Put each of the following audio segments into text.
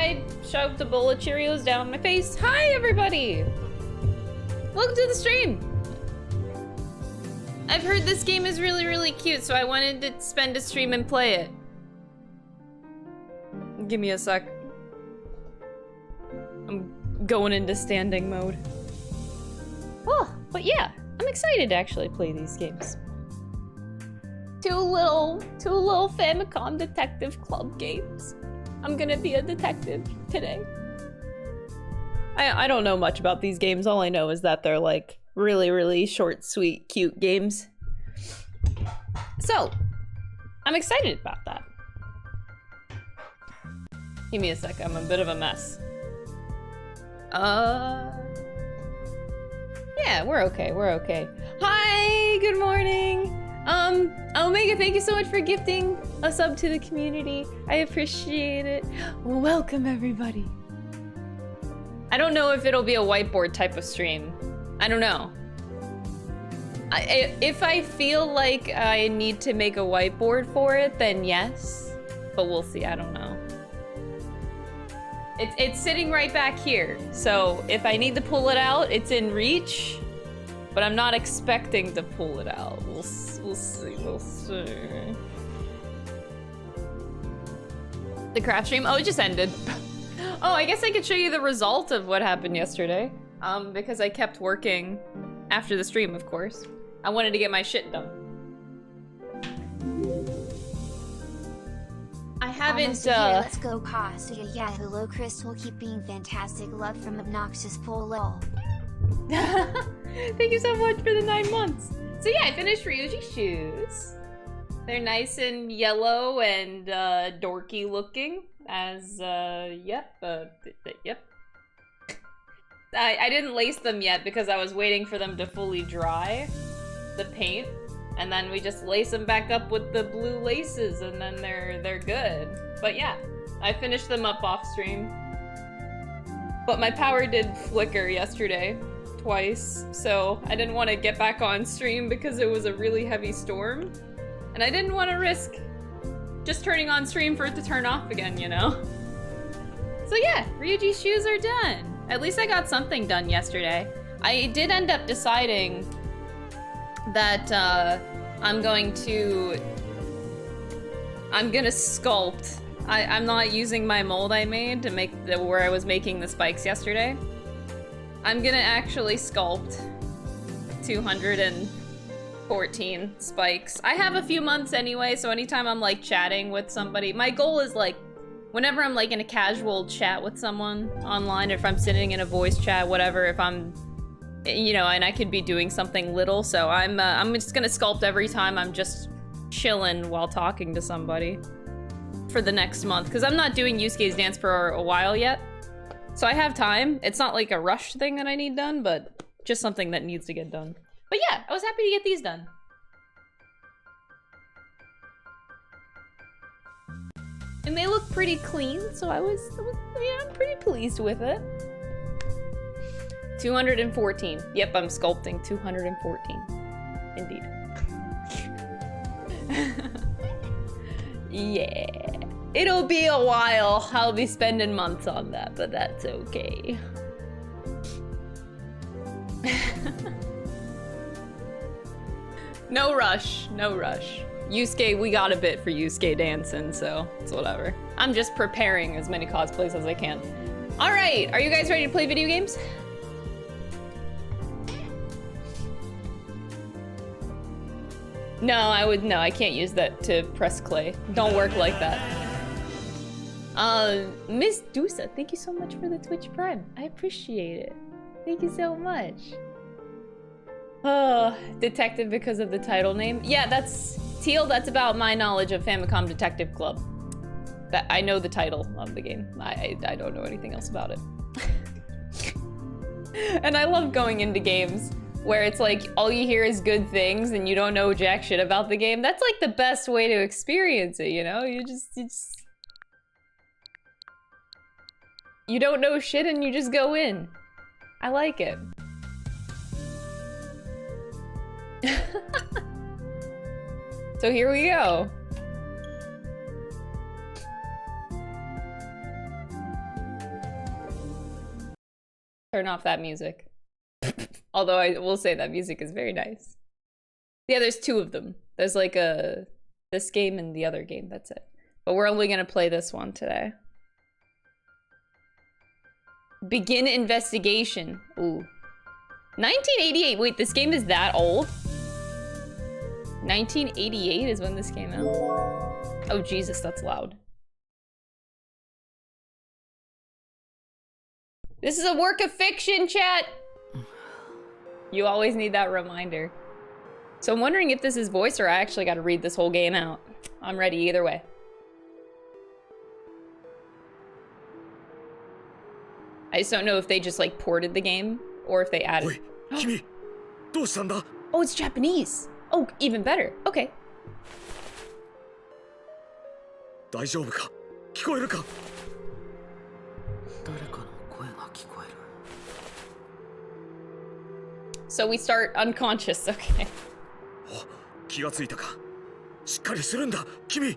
I shoved a bowl of Cheerios down my face. Hi, everybody! Welcome to the stream! I've heard this game is really, really cute, so I wanted to spend a stream and play it. Give me a sec. I'm going into standing mode. Oh, but yeah, I'm excited to actually play these games. Two little Famicom Detective Club games. I'm gonna be a detective today. I don't know much about these games. All I know is that they're like really, really short, sweet, cute games. So, I'm excited about that. Give me a sec, I'm a bit of a mess. Yeah, we're okay, we're okay. Hi, good morning. Omega, thank you so much for gifting a sub to the community. I appreciate it. Welcome, everybody. I don't know if it'll be a whiteboard type of stream. I don't know. If I feel like I need to make a whiteboard for it, then yes. But we'll see, I don't know. It's sitting right back here. So if I need to pull it out, it's in reach. But I'm not expecting to pull it out. We'll see, we'll see. The craft stream? Oh, it just ended. Oh, I guess I could show you the result of what happened yesterday. Because I kept working after the stream, of course. I wanted to get my shit done. I haven't, Let's go pasta. Yeah, hello, Chris will keep being fantastic. Love from Obnoxious Polo. Thank you so much for the 9 months. So yeah, I finished Ryuji's shoes. They're nice and yellow and dorky looking. As yep. I didn't lace them yet because I was waiting for them to fully dry, the paint, and then we just lace them back up with the blue laces, and then they're good. But yeah, I finished them up off stream. But my power did flicker yesterday. Twice, so I didn't want to get back on stream because it was a really heavy storm, and I didn't want to risk just turning on stream for it to turn off again, you know? So yeah, Ryuji's shoes are done. At least I got something done yesterday. I did end up deciding that I'm gonna sculpt. I'm not using my mold I made to make where I was making the spikes yesterday. I'm gonna actually sculpt 214 spikes. I have a few months anyway, so anytime I'm like chatting with somebody, my goal is like, whenever I'm like in a casual chat with someone online, if I'm sitting in a voice chat, whatever, if I'm, you know, and I could be doing something little, so I'm just gonna sculpt every time I'm just chilling while talking to somebody for the next month, because I'm not doing Yusuke's dance for a while yet. So I have time. It's not like a rush thing that I need done, but just something that needs to get done. But yeah, I was happy to get these done. And they look pretty clean, so I was yeah, I'm pretty pleased with it. 214. Yep, I'm sculpting 214. Indeed. Yeah. It'll be a while. I'll be spending months on that, but that's okay. No rush, no rush. Yusuke, we got a bit for Yusuke dancing, so it's whatever. I'm just preparing as many cosplays as I can. All right, are you guys ready to play video games? No, I can't use that to press clay. Don't work like that. Miss Dusa, thank you so much for the Twitch Prime. I appreciate it. Thank you so much. Oh, detective because of the title name. Yeah, that's Teal. That's about my knowledge of Famicom Detective Club. That I know the title of the game. I don't know anything else about it. And I love going into games where it's like all you hear is good things and you don't know jack shit about the game. That's like the best way to experience it, you know? You don't know shit and you just go in. I like it. So here we go. Turn off that music. Although I will say that music is very nice. Yeah, there's two of them. There's like this game and the other game, that's it. But we're only gonna play this one today. Begin investigation. Ooh. 1988, wait, this game is that old? 1988 is when this came out. Oh Jesus, that's loud. This is a work of fiction, chat! You always need that reminder. So I'm wondering if this is voice or I actually gotta read this whole game out. I'm ready either way. I just don't know if they just like ported the game or if they added. Oh, it's Japanese. Oh, even better. Okay. So we start unconscious, okay. 気がついたか。しっかりするんだ、君。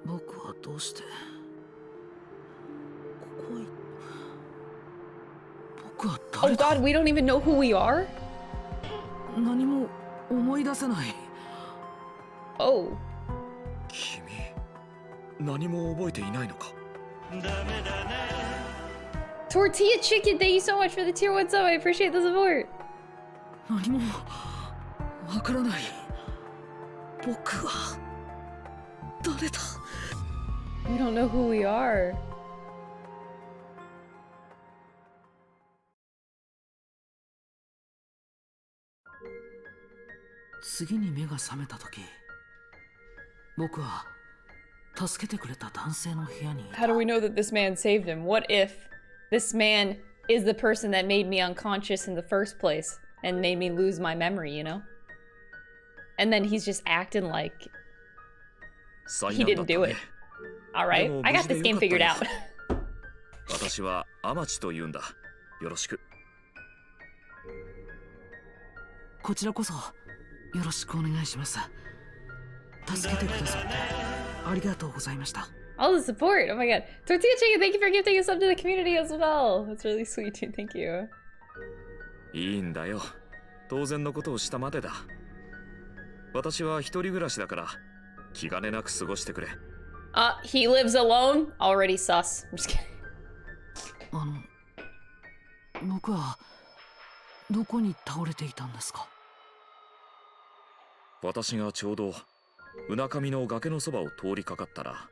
僕はどうして。ここへ。僕は誰だ。 Oh God, we don't even know who we are? 何も思い出せない。Oh. 君、何も覚えていないのか。 Tortilla Chicken, thank you so much for the tier 1 sub. I appreciate the support. 何もわからない。僕は誰だ。 We don't know who we are. 次に目が覚めた時、僕は助けてくれた男性の部屋にいた。 How do we know that this man saved him? What if this man is the person that made me unconscious in the first place and made me lose my memory, you know? And then he's just acting like he didn't do it. Alright, I got this game figured out. 私はアマチと言うんだ。よろしく。こちらこそよろしくお願いします。助けてくださってありがとうございました。 All the support. Oh my god. Tortilla Chicken, thank you for gifting a sub to the community as well. That's really sweet too. Thank you. いいんだよ。当然のことをしたまでだ。私は一人暮らしだから気兼ねなく過ごしてくれ。He lives alone? Already sus. I'm just kidding. 僕はどこに倒れていたんですか。私がちょうどうなかみの崖のそばを通りかかったら、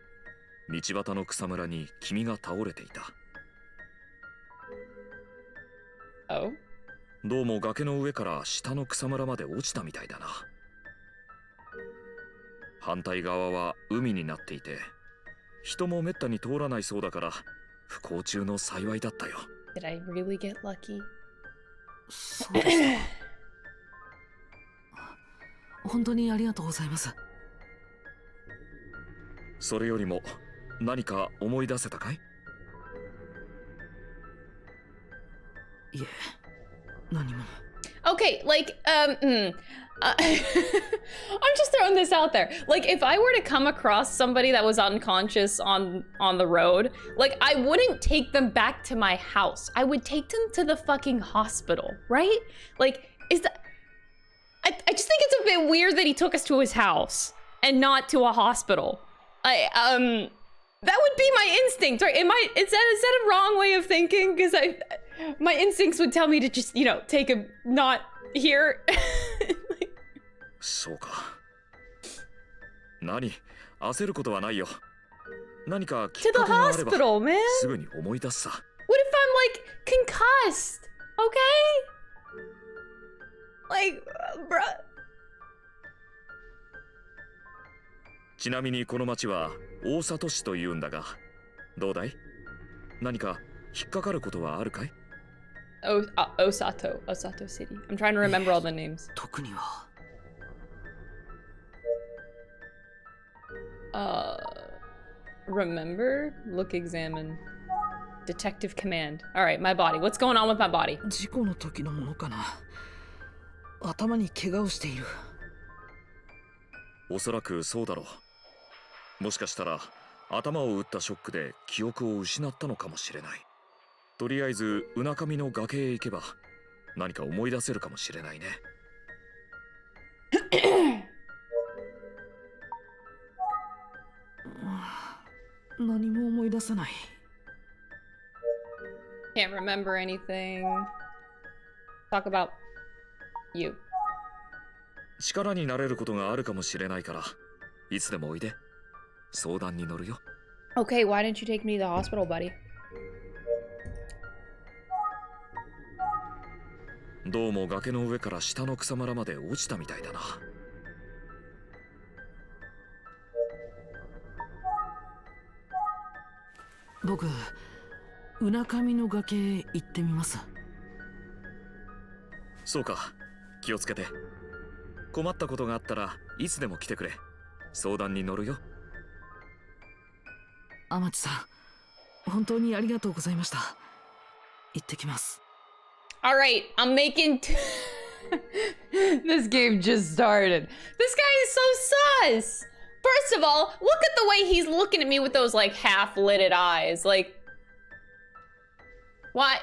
道端の草むらに君が倒れていた。Oh? どうも崖の上から下の草むらまで落ちたみたいだな。反対側は海になっていて、人もめったに通らないそうだから不幸中の幸いだったよ。Did I really get lucky? そうでした。本当にありがとうございます。それよりも何か思い出せたかい？いえ、何も。Okay, like, I'm just throwing this out there. Like, if I were to come across somebody that was unconscious on the road, like, I wouldn't take them back to my house. I would take them to the fucking hospital, right? Like, is that... I just think it's a bit weird that he took us to his house and not to a hospital. That would be my instinct, right? Is that a wrong way of thinking? Because my instincts would tell me to just, you know, take him not here. そうか。何？焦ることはないよ。何かきっ To か the けがあれば hospital, man. すぐに思い出すさ。What if I'm like concussed? Okay? Like, bruh. ちなみにこの町は大里市と言うんだが、どうだい？何か引っかかることはあるかい？ Osato City. I'm trying to remember all the names. 特には。Remember? Look, examine. Detective command. Alright, my body. What's going on with my body? 事故の時のものかな。頭に怪我をしている。おそらくそうだろう。もしかしたら頭を打ったショックで記憶を失ったのかもしれない。とりあえずうなかみの崖へ行けば何か思い出せるかもしれないね。何も思い出せない。 Can't remember anything. Talk about you. 力になれることがあるかもしれないからいつでもおいで。相談に乗るよ。 Okay, why didn't you take me to the hospital, buddy? どうも崖の上から下の草むらまで落ちたみたいだな。僕、うなかみの崖へ行ってみます。そうか、気をつけて。困ったことがあったらいつでも来てくれ。相談に乗るよ。天地さん、本当にありがとうございました。行ってきます。 Alright, I'm making... This game just started. This guy is so sus! First of all, look at the way he's looking at me with those, like, half-lidded eyes. Like... Why?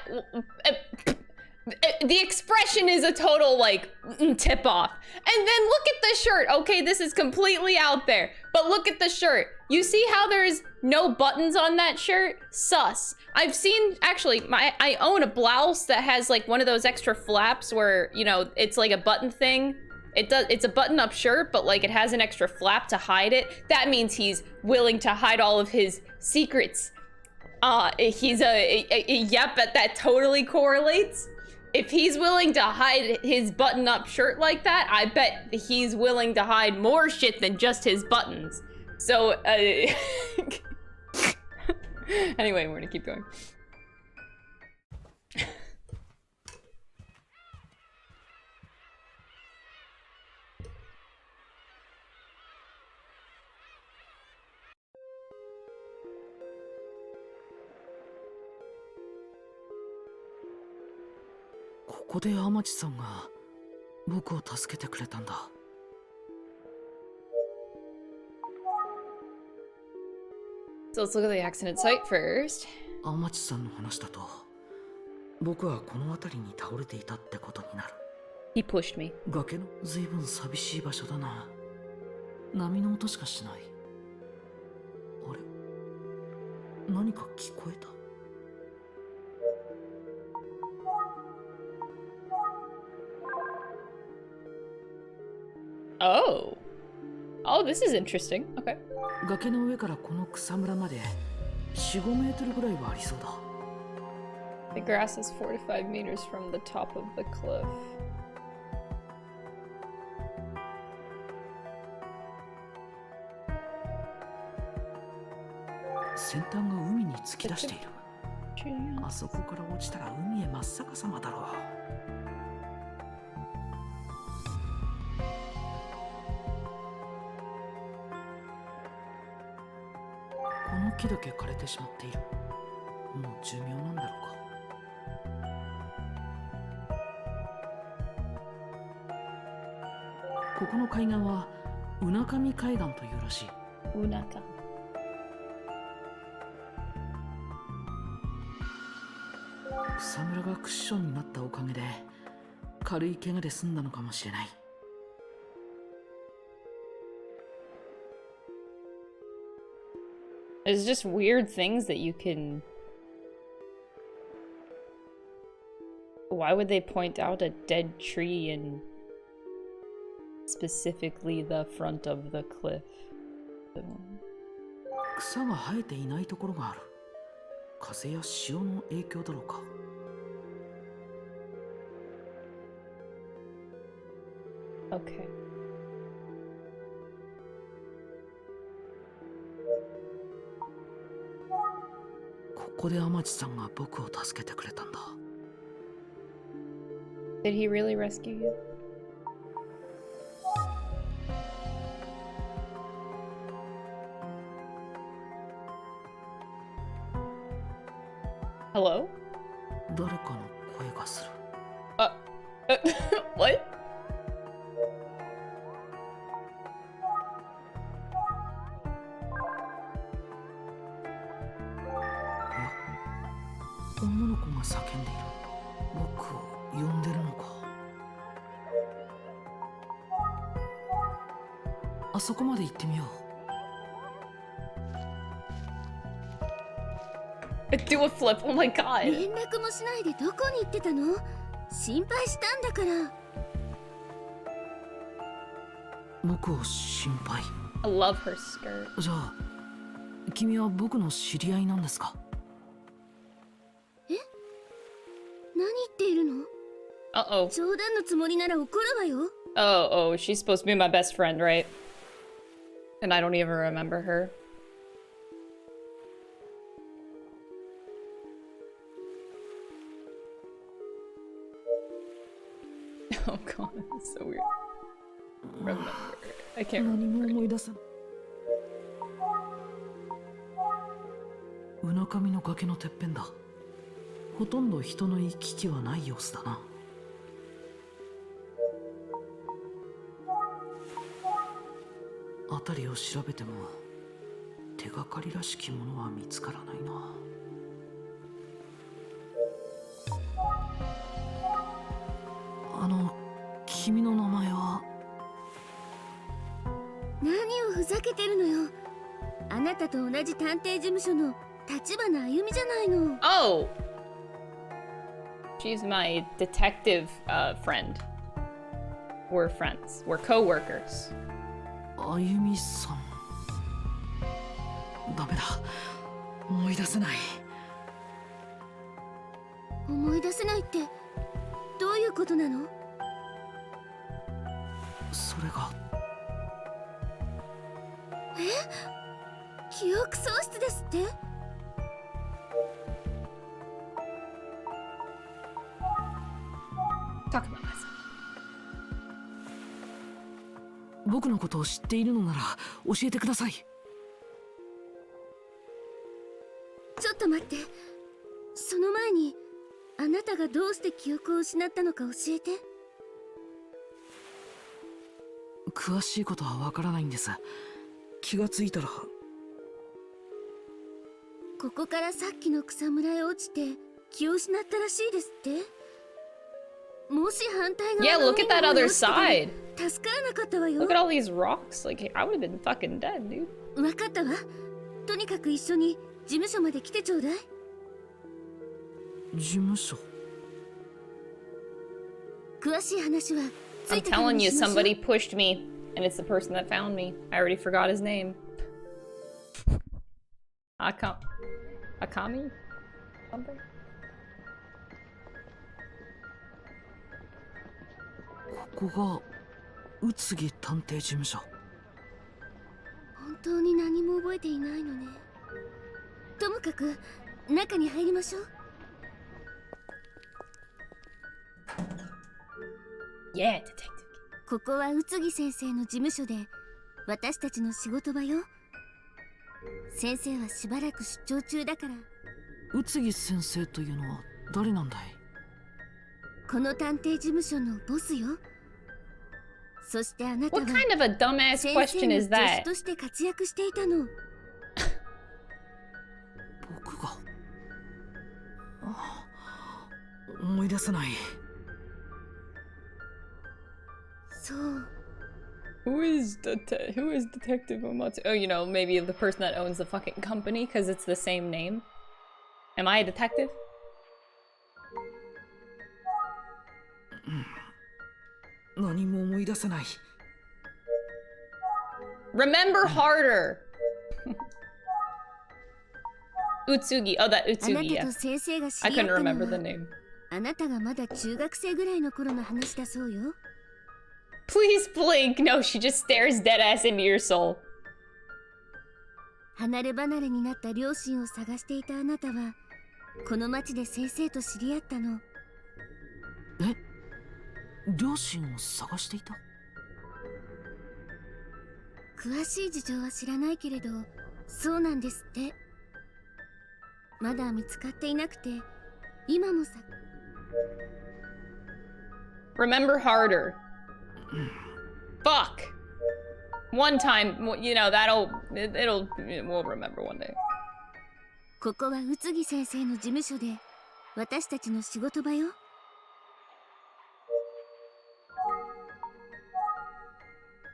The expression is a total, like, tip-off. And then look at the shirt. Okay, this is completely out there. But look at the shirt. You see how there's no buttons on that shirt? Sus. I've seen, actually, I own a blouse that has, like, one of those extra flaps where, you know, it's like a button thing. It's a button-up shirt, but, like, it has an extra flap to hide it. That means he's willing to hide all of his secrets. He's yep, that totally correlates. If he's willing to hide his button-up shirt like that, I bet he's willing to hide more shit than just his buttons. So, anyway, we're gonna keep going. Here, ここで天地さんが僕を助けてくれたんだ。 So let's look at the accident site first. 天地さんの話だと、僕はこの辺りに倒れていたってことになる。 He pushed me. 崖の随分寂しい場所だな。波の音しかしない。あれ、何か聞こえた。 Oh. Oh, this is interesting. Okay. 崖の上からこの草むらまで 4、5 メートルぐらいはありそうだ。 The grass is 4 to 5 meters from the top of the cliff. 先端が海に突き出している。あそこから落ちたら海へ真っ逆さまだろう。 この木だけ枯れてしまっている。もう寿命なんだろうか。ここの海岸はうなかみ海岸というらしい。 Unaka. 草むらがクッションになったおかげで軽い怪我で済んだのかもしれない。 There's just weird things that you can... Why would they point out a dead tree in specifically the front of the cliff? 草が生えていないところがある。風や潮の影響だろうか。 Okay. ここで天地さんが僕を助けてくれたんだ。 Did he really rescue you? Hello? 誰かの声がする。 What? いや、女の子が叫んでいる。僕を呼んでるのか。あそこまで行ってみよう。Do a flip. Oh my god. 連絡もしないでどこに行ってたの？心配したんだから。僕を心配。 I love her skirt. じゃあ君は僕の知り合いなんですか？何言っているの？ Uh-oh. 冗談のつもりなら怒るわよ。 Oh, she's supposed to be my best friend, right? And I don't even remember her. Oh god, it's so weird. Remember. I can't 何 remember. も思い出せない。うなかみの崖のてっぺんだ。ほとんど人の行き来はない様子だな。辺りを調べても手がかりらしきものは見つからないな。君の名前は？何をふざけてるのよ。あなたと同じ探偵事務所の立花あゆみじゃないの。Oh! She's my detective friend. We're friends. We're co-workers. あゆみさん。ダメだ。思い出せない。思い出せないってどういうことなの？それが。記憶喪失ですって？Talk about myself. 僕のことを知っているのなら教えてください。ちょっと待って。その前にあなたがどうして記憶を失ったのか教えて。詳しいことはわからないんです。気がついたら。ここからさっきの草むらへ落ちて気を失ったらしいですって。もし反対側 Yeah, の look at 海の that 方に other 落ちてたら side. 助からなかったわよ。 Look at all these rocks. Like, I would have been fucking dead, dude. わかったわ。とにかく一緒に事務所まで来てちょうだい。事務所。詳しい話はつ I'm いてから telling に you, しましょう。 somebody pushed me, and it's the person that found me. I already forgot his name. Akami? Something? ここが宇津木探偵事務所。本当に何も覚えていないのね。ともかく中に入りましょう。 Yeah, detective. ここは宇津木先生の事務所で私たちの仕事場よ。先生はしばらく出張中だから。宇津木先生というのは誰なんだい？この探偵事務所のボスよ。そしてあなたは What kind of a dumbass 先生 question の is 助手 that? として活躍していたの。僕が。思い出せない。そう。 Who is Detective Umatsu? Oh, you know, maybe the person that owns the fucking company because it's the same name. Am I a detective? 何も思い出せない。 Remember harder. Utsugi. Oh, that あな Utsugi. た Yeah. と先生が知 I り合っ couldn't たの remember the は name. あなたがまだ中学生ぐらいの頃の話だそうよ。 Please blink. No, she just stares dead ass into your soul. 離れ離れになった両親を探していたあなたはこの町で先生と知り合ったの。両親を探していた？詳しい事情は知らないけれどそうなんですって。まだ見つかっていなくて今もさ。 Remember harder. Fuck. One time, you know, we'll remember one day. ここは宇津木先生の事務所で私たちの仕事場よ。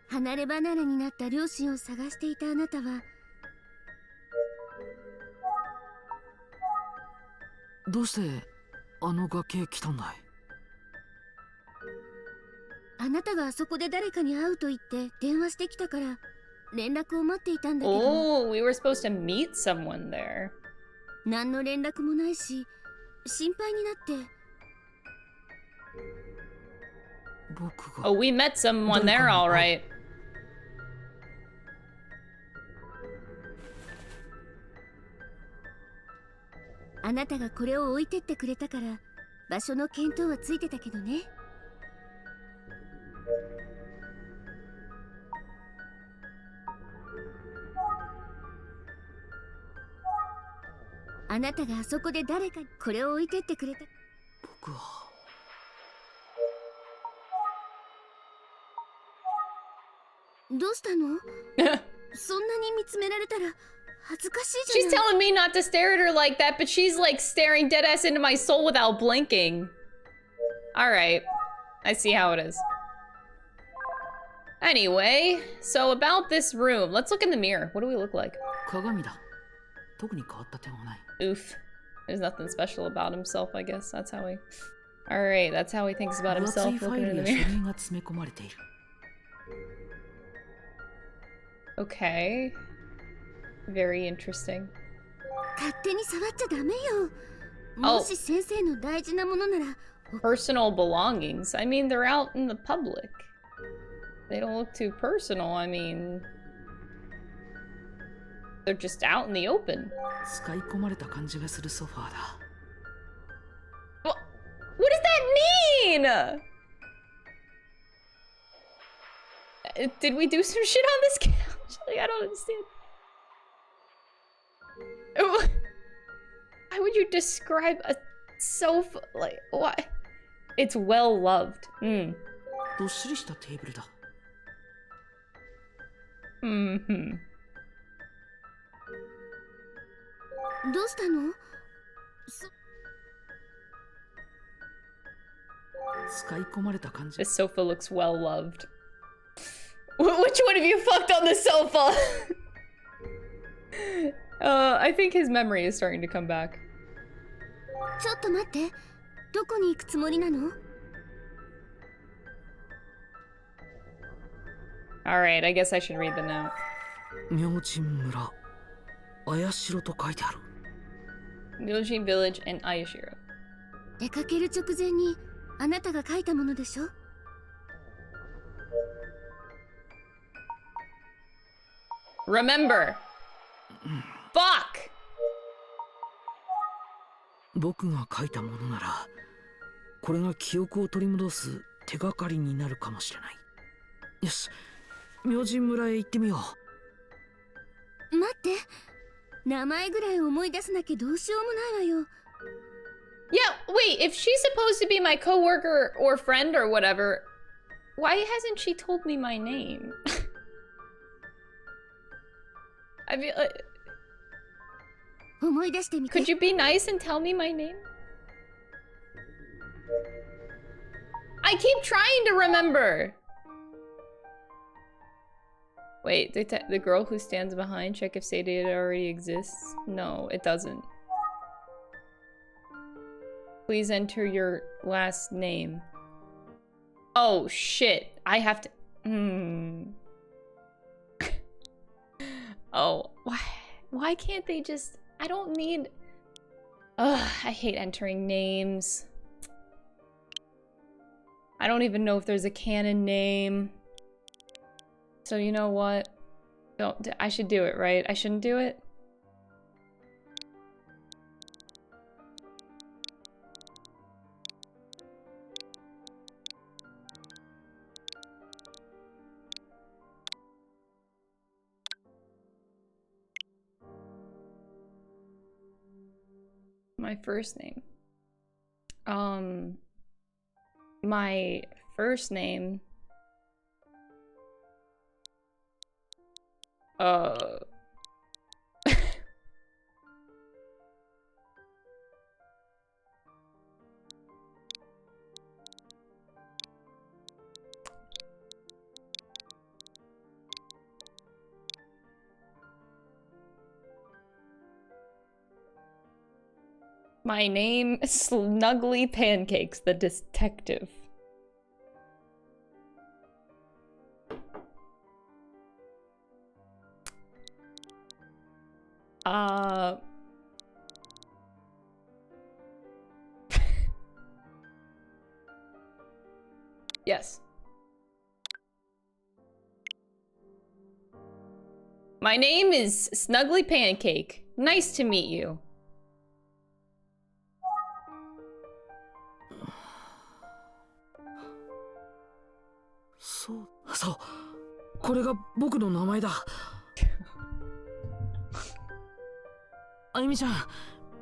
離れ離れになった両親を探していたあなたは、どうしてあの崖来たんだい？あなたがあそこで誰かに会うと言って電話してきたから連絡を待っていたんだけど、Oh, we were supposed to meet someone there. 何の連絡もないし心配になって。僕が Oh, we met someone there, all right. あなたがこれを置いてってくれたから場所の見当はついてたけどね。あなたがあそこで誰かにこれを置いてってくれた。僕はどうしたの？そんなに見つめられたら恥ずかしい She's じゃない。 telling me not to stare at her like that, but she's like staring dead ass into my soul without blinking. Alright, I see how it is. Anyway, so about this room. Let's look in the mirror. What do we look like? 鏡だ。特に変わった点はない。 Oof. There's nothing special about himself, I guess. That's how he... Alright, that's how he thinks about 分厚 himself いファ looking イ in ル the や書 mirror. 類が詰め込まれている。Okay. Very interesting. 勝手に触っちゃダメよ。もし先生の大事なものなら。 Personal belongings. I mean, they're out in the public. They don't look too personal. I mean... They're just out in the open. 使い込まれた感じがするソファーだ。 What does that mean? Did we do some shit on this couch? Like, I don't understand. Why would you describe a sofa like what? It's well loved. どっしりしたテーブルだ。Mm-hmm. どうしたの？使い込まれた感じ。 This sofa looks well loved. Which one of you fucked on the sofa? I think his memory is starting to come back. ちょっと待って。どこに行くつもりなの？ Alright, I guess I should read the note. 明神村、綾代と書いてある。 Myojin Village and Ayashiro. 出かける直前にあなたが書いたものでしょ？ Remember! Fuck! 僕が書いたものなら、これが記憶を取り戻す手がかりになるかもしれない。よし、明神村へ行ってみよう。待って。名前ぐらい思い出さなきゃどうしようもないわよ。 Yeah, wait, if she's supposed to be my coworker or friend or whatever, why hasn't she told me my name? I feel like... 思い出してみて。 Could you be nice and tell me my name? I keep trying to remember! Wait, the girl who stands behind, check if say data already exists? No, it doesn't. Please enter your last name. Oh, shit. I have to... Oh, why can't they just... I don't need... Ugh, I hate entering names. I don't even know if there's a canon name. So you know what? I should do it, right? I shouldn't do it? My first name. My first name. My name is Snuggly Pancakes, the detective. Yes. My name is Snuggly Pancake. Nice to meet you.そう、これが僕の名前だ。あゆみちゃん、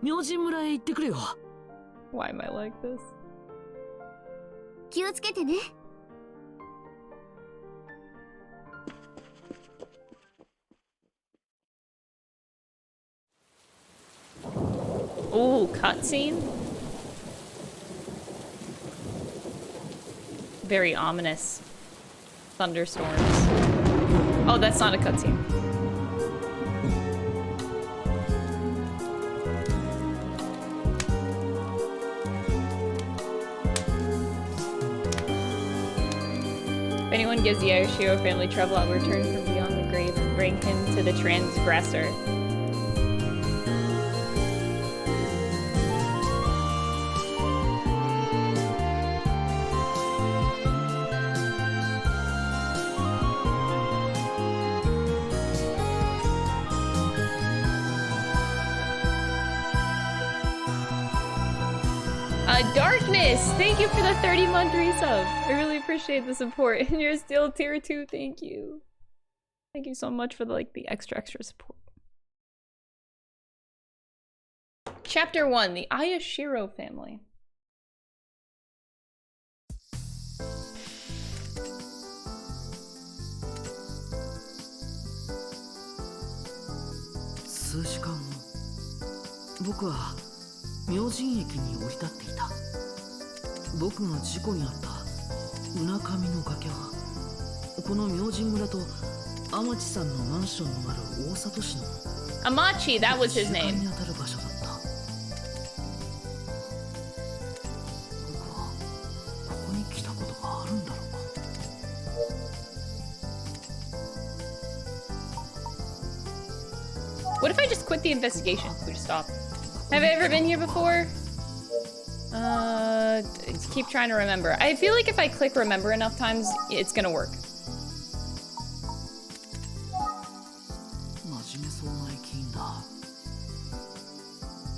明神村へ行ってくれよ。Why am I like this? 気をつけてね。Ooh, cutscene? Very ominous. Thunderstorms. Oh, that's not a cutscene. If anyone gives the Irish hero family trouble, I'll return from beyond the grave and bring him to the transgressor. Darkness! Thank you for the 30-month resub. I really appreciate the support. And you're still tier 2. Thank you. Thank you so much for the extra support. Chapter 1, the Ayashiro family. Sushi 明神駅に降り立っていた。僕が事故に遭ったうなかみの崖はこの明神村と天地さんのマンションのある大里市の Amachi, that was his name. に当たる場所だった。僕はここに来たことがあるんだろうか。What if I just quit the investigation? We just stop. Have I ever been here before? Keep trying to remember. I feel like if I click remember enough times, it's gonna work.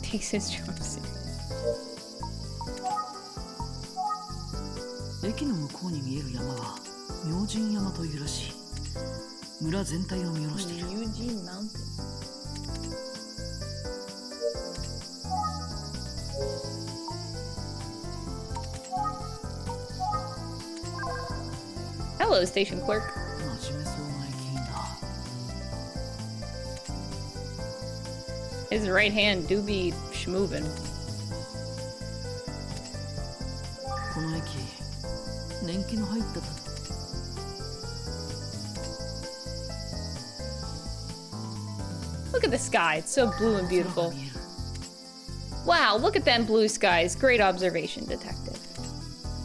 Takes his job serious. 駅の向こうに見える山は明神山というらしい。村全体を見下ろしている。Eugene Mountain. Hello, station clerk. His right hand do be schmovin'. Look at the sky, it's so blue and beautiful. Wow, look at them blue skies. Great observation, detective.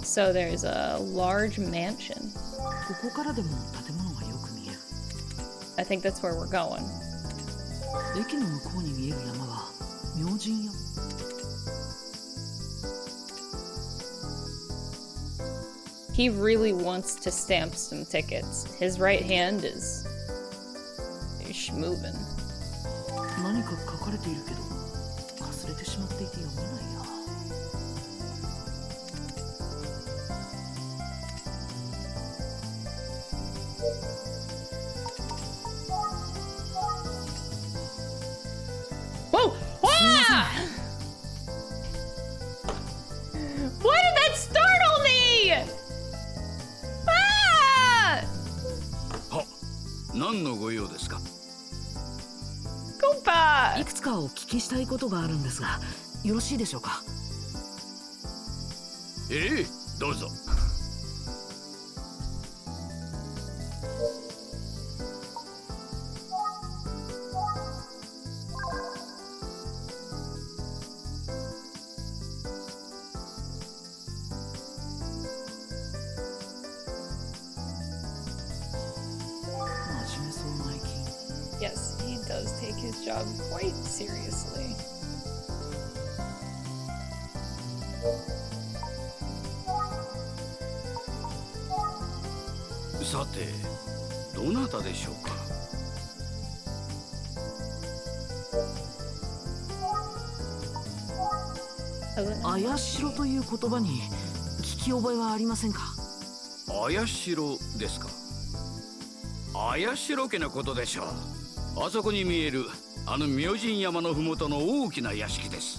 So there's a large mansion. I think that's where we're going. He really wants to stamp some tickets. His right hand is schmovin'. Whoa! Ah! Why did that startle me? Ah! は、何のご用ですか。コンパ。いくつかお聞きしたいことがあるんですが、よろしいでしょうか。ええ、どうぞ。job quite seriously. さて、どなたでしょうか。あやしろという言葉に聞き覚えはありませんか。あやしろですか。あやしろ家のことでしょう。あそこに見えるあの明神山のふもとの大きな屋敷です。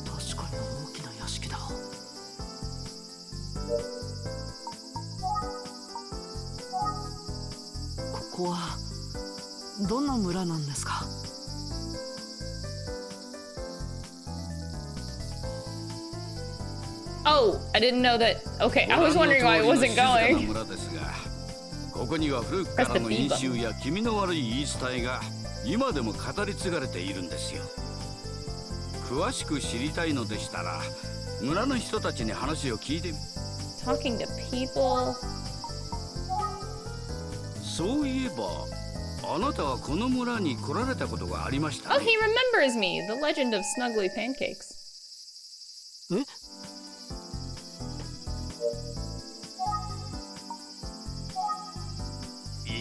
確かに大きな屋敷だ。ここはどんな村なんですか。Oh, I didn't know that. Okay, I was wondering why I wasn't going. 村ですが、ここには古くからの因習や気味の悪い言い伝えが今でも語り継がれているんですよ。詳しく知りたいのでしたら村の人たちに話を聞いてみ。 Talking to people. そういえばあなたはこの村に来られたことがありました Oh, ね。 he remembers me. The legend of Snuggly Pancakes. え、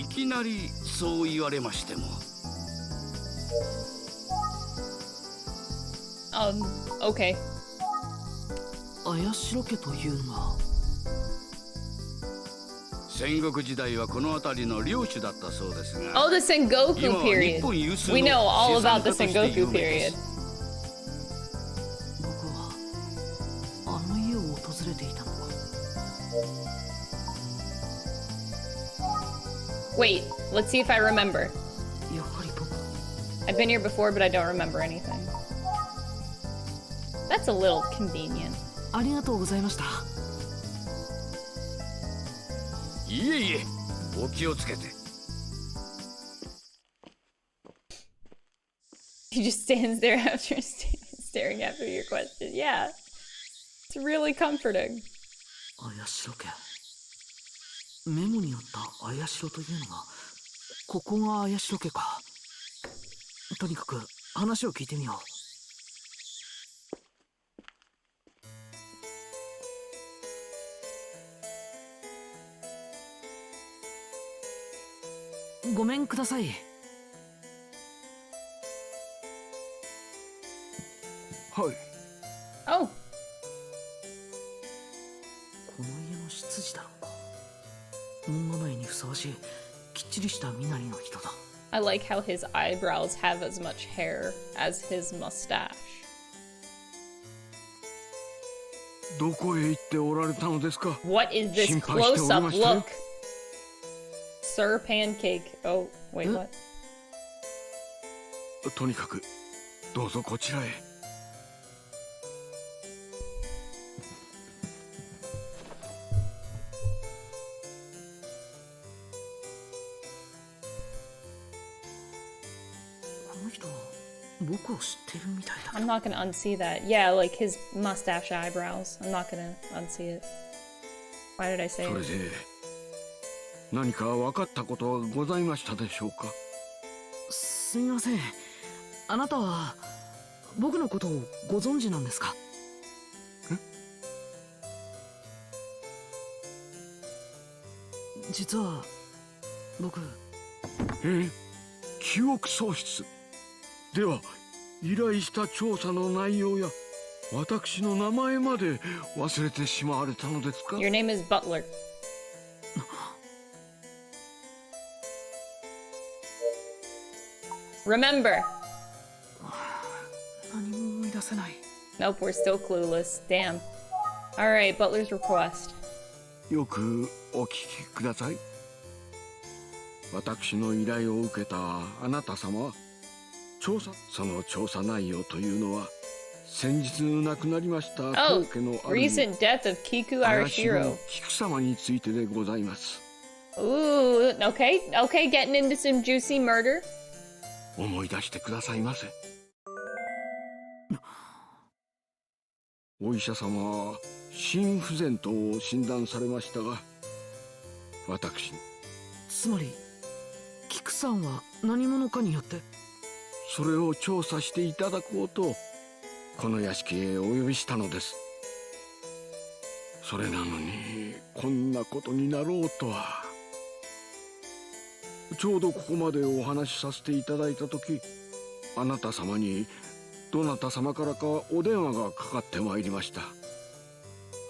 いきなりそう言われましても。 Okay. あやしろ家というのは。戦国時代はこの辺りの領主だったそうですが、 Oh, the Sengoku 今は日 period. 本有数の We know all 資産 about the 家として有 Sengoku 名で period. す。僕はあの家を訪れていたのか。 Wait, let's see if I remember. やはり僕。 I've been here before, but I don't remember anything. That's a little convenient. ありがとうございました。いえいえ、お気をつけて。 He just stands there after staring after your question. Yeah. It's really comforting. あやしろ家。メモにあったあやしろというのが、ここがあやしろ家か。とにかく話を聞いてみよう。ごめんください。はい。 Oh, この家の執事だろうか。門構えにふさわしいきっちりした身なりの人だ。 I like how his eyebrows have as much hair as his mustache. どこへ行っておられたのですか。 What is this 心配しておりま close-up したよ。 look? Sir Pancake. Oh, wait, what? とにかくどうぞこちらへ。この人は僕を知ってるみたいだ。 I'm not gonna unsee that. Yeah, like his mustache eyebrows. I'm not gonna unsee it. Why did I say それ it? で何か分かったことはございましたでしょうか。すみません。あなたは僕のことをご存知なんですか。実は僕。記憶喪失では依頼した調査の内容や私の名前まで忘れてしまわれたのですか。 Your name is Butler. Remember. 何も思い出せない。 Nope, we're still clueless. Damn. Alright, Butler's request. よくお聞きください。私の依頼を受けたあなた様はその調査内容というのは先日亡くなりました当 Oh, 家の主 recent death of Kiku 荒城 Arashiro. 菊様についてでございます。 Ooh, okay, okay, getting into some juicy murder. 思い出してくださいませ。お医者様は心不全と診断されましたが、私につまりキクさんは何者かによって？それを調査していただこうとこの屋敷へお呼びしたのです。それなのにこんなことになろうとは。ちょうどここまでお話しさせていただいた時、あなた様にどなた様からかお電話がかかってまいりました。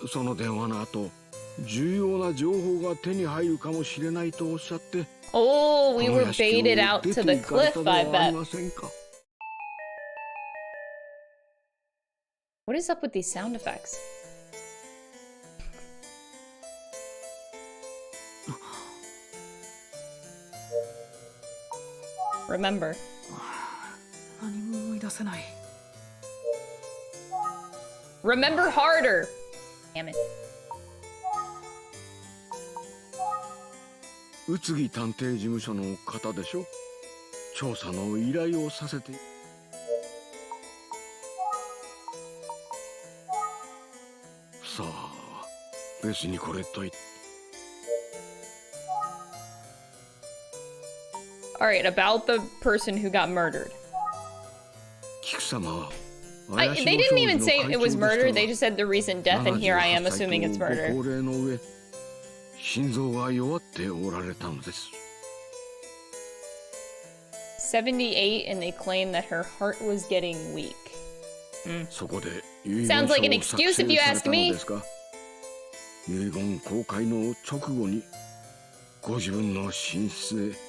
その電話の後、重要な情報が手に入るかもしれないとおっしゃって、Oh, we were baited out to the cliff, I bet. What is up with these sound effects? Remember. 何も思い出せない。 Remember harder! Damn it. 宇津木探偵事務所の方でしょ。調査の依頼をさせて。さあ、別にこれといって。Alright, about the person who got murdered. 菊様は They didn't even say it was murder, they just said the recent death, and here I am assuming it's murder. 高齢の上、心臓が弱っておられたのです。78, and they claim that her heart was getting weak. そこで Sounds like an excuse if you ask me. 遺言公開の直後にご自分の寝室へ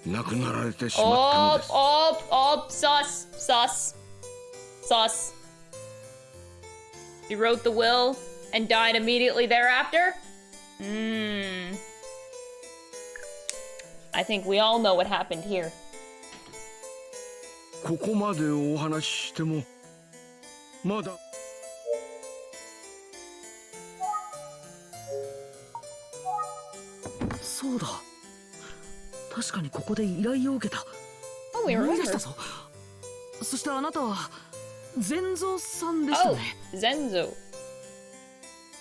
亡くなられてしまったのです。Sus. He wrote the will and died immediately thereafter? I think we all know what happened here. ここまでお話ししてもまだ。そうだ。確かにここで依頼を受けた。Oh, we 思い出 remember. したぞ。そしてあなたは善蔵さんでしたね。Zenzo.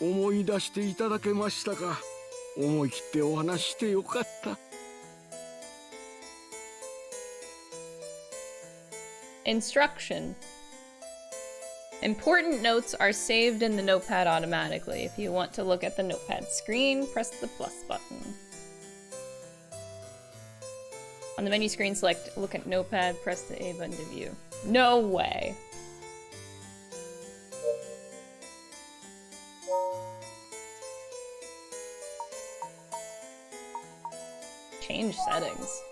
思い出していただけましたか。思い切ってお話ししてよかった。Instruction. Important notes are saved in the notepad automatically. If you want to look at the notepad screen, press the plus button. On the menu screen, select look at notepad, press the A button to view. No way. Change settings.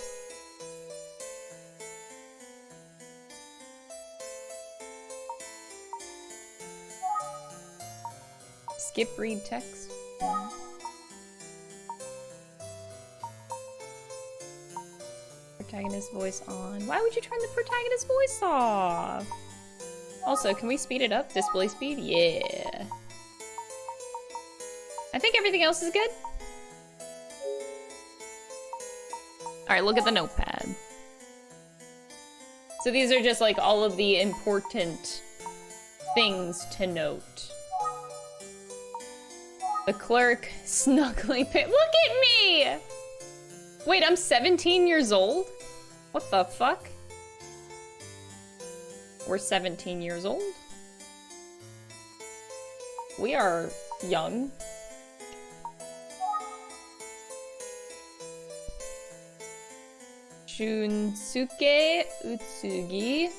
Skip read text. Protagonist voice on. Why would you turn the protagonist voice off? Also, can we speed it up? Display speed? Yeah. I think everything else is good. Alright, look at the notepad. So these are just like all of the important things to note. The clerk snuggling. Look at me! Wait, I'm 17 years old? What the fuck? We're 17 years old? We are young. Shunsuke Utsugi.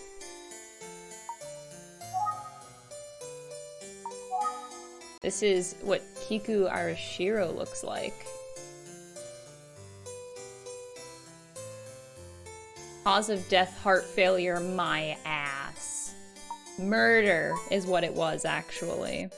This is what Kiku Arashiro looks like. Cause of death, heart failure, my ass. Murder is what it was, actually.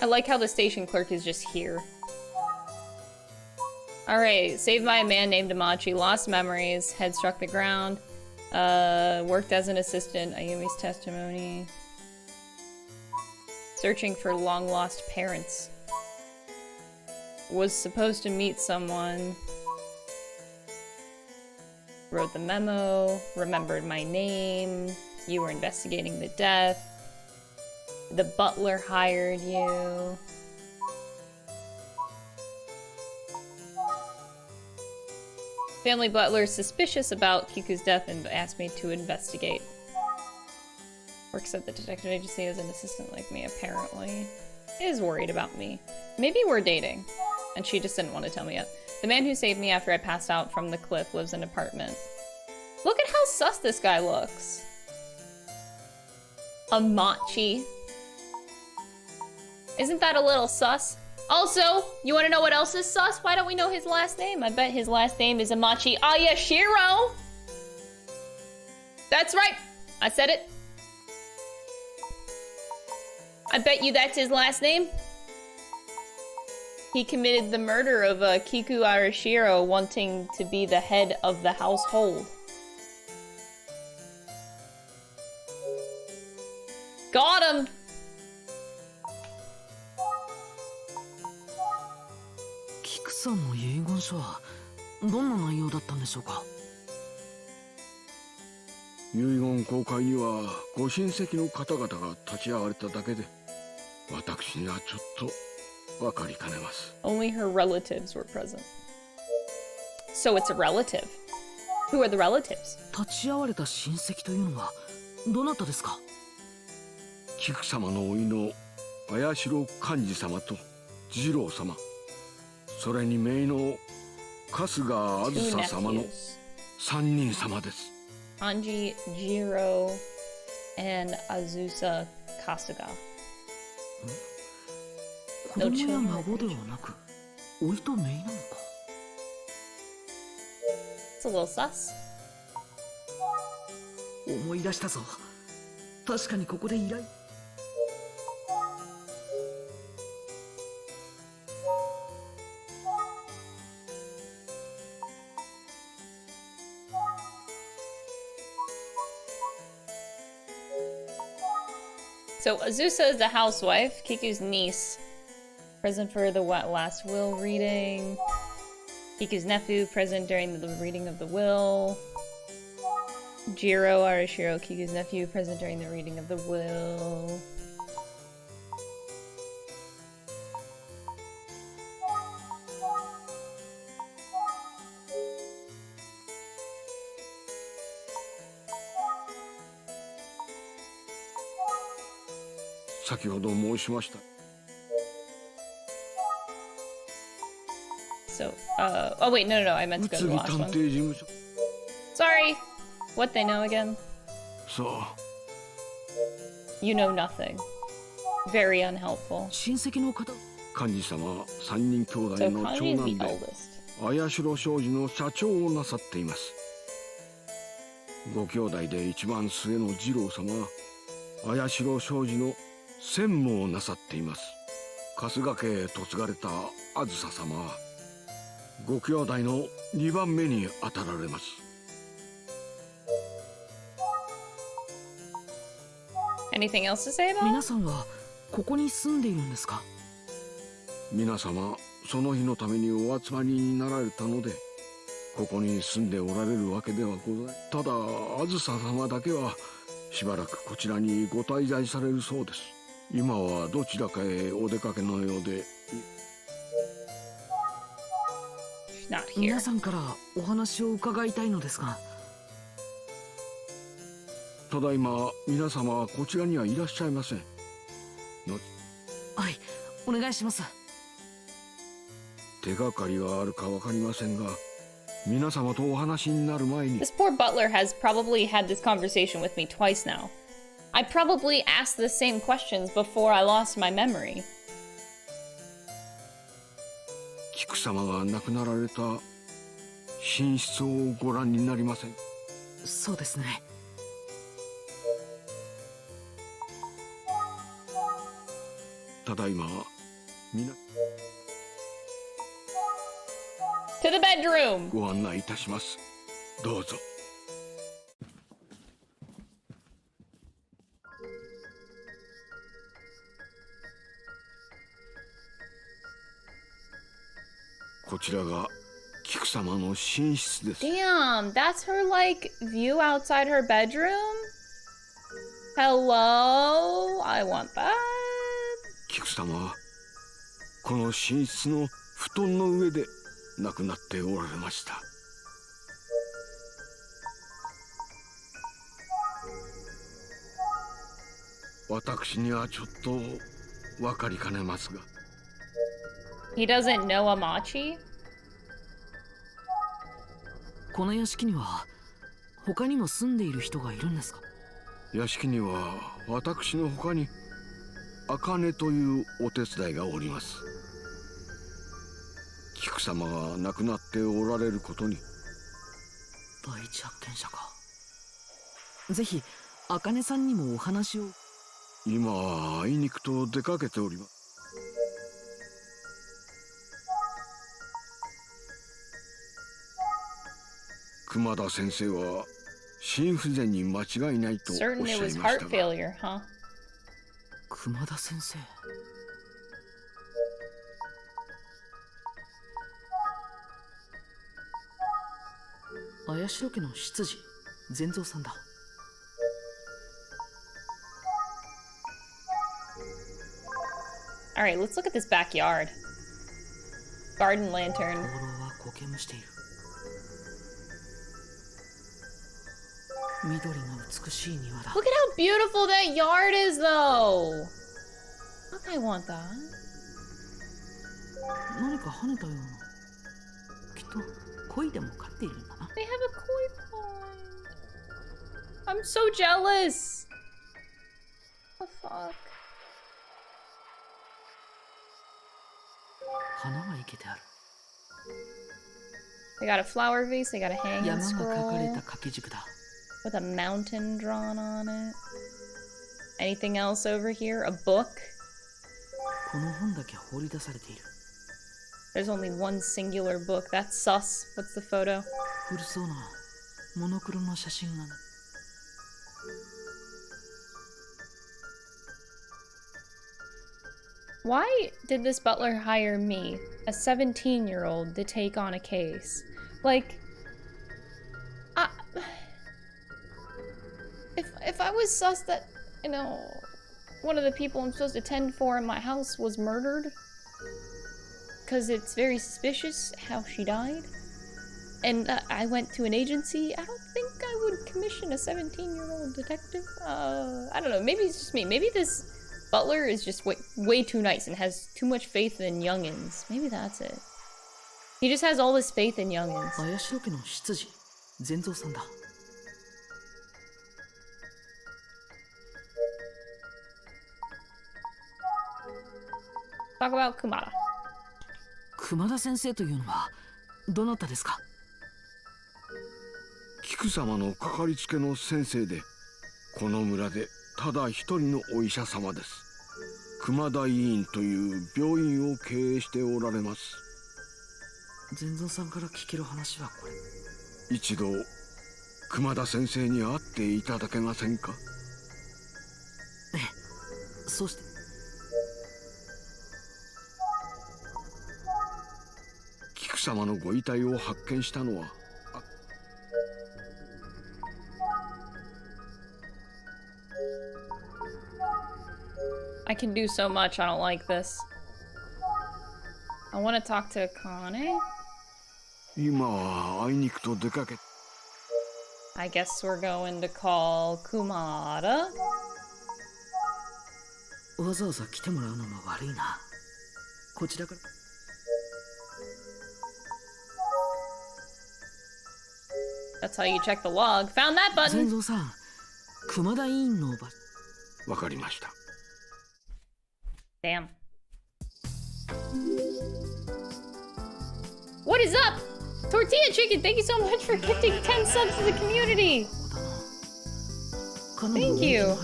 I like how the station clerk is just here. Alright, saved by a man named Amachi, lost memories, head struck the ground, worked as an assistant, Ayumi's testimony, searching for long-lost parents, was supposed to meet someone, wrote the memo, remembered my name, you were investigating the death, the butler hired you. Family butler is suspicious about Kiku's death and asked me to investigate. Works at the detective agency as an assistant like me, apparently. Is worried about me. Maybe we're dating, and she just didn't want to tell me yet. The man who saved me after I passed out from the cliff lives in an apartment. Look at how sus this guy looks. A machi. Isn't that a little sus? Also, you want to know what else is sus? Why don't we know his last name? I bet his last name is Amachi Ayashiro. That's right. I said it. I bet you that's his last name. He committed the murder of Kiku Arashiro, wanting to be the head of the household. Got him! Kiku さんの遺言書はどんな内容だったんでしょうか。遺言公開にはご親戚の方々が立ち会われただけで、私にはちょっとわかりかねます。 Only her relatives were present. So it's a relative. Who are the relatives? 立ち会われた親戚というのはどなたですか。菊様の甥の綾代寛治様と次郎様、それに姪の春日あずさ様の3人様です。Anji, Jiro, and Azusa Kasuga. 子供や孫ではなく甥と姪なのか。 It's a little sus. 思い出したぞ。確かにここで依頼。So Azusa is the housewife, Kiku's niece, present for the last will reading. Kiku's nephew, present during the reading of the will. Jiro Arashiro, Kiku's nephew, present during the reading of the will.「先ほど申しました。 So, oh wait, no, I meant to go to the 宇津木 last 探 one. 偵事務所」 Sorry! What they know again? そう You know nothing. Very unhelpful. 親戚の方。寛治様は3人兄弟 So の長 Kanji is 男 the で eldest. 綾代商事の社長をなさっています。ご兄弟で一番末の次郎様は綾代商事の専務をなさっています。春日家へ嫁がれたあずさ様はご兄弟の2番目に当たられます。 Anything else to say about it? 皆さんはここに住んでいるんですか。皆様その日のためにお集まりになられたのでここに住んでおられるわけではござい。ただあずさ様だけはしばらくこちらにご滞在されるそうです。今はどちらかへお出かけのようで。 She's not here. 皆さんからお話を伺いたいのですが。ただいま皆様はこちらにはいらっしゃいません。はい、お願いします。手がかりはあるかわかりませんが、皆様とお話になる前に This poor butler has probably had this conversation with me twice now. I probably asked the same questions before I lost my memory. 菊様が亡くなられた寝室をご覧になりません。そうですね。ただいま皆 To the bedroom! ご案内いたします。どうぞ。こちらが菊様の寝室です。 Damn, that's her like view outside her bedroom? Hello? I want that. 菊様はこの寝室の布団の上で亡くなっておられました。私にはちょっとわかりかねますが。 He doesn't know Amachi? この屋敷には他にも住んでいる人がいるんですか？屋敷には私の他に茜というお手伝いがおります。菊様が亡くなっておられることに。第一発見者か。ぜひ茜さんにもお話を。今はあいにくと出かけております。熊田先生は心不全に間違いないとおっしゃい Certain ま it し was た heart が。 failure, huh? 熊田先生。綾代家の執事善蔵さんだ。Alright, let's look at this backyard. Garden lantern. 灯籠は苔むしている。緑の美しい庭だ。 Look at how beautiful that yard is, though! Fuck, I want that. 何か跳ねたような。きっと鯉でも飼っているんだな。 They have a koi pond. I'm so jealous. What the fuck? 花が生けてある。 They got a flower vase, they got a hanging 山が描かれ scroll た掛け軸だ。 with a mountain drawn on it. Anything else over here? A book? この本だけ放り出されている。 There's only one singular book. That's sus. What's the photo? 古そうなモノクロの写真が。 Why did this butler hire me, a 17-year-old, to take on a case? Like, if I was sus that, you know, one of the people I'm supposed to tend for in my house was murdered, because it's very suspicious how she died, and I went to an agency, I don't think I would commission a 17-year-old detective. I don't know, maybe it's just me. Maybe this butler is just way too nice and has too much faith in youngins. Maybe that's it. He just has all this faith in youngins. 綾代家の執事善蔵さんだ。 Talk about Kumara. 熊田先生というのはどなたですか？菊様のかかりつけの先生で、この村でただ一人のお医者様です。熊田医院という病院を経営しておられます。善蔵さんから聞ける話はこれ。一度熊田先生に会っていただけませんか？ええ、そうして。菊様のご遺体を発見したのは、 I can do so much. I don't like this. I want to talk to Kane. 今はあいにくと出かけ。 I guess we're going to call Kumara. わざわざ来てもらうのも悪いな。こちらから。 That's how you check the log. Found that 善 button. 蔵さん、熊田医院の場。わかりました。 Damn. What is up? Tortilla Chicken, thank you so much for gifting 10 subs to the community. Thank you.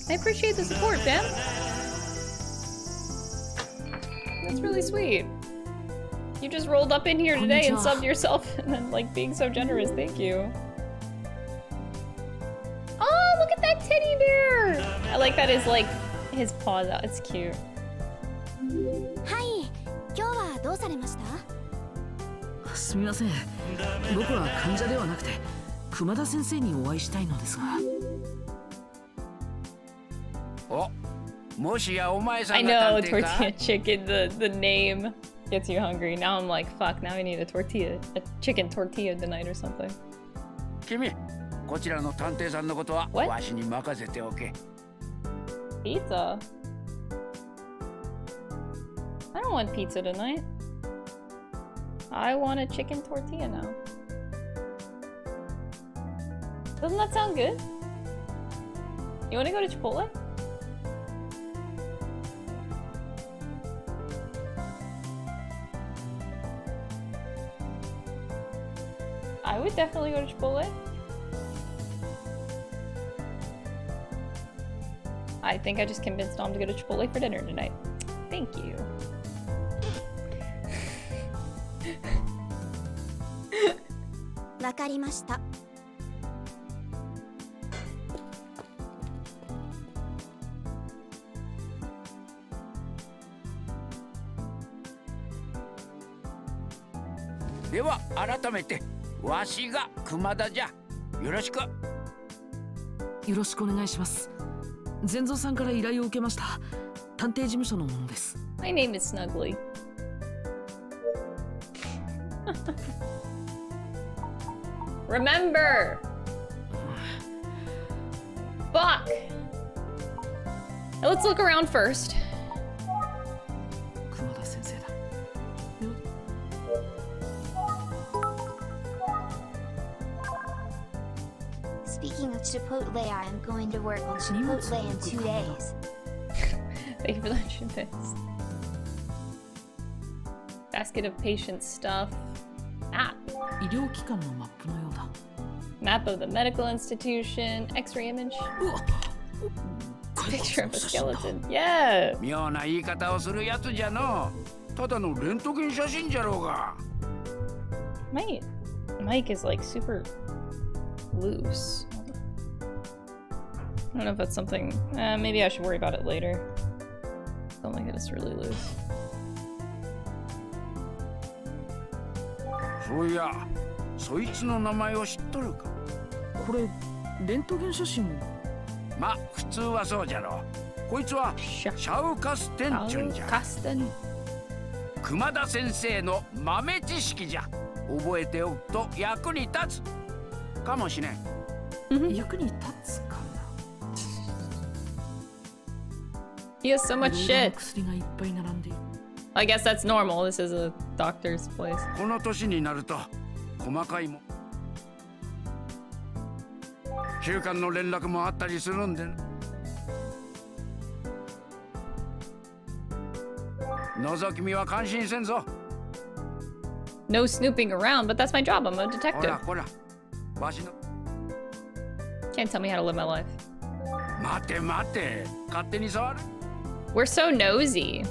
I appreciate the support, fam. That's really sweet. You just rolled up in here today and subbed yourself and then like being so generous. Thank you. Oh, look at that teddy bear! I like that his like his paws out. It's cute. はい、されました？すみません。僕は患者ではなくて熊田先生にお会いしたいのですが。お、もしやお前さ I んが know 探偵か？ tortilla chicken. The name gets you hungry. Now I'm like, fuck. Now I need a chicken tortilla tonight or something. 君、こちらの探偵さんのことは What? わしに任せておけ。 Pizza. I don't want pizza tonight. I want a chicken tortilla now. Doesn't that sound good? You want to go to Chipotle? I would definitely go to Chipotle. I think I just convinced Dom to go to Chipotle for dinner tonight. Thank you. わかりました。では改めてわしが熊田じゃ。よろしく。よろしくお願いします。善蔵さんから依頼を受けました。探偵事務所のものです。My name is Snuggly. Remember! Fuck! Now let's look around first. 熊田先生だ。Speaking of Chipotle, I am going to work on Chipotle in 2 days. Thank you for the 100 bits. Basket of patient stuff. Map. 医療機関のマップのようだ。 Map of the medical institution. X-ray image. うわ Picture of a skeleton. Yeah! 妙な言い方をするやつじゃの。ただのレントゲン写真じゃろうが。My mic is like super loose. I don't know if that's something. Maybe I should worry about it later. Don't think that it's really loose. そういや、そいつの名前を知っとるか。これレントゲン写真。ま、普通はそうじゃろう。こいつはシャウカステンチュンじゃ。 Kasten. 熊田先生の豆知識じゃ。覚えておくと役に立つかもしれん。役に立つかな。 He has so much いろいろな shit. 薬がいっぱい並んでいる。 I guess that's normal. This is a doctor's place. この年になると細かいも休館の連絡もあったりするんでな。覗き見は感心せんぞ。 No snooping around, but that's my job. I'm a ほ detective. らほら、わしの。 Can't tell me how to live my life. 待て待て、勝手に触る。 We're so nosy.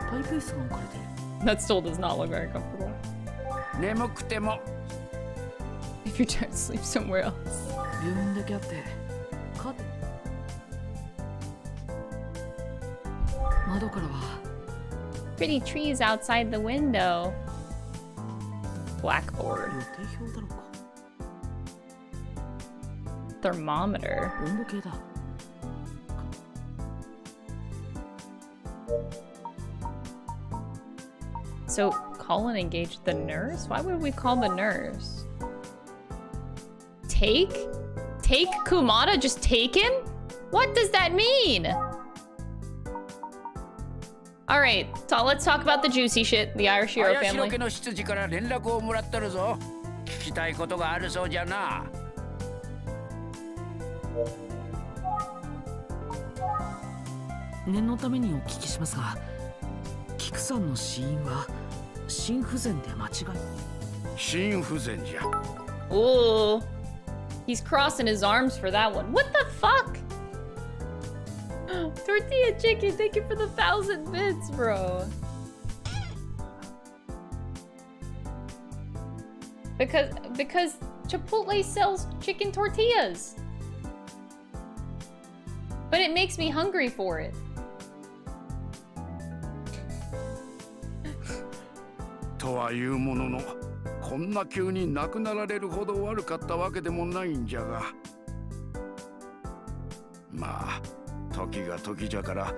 タイプ椅子が置かれている。 That stool does not look very comfortable. 眠くても If you're trying to sleep somewhere else. 病院だけあってカーテン。窓からは Pretty trees outside the window. Blackboard. 予定表だろうか。 Thermometer. 温度計だ。 So call and engage the nurse? Why would we call the nurse? Take? Take Kumada? Just take him? What does that mean? Alright, so let's talk about the juicy shit, the Irish Hero 林野 family. 家の執事から連絡をもらっとるぞ。聞きたいことがあるそうじゃな。念のためにお聞きしますが、菊さんの死因は心不全で間違い。心不全じゃ。 Ooh. He's crossing his arms for that one. What the fuck? Tortilla chicken, thank you for the 1,000 bits, bro. Because Chipotle sells chicken tortillas. But it makes me hungry for it. とはいうものの、こんな急に亡くなられるほど悪かったわけでもないんじゃが、まあ時が時じゃから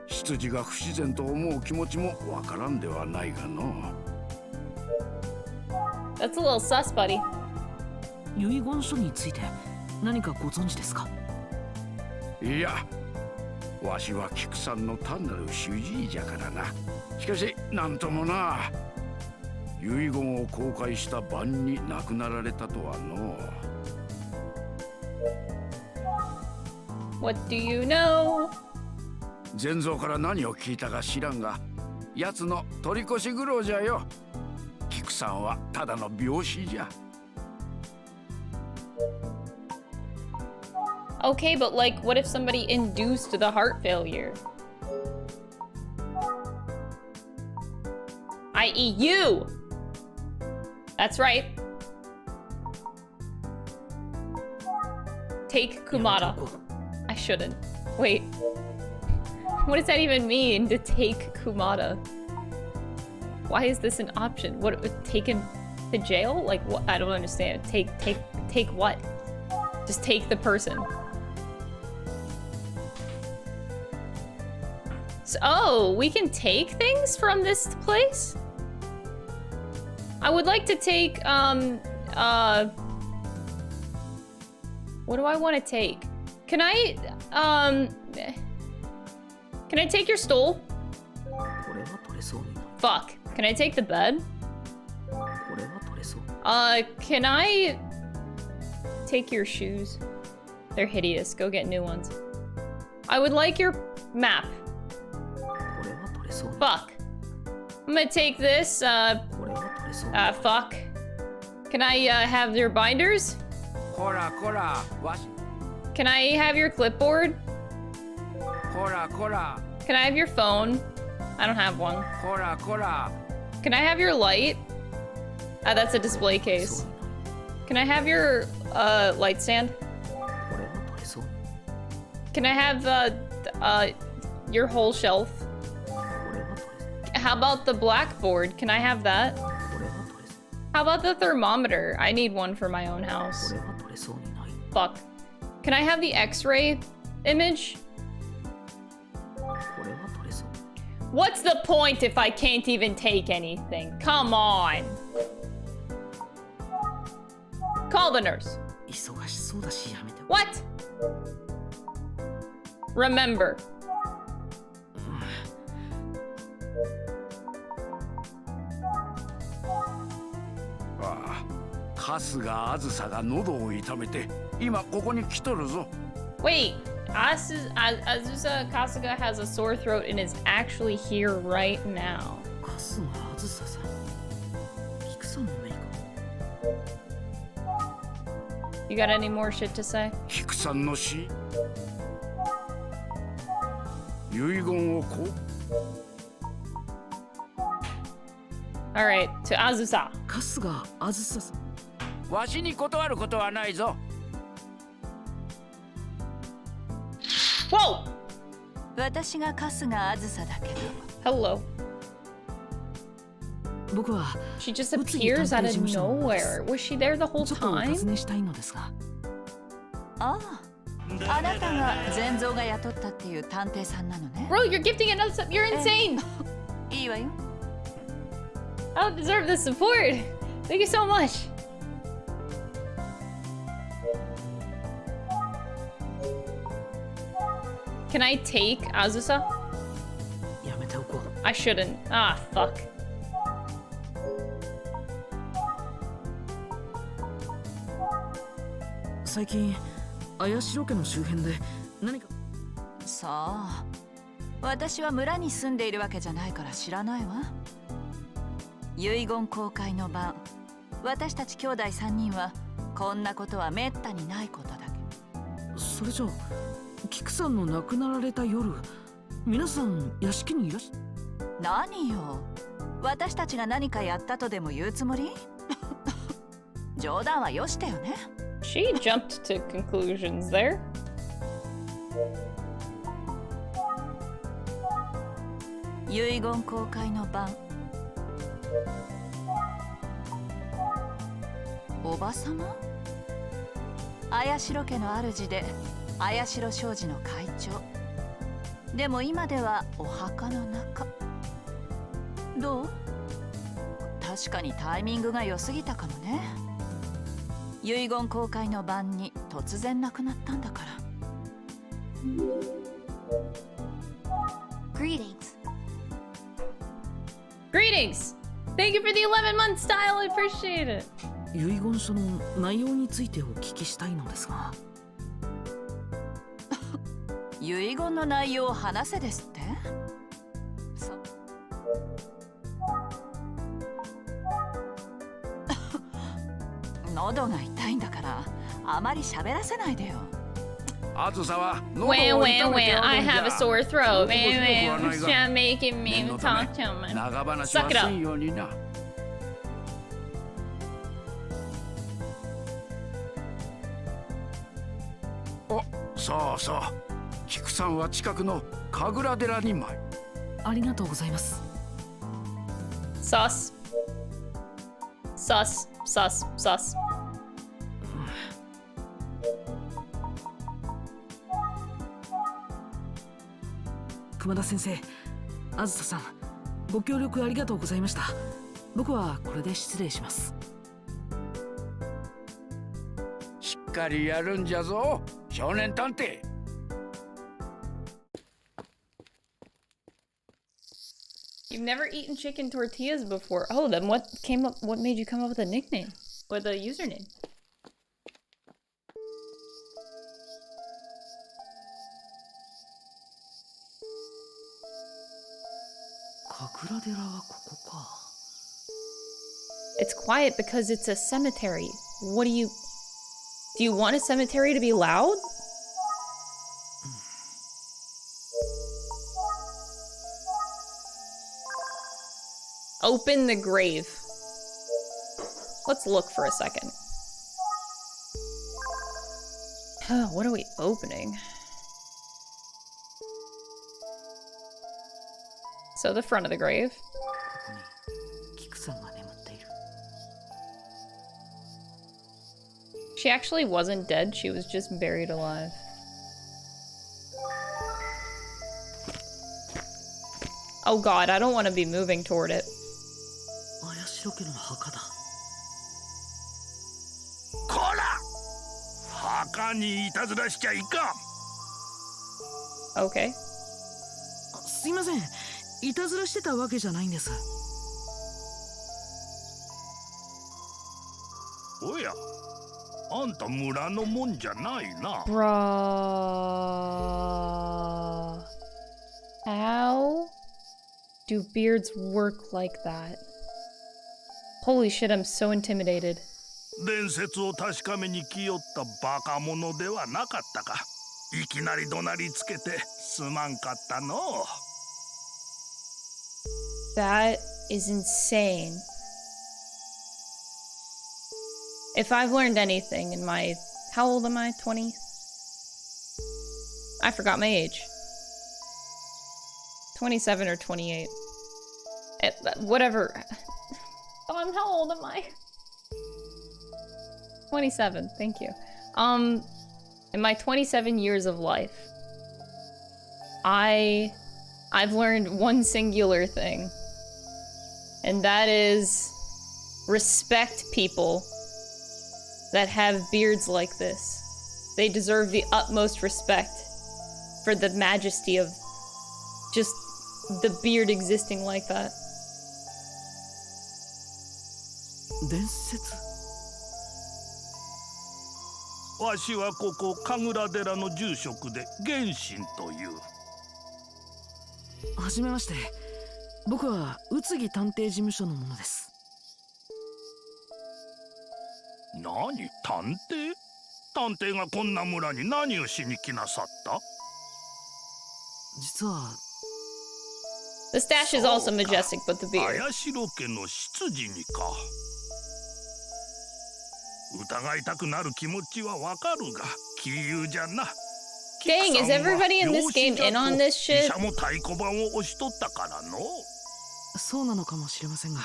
出自が不自然と思う気持ちもわからんではないがの。 That's a little sus, buddy. 遺言書について何かご存知ですか？いや、わしは菊さんの単なる主治医じゃからな。しかしなんともな、遺言を公開した晩に亡くなられたとはの。 What do you know? 前蔵から何を聞いたか知らんが、奴の取り越し苦労じゃよ。菊さんはただの病死じゃ。 Okay, but like, what if somebody induced the heart failure? I.e. you! That's right. Take Kumada. I shouldn't. Wait. What does that even mean, to take Kumada? Why is this an option? What, taken to jail? Like, what? I don't understand. Take what? Just take the person. So, oh, we can take things from this place? I would like to take, what do I want to take? Can I take your stool? Fuck. Can I take the bed? Can I take your shoes? They're hideous. Go get new ones. I would like your map. Fuck. I'm gonna take this, fuck. Can I, have your binders? Can I have your clipboard? Can I have your phone? I don't have one. Can I have your light? That's a display case. Can I have your, light stand? Can I have, your whole shelf? How about the blackboard? Can I have that? How about the thermometer? I need one for my own house. Fuck. Can I have the x-ray image? What's the point if I can't even take anything? Come on. Call the nurse. What? Remember. Wait, Azusa Kasuga has a sore throat and is actually here right now. You got any more shit to say? Alright, to Azusa. Whoa! Hello. She just appears out of nowhere. Was she there the whole time? Bro, you're gifting another sub. You're insane. I don't deserve this support. Thank you so much. Can I take Azusa? I shouldn't. Ah, fuck. She jumped to conclusions there. ばさま？綾代家の主で綾代商事の会長。でも今ではお墓の中。どう？確かにタイミングが良すぎたかもね。遺言公開の晩に突然亡くなったんだから。Greetings. Greetings! Thank you for the 11-month style, I appreciate it! 遺言書の内容についてお聞きしたいのですが。遺言の内容を話せですって？喉が痛いんだからあまり喋らせないでよ。あずさは Wait, wait, wait, I have a sore throat. Wait, wait, you're making me talk to him. 長話 Suck は it せ up. んようにな。お、そうそう。菊さんは近くの神楽寺に参る。ありがとうございます。Sus. Sus, sus, sus. 熊田先生、あずささん、ご協力ありがとうございました。僕はこれで失礼します。しっかりやるんじゃぞ、少年探偵。You've never eaten chicken tortillas before. Oh, then what made you come up with a nickname? Or the username? 神楽寺はここか。It's quiet because it's a cemetery. Do you want a cemetery to be loud? Open the grave. Let's look for a second. What are we opening? So the front of the grave. ここに菊さんが眠っている。 She actually wasn't dead, she was just buried alive. Oh god, I don't want to be moving toward it. 綾代家の墓だ。こら！墓にいたずらしちゃいかん。Okay. すいません。いたずらしてたわけじゃないんです。おや、あんた村のもんじゃないな。Bruh. How do beards work like that? Holy shit, I'm so intimidated. 伝説を確かめに来よったバカ者ではなかったか。いきなり怒鳴りつけてすまんかったのう。That is insane. If I've learned anything in my... How old am I? 20? I forgot my age. 27 or 28. Whatever. How old am I? 27, thank you. In my 27 years of life, I've learned one singular thing. And that is respect people that have beards like this. They deserve the utmost respect for the majesty of just the beard existing like that. 伝説？わしはここ神楽寺の住職で玄神という。はじめまして。僕は宇津木探偵事務所の者です。何？探偵？探偵がこんな村に何をしに来なさった？実は The stash is also majestic, but the beard. 綾代家の執事にか。疑いたくなる気持ちはわかるが、杞憂じゃな。Dang, is everybody in this game in on this shit? 医者も太鼓判を押しとったからの。そうなのかもしれませんが、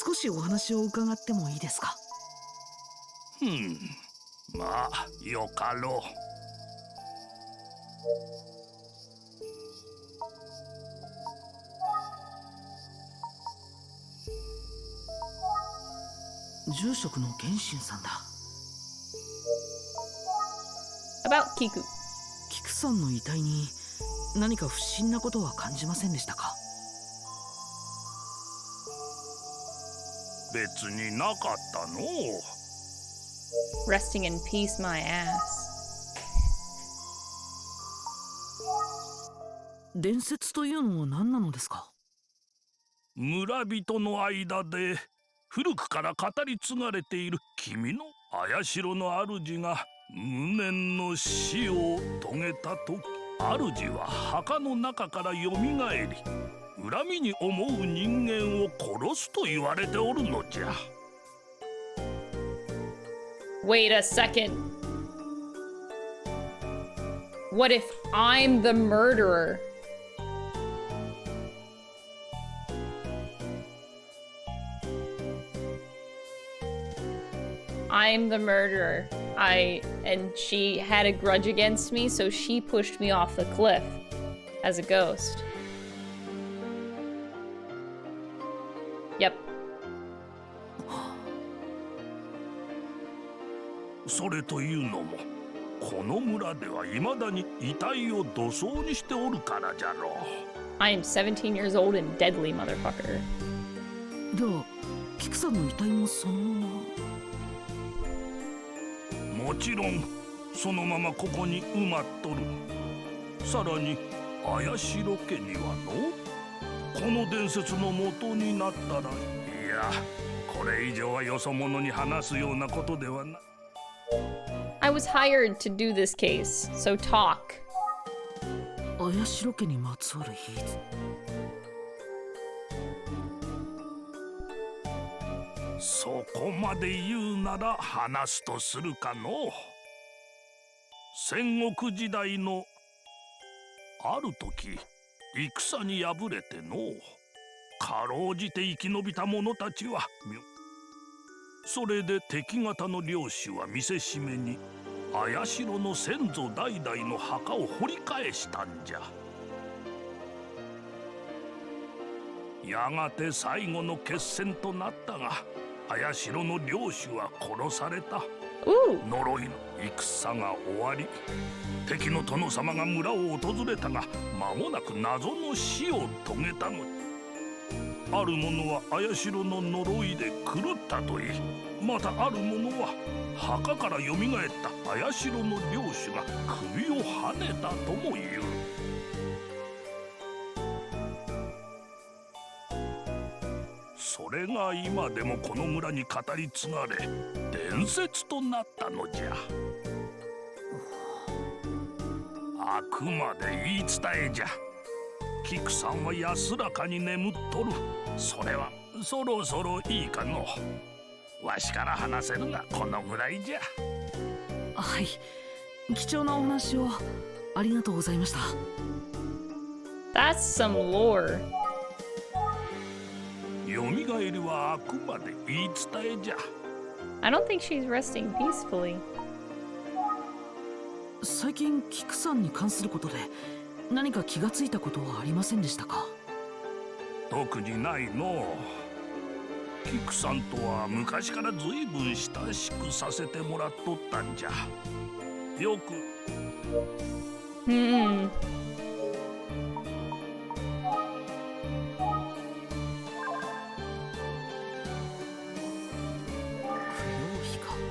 少しお話を伺ってもいいですか？まあよかろ住職の玄神さんだ。 About Kiku. 菊さんの遺体に何か不審なことは感じませんでしたか？別になかったのう。 Resting in peace, my ass. 伝説というのは何なのですか？村人の間で古くから語り継がれている君の社の主が無念の死を遂げた時、主は墓の中からよみがえり、恨みに思う人間を殺すと言われておるのじゃ。 Wait a second. What if I'm the murderer? I'm the murderer. And she had a grudge against me, so she pushed me off the cliff as a ghost. Yep. それというのも、この村では未だに遺体を土葬にしておるからじゃろう。 I am 17 years old and deadly, motherfucker. では菊さんの遺体もそのまま。もちろんそのままここに埋まっとる。さらに綾代家にはの、この伝説の元になったら、いや、これ以上はよそ者に話すようなことではない。 I was hired to do this case, so talk. 綾代家にまつわる秘密。そこまで言うなら話すとするかの。戦国時代のある時、戦に敗れての、かろうじて生き延びた者たちは、それで敵方の領主は見せしめに綾代の先祖代々の墓を掘り返したんじゃ。やがて最後の決戦となったが、綾代の領主は殺された。呪いの戦が終わり、敵の殿様が村を訪れたが、間もなく謎の死を遂げたの。ある者は綾代の呪いで狂ったといい、またある者は墓からよみがえった綾代の領主が首をはねたとも言う。それが今でもこの村に語り継がれ、伝説となったのじゃ。あくまで言い伝えじゃ。菊さんは安らかに眠っとる。それはそろそろいいかの。わしから話せるがこのぐらいじゃ。はい、貴重なお話をありがとうございました。 That's some lore. よみがえりはあくまで言い伝えじゃ。 I don't think she's resting peacefully. 最近菊さんに関することで何か気がついたことはありませんでしたか？特にないの。菊さんとは昔からずいぶん親しくさせてもらっとったんじゃ。よく。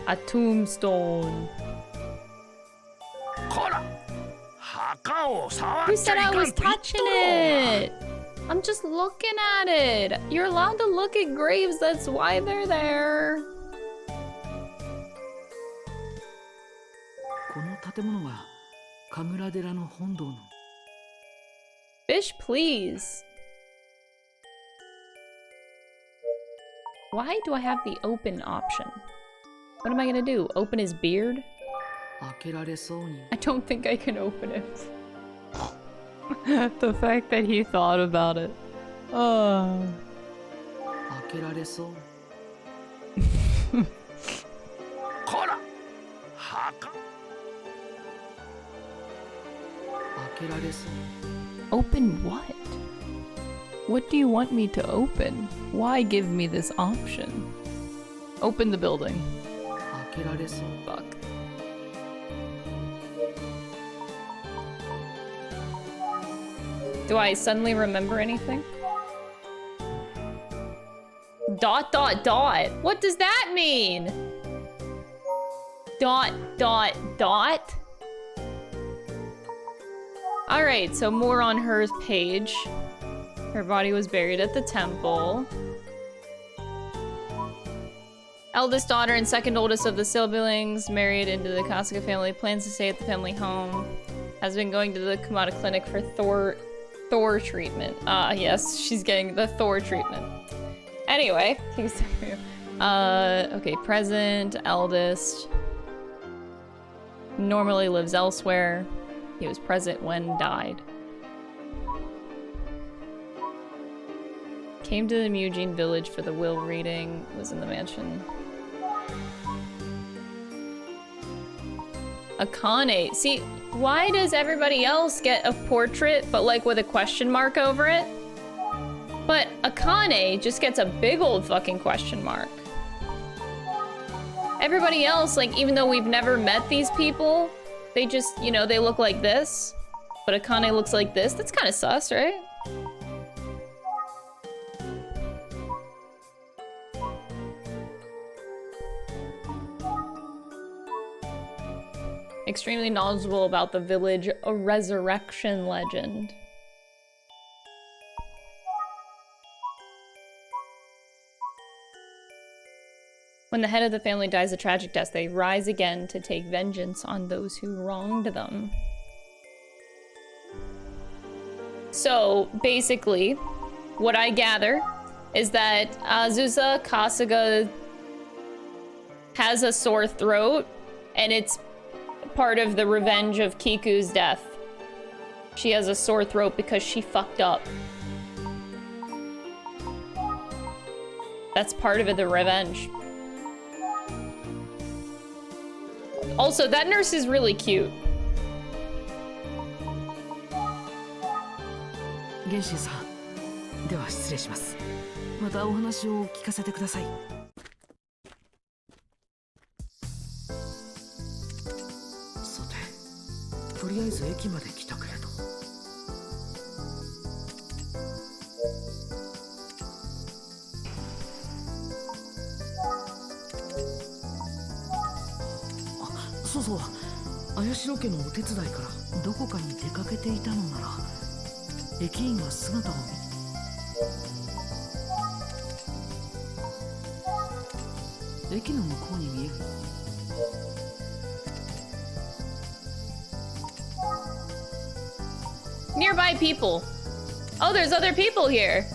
A tombstone. こら、墓を触 Who っち said ゃい I かん was と言っと touching る it? I'm just looking at it. You're allowed to look at graves. That's why they're there. この建物が神楽寺の本堂の。 Fish, please. Why do I have the open option? What am I gonna do? Open his beard? 開けられそうに。 I don't think I can open it. The fact that he thought about it. 開けられそう。こ開けられそう。 Open what? What do you want me to open? Why give me this option? Open the building. 開けられそう。 Fuck. Do I suddenly remember anything? Dot dot dot. What does that mean? Dot dot dot. Alright, so more on her page. Her body was buried at the temple. Eldest daughter and second oldest of the siblings, married into the Kasuga family, plans to stay at the family home. Has been going to the Kamada clinic for Thor treatment. Ah, yes, she's getting the Thor treatment. Anyway, okay, present, eldest. Normally lives elsewhere. He was present when died. Came to the Mujin village for the will reading. Was in the mansion. Akane. See, why does everybody else get a portrait, but like with a question mark over it? But Akane just gets a big old fucking question mark. Everybody else, like, even though we've never met these people, they just, you know, they look like this. But Akane looks like this. That's kind of sus, right? Extremely knowledgeable about the village resurrection legend. When the head of the family dies a tragic death, they rise again to take vengeance on those who wronged them. So, basically, what I gather is that Azusa Kasuga has a sore throat, and it's part of the revenge of Kiku's death. She has a sore throat because she fucked up. That's part of it, the revenge. Also, that nurse is really cute. 元心さん、では失礼します。またお話を聞かせてください。さて、とりあえず駅まで来たけれど。あ、そうそう。綾代家のお手伝いからどこかに出かけていたのなら。駅員が姿を見駅の向こうに見える Nearby people. Oh, there's other people here.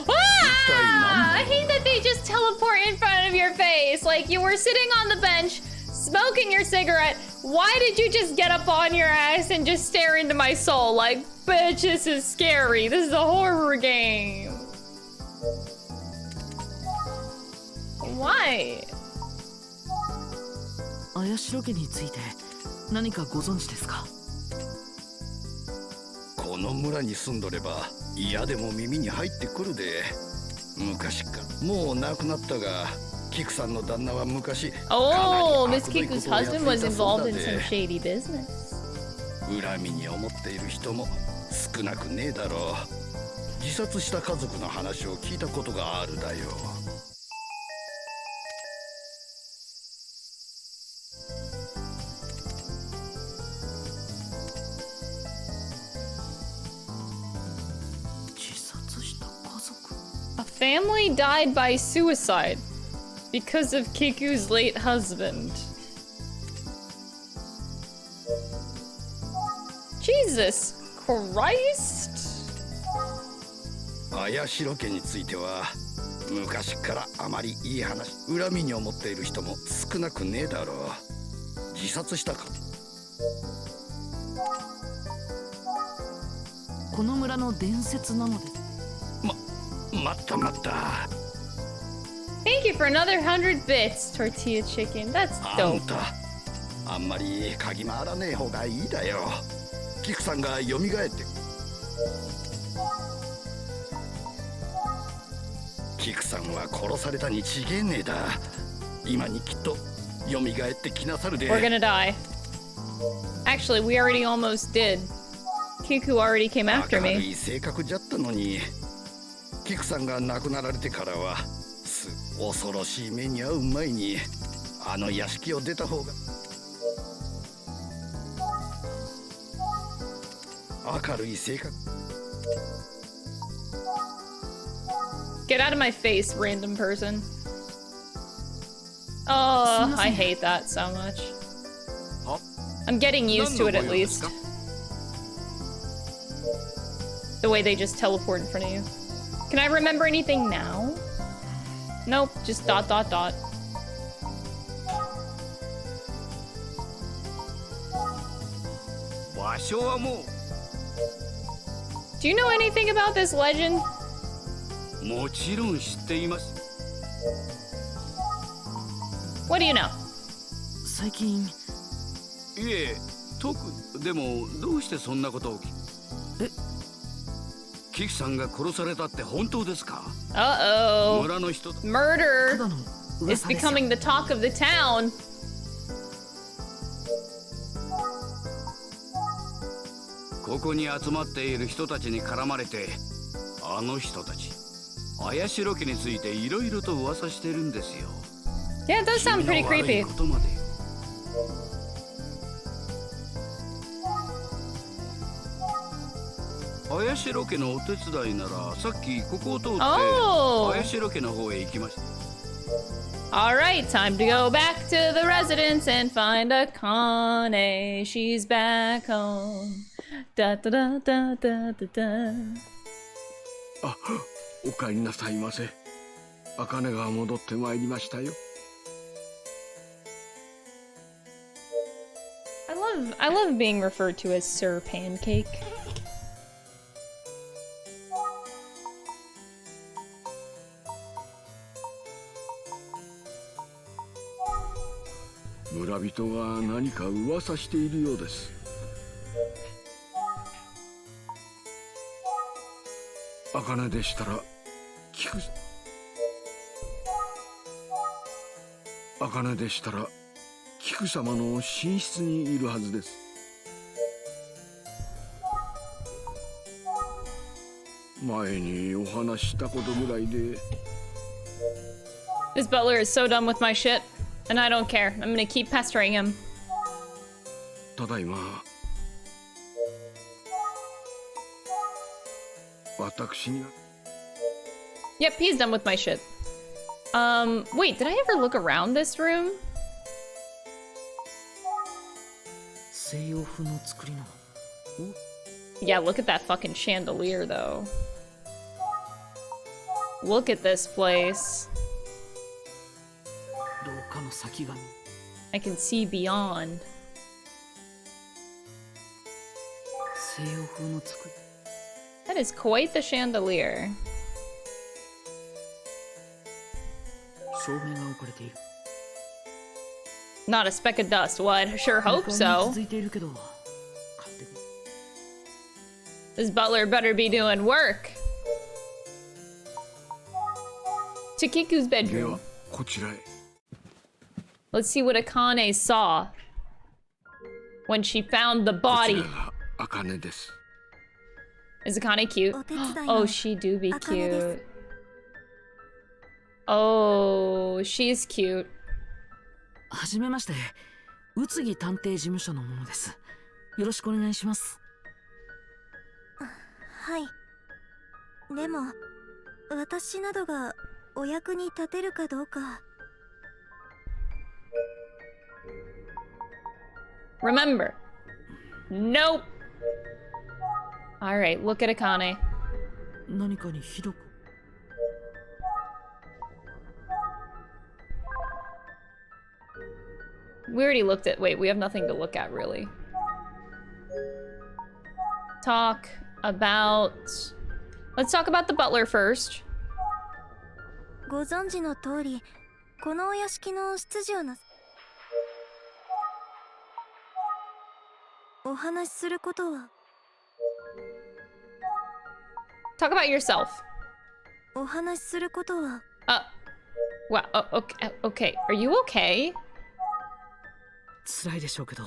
Ah! I hate that they just teleport in front of your face. Like, you were sitting on the bench, smoking your cigarette. Why did you just get up on your ass and just stare into my soul? Like, bitch, this is scary. This is a horror game. Why? 綾代家について何かご存知ですか？この村に住んどれば嫌でも耳に入ってくるで。昔かもう亡くなったがキクさんの旦那は昔 Oh, Miss Kiku's husband was involved in some shady business. 恨みに思っている人も少なくねえだろう。自殺した家族の話を聞いたことがあるだよ。自殺した家族 A family died by suicide because of Kiku's late husband. Jesus Christ! 綾代家については昔からあまりいい話、恨みに思っている人も少なくねえだろう。自殺したか。この村の伝説なので。待った待った。Thank you for another 100 bits, tortilla chicken. That's あ dope. んた、あんまり嗅ぎ回らねえ方がいいだよ。キクさんが蘇って。キクさんは殺されたに違えねえだ。今にきっと蘇ってきなさるで。 We're gonna die. Actually, we already almost did. Kiku already came after 明る me. い性格じゃったのに、キクさんが亡くなられてからは恐ろしい目に遭う前にあの屋敷を出た方が。明るい性格。 Get out of my face, random person. Oh, I hate that so much. I'm getting used to it at least. The way they just teleport in front of you. Can I remember anything now? Nope, just dot dot dot. Do you know anything about this legend? もちろん知っています。 What do you know? 最近。いえ、でもどうしてそんなことを。え、キクさんが殺されたって本当ですか？ Uh-oh. 村の人。 Murder is becoming the talk of the town. ここに集まっている人たちに絡まれて、あの人たち綾代家についていろいろと噂してるんですよ。 Yeah, it does sound pretty creepy. 綾代家のお手伝いならさっきここを通って Oh. 綾代家の方へ行きました。 Alright, time to go back to the residence and find Akane. She's back home. Da da da da da da da. あ、お帰りなさいませ。茜が戻ってまいりましたよ。I love being referred to as Sir Pancake. 村人が何か噂しているようです。茜でしたら茜でしたら菊様の寝室にいるはずです。前にお話ししたことぐらいで。 This butler is so done with my shit, and I don't care. I'm gonna keep pestering him. ただいま。私には。 Yep, he's done with my shit. Wait, did I ever look around this room? 西洋風の作りの。Yeah, look at that fucking chandelier, though. Look at this place. 廊下の先が。I can see beyond. 西洋風の作り。That is quite the chandelier. 照明が置かれている。 Not a speck of dust. Well, I sure hope so. 続いているけど。勝手に。This butler better be doing work. To Kiku's で bedroom. はこちらへ。 Let's see what Akane saw when she found the こち body. らが茜です。 Is Akane cute? お手伝い Oh, の she do be 茜です cute. Oh, she's cute. はじめまして。宇津木探偵事務所の者です。よろしくお願いします。はい。でも私などがお役に立てるかどうか。 Remember. Nope. Alright, look at Akane. 何かにひどく。 We already looked at. Wait, we have nothing to look at, really. Talk about. Let's talk about the butler first. ご存知の通り、このお屋敷の執事をな。おお話しすることは Talk about yourself. お話しすることは Wow, okay. Are you okay? 辛いでしょうけど、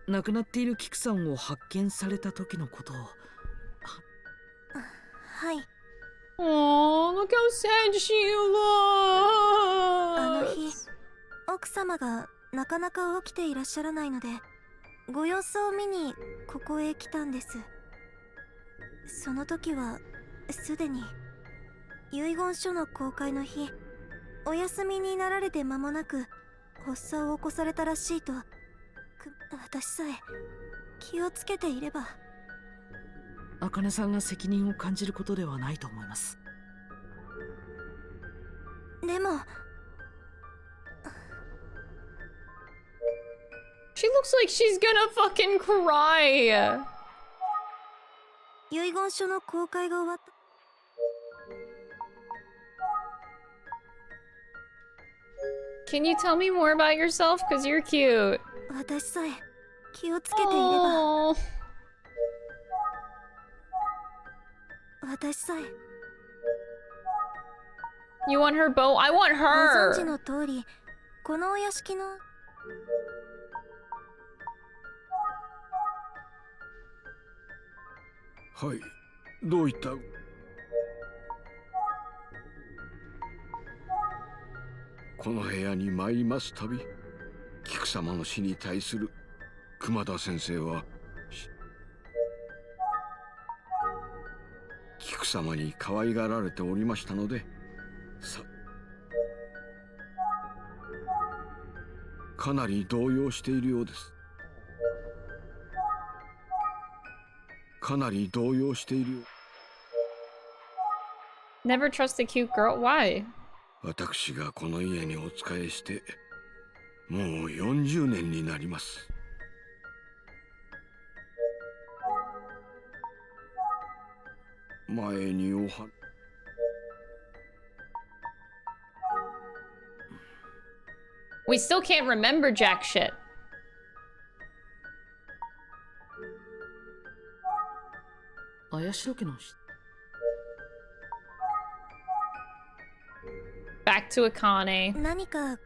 亡くなっているキクさんを発見された時のことを。はい。 Oh, look how sad she あの looks. 日、奥様がなかなか起きていらっしゃらないので、ご様子を見にここへ来たんです。その時はすでに遺言書の公開の日、お休みになられて間もなく発作を起こされたらしいと。私さえ気をつけていれば。茜さんが責任を感じることではないと思います。でも She looks like she's gonna fucking cry. 遺言書の公開が終わった。 Can you tell me more about yourself? Because you're cute. 私さえ気をつけていれば。 Oh. 私さえ You want her boat? I want ご存知 her. の通り、このお屋敷のはい、どういった。この部屋に参りますたび、菊様の死に対する熊田先生は菊様に可愛がられておりましたので、かなり動揺しているようです。かなり動揺しているよ。 Never trust a cute girl. Why? 私がこの家にお仕えしてもう40年になります。前におは We still can't remember jack shit. Back to Akane. 何か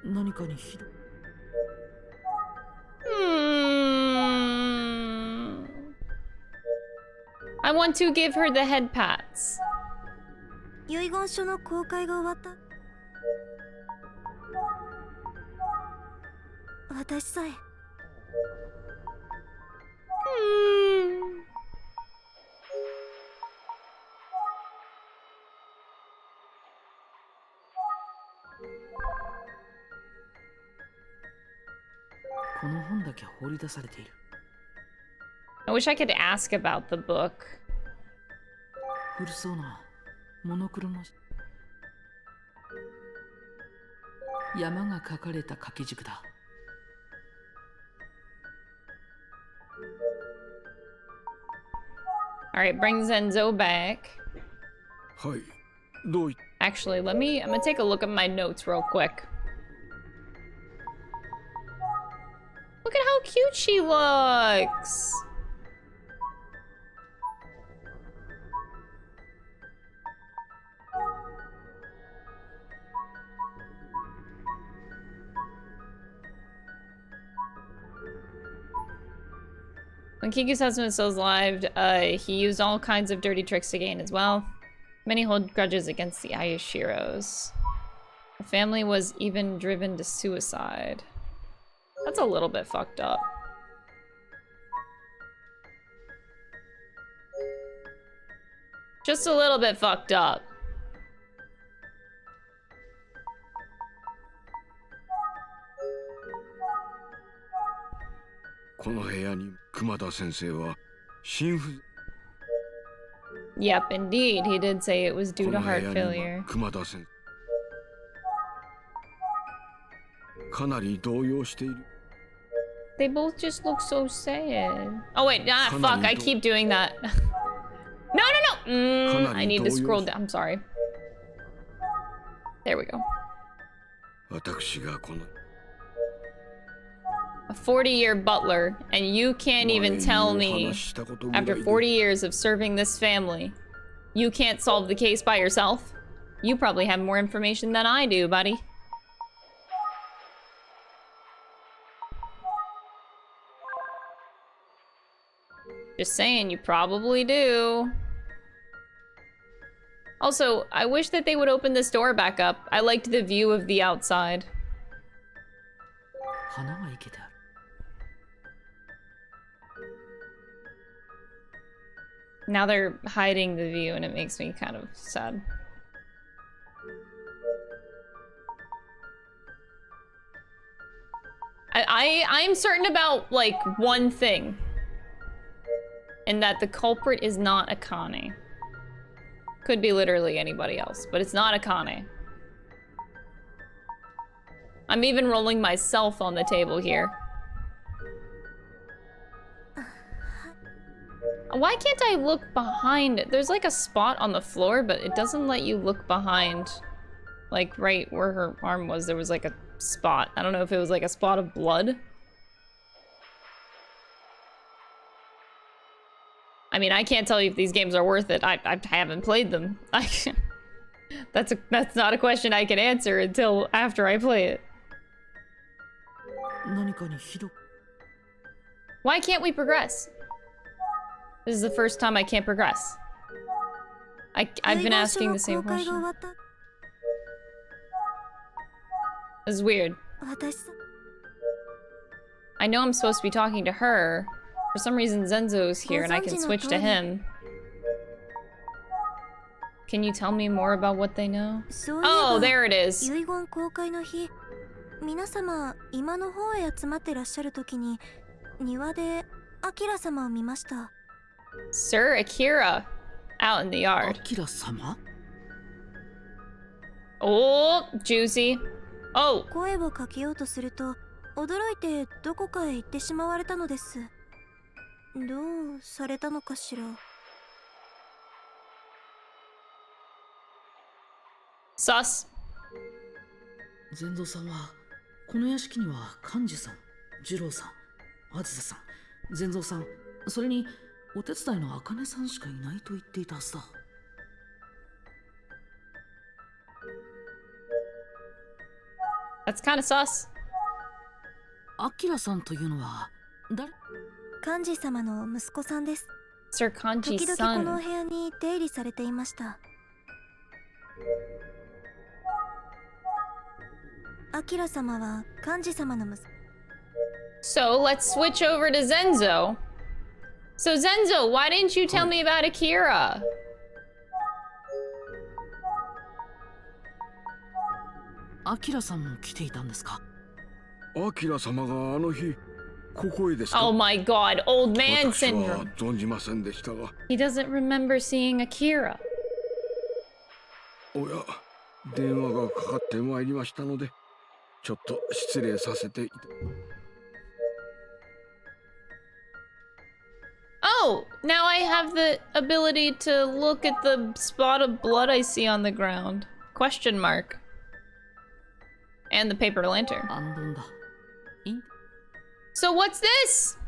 何かにひど。 I want to give her the head pats. 遺言書の公開が終わった。私さえ この本だけ放り出されている。 I wish I could ask about the book. 古そうなモノクロの山が描かれた掛け軸だ。 Alright, bring Zenzo back. はい、どうい。 Actually, I'm gonna take a look at my notes real quick. Look at how cute she looks! When Kiku's husband still alive, he used all kinds of dirty tricks to gain his wealth. Many hold grudges against the Ayashiros. The family was even driven to suicide. That's a little bit fucked up. Just a little bit fucked up. Yep, indeed. He did say it was due to heart failure. They both just look so sad. Oh wait, fuck, I keep doing that. No! I need to scroll down. I'm sorry. There we go. A 40-year butler, and you can't even tell me, after 40 years of serving this family, you can't solve the case by yourself? You probably have more information than I do, buddy. Just saying, you probably do. Also, I wish that they would open this door back up. I liked the view of the outside. Now they're hiding the view and it makes me kind of sad. I'm certain about, like, one thing. And that the culprit is not Akane. Could be literally anybody else, but it's not Akane. I'm even rolling myself on the table here. Why can't I look behind it? There's like a spot on the floor, but it doesn't let you look behind. Like right where her arm was, there was like a spot. I don't know if it was like a spot of blood. I mean, I can't tell you if these games are worth it. I haven't played them. That's not a question I can answer until after I play it. Why can't we progress? This is the first time I can't progress. I've been asking the same question. This is weird. I know I'm supposed to be talking to her. For some reason, Zenzo's here and I can switch to him. Can you tell me more about what they know? Oh, there it is. Sir Akira, out in the yard. Oh, juicy. Oh. Sus. 善蔵さんはこの屋敷には幹事さん、二郎さん、あずささん、善蔵さん、それにお手伝いの茜さんしかいないと言っていたはずだ。That's kind of sus. アキラさんというのは誰？幹事様の息子さんです。 Sir Kanji's 時々この son. 部屋に出入りされていました。アキラ様は幹事様の息子。 So let's switch over to Zenzo. So Zenzo, why didn't you tell me about Akira? アキラさんも来ていたんですか？アキラ様があの日ここへですか？ Oh my god, old man 私は syndrome. 存じませんでしたが。 He doesn't remember seeing Akira. おや、電話がかかってまいりましたので、ちょっと失礼させて。 Oh, now I have the ability to look at the spot of blood I see on the ground. Question mark. And the paper lantern. 暗論だ。So what's this?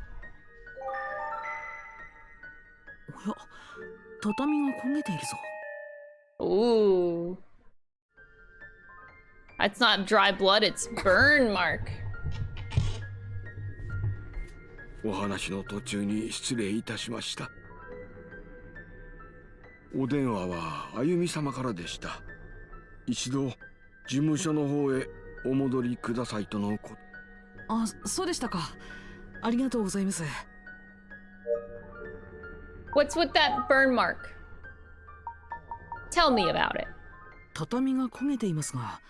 おや、畳が焦げているぞ。Ooh. That's not dry blood, it's burn mark. お話の途中に失礼いたしました。お電話はあゆみ様からでした。一度事務所の方へお戻りくださいとのこと。あ、そうでしたか。ありがとうございます。What's with that burn mark? Tell me about it. 畳が焦げていますが、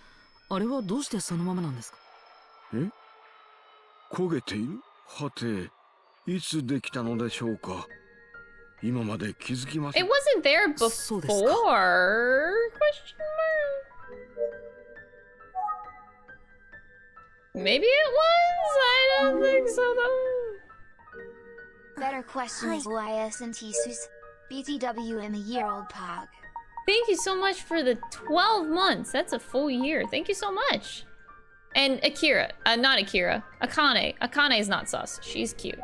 あれはどうしてそのままなんですか？え？焦げている？はて、いつできたのでしょうか。今まで気づきません。 It wasn't there before? Question mark? Maybe it was? I don't think so though. Better questions Elias and Jesus. BTW in a year-old pog. Thank you so much for the 12 months. That's a full year. Thank you so much. And Akira, not Akira, Akane. Akane is not sus. She's cute.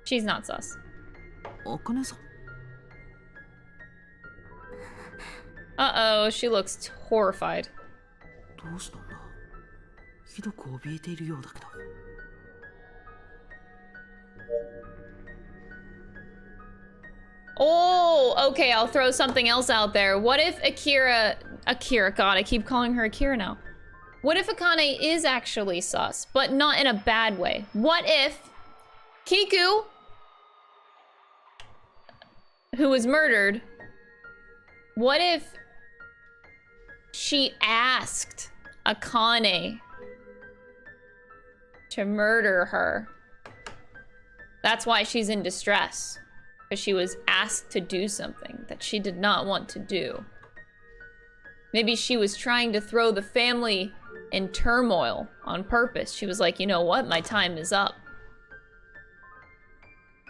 She's not sus. あかねさん Uh-oh, she looks horrified. どうしたんだひどく怯えているようだけど Oh, okay, I'll throw something else out there. What if Akira, God, I keep calling her Akira now. What if Akane is actually sus, but not in a bad way? What if Kiku, who was murdered, what if she asked Akane to murder her? That's why she's in distress. Because she was asked to do something that she did not want to do. Maybe she was trying to throw the family in turmoil on purpose. She was like, you know what? My time is up.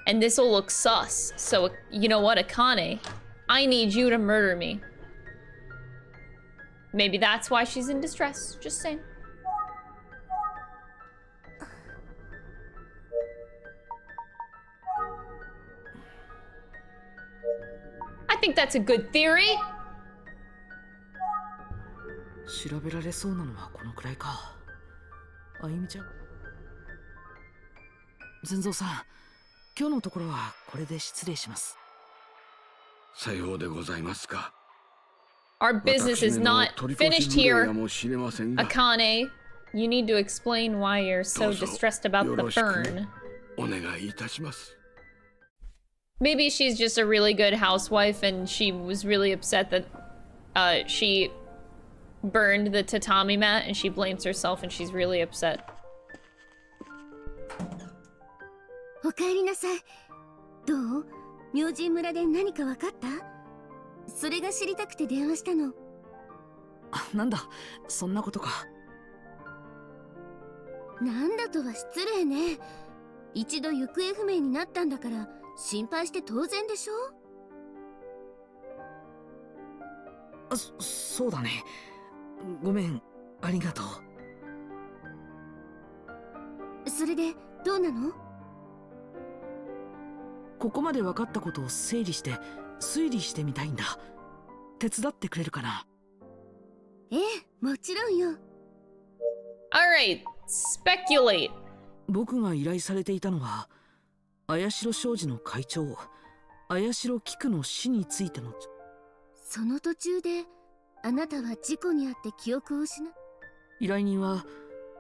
And this'll look sus. So, you know what, Akane? I need you to murder me. Maybe that's why she's in distress. Just saying. I think that's a good theory. 調べられそうなのはこのくらいかあゆみちゃん全蔵さん今日のところはこれで失礼しますさようでございますか Our business is not finished here, Akane. You need to explain why you're so distressed about the burn. お願いいたします Maybe she's just a really good housewife and she was really upset that she burned the tatami mat and she blames herself and she's really upset. おかえりなさい。どう？明神村で何かわかった？それが知りたくて電話したの。なんだそんなことかなんだとは失礼ね。一度行方不明になったんだから心配して当然でしょ。そうだねごめんありがとうそれでどうなの？ここまで分かったことを整理して推理してみたいんだ手伝ってくれるかなええもちろんよ Alright, speculate. 僕が依頼されていたのは綾代商事の会長綾代菊の死についてのその途中であなたは事故に遭って記憶を失っ依頼人は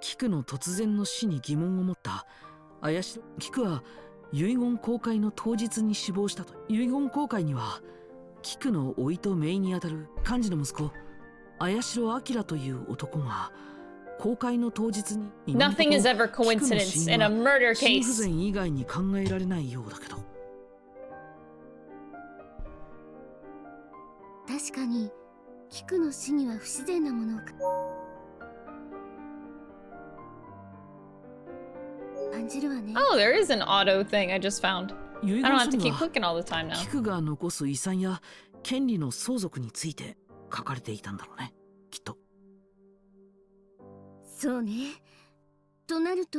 菊の突然の死に疑問を持った綾代菊は遺言公開の当日に死亡したと遺言公開には菊の甥と姪にあたる幹事の息子綾代明という男が公開の当日に Nothing is ever coincidence in a murder 心不 case. 全以外に考えられないようだけど確かに菊の死には不自然なものを感じるわね。 Oh, there is an auto thing I just found. 遺 I 言 don't 書 have to に keep は clicking all the time now. 菊が残す遺産や権利の相続について書かれていたんだろうねきっとそうね。となると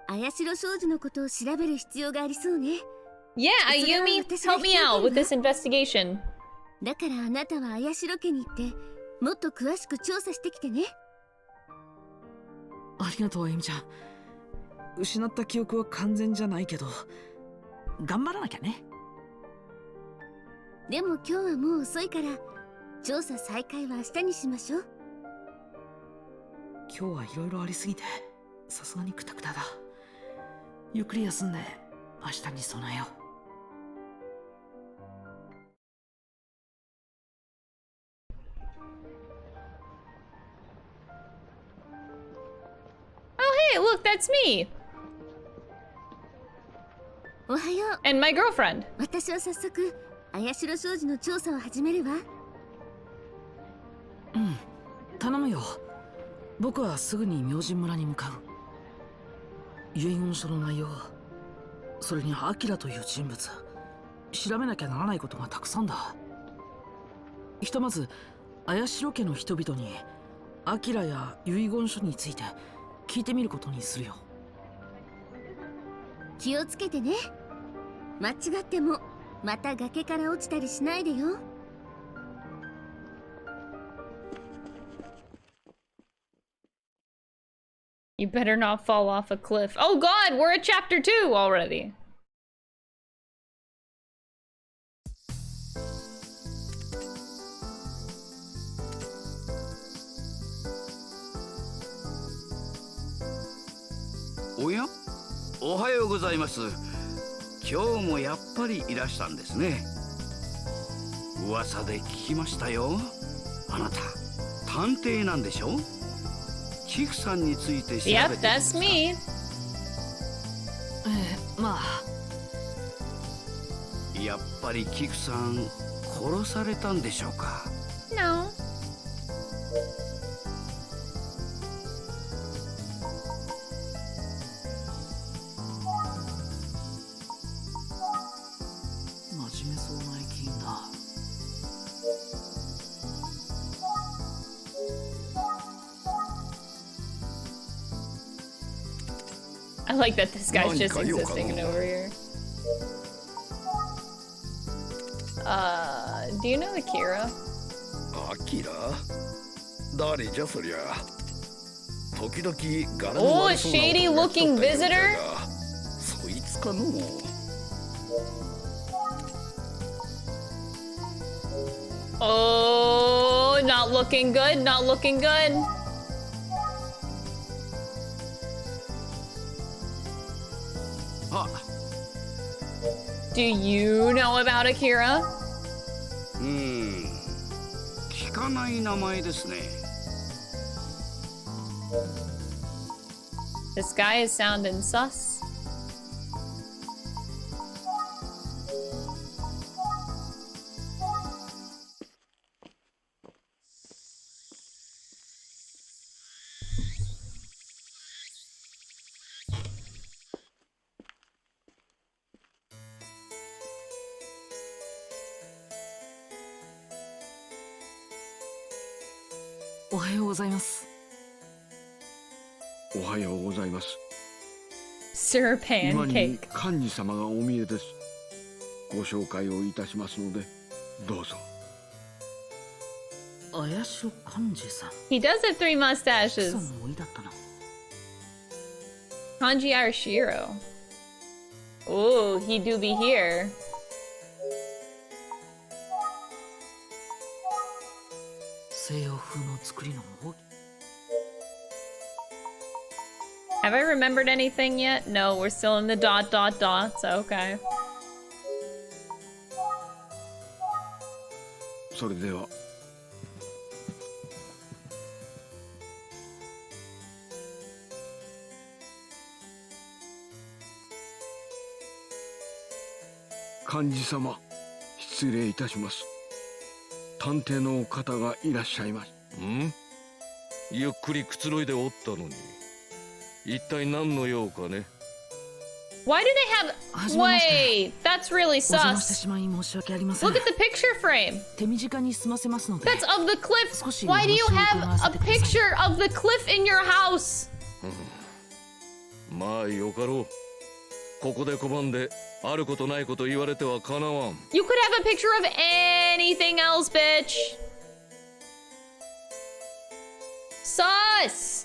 綾代商事のことを調べる必要がありそうね。 Yeah, Ayumi, help me out with this investigation. だからあなたは綾代家に行ってもっと詳しく調査してきてね。ありがとうあゆみちゃん失った記憶は完全じゃないけど頑張らなきゃねでも今日はもう遅いから調査再開は明日にしましょう。今日はいろいろありすぎてさすがにクタクタだゆっくり休んで明日に備えようHey, look, that's me おはよう。 and my girlfriend. 私は早速綾代商事の調査を始めるわ。うん頼むよ僕はすぐに明神村に向かう遺言書の内容それにアキラという人物調べなきゃならないことがたくさんだひとまず綾代家の人々にアキラや遺言書について聞いてみることにするよ。気をつけてね。間違ってもまた崖から落ちたりしないでよ。You better not fall off a cliff. Oh god, we're at chapter 2 already. Oh yeah? おはようございます。今日もやっぱりいらしたんですね。噂で聞きましたよ。あなた探偵なんでしょ？キクさんについて調べてるん Yep, ですか？ that's me. まあ。やっぱりキクさん殺されたんでしょうか？ No. 真面目そうな駅員だ。I like that this guy's just existing over here. Do you know Akira? アキラ？誰じゃそりゃ。時々柄の Oh, 悪 a そうな shady 男が来と looking ったようじゃ visitor? がそいつかのう。Oh, not looking good, not looking good. あ、Do you know about Akira? 聞かない名前ですね。This guy is sounding sus.おはようございます。おはようございます。 Sir 今に Pancake. 幹事様がお見えです。ご紹介をいたしますのでどうぞ。綾代幹事さん。 He does have 3 mustaches. さんもいだったな。 Kanji Arashiro. Oh, he do be here. 西洋風の作りの模擬。 Have I remembered anything yet? No, we're still in the dot dot dots. Okay. それでは。幹事様、失礼いたします。探偵の方がいらっしゃいます。ん？ゆっくりくつろいでおったのに。一体何の用かね。 Why do they have... Wait, that's really お邪魔して sus. しまい申し訳ありません。 Look at the picture frame. 手短に済ませますので。 That's of the cliff. 少し Why do you お話を have 伺わせ a てください。 picture of the cliff in your house? まあよかろう。ここで拒んであることないこと言われてはかなわん。 You could have a picture of anything else, bitch. Sus.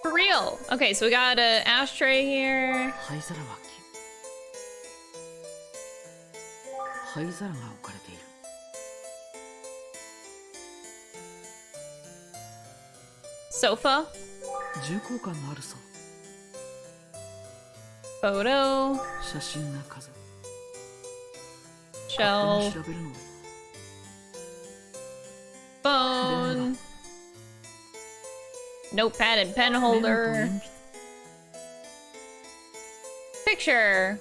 For real. Okay, so we got an ashtray here. 灰皿は灰皿が置かれている。 Sofa. 重厚感があるそう。 Photo. 写真が数。 Shelf. 調べるの。 Phone. Notepad and pen holder. Picture.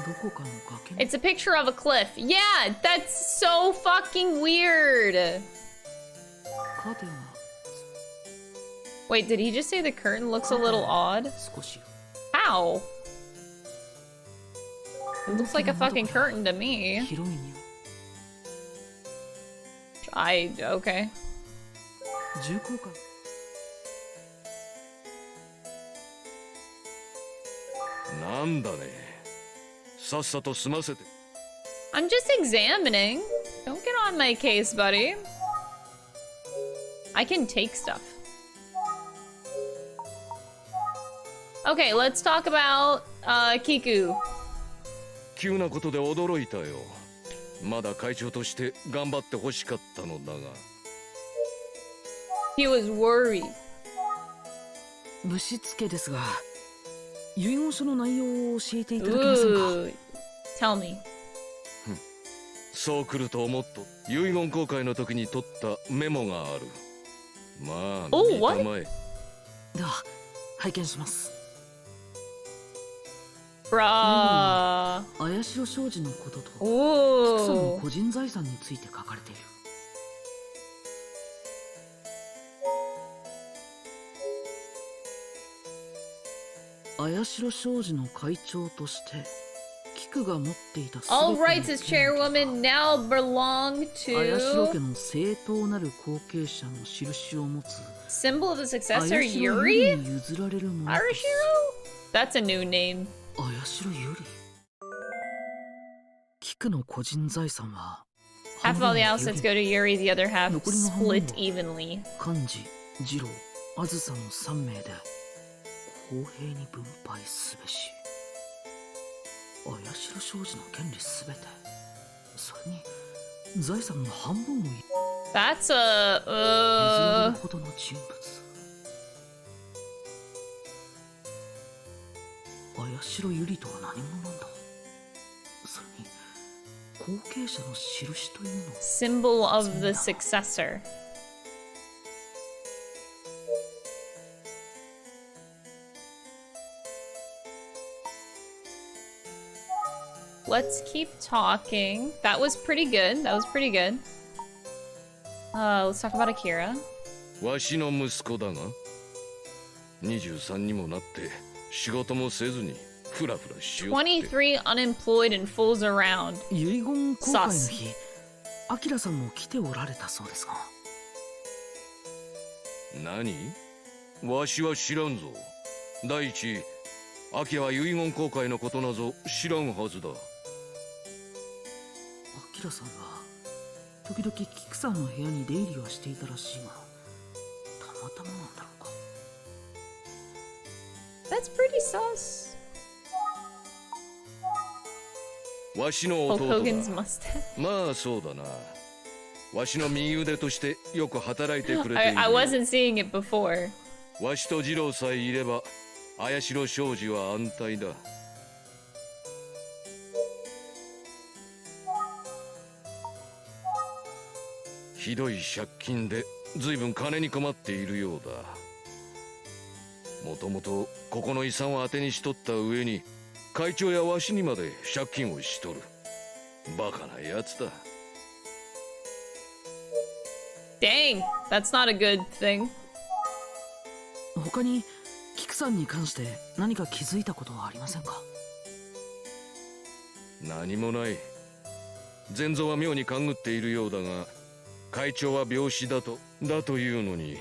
どこかの崖の。 It's a picture of a cliff. Yeah, that's so fucking weird. カーテンは Wait, did he just say the curtain looks a little odd? 少し How? It looks like a fucking curtain to me. 広いに Okay. 重厚感 なんだね。さっさと済ませて。 I'm just examining. Don't get on my case, buddy. I can take stuff. Okay, let's talk about Kiku. 急なことで驚いたよ。まだ会長として頑張ってほしかったのだが。 He was worried. ぶしつけですが遺言書の内容を教えていただけませんか Ooh. Tell me. そう来ると思っと遺言公開の時に取ったメモがある。まあ、Oh, 見 what? たまえ。では拝見します Bruh. 綾代商事のことと菊さんの Ooh. 個人財産について書かれている綾代商事の会長として菊が持っていた All 全 rights て as の権利 chairwoman now belong 綾代 to 家の正当なる後継者の印を持つ symbol of the 綾 successor 代ゆり Yuri? に譲られるもの Arashiro? です That's a new name. 綾代ゆり菊の個人財産は Half of all the assets go to Yuri, the other half 残りの半分 split は evenly. 幹事、次郎、あずさの3名で公平に分配すべし綾代商事の権利すべてそれに財産の半分を譲 That's ら a れるほどの人物綾代ゆりとは何者なんだそれに後継者の印というのは symbol of the successor. Let's keep talking. That was pretty good. That was pretty good. Let's talk about Akira. わしの息子だが、23にもなって仕事もせずにフラフラしようって。 23 unemployed and fools around. 遺言公開の日アキラさんも来ておられたそうですが何？わしは知らんぞ。第一、アキラは遺言公開のことなぞ知らんはずだ。アキラさんは時々キクさんの部屋に出入りはしていたらしいがたまたまなんだろうか That's pretty sus. わしの Hulk 弟 Hogan's だ。 mustache. まあそうだな。わしの右腕としてよく働いてくれている。I wasn't seeing it before. わしと二郎さえいれば綾代商事は安泰だ。ひどい借金でずいぶん金に困っているようだ。もともとここの遺産を当てにしとった上に会長やわしにまで借金をしとる。バカなやつだ。 Dang, that's not a good thing. 他にキクさんに関して何か気づいたことはありませんか何もない。前蔵は妙に勘ぐっているようだが、会長は病死だというのに、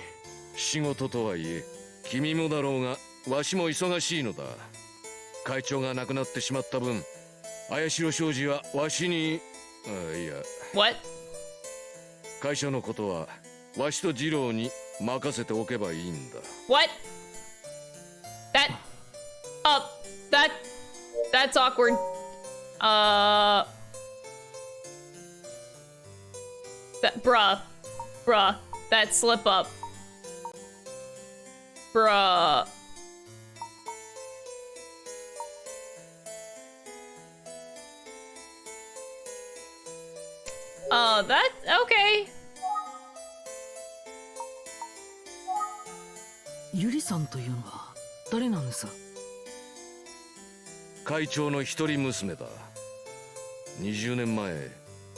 仕事とはいえ君もだろうがわしも忙しいのだ。会長が亡くなってしまった分、綾代商事はわしに、いや What? 会社のことはわしと二郎に任せておけばいいんだ。 What? That's awkward. Bruh, that slip up. Bruh. That, okay. ゆりさんというのは誰なんです会長の一人娘だ。20年前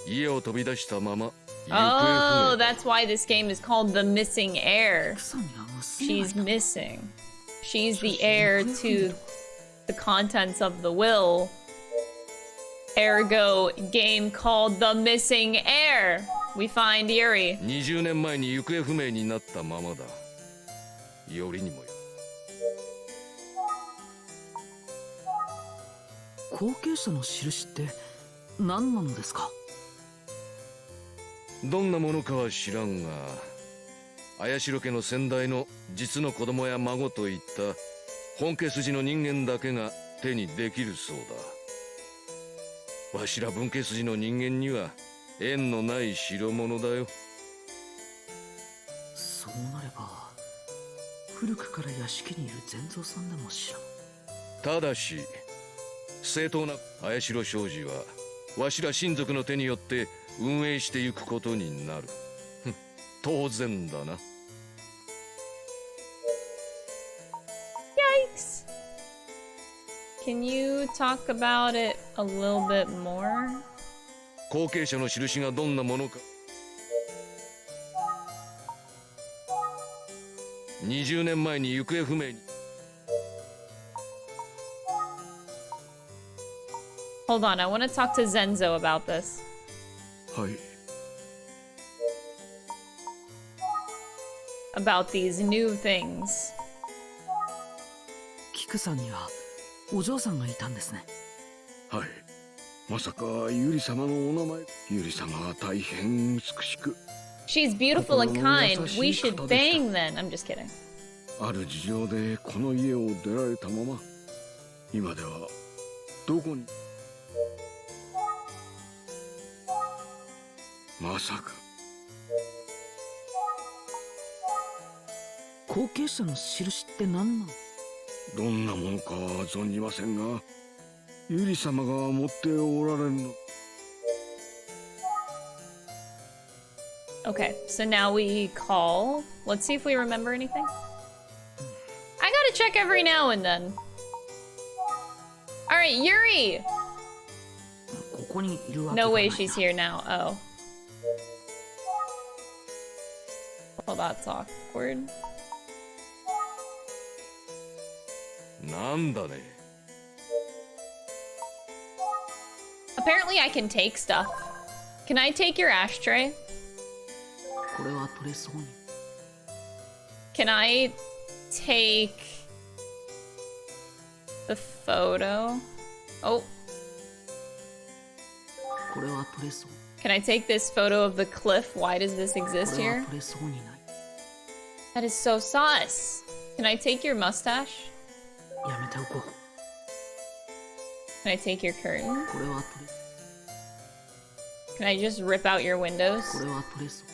家を飛び出したまま Oh, that's why this game is called The Missing Heir. She's missing. She's the heir to the contents of the will. Ergo, game called The Missing Heir. We find Yuri. 20年前に行方不明になったままだ。よりにもよ。後継者の印って何なのですか？どんなものかは知らんが、綾代家の先代の実の子供や孫といった本家筋の人間だけが手にできるそうだ。わしら分家筋の人間には縁のない代物だよ。そうなれば古くから屋敷にいる善蔵さんでも知らん。ただし正当な綾代商事はわしら親族の手によって運営していくことになる。当然だな。Yikes. Can you talk about it a little bit more? 後継者の印がどんなものか。20年前に行方不明に。Hold on, I want to talk to Zenzo about this. はい。About these new things. 菊さんにはお嬢さんがいたんですね。はい。まさかゆり様のお名前。ゆり様は大変美しく。 She's beautiful and kind. We should bang then. I'm just kidding. ある事情でこの家を出られたまま、今ではどこに。まさか後継者の印って何なの？どんなものかは存じませんが、ゆり様が持っておられるの。 Okay, so now we call. Let's see if we remember anything. I gotta check every now and then. Alright, Yuri! ここにいるわけ No がない way な。 she's here now. Oh. Well, that's awkward. なんだね。 Apparently I can take stuff. Can I take your ashtray? これは取れそうに。 Can I take the photo? Oh, これは取れそう。 can I take this photo of the cliff? Why does this こ exist れ here? は取れそうにない。 That is so sus. Can I take your mustache? やめておこう。 Can I take your curtain? これは取れ。 Can I just rip out your windows? これは取れそう。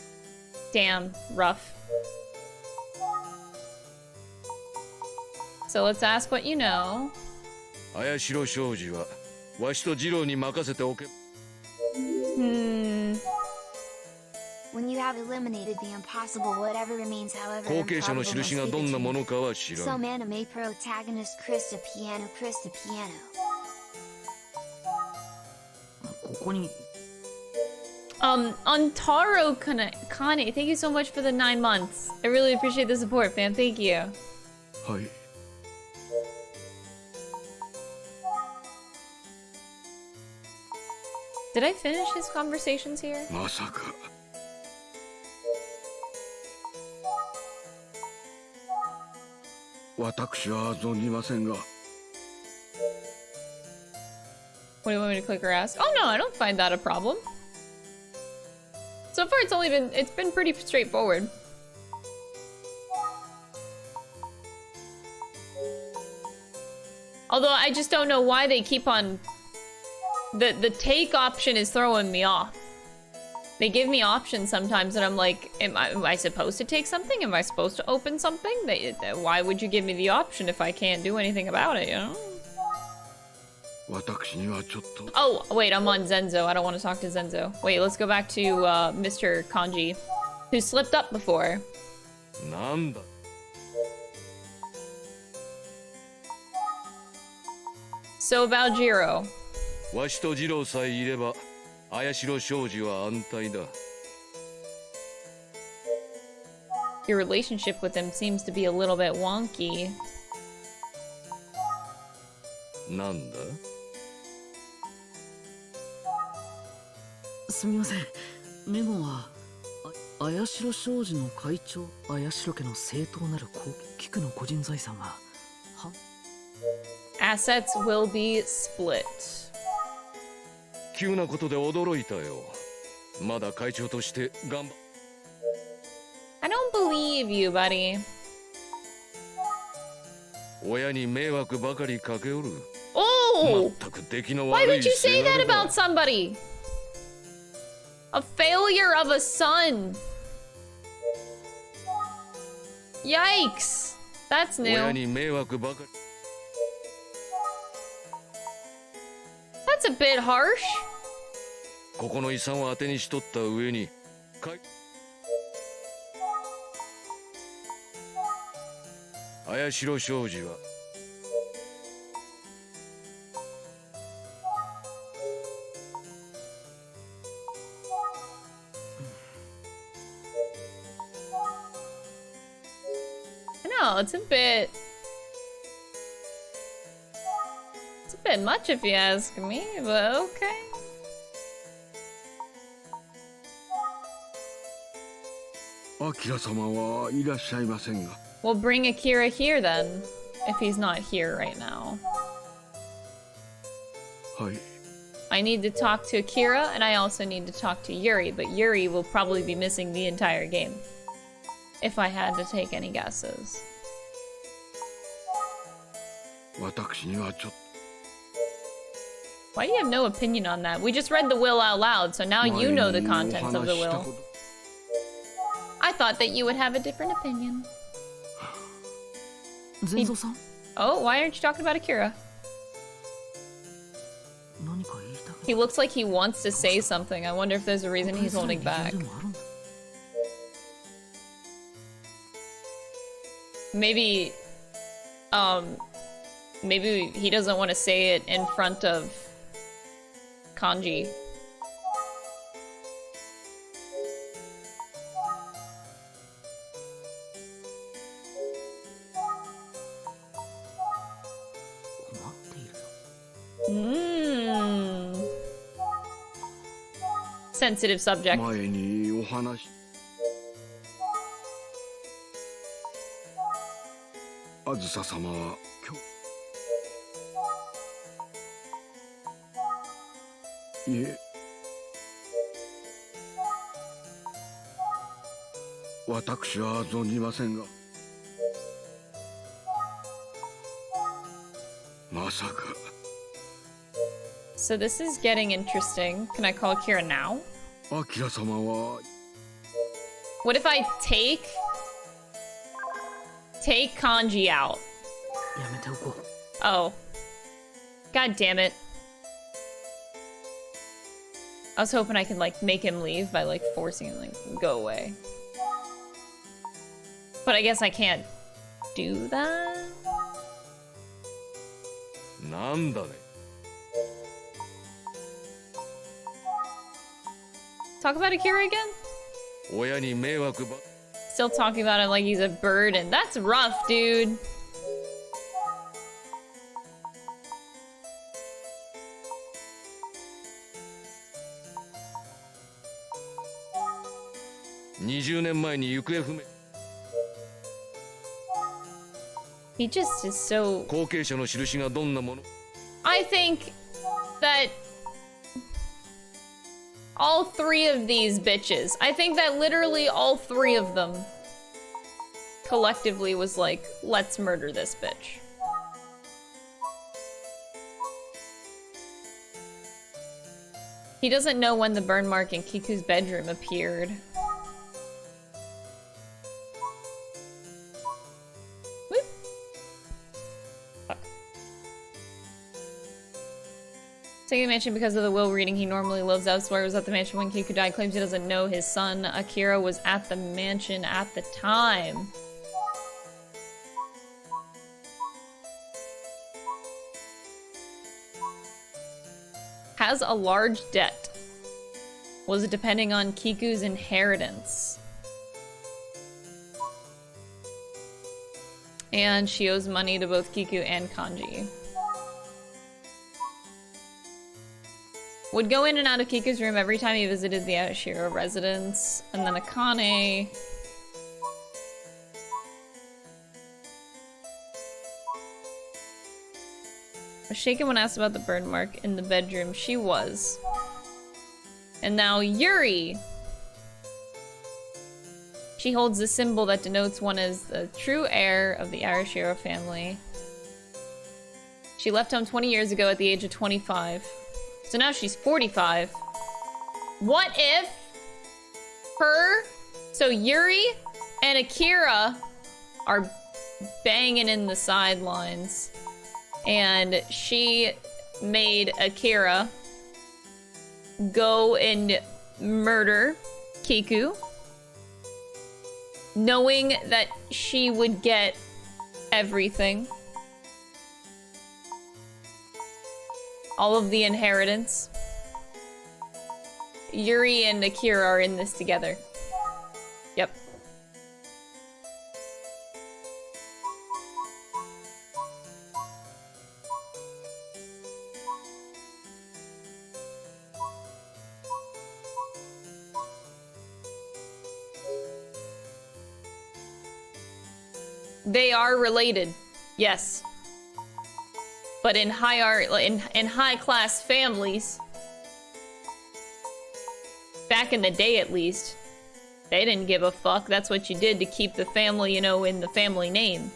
Damn, rough. So let's ask what you know. 綾代商事はわしと次郎に任せておけ。 When you have eliminated the impossible, whatever remains, however 後継者の improbable, 印が must ど be ん the なも truth. のかは知ら Some ん。 anime protagonist Krista Piano. ここに Antaro Kane, thank you so much for the 9 months. I really appreciate the support, fam. Thank you. はい。 Did I finish his conversations here? まさか。私は存じませんが。 What do you want me to click or ask? Oh no, I don't find that a problem. So far it's been pretty straightforward. Although I just don't know why they keep on the take option is throwing me off. They give me options sometimes and I'm like, am I supposed to take something? Am I supposed to open something? Why would you give me the option if I can't do anything about it, you know? 私にはちょっと。 Oh, wait, I'm on Zenzo. I don't want to talk to Zenzo. Wait, let's go back to Mr. Kanji, who slipped up before. なんだ。 So about Jiro. わしと次郎さえいれば綾代商事は安泰だ。 Your relationship with him seems to be a little bit wonky. なんだ？すみません。メモは綾代商事の会長綾代家の正当なる菊の個人財産は Assets will be split. 急なことで驚いたよ。まだ会長として頑張。 I don't believe you, buddy. 親に迷惑ばかりかけおる。 Oh! 全く出来の Why 悪 would い you say せが that れだ。 about somebody? A failure of a son. Yikes. That's 親 new. に迷惑ばかり。 That's a bit harsh. ここの遺産を当てにしとった上に。綾代商事は。 No, it's a bit much if you ask me, but okay. アキラ様はいらっしゃいませんが。 We'll bring Akira here then, if he's not here right now. はい。 I need to talk to Akira, and I also need to talk to Yuri, but Yuri will probably be missing the entire game. If I had to take any guesses. 私にはちょっ Why do you have no opinion on that? We just read the will out loud, so now と you know the 前に contents of the お話ししたこ will. と I thought that you would have a different opinion. 全蔵さん Oh, why aren't you talking about Akira? 何か言いたく He looks like he wants to say something. I wonder if there's a reason he's holding back. でもあるんだ Maybe, maybe he doesn't want to say it in front of Kanji. Mm. Sensitive subject. 前にお話しあずさ様は今日いえ私は存じませんがまさか So this is getting interesting. Can I call Akira now? アキラ様は What if I take Kanji out? やめておこう Oh. God damn it. I was hoping I could, like, make him leave by, like, forcing him, like, go away. But I guess I can't do that? なんだね。 Talk about Akira again? 親に迷惑ば。 Still talking about him like he's a burden. That's rough, dude. ...20年前に行方不明。 He just is so... 後継者の印がどんなもの？ I think that all three of these bitches, I think that literally all three of them collectively was like, let's murder this bitch. He doesn't know when the burn mark in Kiku's bedroom appeared. Whoop. Taking the mansion because of the will reading, he normally lives elsewhere. Was at the mansion when Kiku died. Claims he doesn't know his son Akira was at the mansion at the time. Has a large debt. was depending on Kiku's inheritance. And she owes money to both Kiku and Kanji. Would go in and out of Kiku's room every time he visited the Ashiro residence. And then Akane... was shaken when asked about the burn mark in the bedroom. She was. And now Yuri! She holds the symbol that denotes one as the true heir of the Arashiro family. She left home 20 years ago at the age of 25. So now she's 45. What if her, so Yuri and Akira are banging in the sidelines, and she made Akira go and murder Kiku, knowing that she would get everything. All of the inheritance. Yuri and Akira are in this together. Yep. They are related, yes. But in high class families, back in the day at least, they didn't give a fuck. That's what you did to keep the family, you know, in the family name.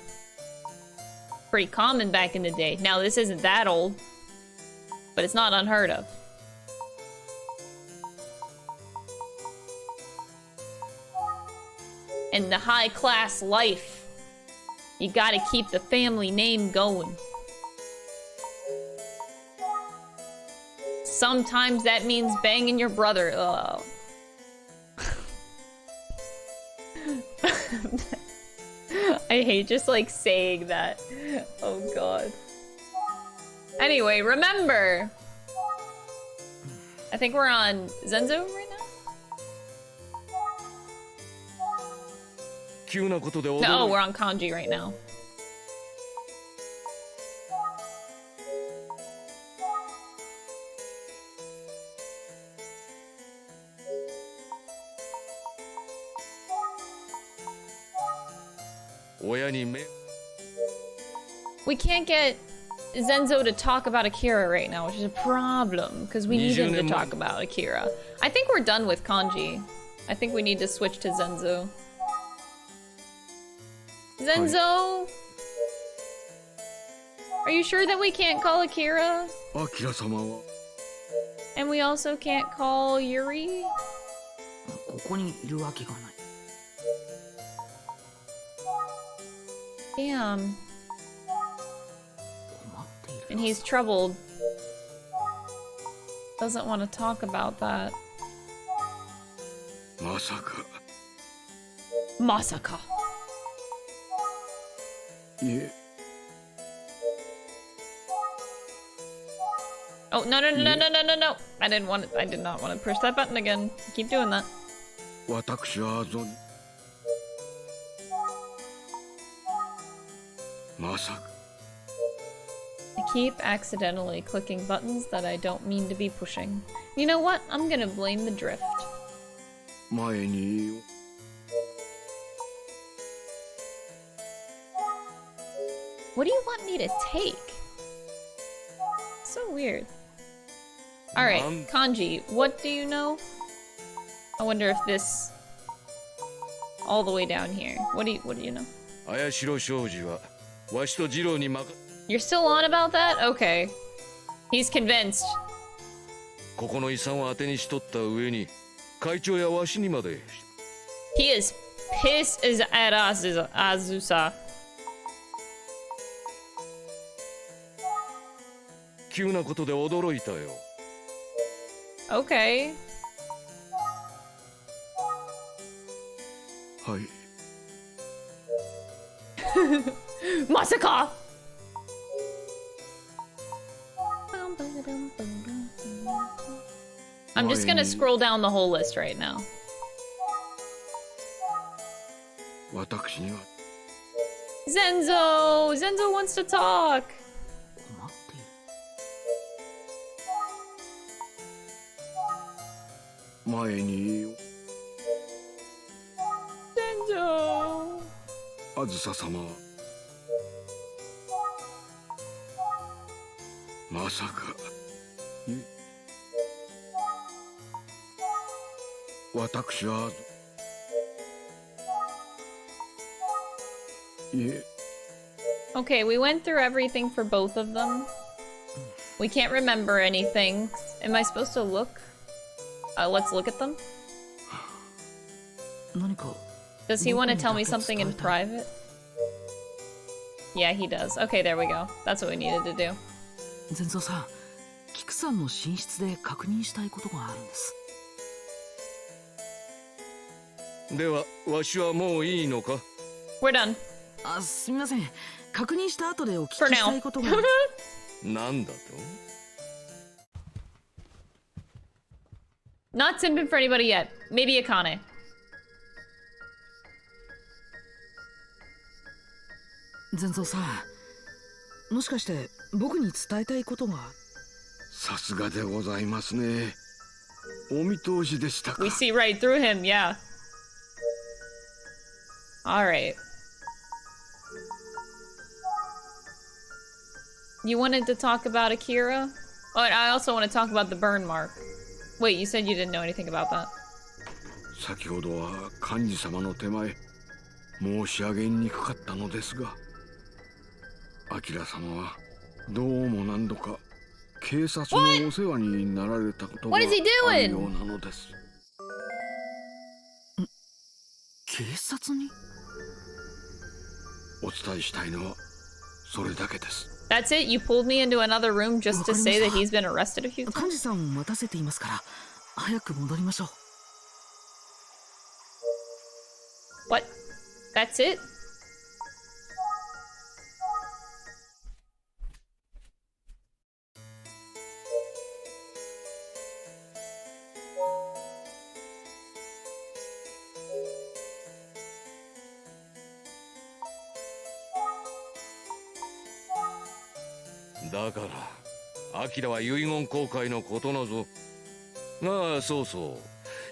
Pretty common back in the day. Now this isn't that old, but it's not unheard of. In the high class life, you gotta keep the family name going. Sometimes that means banging your brother. Oh. I hate just like saying that. Oh god. Anyway, remember. I think we're on Zenzo right now? No, we're on Kanji right now. We can't get Zenzo to talk about Akira right now, which is a problem, because we need him to talk about Akira. I think we're done with Kanji. I think we need to switch to Zenzo. Zenzo! Are you sure that we can't call Akira? And we also can't call Yuri? Damn. And he's troubled. Doesn't want to talk about that. Masaka. Masaka. Yeah. Oh, no. I did not want to push that button again. Keep doing that. I keep accidentally clicking buttons that I don't mean to be pushing. You know what? I'm gonna blame the drift. What do you want me to take? So weird. Alright, Kanji, what do you know? I wonder if this... all the way down here. What do you know? You're still on about that? Okay. He's convinced. He is pissed at us, Azusa. Okay. Masaka! I'm just gonna scroll down the whole list right now. 私には Zenzo! Zenzo wants to talk! 困っている。前に Zenzo! あずさ様まさか私はいえ Okay, we went through everything for both of them. We can't remember anything. Am I supposed to look? Let's look at them. 何か Does he want to tell me something in private? Yeah, he does. Okay, there we go. That's what we needed to do. 全蔵さん、キクさんの寝室で確認したいことがあるんです。ではわしはもういいのか？ We're done. あ、すみません。確認した後でお聞きしたいことが。なんだと？ Not simping for anybody yet. Maybe Akane. 全蔵さん、もしかして僕に伝えたいことが。さすがでございますね。お見通しでしたか。 We see right through him, yeah. Alright. You wanted to talk about Akira? Oh, and I also want to talk about the burn mark. Wait, you said you didn't know anything about that. 先ほどは幹事様の手前申し上げにくかったのですが、明様はどうも何度か警察のお世話になられたことがあるようなのです。警察に？お伝えしたいのはそれだけです。That's it? You pulled me into another room just to say that he's been arrested a few times? 幹事さんを待たせていますから早く戻りましょう。What? That's it?だからアキラは遺言公開のことなぞ。ああ、そうそう、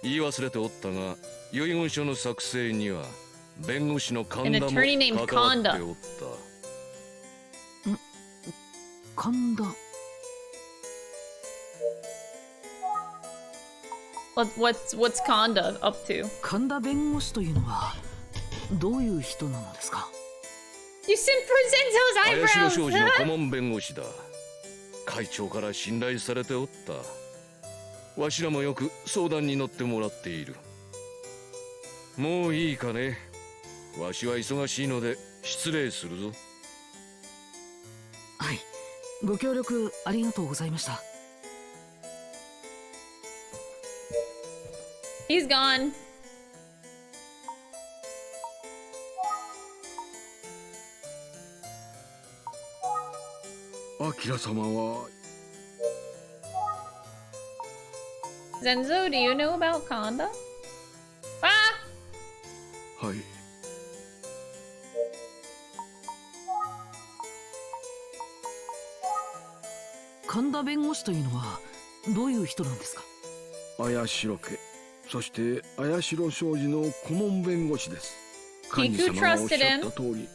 言い忘れておったが、遺言書の作成には弁護士の神田も関わっておった。神田。What's Kanda up to? 神田弁護士というのはどういう人なのですか？ You simped for Zenzo's 林 eyebrows! 野商事の顧問弁護士だ。会長から信頼されておった。わしらもよく相談に乗ってもらっている。もういいかね。わしは忙しいので失礼するぞ。はい、ご協力ありがとうございました。He's gone. アキラ様は Zenzo, do you know about Kanda? Ah! はい。神田弁護士というのはどういう人なんですか？綾代家、そして綾代商事の顧問弁護士です。幹事様がおっしゃった通り、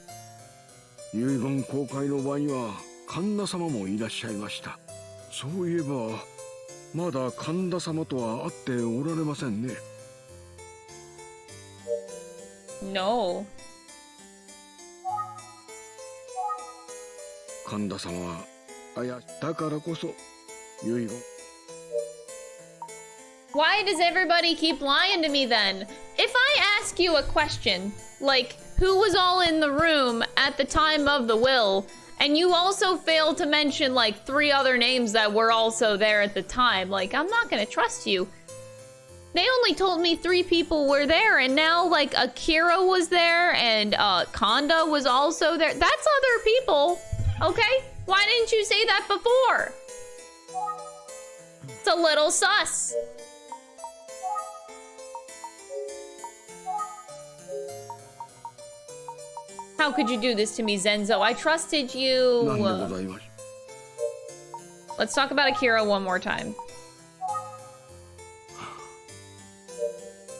遺言公開の場には神田様もいらっしゃいました。そういえばまだ神田様とは会っておられませんね。 No. 神田様はだからこそ遺言。 Why does everybody keep lying to me then? If I ask you a question, like who was all in the room at the time of the will, and you also fail to mention like 3 other names that were also there at the time, like I'm not gonna trust you. They only told me 3 people were there, and now like Akira was there and Kanda was also there. That's other people, okay? Why didn't you say that before? It's a little sus. How could you do this to me, Zenzo? I trusted you. Let's talk about Akira one more time.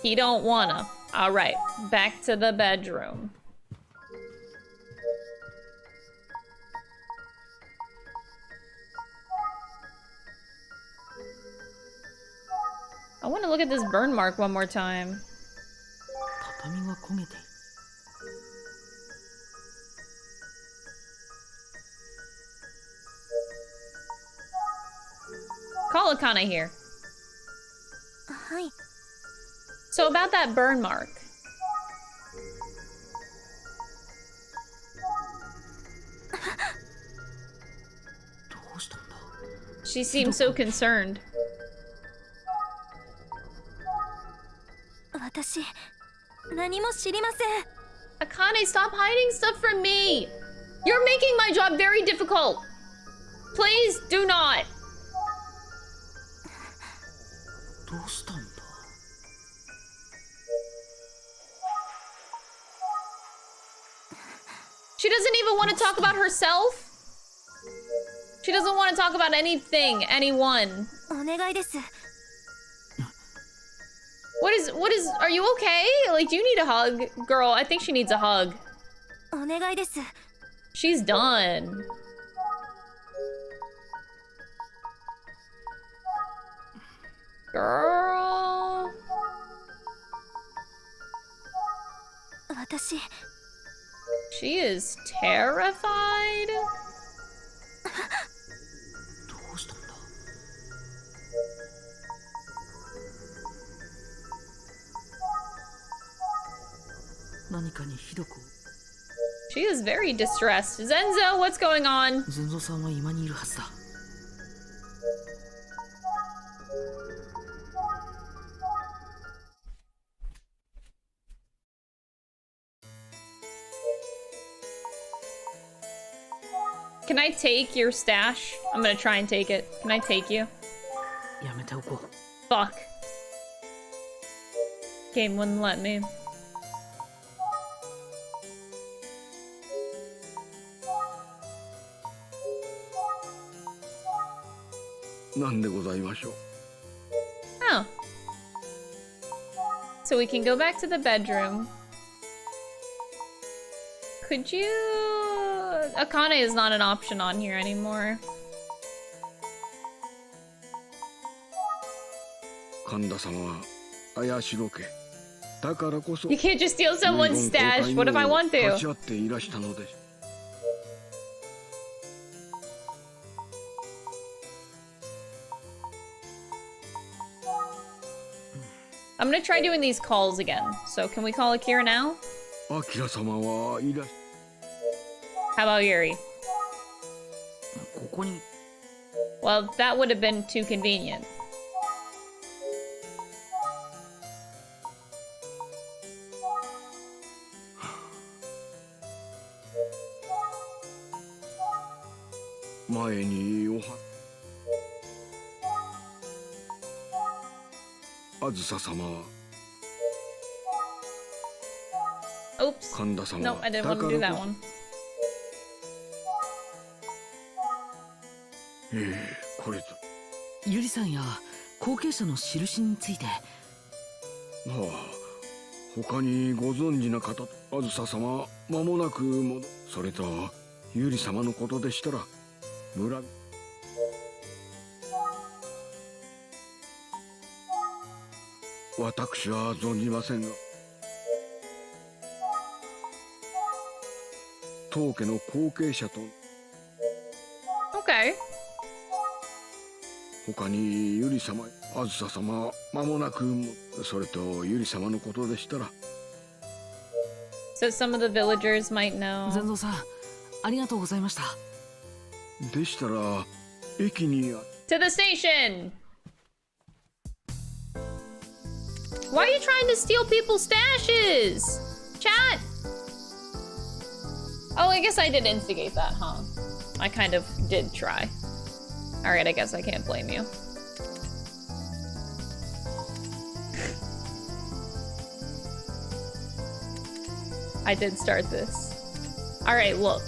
He don't wanna. All right, back to the bedroom. I want to look at this burn mark one more time. Call Akane here. Hi. So about that burn mark. She seems so concerned. 私、何も知りません。 Akane, stop hiding stuff from me! You're making my job very difficult! Please do not! どうしたんだ? She doesn't even want to talk about herself? She doesn't want to talk about anything, anyone. お願いです。 What is, are you okay? Like, do you need a hug? Girl, I think she needs a hug. お願いです。 She's done. Girl. 私。 She is terrified. どうしたんだ? She is very distressed. Zenzo, what's going on? ゼンゾさんは今にいるはずだ。 Can I take your stash? I'm gonna try and take it. Can I take you? やめておこう。 Fuck. Game wouldn't let me. Oh. So we can go back to the bedroom. Could you... Akane is not an option on here anymore. You can't just steal someone's stash. What if I want to? I'm gonna try doing these calls again. So can we call Akira now? How about Yuri? Well, that would have been too convenient. Oops. No, I didn't want to do that one. ゆりさんや後継者の印について。他にご存知な方、あずさ様、間もなくそれとゆり様のことでしたら、村。私は存じませんが、当家の後継者と。Okay. 他にゆり様、あずさ様、間もなくそれとゆり様のことでしたら。So some of the villagers might know. ゼンゾさん、ありがとうございました。でしたら駅に。 To the station. Why are you trying to steal people's stashes? Chat. Oh, I guess I did instigate that, huh? I kind of did try. Alright, I guess I can't blame you. I did start this. Alright, look.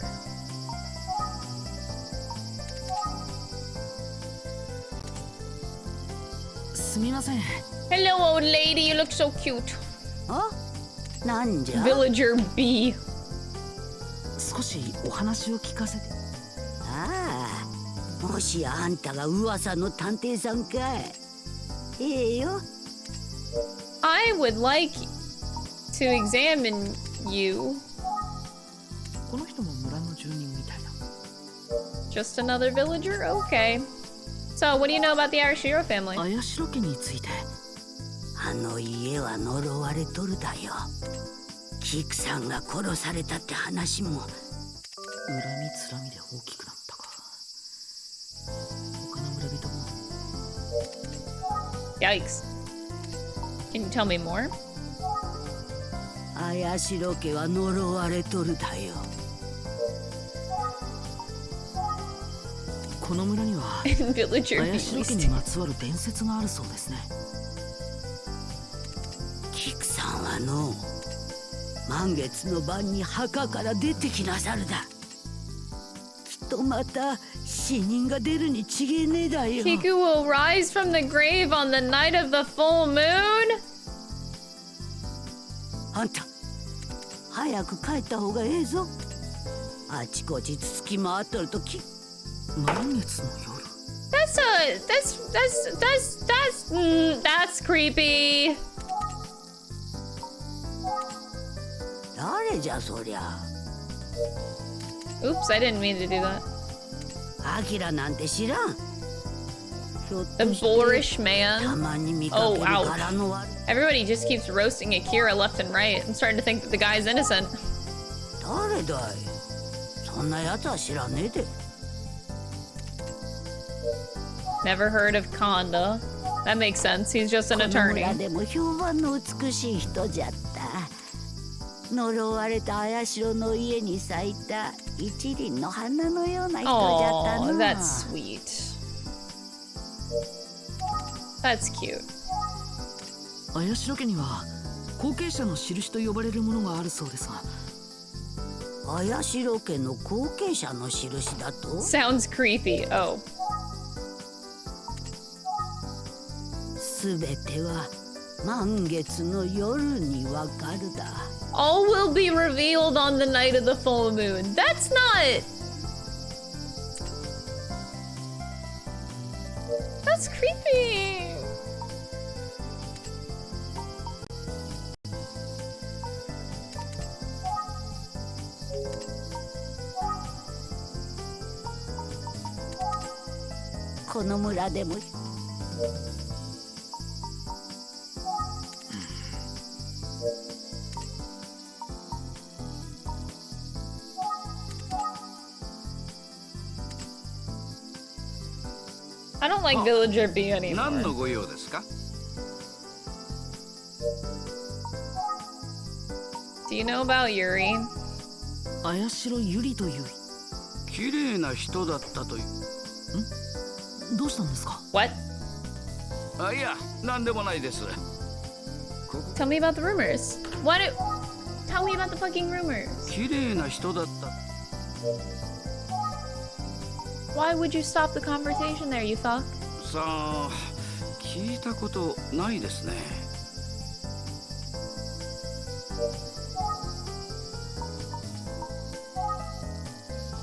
Hello, old lady. You look so cute. あ、なんじゃ Villager B. 少しお話を聞かせて。ああ、もしやあんたが噂の探偵さんかい。ええよ。I would like to examine you. この人も村の住人みたいな。 Just another villager? Okay. So, what do you know about the Arashiro family? 綾代家について。あの家は呪われとるだよ。キクさんが殺されたって話も。恨みつらみで大きくなったか。他の村人も。Yikes. Can you tell me more? 綾代家は呪われとるだよ。この村には Villager 綾代家 beast. にまつわる伝説があるそうですね。キクさんはの満月の晩に墓から出てきなさるだ。きっとまた死人が出るに違えねえだよ。 Kiku will rise from the grave on the night of the full moon? あんた早く帰った方がええぞ。あちこちつつき回っとるとき。満月の夜。That's creepy. 誰じゃそりゃ。 Oops, I didn't mean to do that. アキラなんて知らん。ひょっ The として boorish man. たまに見かけるからの悪い。 Everybody just keeps roasting Akira left and right. I'm starting to think that the guy's innocent. 誰だい。そんなやつは知らねえで。 Never heard of Konda. That makes sense. He's just an この attorney. 村でも評判の美しい人じゃった。呪われた綾代の家に咲いた一輪の花のような人じゃった Oh, な。 that's sweet. That's cute. 綾代家には後継者の印と呼ばれるものがあるそうですが。綾代家の後継者の印だと。 Sounds creepy. Oh. すべては満月の夜にわかるだ。 All will be revealed on the night of the full moon. That's not... That's creepy.「この村でも I don't like Villager B 何 anymore. のご用ですか？ Do you know about Yuri? 綾代ゆりという。綺麗な人だったという。どうしたんですか？ What? あ、いや、何でもないです。 Tell me about the rumors. What? Tell me about the fucking rumors. 綺麗な人だった。 Why would you stop the conversation there, you fuck? さあ、聞いたことないですね。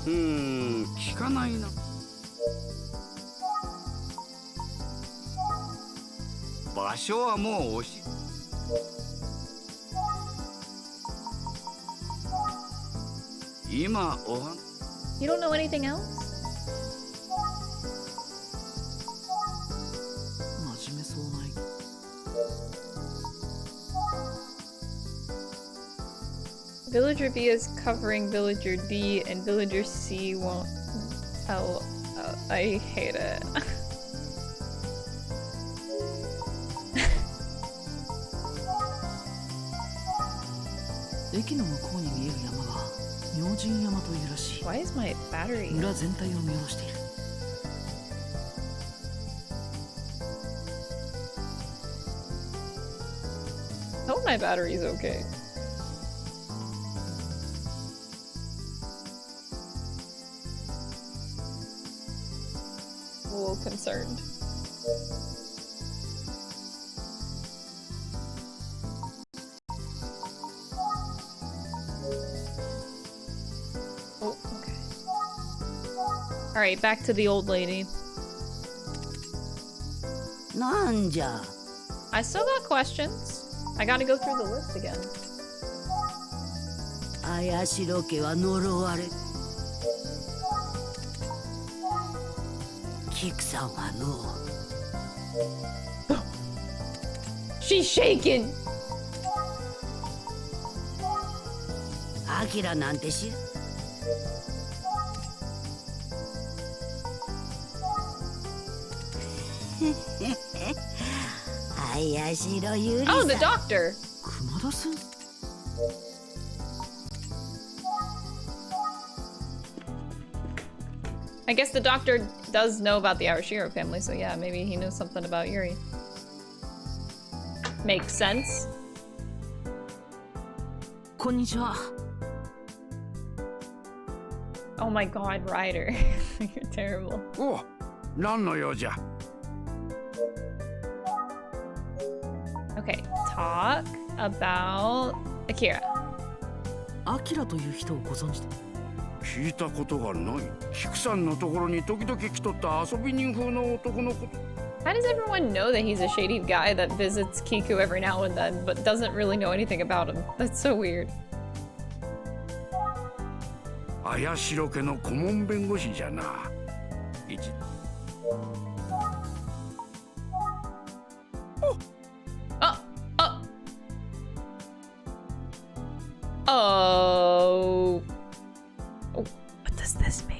聞かないな。場所はもう今おは You don't know anything else? 真面目そうない。Villager B is covering Villager D, and Villager C won't tell. I hate it. 駅の向こうに見える山は明神山というらしい。 Why is my battery? 村全体を見下ろしている。 I hope my battery's okay. little concerned. Oh, okay. Alright, back to the old lady. なんじゃ I still got questions. I gotta go through the list again. 綾代家は呪われ菊さんはの She's shaking! アキラなんてし綾代ゆりさん Oh, the doctor! 熊田さん I guess the doctor does know about the Arashiro family, so yeah, maybe he knew something about Yuri. Makes sense. こんにちは Oh my god, Ryder. You're terrible. お何の用じゃ Okay, talk about Akira. アキラという人をご存知で聞いたことがない菊さんのところに時々来とった遊び人風の男の子 How does everyone know that he's a shady guy that visits Kiku every now and then, but doesn't really know anything about him? That's so weird. 綾代家の顧問弁護士じゃな一 Oh. Oh, what does this mean?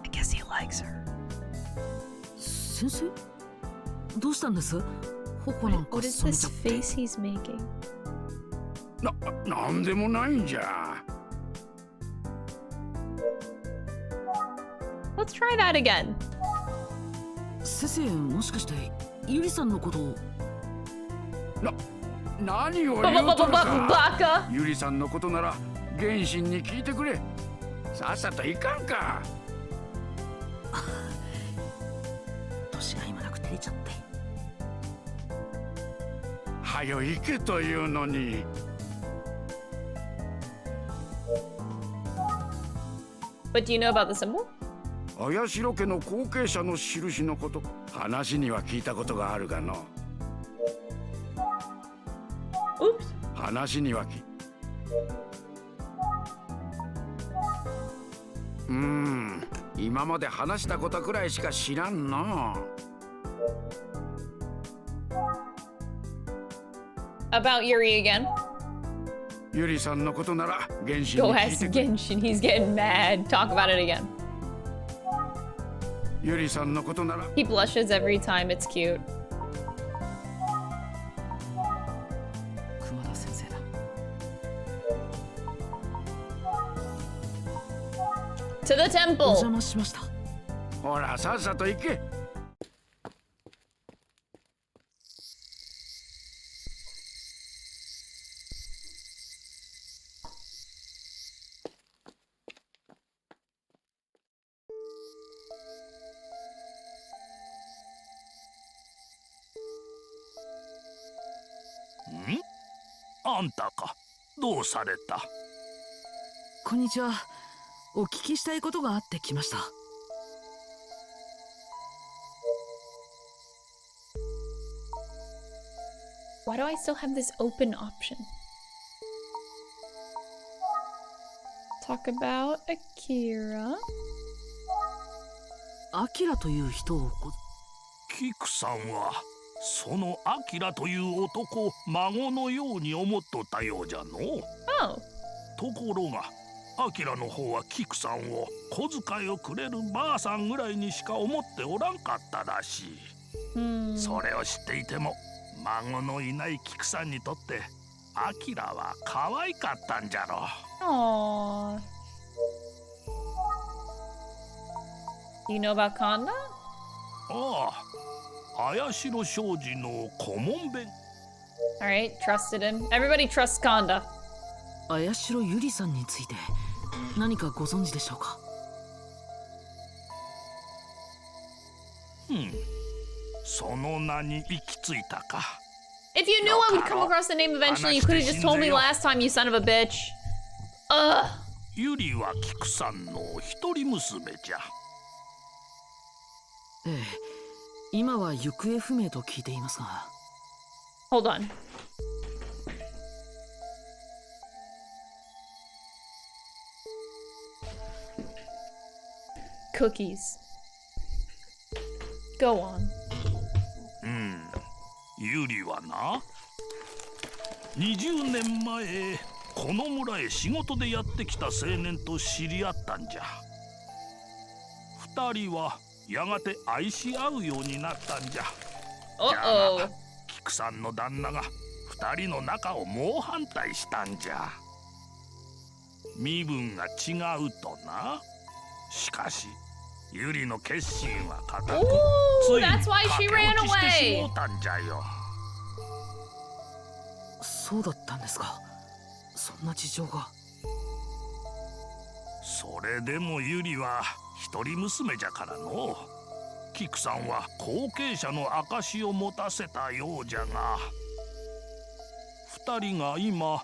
I guess he likes her. 先生どうしたんです頬なんか What is 染め this ちゃって face he's making? なんでもないんじゃ Let's try that again. 先生もしかしてゆりさんのことを何を言うとるか Baka! ゆりさんのことなら原神に聞いてくれさっさといかんか年が今なく照れちゃってはよ行けというのに But do you know about the symbol? 綾代家の後継者の印のこと話には聞いたことがあるがの Oops. 話には今まで話したことくらいしか知らんな About Yuri again. ゆりさんのことなら原神に Go 聞い ask てくれ Genshin. He's getting mad. Talk about it again. ゆりさんのことなら He blushes every time. It's cute. 熊田先生だ To the お temple. 邪魔しました ほらさっさと行け あんたかどうされたこんにちはお聞きしたいことがあって来ました Why do I still have this open option? Talk about Akira. アキラという人をキクさんはそのアキラという男を孫のように思っとったようじゃの Oh. ところがアキラの方はキクさんを小遣いをくれるばあさんぐらいにしか思っておらんかったらしい、それを知っていても孫のいないキクさんにとってアキラは可愛かったんじゃろ Aww. Do you know about Kanda? ああ綾代商事の顧問弁 Alright, trusted him. Everybody trusts Kanda. 綾代ゆりさんについて何かご存知でしょうかその名に行き着いたか。 If you knew I would come across the name eventually, you could have just told me last time, you son of a bitch. Ugh. ユリは菊さんの一人娘じゃ。ええ、今は行方不明と聞いていますが。Hold on. Cookies. Go on. ユリはな、20年前この村へ仕事でやってきた青年と知り合ったんじゃ。二人はやがて愛し合うようになったんじゃ。じゃが菊さんの旦那が二人の仲を猛反対したんじゃ。身分が違うとな。しかしユリの決心は固く、ついに駆け落ちしてしもうたんじゃよ。そうだったんですか。そんな事情が。それでもユリは一人娘じゃからの。菊さんは後継者の証を持たせたようじゃが、二人が今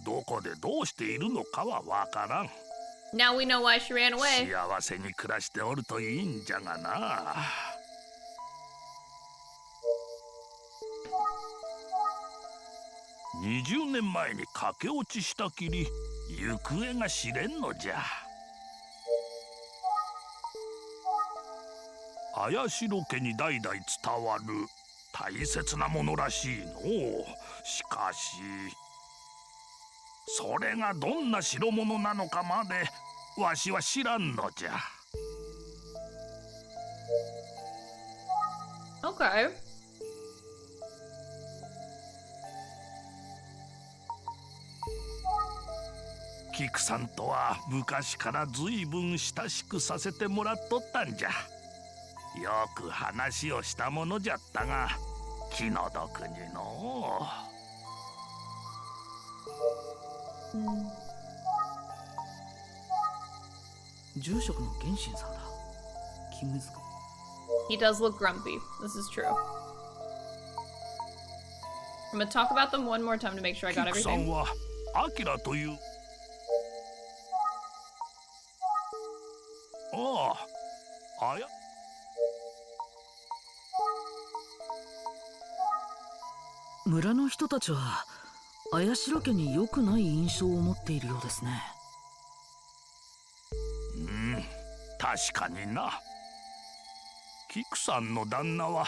どこでどうしているのかはわからん。Now we know why she ran away. 幸せに暮らしておるといいんじゃがな。20年前に駆け落ちしたきり行方が知れんのじゃ。綾代家に代々伝わる大切なものらしいの。しかしそれがどんな代物なのかまでわしは知らんのじゃ。Okay. 菊さんとは昔からずいぶん親しくさせてもらっとったんじゃ。よく話をしたものじゃったが気の毒にの住職の源信さんだ。気難しい。 He does look grumpy. This is true. I'm gonna talk about them one more time to make sure I got 菊さん everything. はアキラという、ああ、あや村の人たちは綾代家に良くない印象を持っているようですね。確かにな。菊さんの旦那は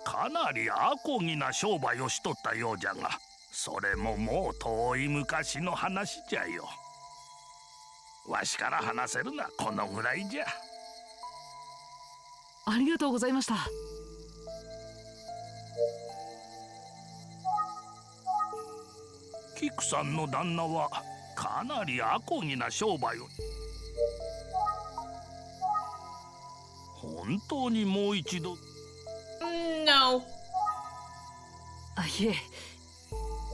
かなりあこぎな商売をしとったようじゃが、それももう遠い昔の話じゃよ。わしから話せるのはこのぐらいじゃ。ありがとうございました。菊さんの旦那はかなりあこぎな商売を。本当にもう一度。No. あ、いえ。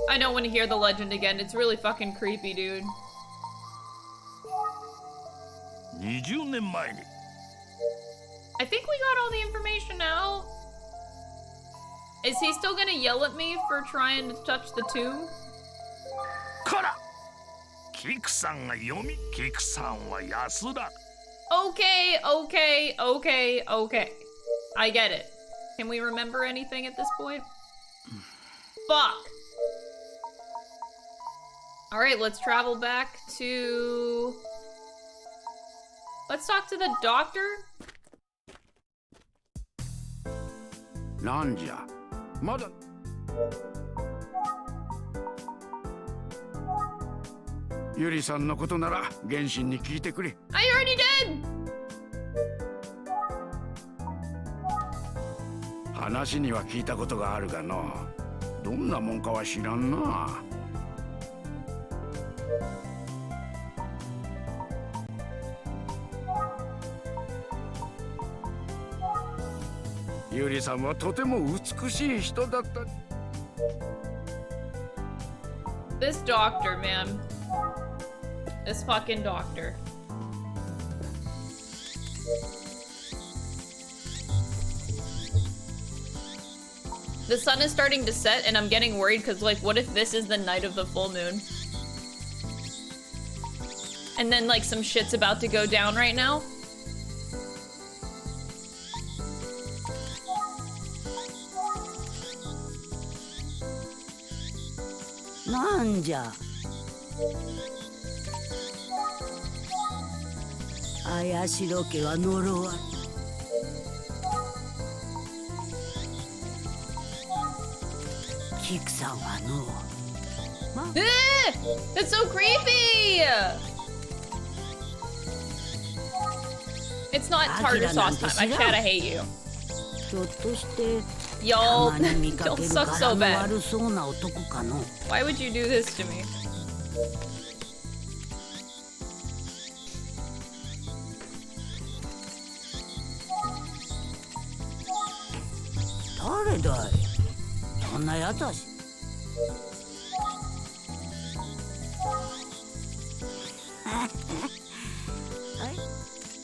I don't want to hear the legend again. It's really fucking creepy, dude. 20年前に。I think we got all the information out. Is he still gonna yell at me for trying to touch the tomb? から菊さんが読み、菊さんは安ら。Okay, okay, okay, okay. I get it. Can we remember anything at this point? Fuck. Alright, let's travel back to... Let's talk to the doctor. なんじゃ、まだ。ゆりさんのことなら原神に聞いてくれ。I already did! 話には聞いたことがあるがの、どんなもんかは知らんな。ゆりさんはとても美しい人だった。 This doctor, man. This fucking doctor. The sun is starting to set and I'm getting worried because, like, what if this is the night of the full moon? And then, like, some shit's about to go down right now?なんじゃ。綾代家は呪われ。菊さんはの。That's so creepy! It's not tartar sauce time. I chat, I hate you. ひょっとしてた Y'all, まに見か y'all ける suck 柄 so の bad. 悪そうな男かの。 Why would you do this to me? 誰だいそんなやつはし。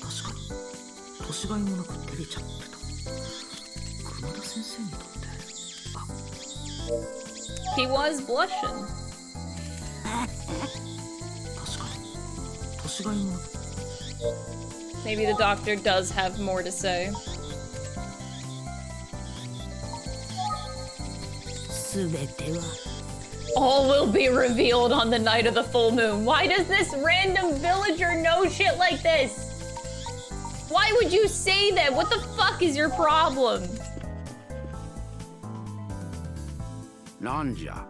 確かに年がいもなく照れちゃってた。熊田先生にとって、あ、 He was blushing. 確かに年がいもなく。 Maybe the doctor does have more to say. すべては All will be revealed on the night of the full moon. Why does this random villager know shit like this? Why would you say that? What the fuck is your problem? なんじゃ。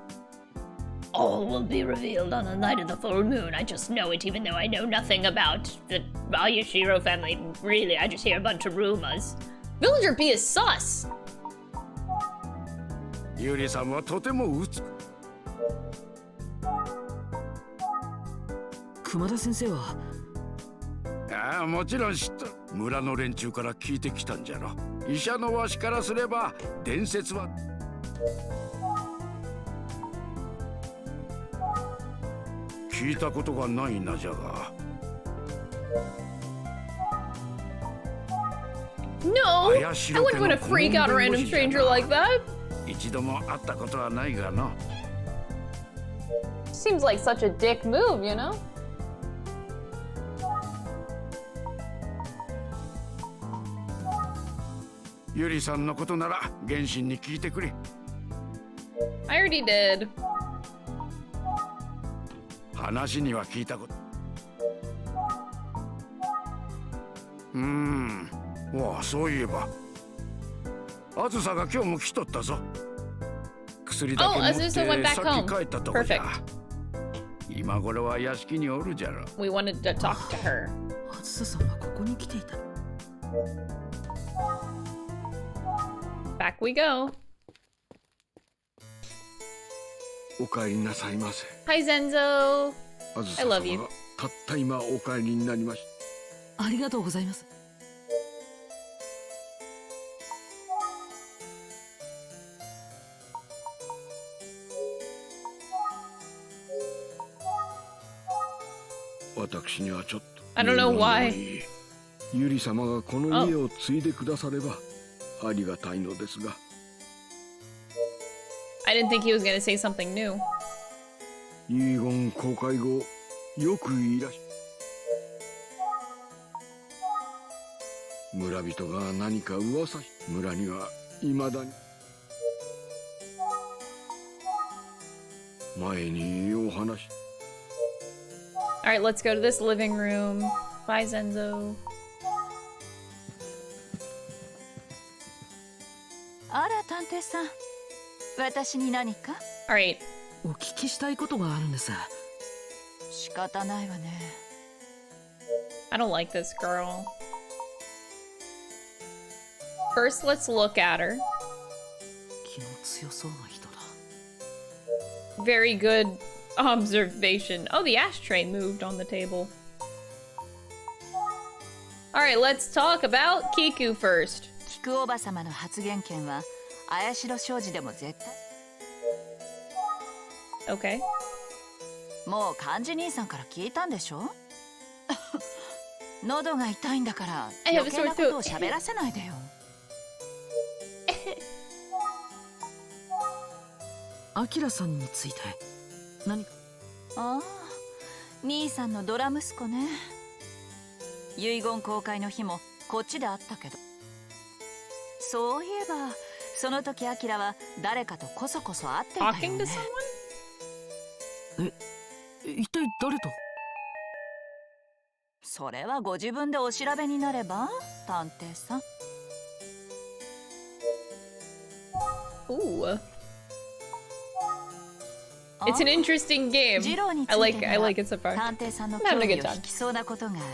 All will be revealed on the night of the full moon. I just know it even though I know nothing about the Ayashiro family. Really, I just hear a bunch of rumors. Villager B is sus. ゆりさんはとても美しい。熊田先生は。ああ、もちろん知った。村の連中から聞いてきたんじゃろ。医者のわしからすれば伝説は聞いたことがないなじゃが。 No, I wouldn't want to freak out a random stranger like that. 一度も会ったことはないがな。 Seems like such a dick move, you know? Yuri さんのことなら原神に聞いてくれ。 I already did. 話には聞いたこと。わあ、そういえば。あずさが今日も来とったぞ。薬だけ持ってさっき帰ったとこじゃ。今頃は屋敷におるじゃろ。We wanted to talk to her. あずささんはここに来ていた。 Back we go. お帰りなさいませ。 Hi Zenzo. あずさ I 様 love you. がたった今お帰りになりました。ありがとうございます。私にはちょっと。I don't know why. ゆり様がこの家を継いでくださればありがたいのですが。I didn't think he was gonna say something new. 遺言公開後よくいらっしゃ村人が何か噂し村には未だに前にお話 Alright, let's go to this living room. Bye, Zenzo. あら探偵さん、私に何か？ Alright. お聞きしたいことがあるんです。仕方ないわね。I don't like this girl. First, let's look at her. 気の強そうな人だ。 Very good observation. Oh, the ashtray moved on the table. Alright, let's talk about Kiku first. 菊おばさまの発言権は綾代商事でも絶対。Okay. もう幹事兄さんから聞いたんでしょ？喉が痛いんだから余計なことを喋らせないでよ。アキラさんについて何か。ああ、兄さんのドラ息子ね。遺言公開の日もこっちで会ったけど。そういえばその時アキラは誰かとこそこそ会っていたよ Talking ね。 to someone? 一体誰と。それはご自分でお調べになれば、探偵さん。 Ooh. It's an interesting game. ジローにつ I い like て I は like it so far. 探偵さんの I'm 興 having a 味 good を time. 引きそうなことがあるわ。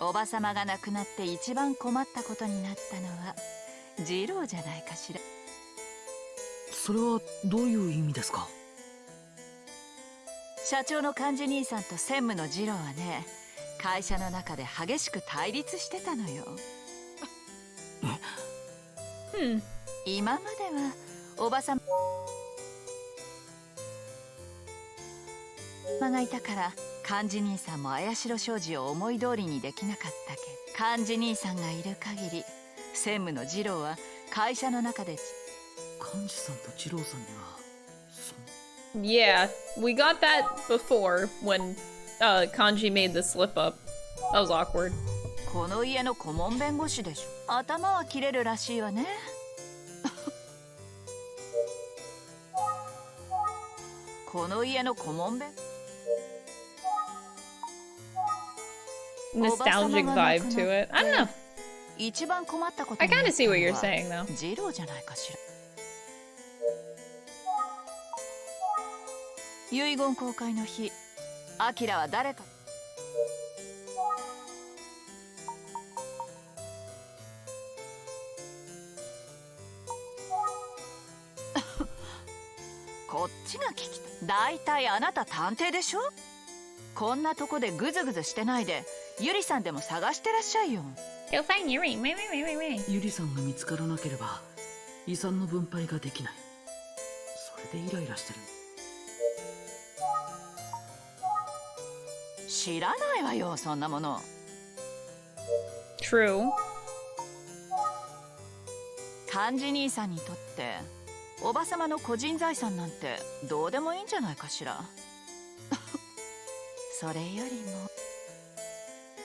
おばさまが亡くなって一番困ったことになったのはジローじゃないかしら。それはどういう意味ですか。社長の幹事兄さんと専務のジローはね、会社の中で激しく対立してたのよ。今まではおばさまがいたから幹事兄さんも綾代商事を思い通りにできなかったけど、幹事兄さんがいる限り専務の次郎は会社の中で。幹事さんと二郎さんにはYeah, we got that before when Kanji made the slip up. That was awkward. この家の顧問弁護士でしょ。頭は切れるらしいわね。この家の顧問弁。 Nostalgic vibe to it. I don't know. 一番困ったこと I にな kind っ of た see の what you're は saying though. ジローじゃないかしら。遺言公開の日、アキラは誰か。こっちが聞きたい。だいたいあなた探偵でしょ。こんなとこでグズグズしてないで、ゆりさんでも探してらっしゃいよ。 Go find Yuri. Wait. ゆりさんが見つからなければ遺産の分配ができない。それでイライラしてる。知らないわよ、そんなもの。 True. 幹事兄さんにとっておばさまの個人財産なんてどうでもいいんじゃないかしら。それよりも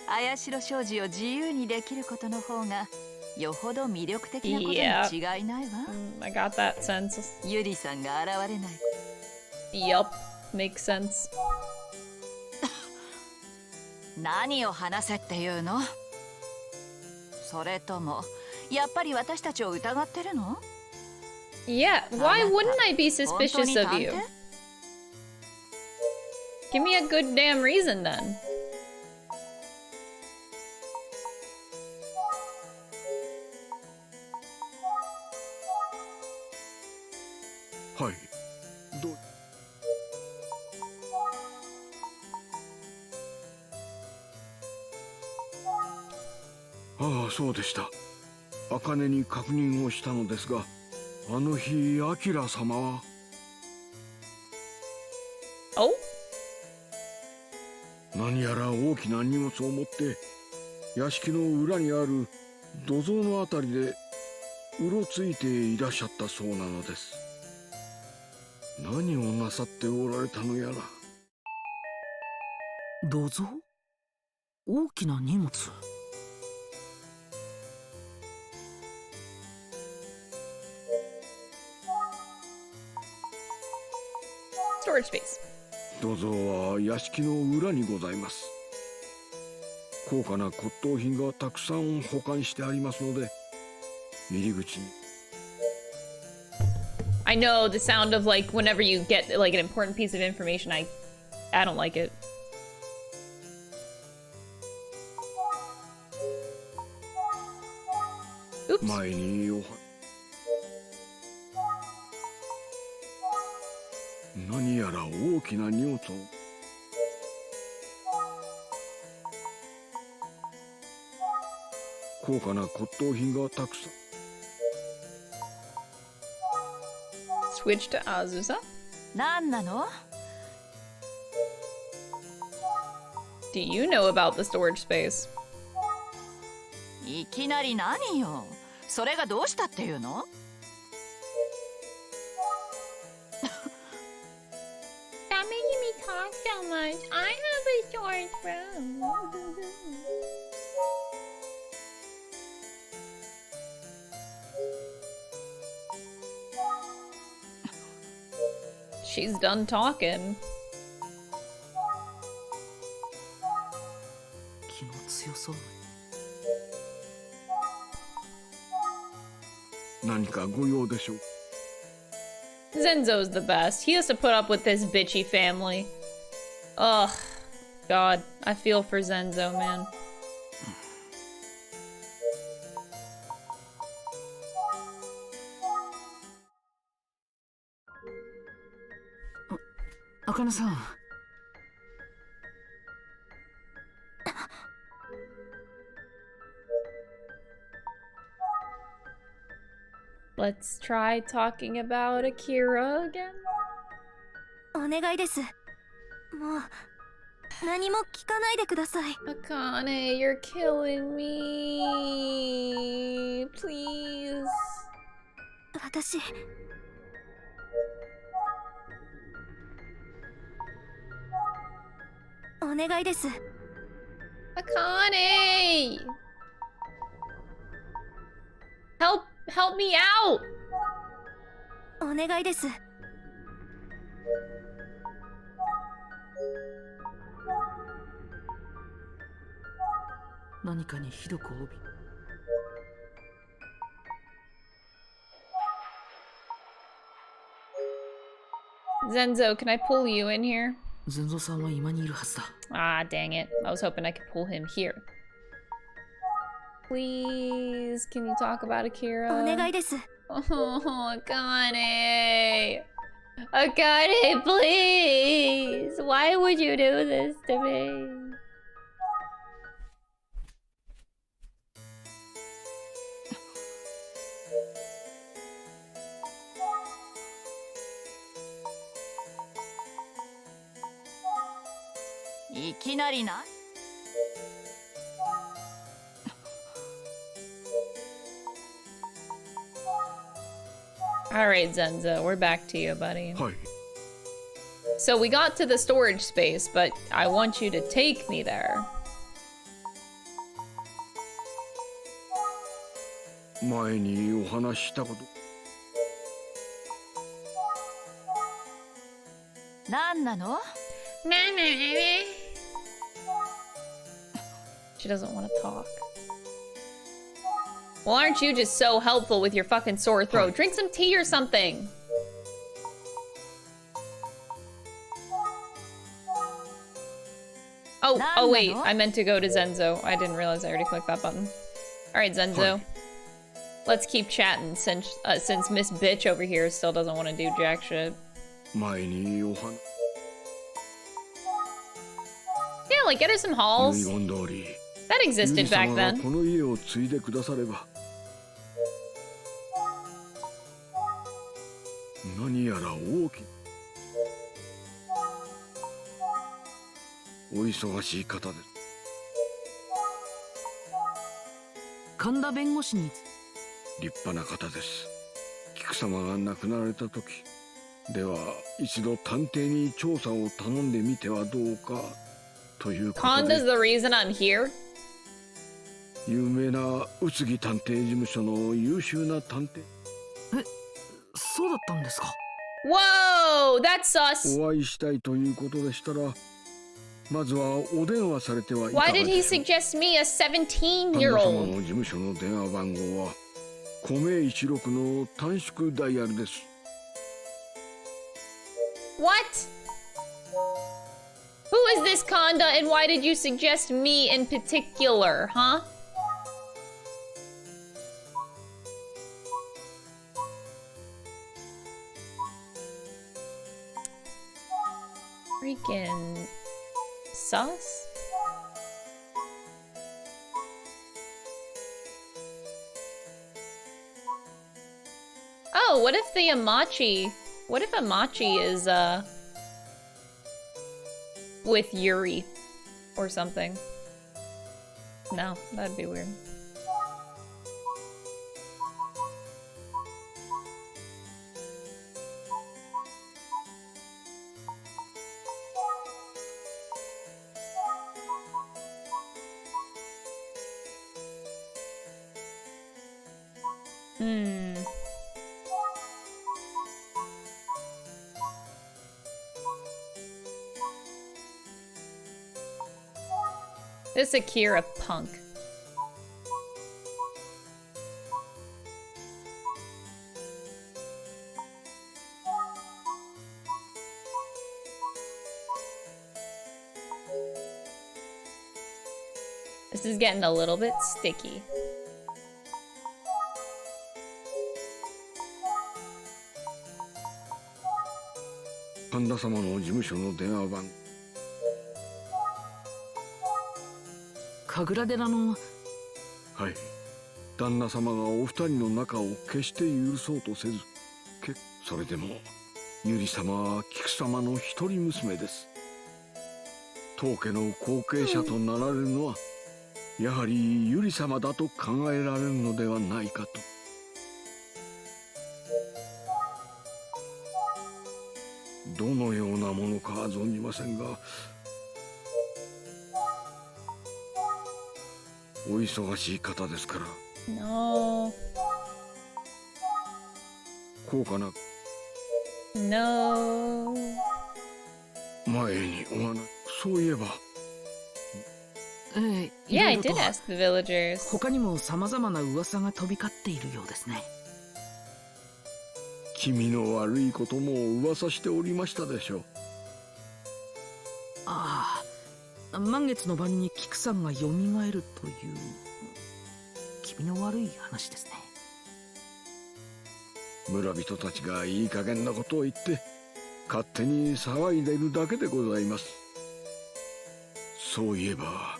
綾代商事を自由にできることの方がよほど魅力的なことに違いないわ。I got that sense. ゆりさんが現れない。 Yup. Makes sense. 何を話せっていうの。それともやっぱり私たちを疑ってるの。 Yeah, why wouldn't I be suspicious of you? Give me a good damn reason then. はい。どう。ああ、そうでした。茜に確認をしたのですが、あの日アキラ様は。 Oh? 何やら大きな荷物を持って屋敷の裏にある土蔵のあたりでうろついていらっしゃったそうなのです。何をなさっておられたのやら。土蔵？大きな荷物。Storage space. 土蔵は屋敷の裏にございます。高価な骨董品がたくさん保管してありますので、入り口に。 I know the sound of like whenever you get like an important piece of information. I don't like it. Oops. 前に何やら大きな荷物を。高価な骨董品がたくさん。 Switch to Azusa. 何なの。 Do you know about the storage space? いきなり何よ。それがどうしたっていうの。talk so much. I have a short throat. She's done talking. 気の強そう。何かご用でしょう。 Zenzo's the best. He has to put up with this bitchy family. Ugh. God, I feel for Zenzo, man. Akane-san. Let's try talking about Akira again. お願いです。もう何も聞かないでください。 Akane, you're killing me. Please. 私お願いです。 Akane! Help me out! お願いです。 何かにひどく帯び。 Zenzo, can I pull you in here? ゼンゾさんは今にいるはずだ。 Ah, dang it. I was hoping I could pull him here. Please, can you talk about Akira? お願いです。 Oh, Akane. Akane, please. Why would you do this to me? Alright, Zenzo, we're back to you, buddy. はい。 So we got to the storage space, but I want you to take me there. 前にお話ししたこと。 何なの？ She doesn't want to talk. Well, aren't you just so helpful with your fucking sore throat? Drink some tea or something. Oh wait, I meant to go to Zenzo. I didn't realize I already clicked that button. Alright, Zenzo. Let's keep chatting since Miss Bitch over here still doesn't want to do jack shit. 前にお話。 Yeah, like get her some halls. 遺言通り。 That existed back が then. この家を継いでくだされば。何やら大きな。お忙しい方です。 神田弁護士に。 立派な方です。菊様が亡くなられた時。では一度探偵に調査を頼んでみてはどうかということで。 Conda's the reason I'm here. 有名な宇津木探偵事務所の優秀な探偵。え、そうだったんですか。 Whoa, that's sus. お会いしたいということでしたら、まずはお電話されてはいかが Why で did しょう。 he suggest me, a 旦那様 17-year-old? の事務所の電話番号は米一六の短縮ダイヤルです。 What? Who is this Conda and why did you suggest me in particular, huh? Freaking sus? Oh, what if the Amachi... What if Amachi is, with Yuri or something? No, that'd be weird. This Akira punk. This is getting a little bit sticky.神田様の事務所の電話番。神楽寺の。はい。旦那様がお二人の仲を決して許そうとせず、それでもゆり様は菊様の一人娘です。当家の後継者となられるのはやはりゆり様だと考えられるのではないかと。どのようなものか存じませんが、お忙しい方ですから。No. 高価な。No. 前にお話、そういえば。Yeah, I did ask the villagers. 他にも様々な噂が飛び交っているようですね。気味の悪いことも噂しておりましたでしょう。ああ、満月の晩に菊さんが蘇るという気味の悪い話ですね。村人たちがいい加減なことを言って勝手に騒いでいるだけでございます。そういえば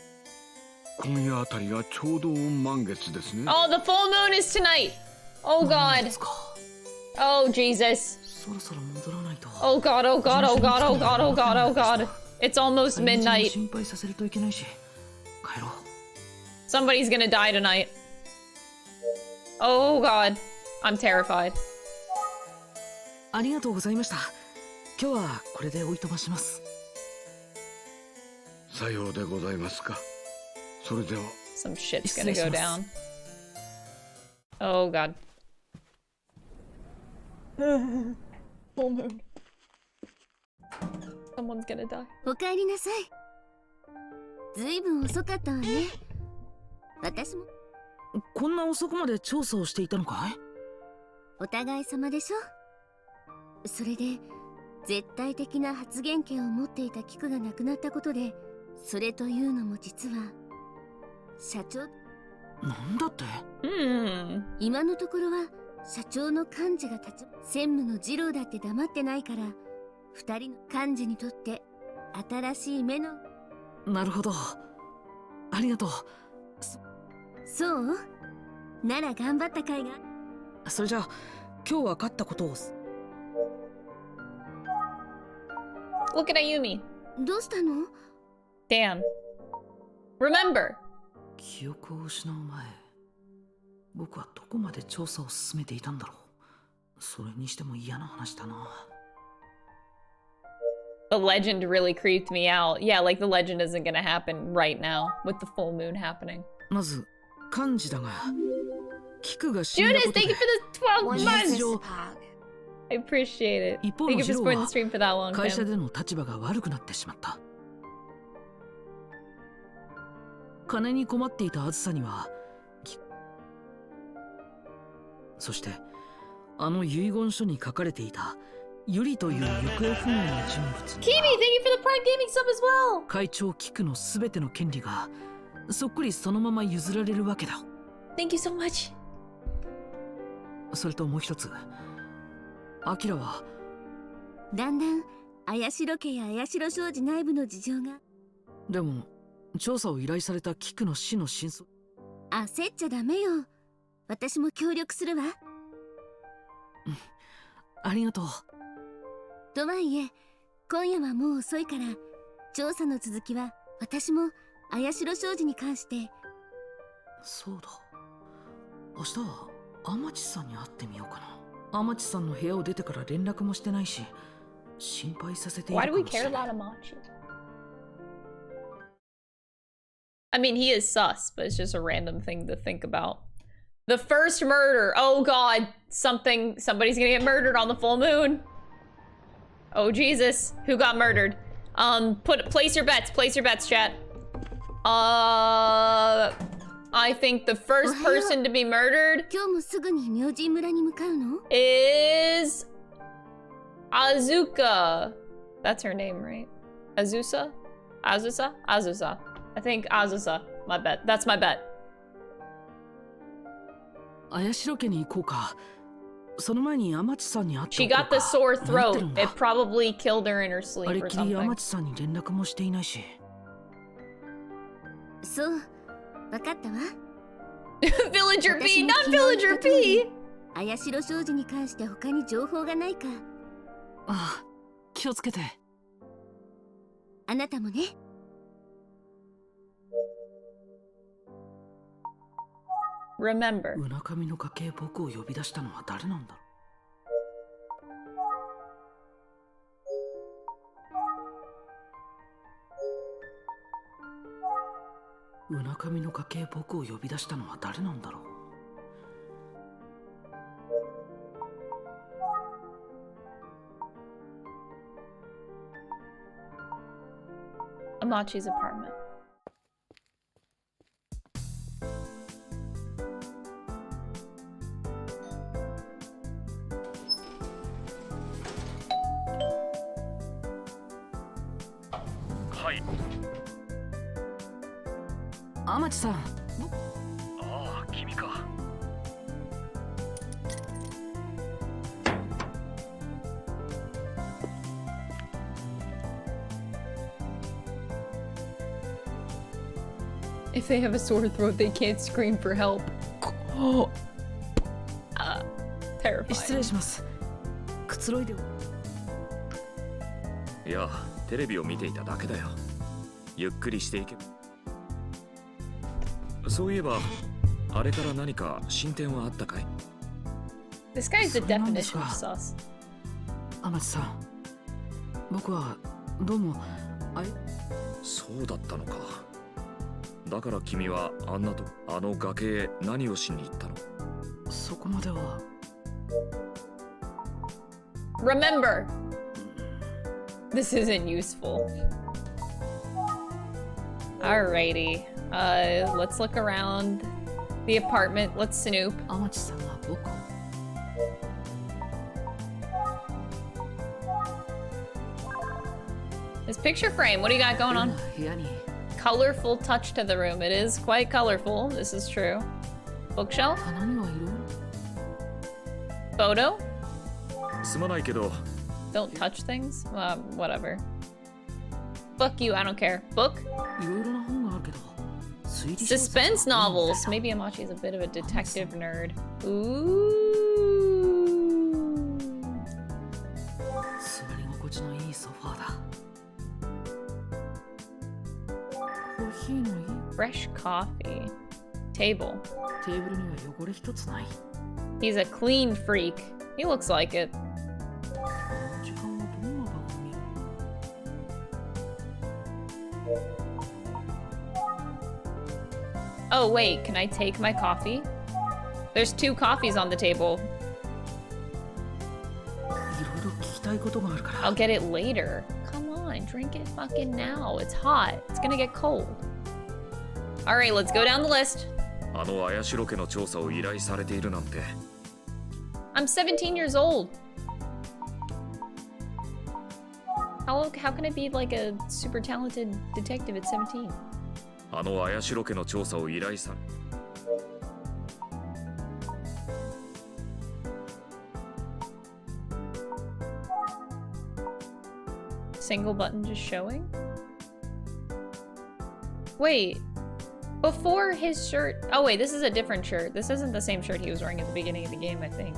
今夜あたりがちょうど満月ですね。Oh, the full moon is tonight. Oh God. Oh Jesus. そろそろ戻らないと。Oh God, oh God, oh God, oh God, oh God, oh God. It's almost midnight. 心配させるといけないし、帰ろう。Somebody's gonna die tonight. Oh God, I'm terrified. ありがとうございました。今日はこれでおいとまします。さようでございますか。それでは。Some shit's gonna go down. Oh God. Full moon. Someone's gonna die. おかえりなさい。ずいぶん遅かったわね。私も。こんな遅くまで調査をしていたのかい？お互い様でしょ。それで絶対的な発言権を持っていた菊が亡くなったことで、それというのも実は社長。なんだって？今のところは社長の幹事が立ち、専務の次郎だって黙ってないから、二人の幹事にとって新しい目の。なるほど。ありがとう。そう？なら頑張った甲斐が。それじゃあ今日分かったことを。Look at Ayumi. どうしたの？ Damn. Remember. 記憶を失う前、僕はどこまで調査を進めていたんだろう。それにしても嫌な話だな。The legend really creeped me out. Yeah, like the legend isn't gonna happen right now with the full moon happening. まず漢字だが、菊が死んだことで。Judas, thank you for the 12 months. I appreciate it. 一方 Thank の you 次 for 郎 supporting は the stream for that long. 会社 Tim. での立場が悪くなってしまった。金に困っていたあずさには、そしてあの遺言書に書かれていたユリという行方不明の人物に Kimi, thank you for the Prime Gaming sub as well. 会長菊のすべての権利がそっくりそのまま譲られるわけだ。 Thank you so much. それともう一つ、アキラはだんだん綾代家や綾代商事内部の事情が。でも調査を依頼された菊の死の真相。焦っちゃダメよ。私も協力するわ。ありがとう。とはいえ今夜はもう遅いから、調査の続きは私も綾代商事に関して。そうだ、明日は天地さんに会ってみようかな。天地さんの部屋を出てから連絡もしてないし、心配させているか Why do we もし care れない。 about Amachi? I mean, he is sus, but it's just a random thing to think about. The first murder. Oh god, somebody's gonna get murdered on the full moon. Oh Jesus, who got murdered? Place your bets, chat. I think the first person to be murdered is Azuka. That's her name, right? Azusa? Azusa? Azusa. I think Azusa. My bet. That's my bet. 綾代家に行こうか。その前に天地さんに会って She おこうか。 got the sore 待って throat. るんだ。 It probably killed her in her あ sleep れ or っきり something. 天地さんに連絡もしていないし。そう、わかったわ。Villager P, not Villager P! 綾代商事に関して他に情報がないか。ああ、気をつけて。あなたもね。Remember. うなかみの家系僕を呼び出したのは誰なんだろう。うなかみの家系僕を呼び出したのは誰なんだろう。 Amachi's apartment. Hi. 天地さん。ああ、君か。If they have a sore throat, they can't scream for help. Terrifying. 失礼します。くつろいで。いや、テレビを見ていただけだよ。ゆっくりしていけ。そういえば、あれから何か進展はあったかい？ This guy's the definition of sus. 天地さん、僕はどうもそうだったのか。だから君はあんなとあの崖へ何をしに行ったの？そこまでは。 Remember, this isn't useful. Alrighty, let's look around the apartment. Let's snoop. 天地さんは僕を。 This picture frame, what do you got going on? 部屋に。 Colorful touch to the room. It is quite colorful. This is true. Bookshelf? 棚にはいろいろ。 Photo? すまないけど。 Don't touch things? Whatever. Fuck you, I don't care. Book? いろいろな本があるけど。 Suspense novels. Maybe Amachi's a bit of a detective nerd. Ooh. 座り心地のいいソファーだ。 Fresh coffee. Table. テーブルには汚れ一つない。 He's a clean freak. He looks like it. 時間はどんな番組？ Oh wait, can I take my coffee? There's 2 coffees on the table. いろいろ聞きたいことがあるから。 I'll get it later. Come on, drink it fucking now. It's hot. It's gonna get cold. Alright, let's go down the list. あの綾代家の調査を依頼されているなんて。 I'm 17 years old. How can I be like a super talented detective at 17? あの綾代家の調査を依頼され。 Single button just showing? Wait. Before his shirt... Oh wait, this is a different shirt. This isn't the same shirt he was wearing at the beginning of the game, I think.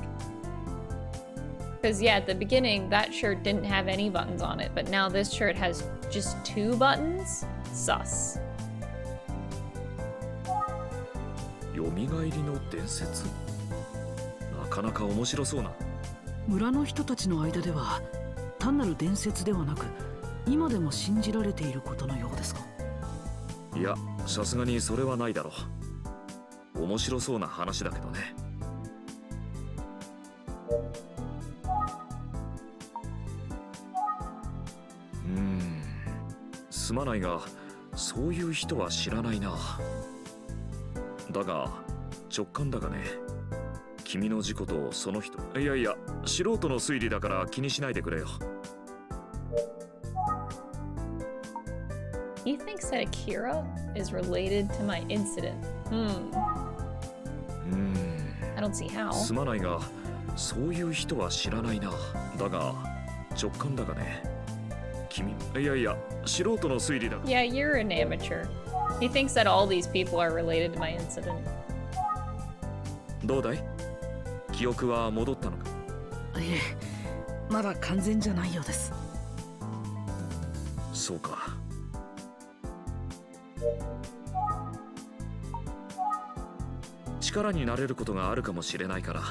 Because yeah, at the beginning, that shirt didn't have any buttons on it, but now this shirt has just 2 buttons? Sus. 蘇りの伝説？なかなか面白そうな。村の人たちの間では単なる伝説ではなく、今でも信じられていることのようですか？いや、さすがにそれはないだろう。面白そうな話だけどね。すまないが、そういう人は知らないな。だが直感だがね、君の事故とその人、いやいや、素人の推理だから気にしないでくれよ。He thinks that Akira is related to my incident. I don't see how. すまないが、そういう人は知らないな。だが直感だがね、君、いやいや、素人の推理だ。Yeah, you're an amateur. He thinks that all these people are related to my incident. どうだい？記憶は戻ったのか？いえ、まだ完全じゃないようです。そうか。力になれることがあるかもしれないから、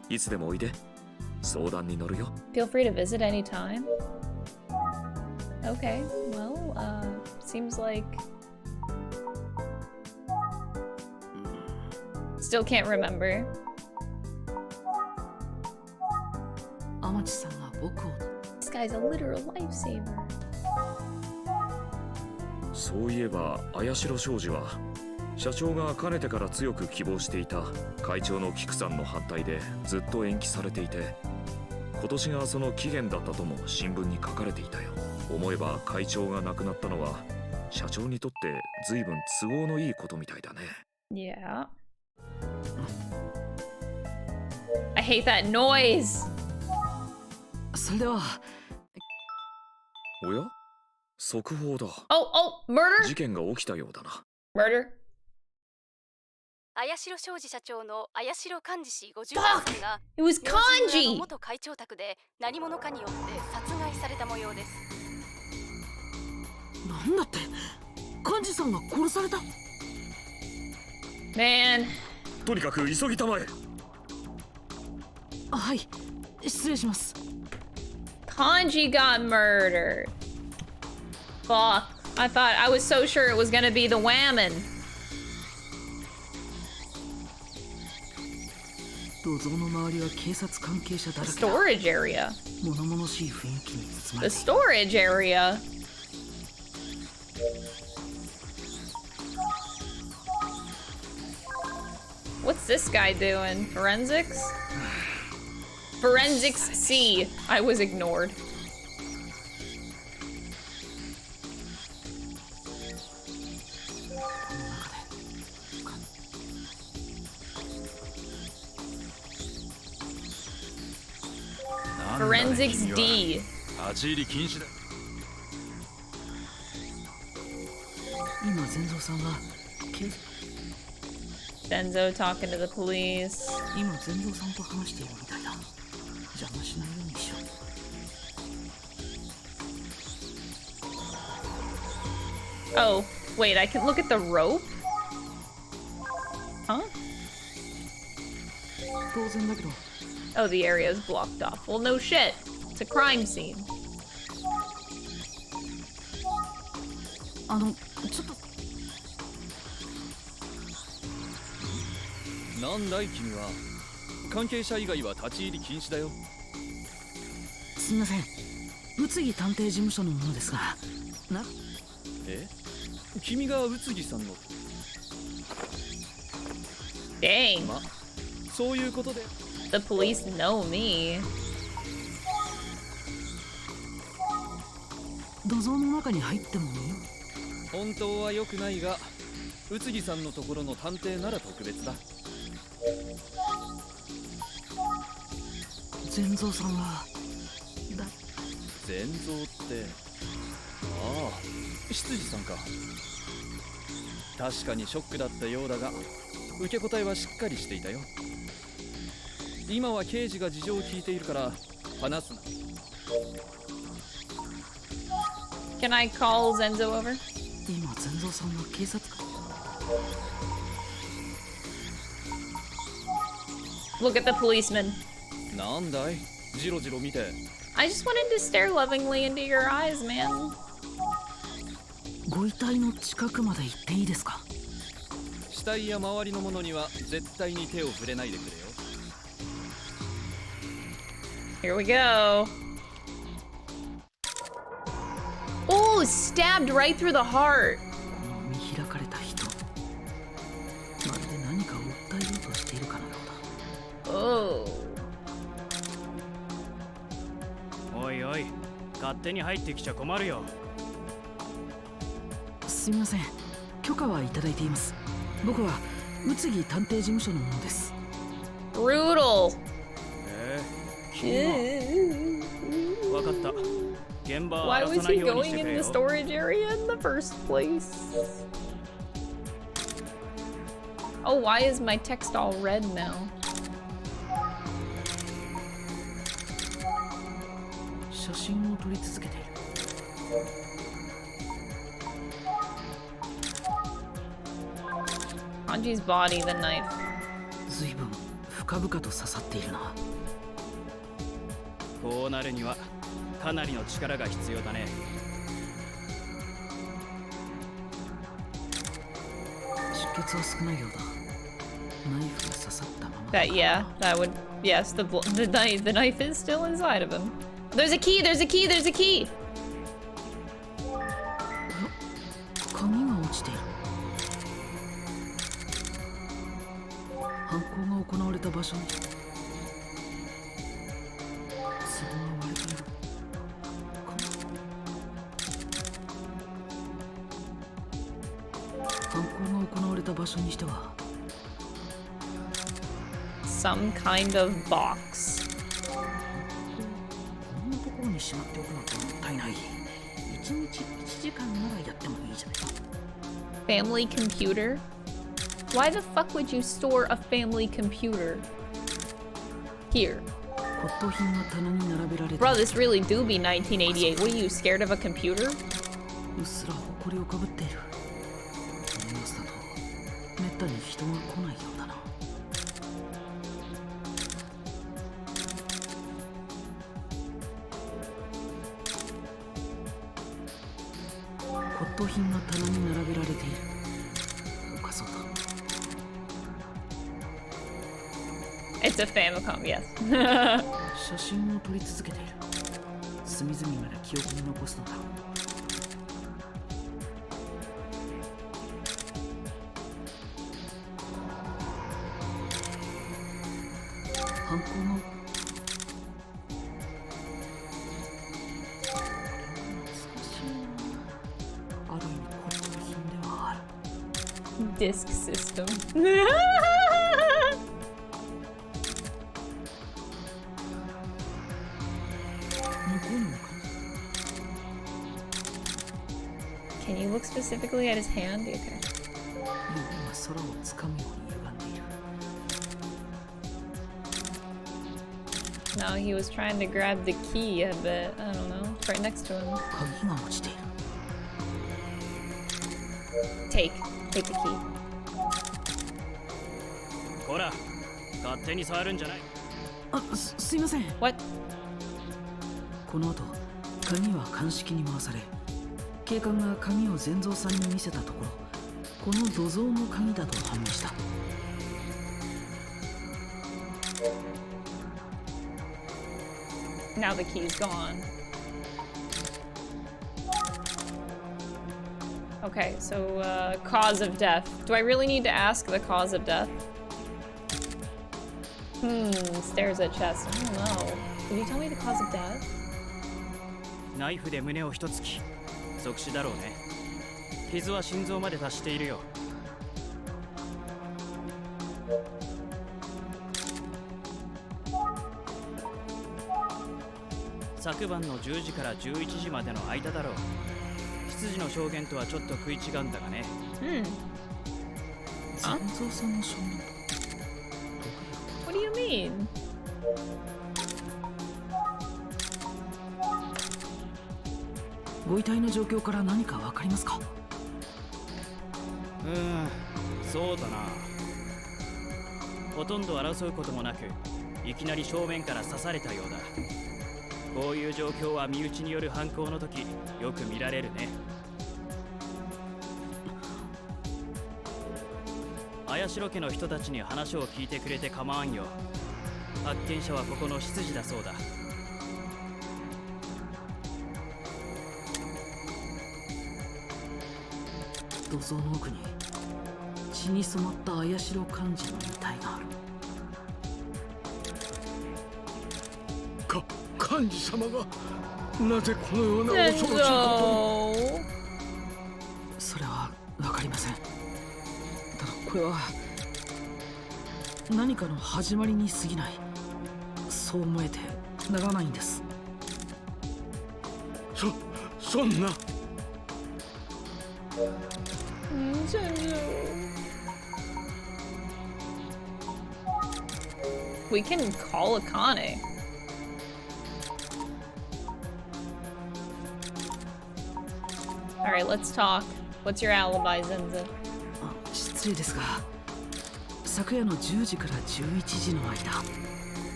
いつでもおいで。相談に乗るよ。Feel free to visit anytime. Okay, well, seems like... Still can't remember. 天地さんが僕を。This guy's a literal lifesaver. そういえば、綾代商事は、社長がかねてから強く希望していた会長の菊さんの反対でずっと延期されていて、今年がその期限だったとも新聞に書かれていたよ。思えば会長が亡くなったのは社長にとって随分都合のいいことみたいだね。Yeah. I hate that noise. それでは。おや？速報だ。Oh, murder? 事件が起きたようだな。Murder? 綾代商事社長の綾代寛治氏50歳が It was Kanji! 元会長宅で何者かによって殺害された模様です。なんだって、寛治さんが殺された。Man. とにかく急ぎたまえ。はい、失礼します。Kanji got murdered. Fuck. I was so sure it was gonna be the Whammon. 土蔵の周りは警察関係者だらけ。 Storage area. 物々しい雰囲気に包まれ The て。 storage area. What's this guy doing? Forensics? Forensics C. I was ignored. Forensics D. 立ち入り禁止だ。今善蔵さんが Denzo talking to the police. 今善蔵さんと話しているみたいだ。邪魔しないようにしよう。 Oh, wait, I can look at the rope? Huh? 当然だけど。 Oh, the area is blocked off. Well, no shit. It's a crime scene. ちょっと。なんだい君は。関係者以外は立ち入り禁止だよ。すみません。宇津木探偵事務所の者ですが。え？君が宇津木さんの。Dang. ま、そういうことで。The police know me. 土蔵の中に入ってもいい？本当は良くないが、宇津木さんのところの探偵なら特別だ。善蔵さんは善蔵って、ああ、執事さんか。確かにショックだったようだが、受け答えはしっかりしていたよ。今は刑事が事情を聞いているから話すな。Can I call Zenzo over? 今善蔵さんは警察官。 Look at the policeman. なんだい、ジロジロ見て。I just wanted to stare lovingly into your eyes, man. ご遺体の近くまで行っていいですか？死体や周りのものには絶対に手を触れないでくれよ。 Here we go. Oh, stabbed right through the heart. 見開かれた人、まるで何かを訴えようとしているかのようだ。Oh. おいおい、勝手に入ってきちゃ困るよ。すみません、許可はいただいています。僕は宇津木探偵事務所の者です。 Brutal. わかった。現場 Why 荒ら was さない he ようにし going てく in れ the よ。 storage area in the first place? Oh, why is my text all red now? 写真を撮り続けている。 Hanji's body, the knife. 随分深々と刺さっているな。こうなるにはかなりの力が必要だね。出血は少ないようだ。ナイフが刺さったまま。 That, yeah, that would, yes, the knife is still inside of him. There's a key, there's a key, there's a key! 鍵が落ちている。犯行が行われた場所に壺が割れている。犯行が行われた場所にしては Some kind of box. こんなところにしまっておくなんてもったいない。1日1時間ならやってもいいじゃないか。 Family computer? Why the fuck would you store a family computer here? 骨董品が棚に並べられている。 Bro, this really do be 1988. What are you, scared of a computer? うっすら埃をかぶっている。この様子だとめったに人が来ないようだな。骨董品が棚に並べられている。おかそうだ。 It's a Famicom, yes. 写真を撮り続けている。隅々まで記憶に残すのだ。犯行のある意味骨董品ではある。 Disk system. 向こうにもか。 Can you look specifically at his hand? Okay. 指が空をつかむように歪んでいる。 No, he was trying to grab the key, I bet. I don't know. It's right next to him. 鍵が落ちている。 Take the key. ほら、勝手に触るんじゃない。すいません。 What? この後、鍵は鑑識に回され、警官が鍵を善蔵さんに見せたところ、この土蔵の鍵だと判明した。 Now the key's gone. Okay, so cause of death. Do I really need to ask the cause of death? Stares at chest. I don't know. Can you tell me the cause of death? ナイフで胸を一突き。即死だろうね。傷は心臓まで達しているよ。昨晩の10時から11時までの間だろう。執事の証言とはちょっと食い違うんだがね。善蔵さんの証言と。 What do you mean? ご遺体の状況から何かわかりますか？そうだな。ほとんど争うこともなく、いきなり正面から刺されたようだ。こういう状況は身内による犯行の時、よく見られるね。綾代家の人たちに話を聞いてくれて構わんよ。発見者はここの執事だそうだ。土蔵の奥に血に染まった綾代幹事の遺体がある。幹事様がなぜこのような恐ろしいことに。それはわかりません。ただこれは何かの始まりに過ぎない、そう思えてならないんです。そんな。We can call Akane. Alright, let's talk. What's your alibi, Zenza? 失礼ですが、昨夜の10時から11時の間、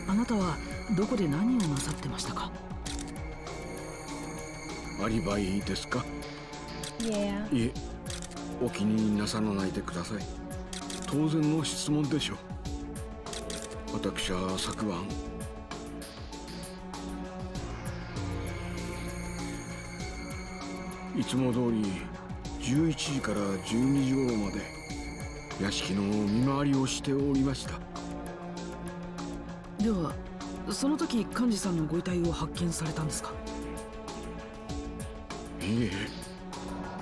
あなたはどこで何をなさってましたか？アリバイですか？ Yeah. いえ、お気になさらないでください。当然の質問でしょう。私は昨晩いつも通り11時から12時頃まで屋敷の見回りをしておりました。ではその時幹事さんのご遺体を発見されたんですか？いえ、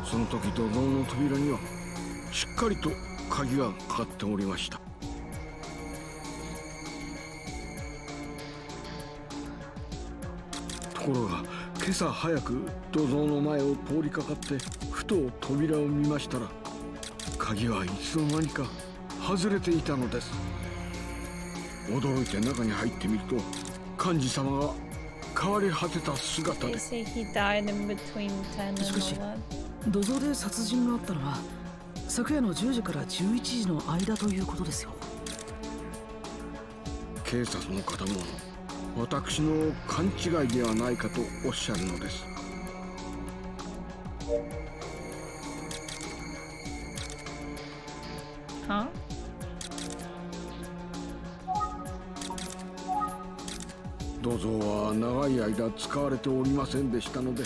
その時土蔵の扉にはしっかりと鍵がかかっておりました。ところが今朝早く土蔵の前を通りかかってふと扉を見ましたら、鍵はいつの間にか外れていたのです。驚いて中に入ってみると、幹事様が変わり果てた姿で。They say he died in between 10 and しかし、 11. 土蔵で殺人があったのは昨夜の10時から11時の間ということですよ。警察の方も私の勘違いではないかとおっしゃるのです。Huh? 土蔵は長い間使われておりませんでしたので、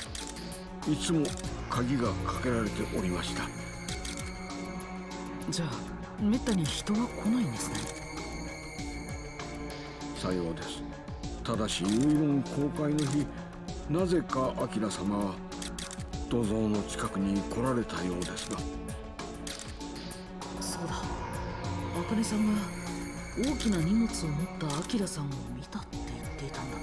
いつも鍵がかけられておりました。じゃあめったに人は来ないんですね。さようです。ただし遺言公開の日、なぜか明様は土蔵の近くに来られたようですが。そうだ、茜さんが大きな荷物を持った明さんを見たって言っていたんだっ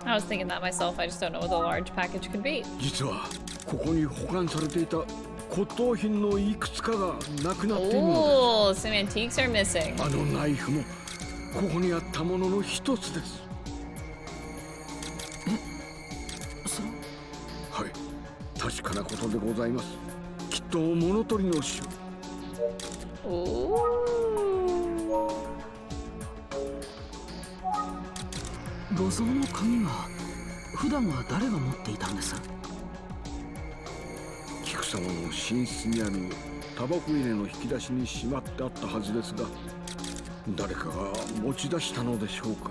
たな。I was thinking that myself. I just don't know what the large package could be. 実はここに保管されていた骨董品のいくつかがなくなっているのです。 Oh, some antiques are missing. あのナイフもここにあったものの一つです。それ？はい、確かなことでございます。きっと物取りの種。土蔵の鍵は普段は誰が持っていたんです？菊様の寝室にあるタバコ入れの引き出しにしまってあったはずですが、誰かが持ち出したのでしょうか。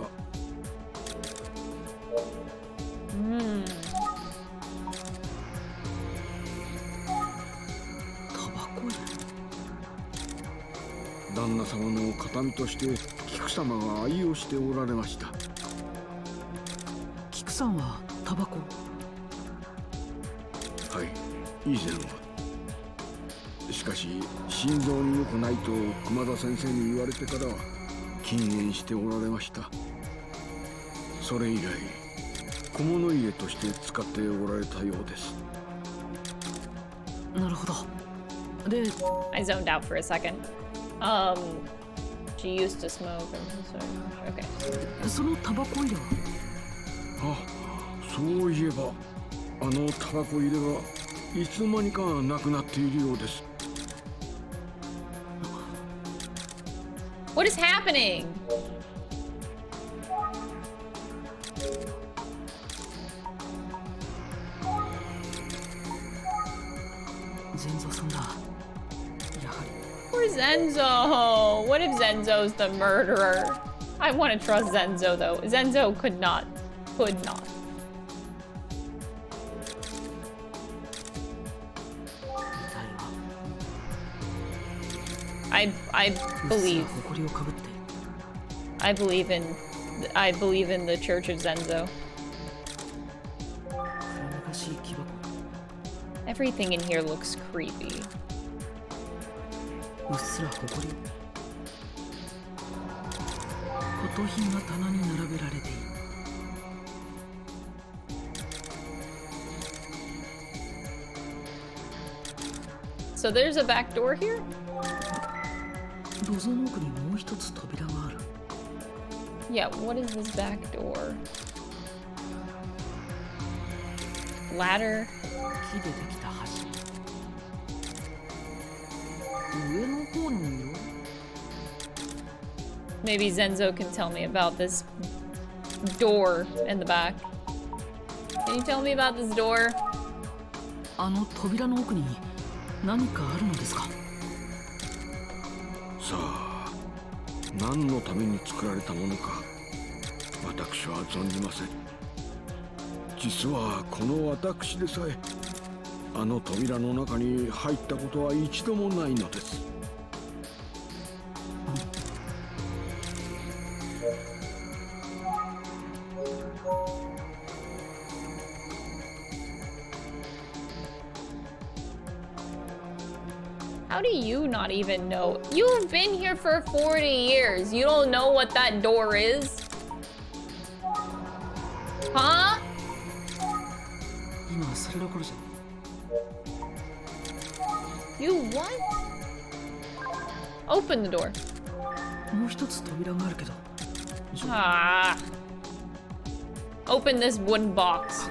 タバコ入れ？旦那様の形見として菊様が愛用しておられました。菊さんはタバコ？はい、以前は。しかし心臓に良くないと熊田先生に言われてからは禁煙しておられました。それ以来小物入れとして使っておられたようです。なるほど。で、I zoned out for a second. She used to smoke. Okay. そのタバコ入れは？あ、そういえばあのタバコ入れはいつの間にかなくなっているようです。What is happening? Poor Zenzo. What if Zenzo's the murderer? I want to trust Zenzo though. Zenzo could not. Could not. I believe. I believe in the Church of Zenzo. Everything in here looks creepy. So there's a back door here? Yeah, what is this back door? Ladder? Maybe Zenzo can tell me about this door in the back. Can you tell me about this door? 扉の奥に何かあるのですか? さあ、何のために作られたものか私は存じません。実はこの私でさえあの扉の中に入ったことは一度もないのです。How do you not even know? You've been here for 40 years. You don't know what that door is? Huh? You what? Open the door. Ah. Open this wooden box.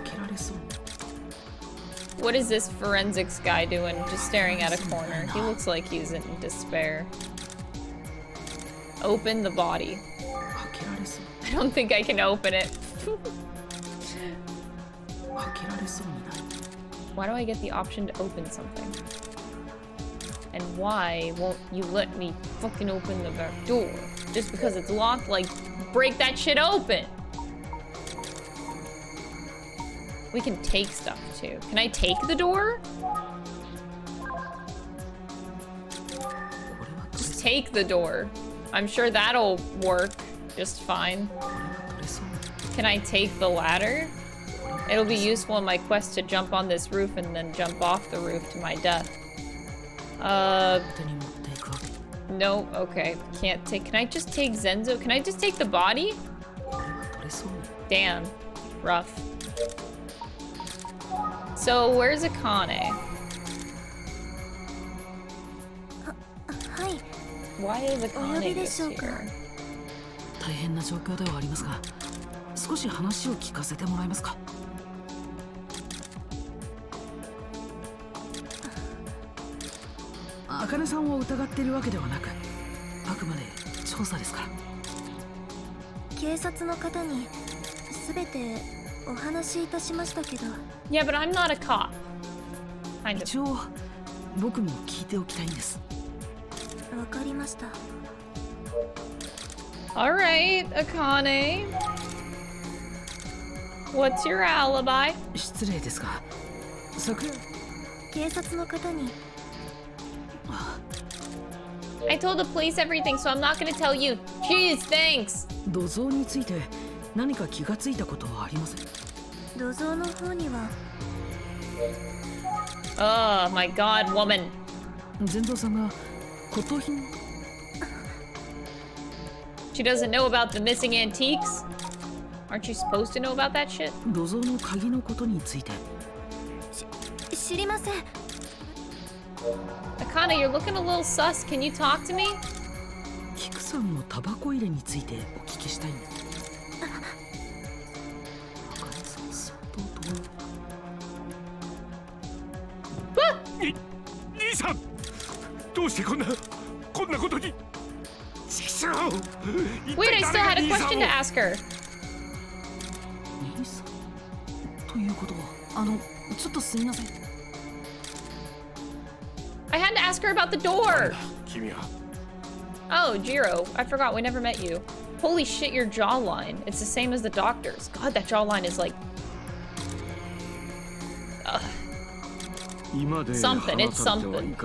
What is this forensics guy doing? Just staring at a corner. He looks like he's in despair. Open the body. I don't think I can open it. Why do I get the option to open something? And why won't you let me fucking open the back door? Just because it's locked? Like, break that shit open! We can take stuff too. Can I take the door? Just take the door. I'm sure that'll work just fine. Can I take the ladder? It'll be useful in my quest to jump on this roof and then jump off the roof to my death. No, okay. Can't take. Can I just take Zenzo? Can I just take the body? Damn. Rough. So, where's Akane? Hi. Why is Akane just here? 大変な状況ではありますが、少し話を聞かせてもらえますか? 茜さんを疑っているわけではなく、あくまで調査ですから。警察の方に全てお話しいたしましたけど。Yeah, but I'm not a cop. Kind of. 一応僕も聞いておきたいんです。わかりました。All right, Akane. What's your alibi? 失礼ですが、昨夜警察の方に。I told the police everything, so I'm not gonna tell you. Jeez, thanks. 土蔵について何か気がついたことはありません。土蔵の方には。Oh my God, woman. 全蔵さんが骨董品。She doesn't know about the missing antiques? Aren't you supposed to know about that shit? 土蔵の鍵のことについて。知りません。Akane, you're looking a little sus. Can you talk to me? キクさんのタバコ入れについてお聞きしたいんです。兄さん、どうしてこんなことに。Wait, I still had a question to ask her. 兄さんということは、ちょっとすみません。I had to ask her about the door. 君は Oh, Jiro. I forgot we never met you. Holy shit, your jawline. It's the same as the doctor's. God, that jawline is like... something, it's something.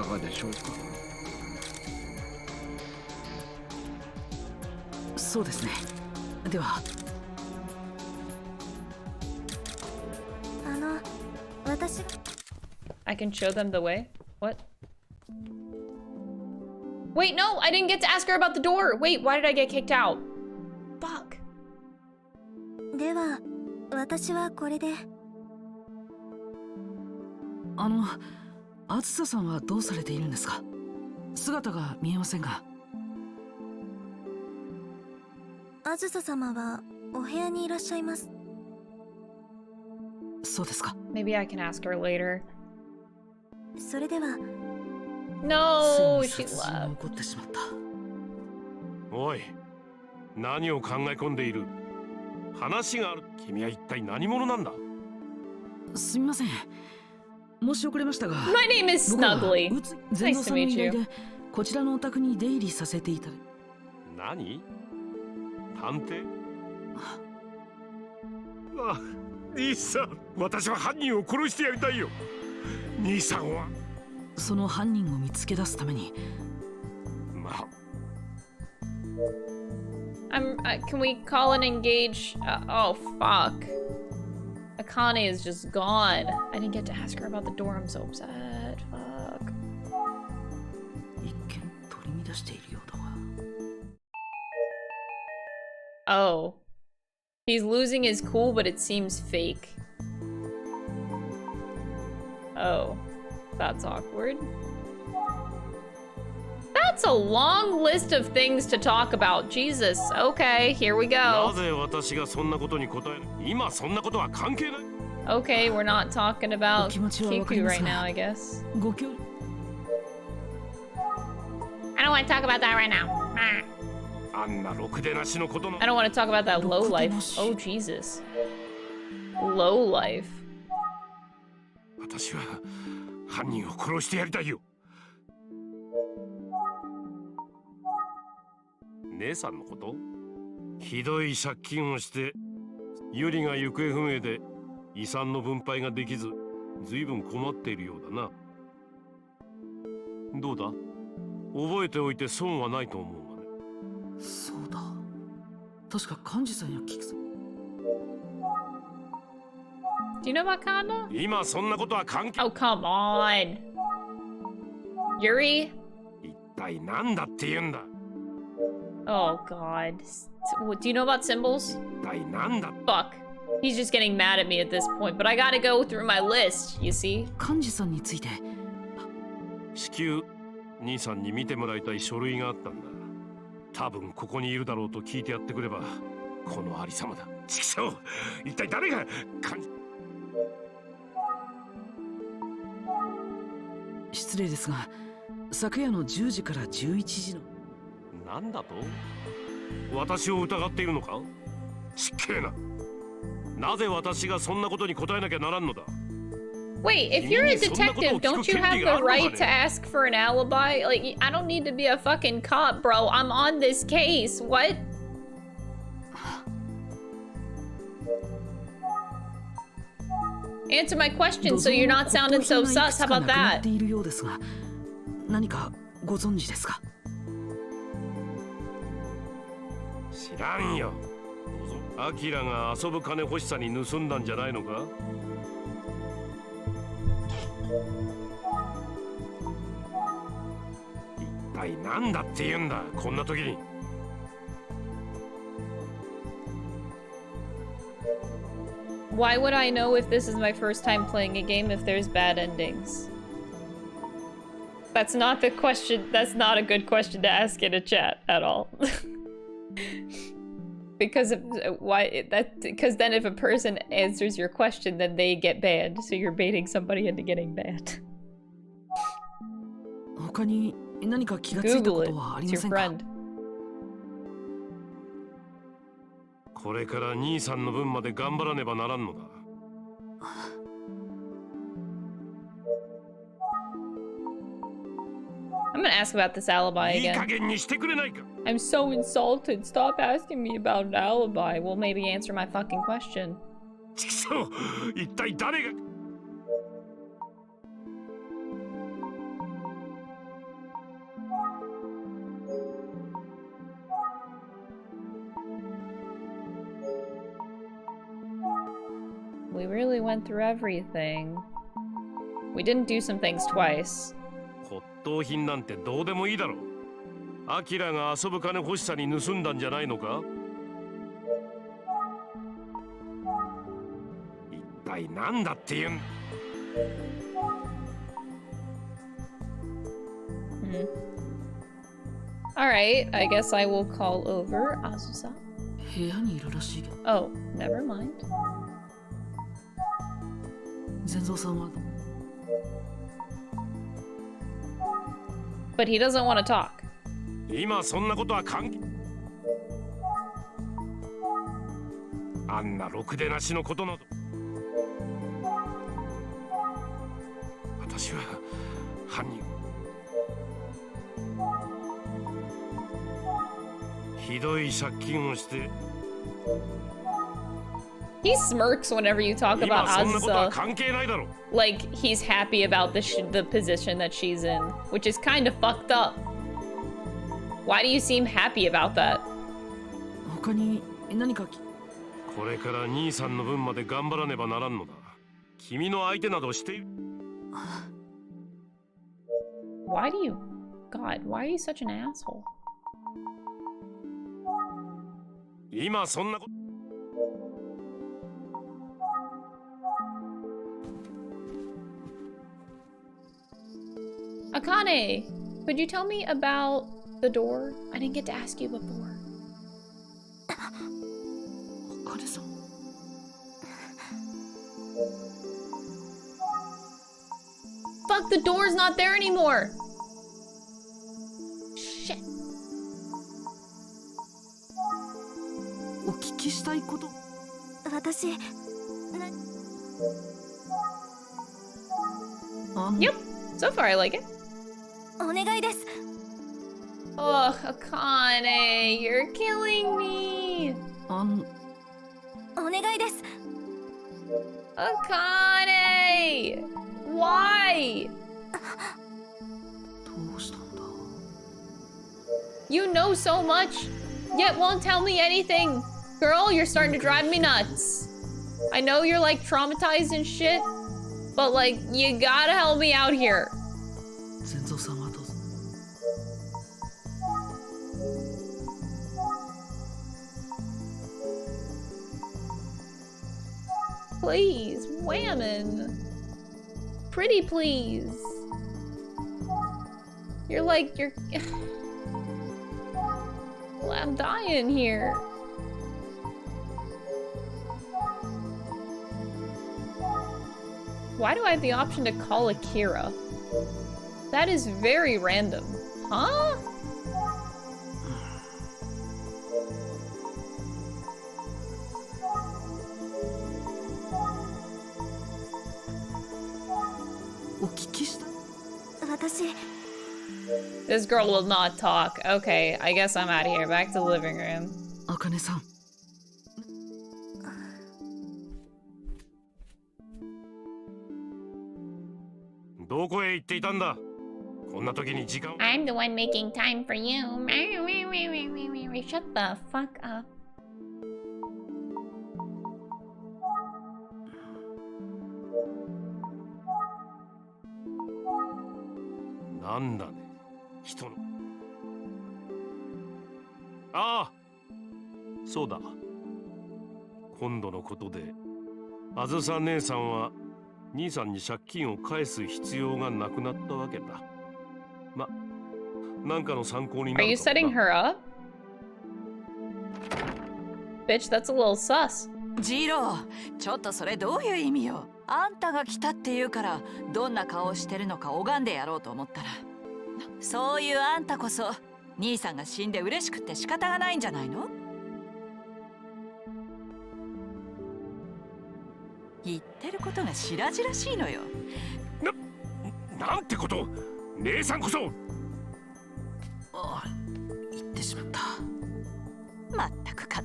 そうですね。では。私 I can show them the way? What? Wait, no! I didn't get to ask her about the door! Wait, why did I get kicked out? Fuck. では、私はこれで。あずささんはどうされているんですか？姿が見えませんが。あずさ様はお部屋にいらっしゃいます。そうですか。Maybe I can ask her later. それでは。No, she left. 起こってしまった。おい、何を考え込んでいる？話がある。君は一体何者なんだ？すみません。申し遅れましたが。My name is Snuggly. 全 Nice 蔵 to さんの meet 依頼 you. でこちらのお宅に出入りさせていただき。何？探偵？あ、兄さん、私は犯人を殺してやりたいよ。兄さんは？その犯人を見つけ出すために。まあ。Can we call and engage? Oh, fuck. Akane is just gone. I didn't get to ask her about the door. I'm so upset. Fuck. 一見取り乱しているようだが。Oh. He's losing his cool, but it seems fake. Oh. That's awkward. That's a long list of things to talk about. Jesus. Okay, here we go. なぜ私がそんなことに答える？今そんなことは関係ない。Okay, we're not talking about Kiku right now, I guess. I don't want to talk about that right now. あんなろくでなしのことの。I don't want to talk about that low life. Oh, Jesus. Low life. 私は犯人を殺してやりたいよ。姉さんのこと？ひどい借金をしてユリが行方不明で遺産の分配ができず随分困っているようだな。どうだ？覚えておいて損はないと思うがね。そうだ。確か幹事さんや菊さん。Do you know about Kanda? 今そんなことは関係。Oh, come on. Yuri? 一体なんだって言うんだ。Oh, God. Do you know about symbols? Fuck. He's just getting mad at me at this point, but I gotta go through my list, you see? 幹事さんについて。至急兄さんに見てもらいたい書類があったんだ。多分ここにいるだろうと聞いてやってくればこのありさまだ。ちくしょう、一体誰が失礼ですが、昨夜の10時から11時の。なんだと？私を疑っているのか？ちっけえな。なぜ私がそんなことに答えなきゃならんのだ？ Wait, if you're a detective, don't you have the right to ask for an alibi? Like, I don't need to be a fucking cop, bro. I'm on this case. What? Answer my question so you're not sounding so sus. How about that? 何かご存知ですか？知らんよ。アキラが遊ぶ金欲しさに盗んだんじゃないのか？一体なんだって言うんだ、こんな時に。Why would I know if this is my first time playing a game if there's bad endings? That's not the question. That's not a good question to ask in a chat at all. Because of why that? Because then if a person answers your question, then they get banned. So you're baiting somebody into getting banned. Google it. It's your friend. これから兄さんの分まで頑張らねばならんのだ。gonna ask about this alibi いい again. 加減にしてくれないか。 I'm so insulted. Stop asking me about an alibi. Well, maybe answer my fucking question. ちくしょう、一体誰が。We really went through everything. We didn't do some things twice. 骨董品なんてどうでもいいだろう。アキラが遊ぶ金欲しさに盗んだんじゃないのか。一体なんだっていうん。Alright, I guess I will call over Azusa. 部屋にいるらしいけど。 Oh, never mind. 全蔵さんは But he doesn't want to talk. 今そんなことは関係。あんなろくでなしのことなど。私は犯人。ひどい借金をして。 He smirks whenever you talk about 今そんなことは Azusa. 関係ないだろ。 Like he's happy about the position that she's in, which is kind of fucked up. Why do you seem happy about that? 他に何かこれから兄さんの分まで頑張らねばならんのだ。君の相手などして。 Why do you... God, why are you such an asshole? 今そんなこと。 Akane, could you tell me about the door? I didn't get to ask you before. Akane-san. Fuck, the door's not there anymore! Shit. お聞きしたいこと。私 Yep, so far I like it. お願いです。 Oh, Akane, you're killing me. お願いです。 Akane! Why? どうしたんだ。 You know so much, yet won't tell me anything. Girl, you're starting to drive me nuts. I know you're like traumatized and shit, but like, you gotta help me out here. 全蔵さんはどうぞ。 Please, whammon. Pretty please. You're like, you're... Well, I'm dying here. Why do I have the option to call Akira? That is very random. Huh? This girl will not talk. Okay, I guess I'm out of here. Back to the living room. Akane-san. どこへ行っていたんだ。こんな時に時間。 I'm the one making time for you. Shut the fuck up. なんだね、人の。ああ、そうだ。今度のことで、あずさ姉さんは兄さんに借金を返す必要がなくなったわけだ。ま、なんかの参考になる。 Are you setting her up? Bitch, that's a little sus. ジロー、ちょっとそれどういう意味よ。あんたが来たって言うからどんな顔をしてるのか拝んでやろうと思ったら、そういうあんたこそ兄さんが死んで嬉しくて仕方がないんじゃないの。言ってることが白々しいのよ。なんてこと。姉さんこそ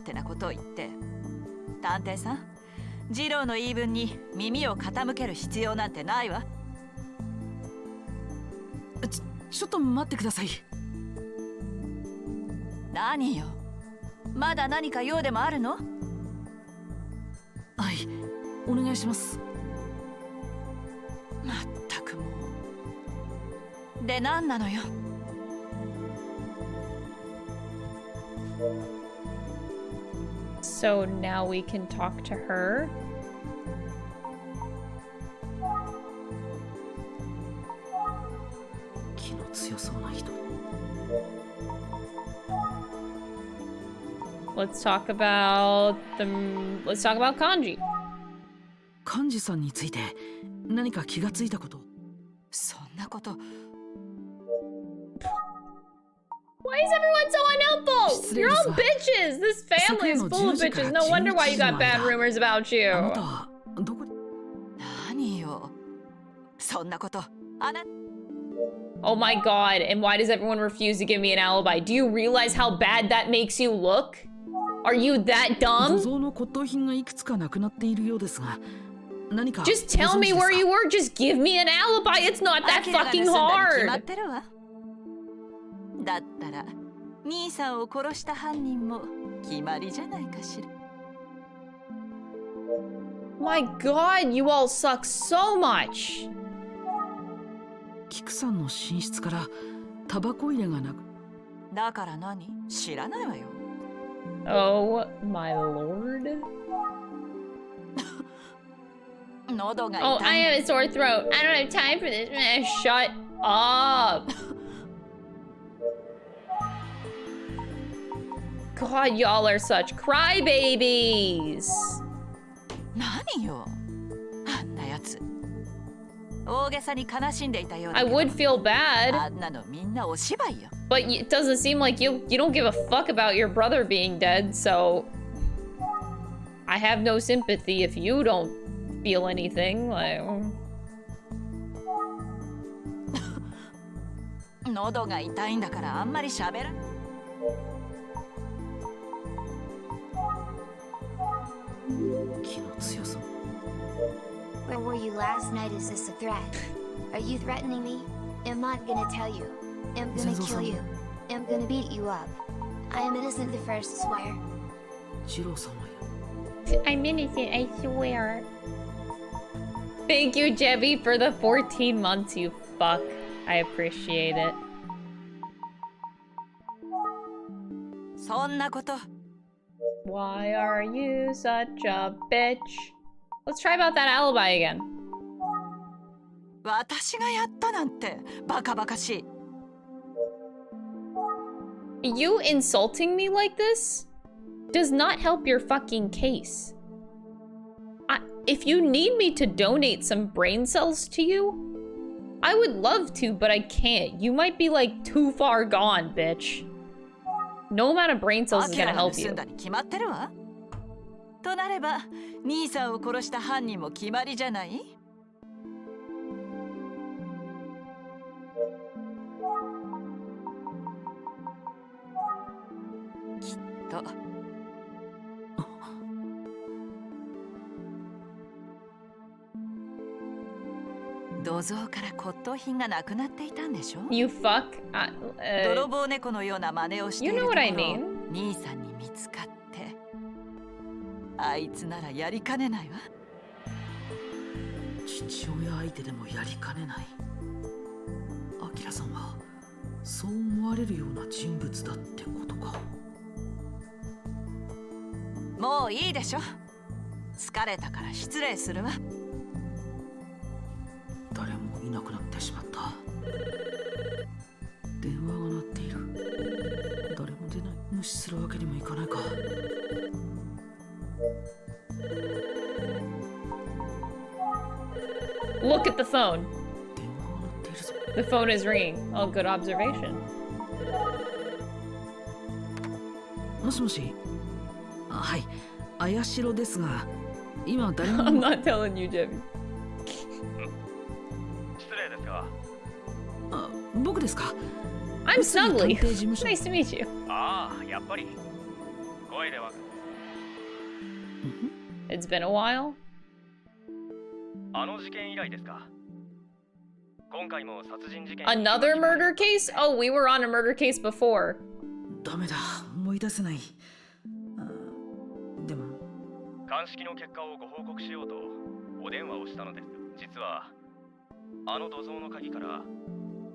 手なことを言って。探偵さん、次郎の言い分に耳を傾ける必要なんてないわ。ちょっと待ってください。何よ、まだ何か用でもあるの？はい、お願いします。まったくもう。で、何なのよ。So now we can talk to her. Let's talk about Kanji. 幹事さんについて何か気がついたこと？そんなこと。Why is everyone so unhelpful? You're all bitches. This family is full of bitches. No wonder why you got bad rumors about you. 何よ。そんなこと。Oh my god. And why does everyone refuse to give me an alibi? Do you realize how bad that makes you look? Are you that dumb? 土蔵の骨董品がいくつかなくなっているようですが、何か Just tell me where you were. Just give me an alibi. It's not that fucking hard. だったら兄さんを殺した犯人も決まりじゃないかしら。My god, you all suck so much. キクさんの寝室からタバコ入れがなく。だから何？知らないわよ。Oh my lord. Oh, I have a sore throat. I don't have time for this. Shut up. God, y'all are such crybabies. 何よ。あんなやつ。大げさに悲しんでいたようだ I けど。would feel bad. あんなのみんなお芝居よ。But it doesn't seem like you don't give a fuck about your brother being dead, so I have no sympathy if you don't feel anything. Like, 喉が痛いんだからあんまり喋ら。気の強さ。Where were you last night? Is this a threat? Are you threatening me? I'm not gonna tell you. I'm gonna kill you. I'm gonna beat you up. I am innocent the first, swear. ジローさんは I'm innocent, I swear. Thank you, Jebby, for the 14 months, you fuck. I appreciate it. そんなこと。Why are you such a bitch? Let's try about that alibi again. 私がやったなんてバカバカしい。You insulting me like this does not help your fucking case. If you need me to donate some brain cells to you, I would love to, but I can't. You might be like too far gone, bitch. No amount of brain cells is gonna help you. 決まってるわ。となれば、兄さんを殺した犯人も決まりじゃない？きっと。土蔵から骨董品がなくなっていたんでしょ？ You fuck? 泥棒猫のような真似をしているところを You know what I mean? 兄さんに見つかって、あいつならやりかねないわ。父親相手でもやりかねない。アキラさんはそう思われるような人物だってことか。もういいでしょ。疲れたから失礼するわ。誰もいなくなってしまった。電話が鳴っている。誰も出ない。無視するわけにもいかないか。Look at the phone. The phone is ringing. Oh, good observation. もしもし。はい、あやしろですが、今誰も。I'm not telling you, Jimmy. 失礼ですが。僕ですか。I'm Snuggly. Nice to meet you. ああ、やっぱり。声でわかる。It's been a while. あの事件以来ですか。今回も殺人事件。 Another murder case? Oh, we were on a murder case before. ダメだ、思い出せない。でも鑑識の結果をご報告しようとお電話をしたのです。実はあの土蔵の鍵から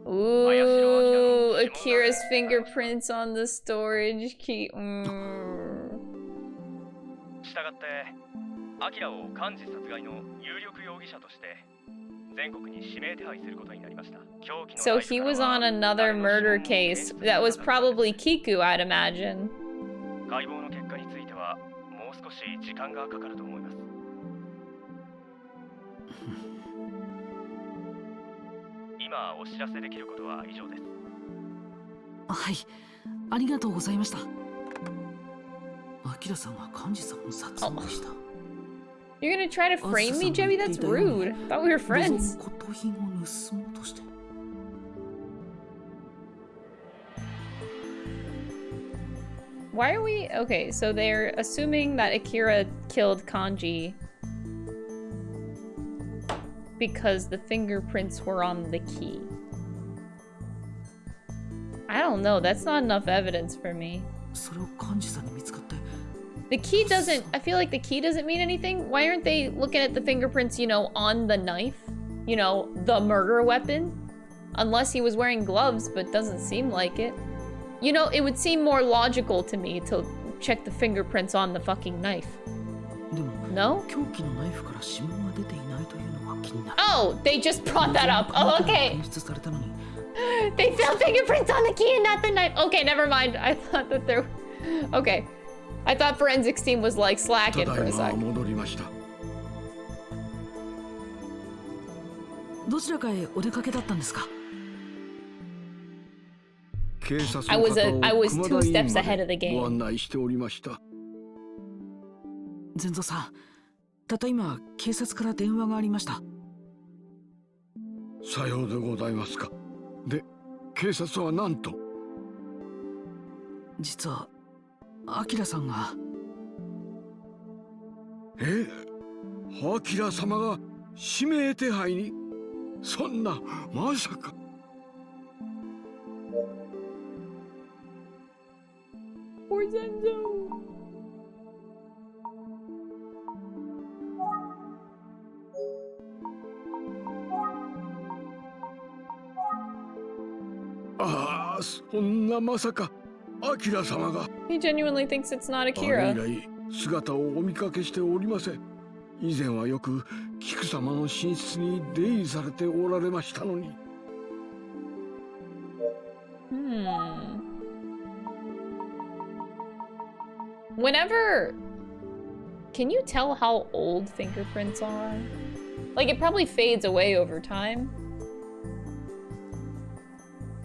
Ooh, Akira's fingerprints on the storage key. したがってアキラを幹事殺害の有力容疑者として全国に指名手配することになりました。 So he was on another murder case. That was probably Kiku, I'd imagine. 解剖の結果についてはもう少し時間がかかると思います。今お知らせできることは以上です。はい、ありがとうございました。アキラさんが幹事さんを殺害した。You're gonna try to frame me, Jebby? That's rude. I thought we were friends. 骨董品を盗もうとして。Why are we... Okay, so they're assuming that Akira killed Kanji because the fingerprints were on the key. I don't know, that's not enough evidence for me. それを幹事さんに見つかって。 The key doesn't... I feel like the key doesn't mean anything. Why aren't they looking at the fingerprints, you know, on the knife? You know, the murder weapon? Unless he was wearing gloves, but doesn't seem like it. You know, it would seem more logical to me to check the fingerprints on the fucking knife. No? Oh, they just brought that up. Oh, okay. They found fingerprints on the key and not the knife. Okay, never mind. I thought that there... Okay. I thought forensics team was like slacking for a sec. どちらかへお出かけだったんですか? I was 2 steps ahead of the game. ゼンゾさん、たった今警察から電話がありました。さようでございますか。で、警察は何と？実はアキラさんが。アキラ様が指名手配に？そんな、まさか。Poor Zenzo. Ah, そんなまさか、アキラ様が。 He genuinely thinks it's not Akira. あれ以来、姿をお見かけしておりません。以前はよく菊様の寝室に出入りされておられましたのに。Whenever... Can you tell how old fingerprints are? Like, it probably fades away over time.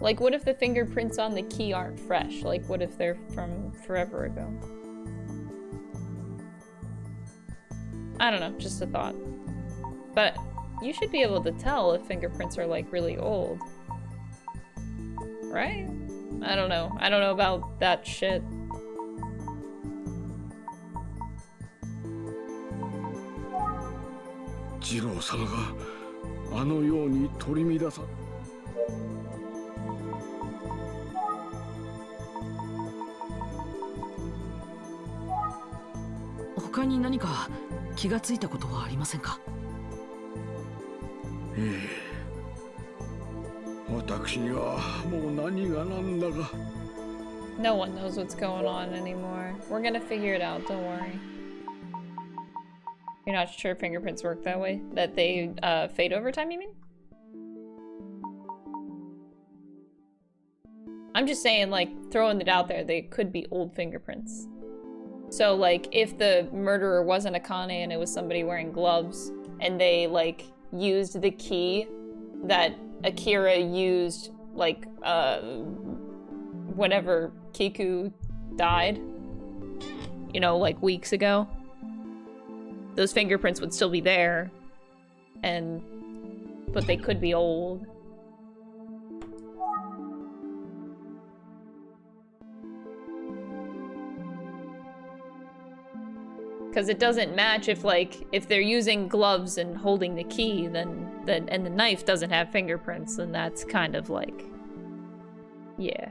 Like, what if the fingerprints on the key aren't fresh? Like, what if they're from forever ago? I don't know, just a thought. But you should be able to tell if fingerprints are, like, really old. Right? I don't know. I don't know about that shit. Jiro様があのように取り乱さ。他に何か気がついたことはありませんか？私にはもう何が何だか。 No one knows what's going on anymore. We're gonna figure it out, don't worry. You're not sure fingerprints work that way? That they fade over time, you mean? I'm just saying, like, throwing it out there, they could be old fingerprints. So, like, if the murderer wasn't Akane and it was somebody wearing gloves, and they, like, used the key that Akira used, like, whenever Kiku died, you know, like, weeks ago, those fingerprints would still be there, but they could be old. Because it doesn't match if, like, if they're using gloves and holding the key, then and the knife doesn't have fingerprints, then that's kind of like, yeah.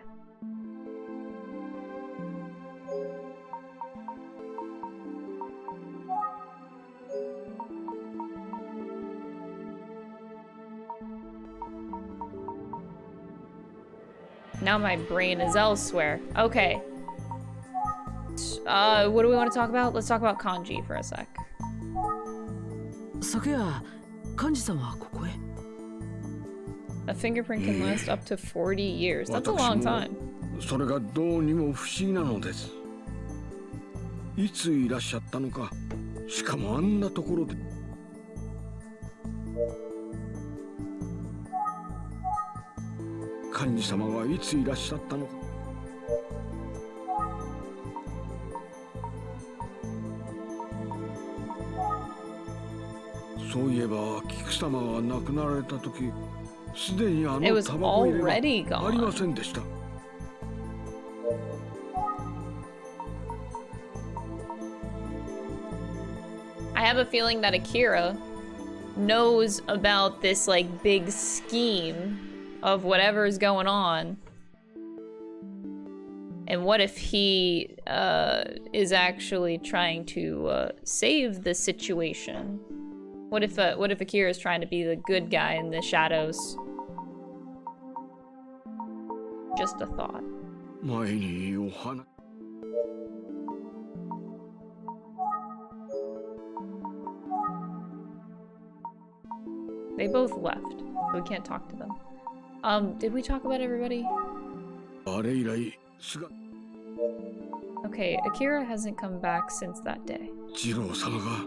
Now my brain is elsewhere. Okay. What do we want to talk about? Let's talk about kanji for a sec. 昨夜、幹事さんはここへ。 A fingerprint can last up to 40 years. That's a long time. それがどうにも不思議なのです。いついらっしゃったのか、しかもあんなところで。幹事様はいついらっしゃったのか。そういえば菊様が亡くなられた時、すでにあのタバコ入れはありませんでした。I have a feeling that Akira knows about this like big scheme of whatever is going on. And what if he is actually trying to save the situation? What if Akira is trying to be the good guy in the shadows? Just a thought. 前にお話。They both left, so we can't talk to them. Did we talk about everybody? あれ以来、姿。Okay, Akira hasn't come back since that day. 次郎様が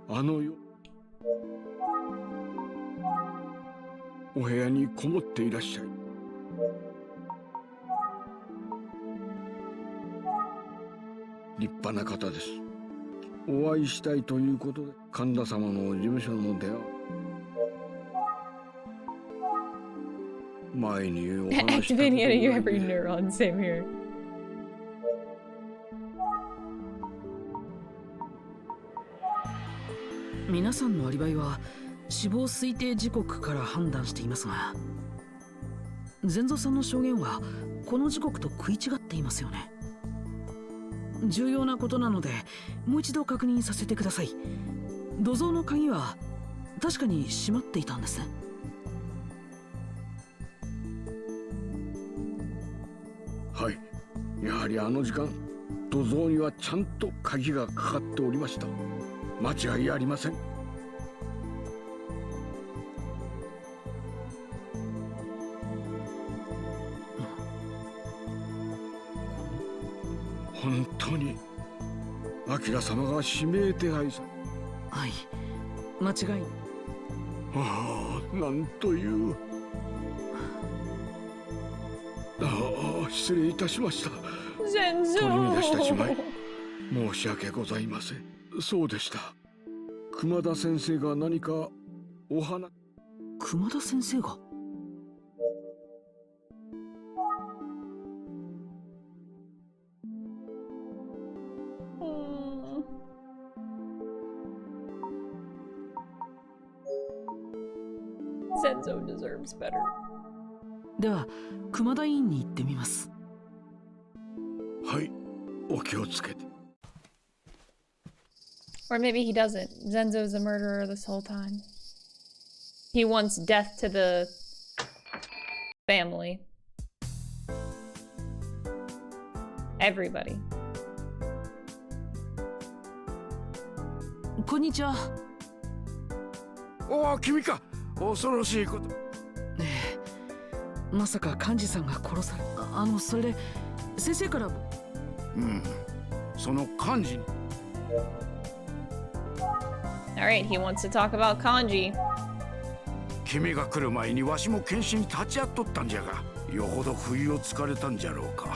あのよ。お部屋にこもっていらっしゃい。立派な方です。お会いしたいということで神田様の事務所の出会い。前にお話したことが Activating every neuron, same here. 皆さんのアリバイは死亡推定時刻から判断していますが、善蔵さんの証言はこの時刻と食い違っていますよね。重要なことなのでもう一度確認させてください。土蔵の鍵は確かに閉まっていたんですね。はい、やはりあの時間土蔵にはちゃんと鍵がかかっておりました。間違いありません。本当に明様が指名手配さ。はい、間違い。ああ、なんという。ああ、失礼いたしました。全然。取り乱してしまい申し訳ございません。そうでした。熊田先生が何かお話。熊田先生が。Senzo deserves better. では熊田委員に行ってみます。はい、お気をつけて。Or maybe he doesn't. Zenzo's the murderer this whole time. He wants death to the family. Everybody. こんにちは。おお、君か。恐ろしいこと。まさか幹事さんが殺され、それで先生から。その幹事に。Alright, he wants to talk about kanji. 君が来る前にわしも検視に立ち会っとったんじゃが、よほど不意をつかれたんじゃろうか。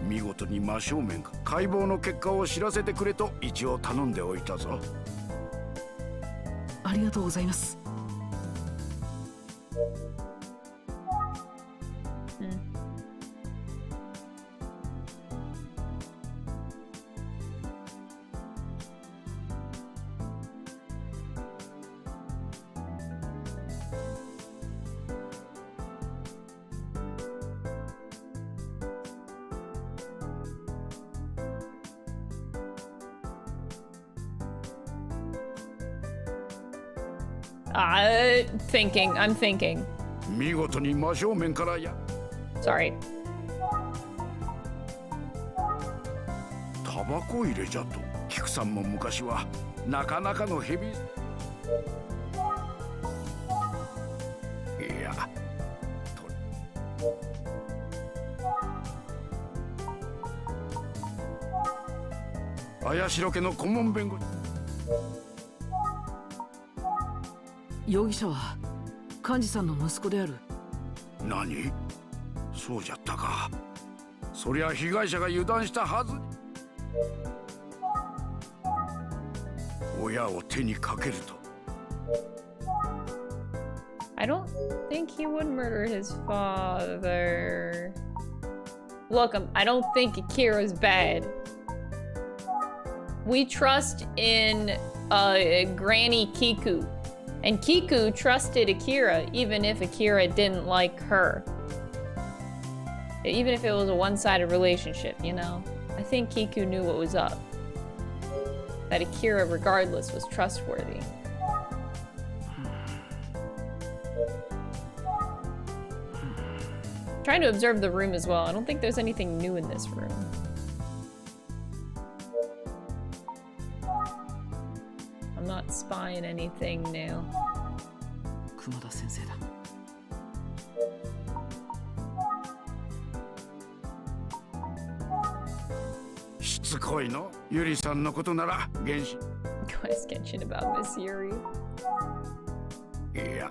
見事に真正面か解剖の結果を知らせてくれと一応頼んでおいたぞ。ありがとうございます。Thinking. I'm thinking. 見事に真正面からや。Sorry. タバコ入れじゃと。菊さんも昔はなかなかのヘビ。いや。綾代家の顧問弁護士。容疑者は幹事さんの息子である。何？そうじゃったか。そりゃ被害者が油断したはず。親を手にかけると。I don't think he would murder his father. Look, I don't think Akira's bad. We trust in Granny Kiku. And Kiku trusted Akira even if Akira didn't like her. Even if it was a one-sided relationship, you know? I think Kiku knew what was up. That Akira, regardless, was trustworthy. Trying to observe the room as well. I don't think there's anything new in this room. I'm not spying anything new. 熊田先生だ。しつこいの？ゆりさんのことなら原始。Go ask Genshin about Miss Yuri. いや。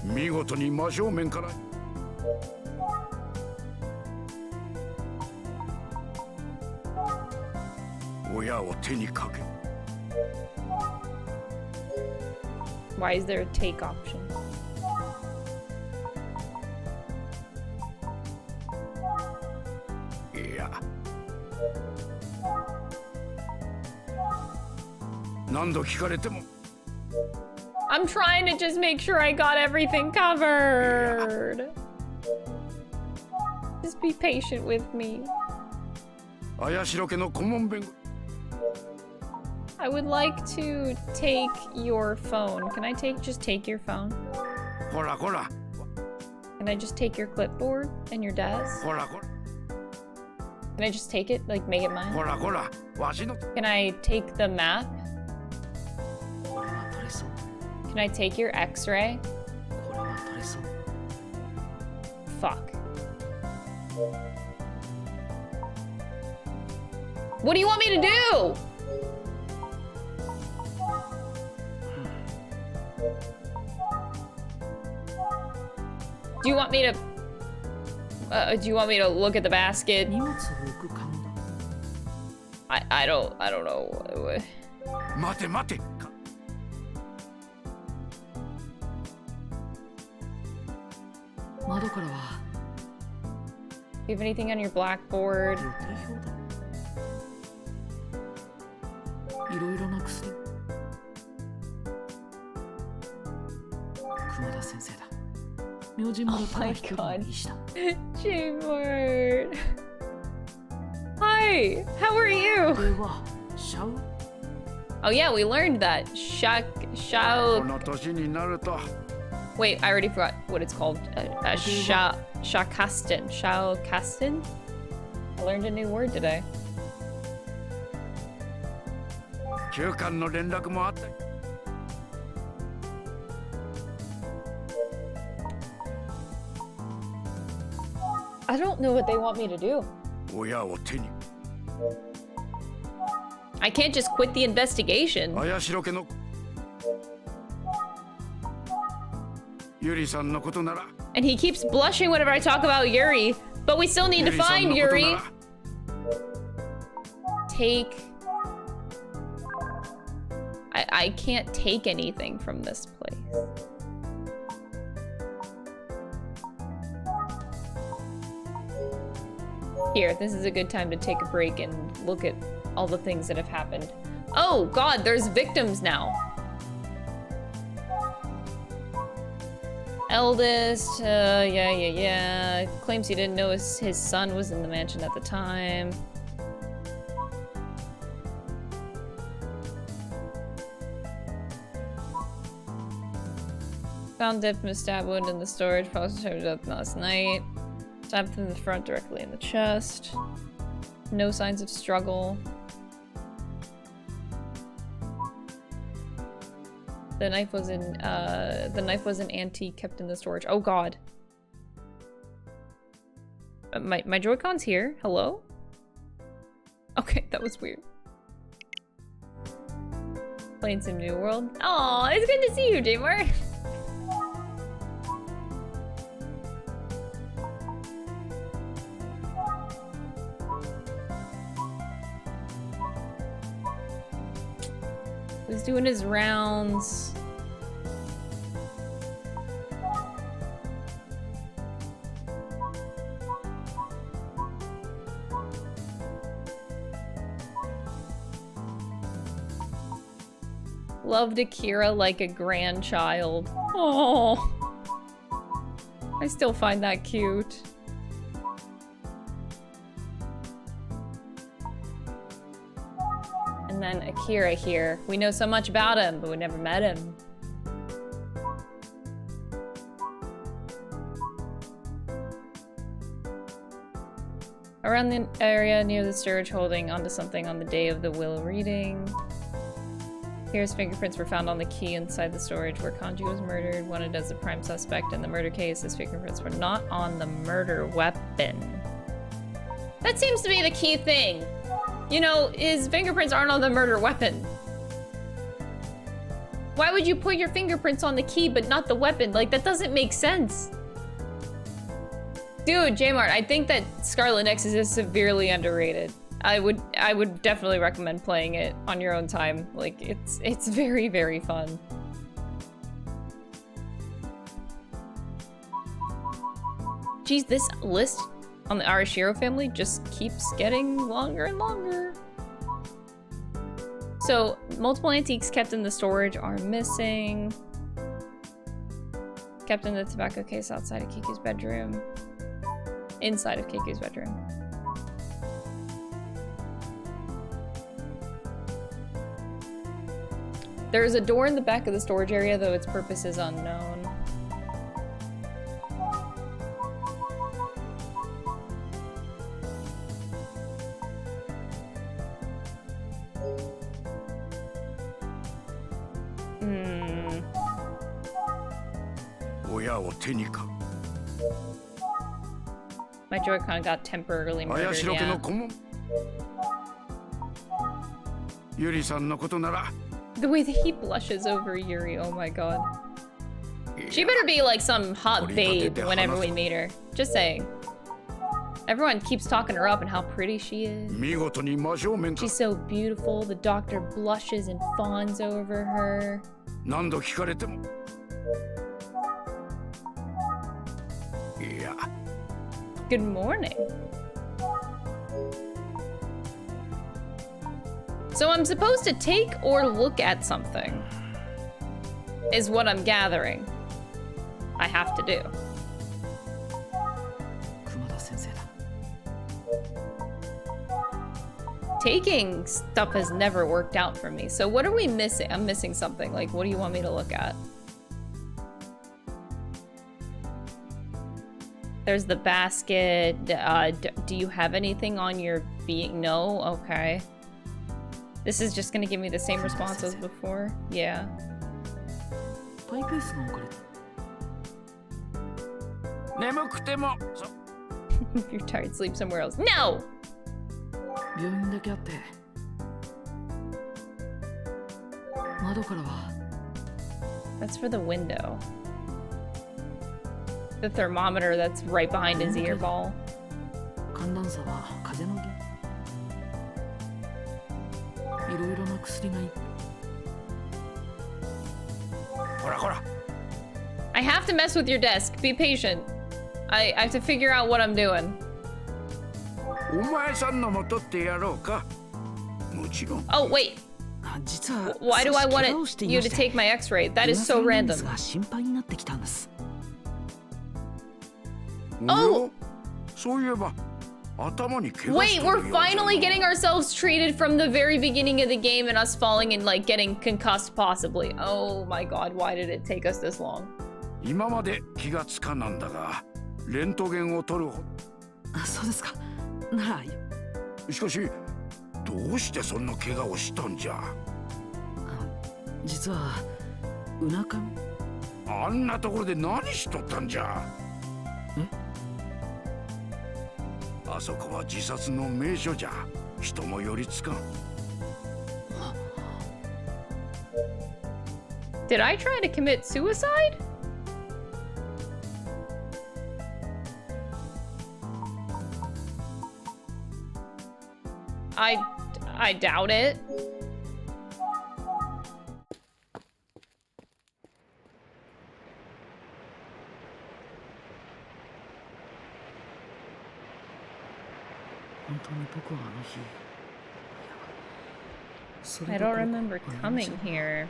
見事に真正面から。親を手にかけ。Why is there a take option? Yeah. 何度聞かれても。I'm trying to just make sure I got everything covered. Just be patient with me. 綾代家の顧問弁護。I would like to take your phone. Can I just take your phone? ほらほら。 Can I just take your clipboard and your desk? ほらほら。 Can I just take it? Like, make it mine? ほらほら。わしの。 Can I take the map? Can I take your x-ray? Fuck. What do you want me to do? Do you want me to... do you want me to look at the basket? I don't know. 待て待て。窓からは。Do you have anything on your blackboard? いろいろな薬。熊田先生だ。明神村から一人の医師だ。J-Mart. Hi, how are you? これはシャウ。Oh yeah, we learned that. Shao. この年になると。 Wait, I already forgot what it's called. Shakasten. Shakasten? I learned a new word today. 休館の連絡もあった。I don't know what they want me to do. 親を手に。I can't just quit the investigation. 綾代家の。ゆりさんのことなら。 And he keeps blushing whenever I talk about Yuri, but we still need to find Yuri. Take... I can't take anything from this place. Here, this is a good time to take a break and look at all the things that have happened. Oh god, there's victims now. Eldest, yeah. Claims he didn't know his son was in the mansion at the time. Found dead from a stab wound in the storage. Probably showed up last night. Stabbed in the front directly in the chest. No signs of struggle. The knife was an antique kept in the storage. Oh god. My Joy-Con's here. Hello? Okay, that was weird. Playing some New World. Aw, it's good to see you, J-Mart. He's doing his rounds. Loved Akira like a grandchild. Oh, I still find that cute. And then Akira here. We know so much about him, but we never met him. Around the area near the storage, holding onto something on the day of the will reading. Here's fingerprints were found on the key inside the storage where Kanji was murdered, wanted as the prime suspect in the murder case. His fingerprints were not on the murder weapon. That seems to be the key thing. You know, his fingerprints aren't on the murder weapon. Why would you put your fingerprints on the key but not the weapon? Like, that doesn't make sense. Dude, J-Mart, I think that Scarlet Nexus is severely underrated. I would definitely recommend playing it on your own time. Like, it's very, very fun. Geez, this list on the Arashiro family just keeps getting longer and longer. So, multiple antiques kept in the storage are missing. Kept in the tobacco case outside of Kiku's bedroom. Inside of Kiku's bedroom. There's a door in the back of the storage area, though its purpose is unknown. My Joy-Con got temporarily murdered, yeah. The way that he blushes over Yuri, oh my god. She better be like some hot babe whenever we meet her. Just saying. Everyone keeps talking her up and how pretty she is. She's so beautiful. The doctor blushes and fawns over her. Good morning. So I'm supposed to take or look at something, is what I'm gathering. I have to do. Taking stuff has never worked out for me. So what are we missing? I'm missing something. Like, what do you want me to look at? There's the basket. Do you have anything on your being? No? Okay. This is just gonna give me the same response as before? Yeah. If you're tired, sleep somewhere else. No! That's for the window. The thermometer that's right behind his ear ball. I have to mess with your desk. Be patient. I have to figure out what I'm doing. Oh, wait. Why do I want you to take my x-ray? That is so random. Oh! Wait, we're finally getting ourselves treated from the very beginning of the game and us falling and like getting concussed possibly. Oh my god, why did it take us this long? 今まで気がつかなんだが、レントゲンを取る。そうですか。なら。しかし、どうしてそんな怪我をしたんじゃ。実はうなかみ。あんなところで何しとったんじゃ。あそこは自殺の名所じゃ。人も寄りつかん。Did I try to commit suicide? I doubt it. I don't remember coming here.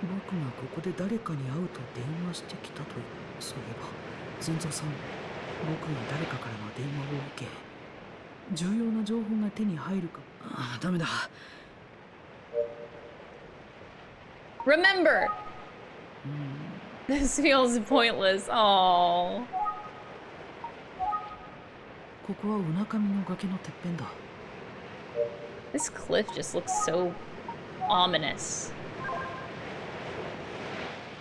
僕がここで誰かに会うと電話してきたと。そういえば前座さん、僕が誰かからの電話を受け、重要な情報が手に入るか。ダメだ。Remember! This feels pointless. Aww. ここはうなかみの崖のてっぺんだ。This cliff just looks so ominous.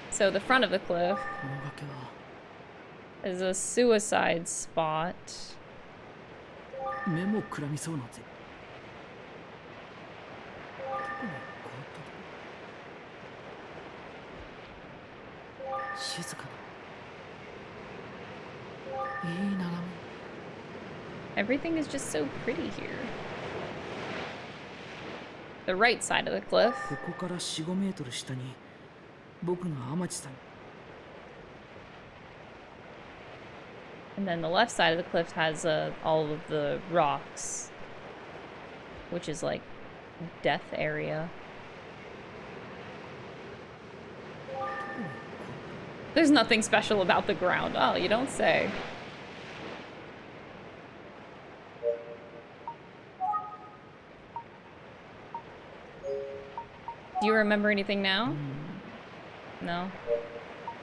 So the front of the cliff is a suicide spot. 目もくらみそうなぜ。静かな。いい眺め。 Everything is just so pretty here. The right side of the cliff. ここから4、5メートル下に僕が天地さん。 And then the left side of the cliff has all of the rocks, which is like death area. There's nothing special about the ground. Oh, you don't say. Do you remember anything now? No.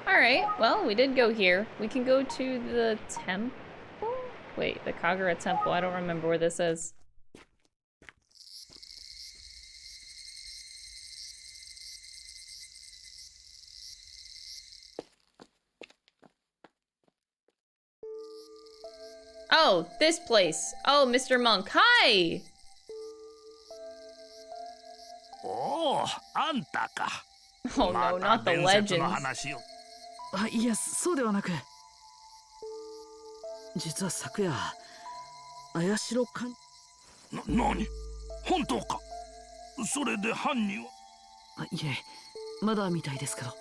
Alright, well, we did go here. We can go to the temple? Wait, the Kagura temple. I don't remember where this is. Oh, this place. Oh, Mr. Monk. Hi! Oh, あんたか。 Oh no, not the legends. いや、そうではなく、実は昨夜、綾代かん。何？本当か？それで犯人は？いえ、まだみたいですけど。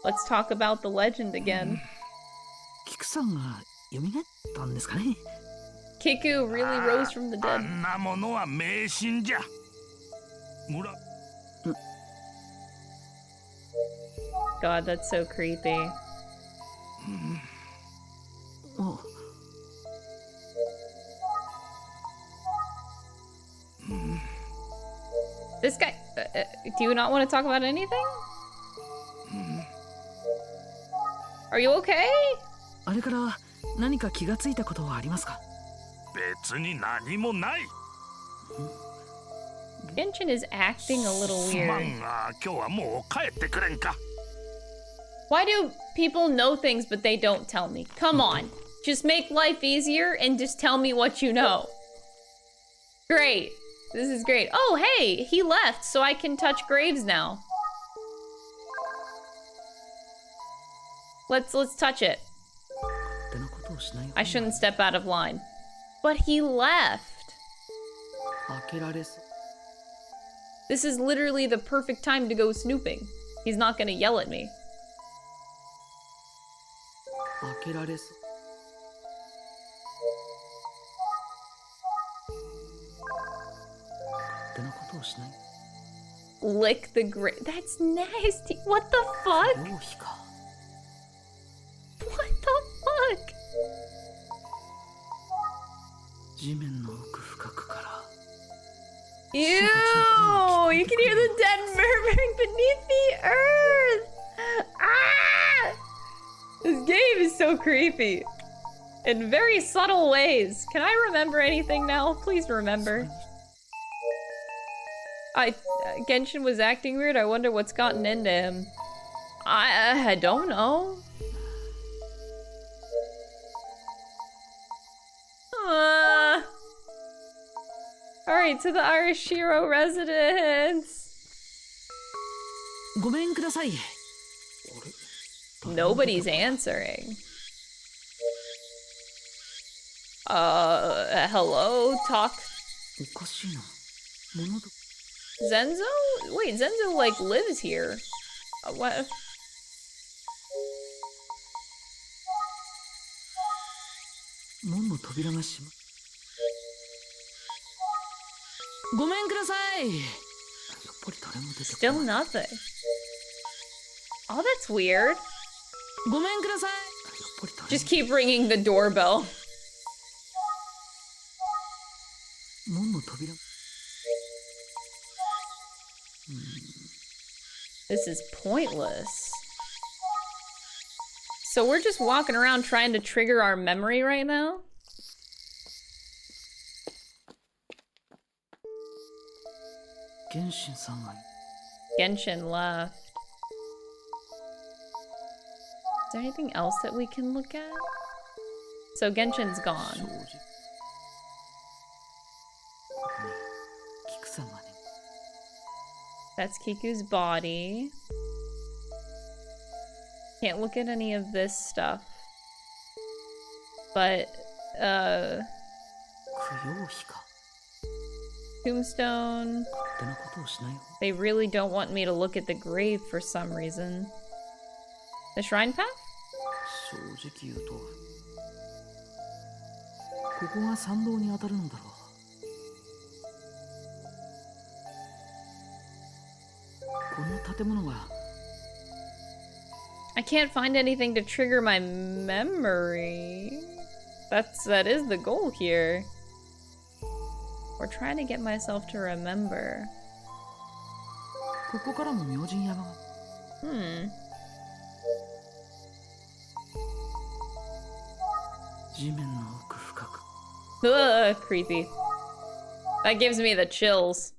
Let's talk about the legend again. 菊さんが蘇ったんですかね。Kiku really rose from the dead. あんなものは迷信じゃ。村。God, that's so creepy. This guy, do you not want to talk about anything? Are you okay? あれから何か気がついたことはありますか？別に何もない。Genshin is acting a little すま weird. んが、今日はもう帰ってくれんか。Why do people know things but they don't tell me? Come on. Just make life easier and just tell me what you know. Great. This is great. Oh, hey, he left, so I can touch graves now. Let's touch it. I shouldn't step out of line. But he left. This is literally the perfect time to go snooping. He's not gonna yell at me. Lick the grave. That's nasty. What the fuck? What the fuck? 地面の奥深くから Ew! You can hear the dead murmuring beneath the earth! Ah! This game is so creepy. In very subtle ways. Can I remember anything now? Please remember. Genshin was acting weird. I wonder what's gotten into him. I don't know. Alright, to the Irish Hero residence. Nobody's answering. Hello? Talk? Zenzo? Wait, Zenzo, like, lives here. What? Still nothing. Oh, that's weird. Just keep ringing the doorbell. This is pointless. So we're just walking around trying to trigger our memory right now? Genshin left. Is there anything else that we can look at? So Genshin's gone. That's Kiku's body. Can't look at any of this stuff. But, Tombstone. They really don't want me to look at the grave for some reason. The shrine path? I can't find anything to trigger my memory. That is the goal here. We're trying to get myself to remember. Ugh, creepy. That gives me the chills.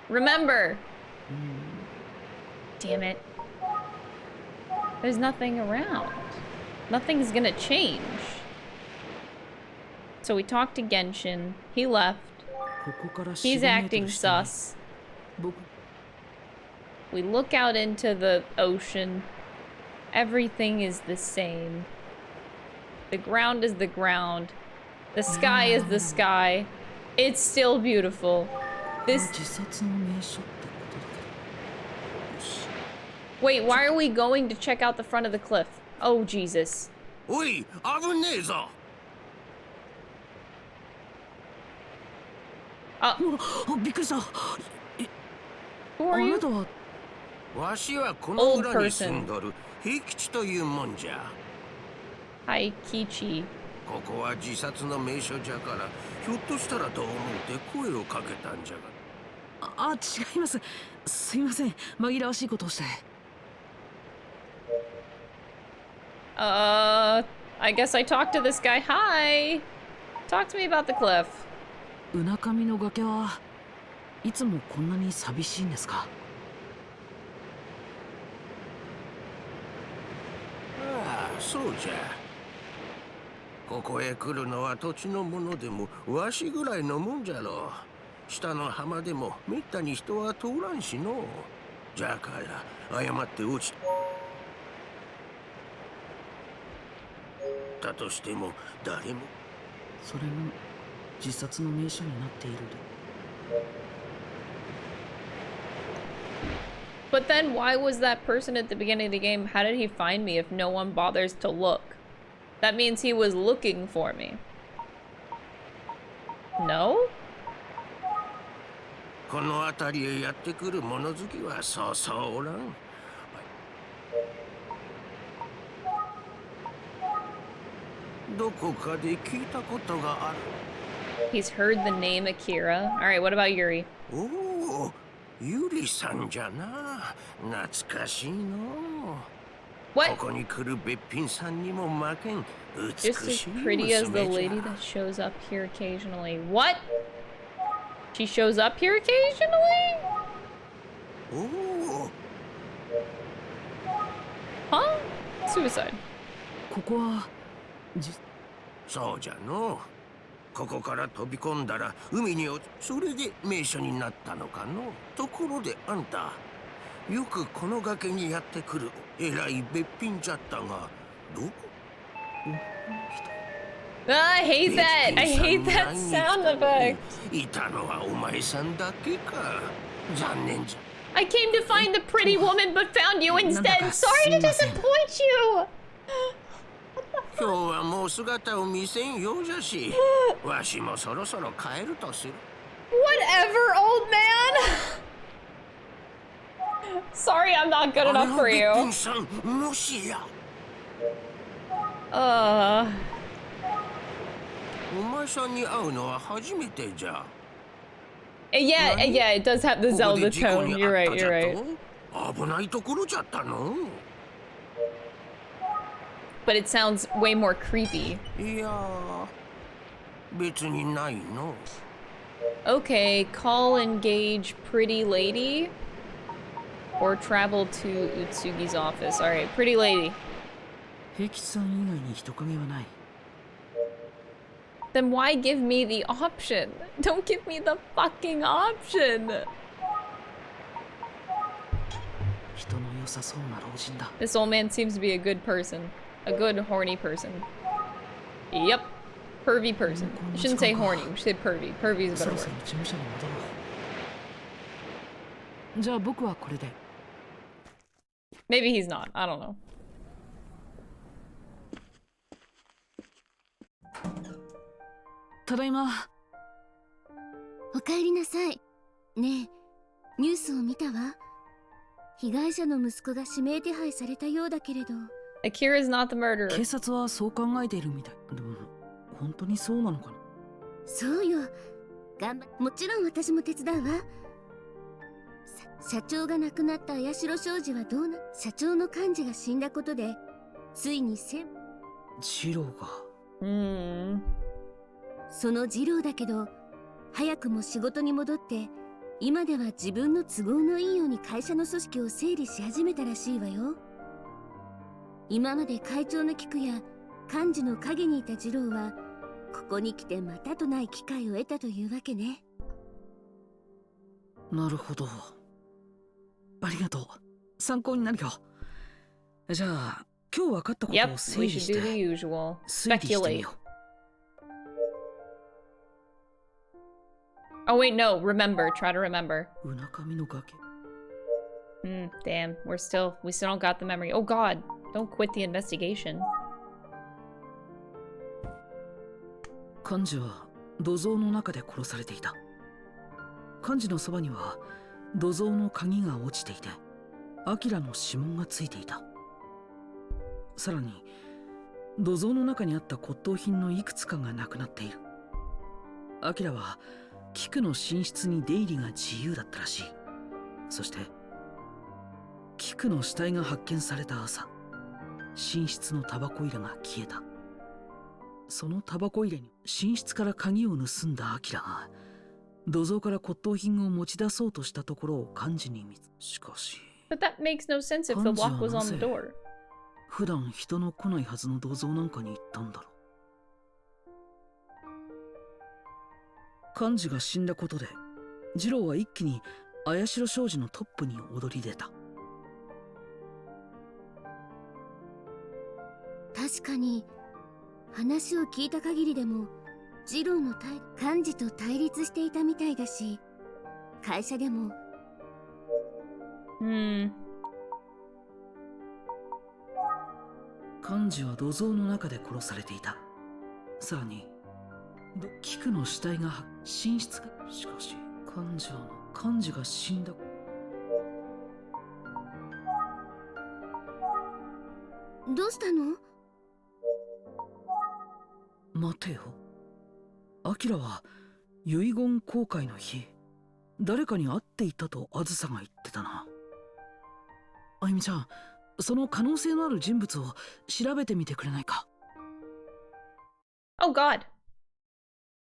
Remember! Damn it. There's nothing around. Nothing's gonna change. So we talked to Genshin. He left. He's acting sus. We look out into the ocean. Everything is the same. The ground is the ground. The sky is the sky. It's still beautiful. Wait, why are we going to check out the front of the cliff? Oh, Jesus. Oi, Abunezo! Who are you? Old person. Hi, Kichi. ここは自殺の名所じゃから、ひょっとしたらと思って声をかけたんじゃが。違います。すいません。紛らわしいことをして。I guess I talked to this guy. Hi! Talk to me about the cliff. うなかみの崖はいつもこんなに寂しいんですか？ああ、そうじゃ。ここへ来るのは土地のものでもわしぐらいのもんじゃろう。下の浜でもめったに人は通らんしの。じゃから誤って落ちたとしても誰も。それも自殺の名所になっているで。But then why was that person at the beginning of the game? How did he find me if no one bothers to look? That means he was looking for me. No? この辺りへやってくる物好きはそうそうおらん。どこかで聞いたことがある。 He's heard the name Akira. Alright, what about Yuri? おお、ユリさんじゃな。懐かしいの。ここに来るべっぴんさんにも負けん美 Just し as い pretty as the 娘じ lady ゃ。 that shows up here occasionally. What? She shows up here occasionally? おお。 Huh? Suicide. ここはそうじゃの。ここから飛び込んだら海に落ち、それで名所になったのかの。ところであんた、よくこの崖にやってくる偉いべっぴんじゃったが、どこ？ I hate that! I hate that sound effect! いたのはお前さんだけか。残念じゃ。 I came to find the pretty woman but found you instead! Sorry to disappoint you! 今日はもう姿を見せんようじゃし、わしもそろそろ帰るとする。 Whatever, old man! Sorry, I'm not good enough for you. べっぴんさん、もしや。お前さんに会うのは初めてじゃ。 Yeah, it does have the Zelda tone. You're right, you're right. 危ないところじゃったの。 But it sounds way more creepy. いや、別にないの。 Okay, call engage pretty lady or travel to Utsugi's office. Alright, pretty lady. 平吉さん以外に人影はない。 Then why give me the option? Don't give me the fucking option! 人の良さそうな老人だ。 This old man seems to be a good person. A good horny person. Yep. Pervy person. I shouldn't say horny, we should say pervy. Pervy is a better word. 事務所に戻ろう。じゃあ僕はこれで。 Maybe he's not. I don't know. ただいま。おかえりなさい。ねえ、ニュースを見たわ。被害者の息子が指名手配されたようだけれど。 Akira is not the murderer. 警察はそう考えているみたい。でも本当にそうなのかな。そうよ。もちろん私も手伝うわ。社長が亡くなった綾代商事はどうな。社長の幹事が死んだことでついに次郎が。その次郎だけど、早くも仕事に戻って今では自分の都合のいいように会社の組織を整理し始めたらしいわよ。今まで会長の菊や幹事の陰にいた次郎はここに来てまたとない機会を得たというわけね。なるほど。ありがとう。参考になるよ。じゃあ今日分かったことを整理して、 Yep, we should do the usual. 推理してみ Speculate. よう。 Oh wait, no. Remember. Try to remember. うなかみの崖。Damn. We still don't got the memory. Oh god. Don't quit the investigation. 幹事は土蔵の中で殺されていた。幹事のそばには土蔵の鍵が落ちていて、アキラの指紋がついていた。さらに土蔵の中にあった骨董品のいくつかがなくなっている。アキラは菊の寝室に出入りが自由だったらしい。そして菊の死体が発見された朝、寝室のタバコ入れが消えた。そのタバコ入れに寝室から鍵を盗んだアキラが土蔵から骨董品を持ち出そうとしたところを幹事に見つ。しかし But that makes no sense if the lock was on the door. 普段人の来ないはずの銅像なんかに行ったんだろう。幹事が死んだことで次郎は一気に綾代商事のトップに躍り出た。確かに話を聞いた限りでも次郎の幹事と対立していたみたいだし、会社でも幹事は土蔵の中で殺されていた。さらに菊の死体が寝室か。しかし幹事は幹事が死んだ。どうしたの？待てよ。アキラは遺言公開の日、誰かに会っていたとあずさが言ってたな。あゆみちゃん、その可能性のある人物を調べてみてくれないか？ Oh god.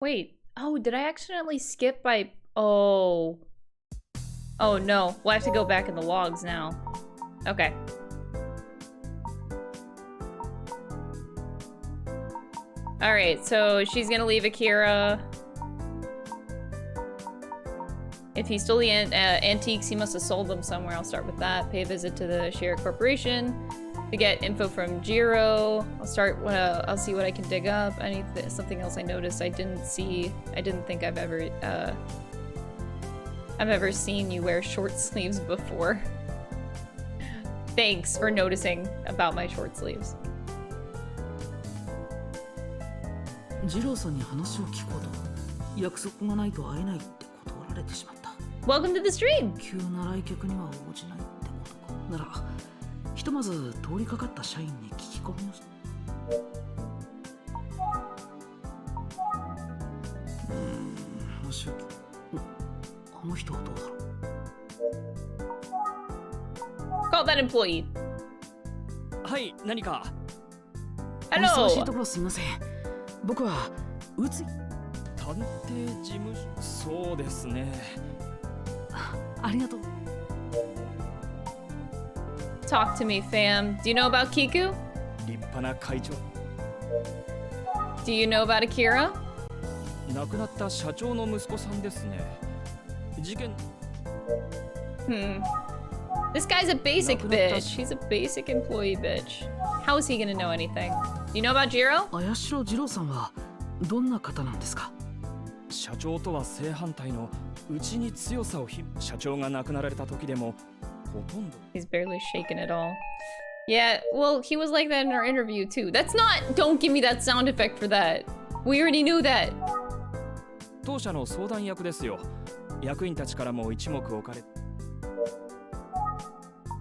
Wait. Oh, did I accidentally skip by... Oh. Oh no. We'll have to go back in the logs now. Okay. Alright, so she's gonna leave Akira. If he stole the antiques, he must have sold them somewhere. I'll start with that. Pay a visit to the Heir Corporation to get info from Jiro. I'll see what I can dig up. Something else I noticed I didn't see. I didn't think I've ever seen you wear short sleeves before. Thanks for noticing about my short sleeves. ジローさんに話を聞こうと約束がないと会えないって断られてしまった。 Welcome to the stream! 急な来客には応じないってことか。ならひとまず通りかかった社員に聞き込みをし。話をあの人はどうだろう。 Call that employee. はい、何か。Hello. お忙しいところすみません。僕はうつ探偵事務所。そうですね。ありがとう。 Talk to me, fam. Do you know about Kiku? 立派な会長。 Do you know about Akira? 亡くなった社長の息子さんですね。事件。This guy's a basic bitch. He's a basic employee bitch. How is he gonna know anything? Do you know about Jiro? 綾代二郎さんはどんな方なんですか？社長とは正反対の内に強さを社長が亡くなられた時でもほとんど。 He's barely shaken at all. Yeah, well, he was like that in our interview too. That's not. Don't give me that sound effect for that. We already knew that. 当社の相談役ですよ。役員たちからも一目置かれ。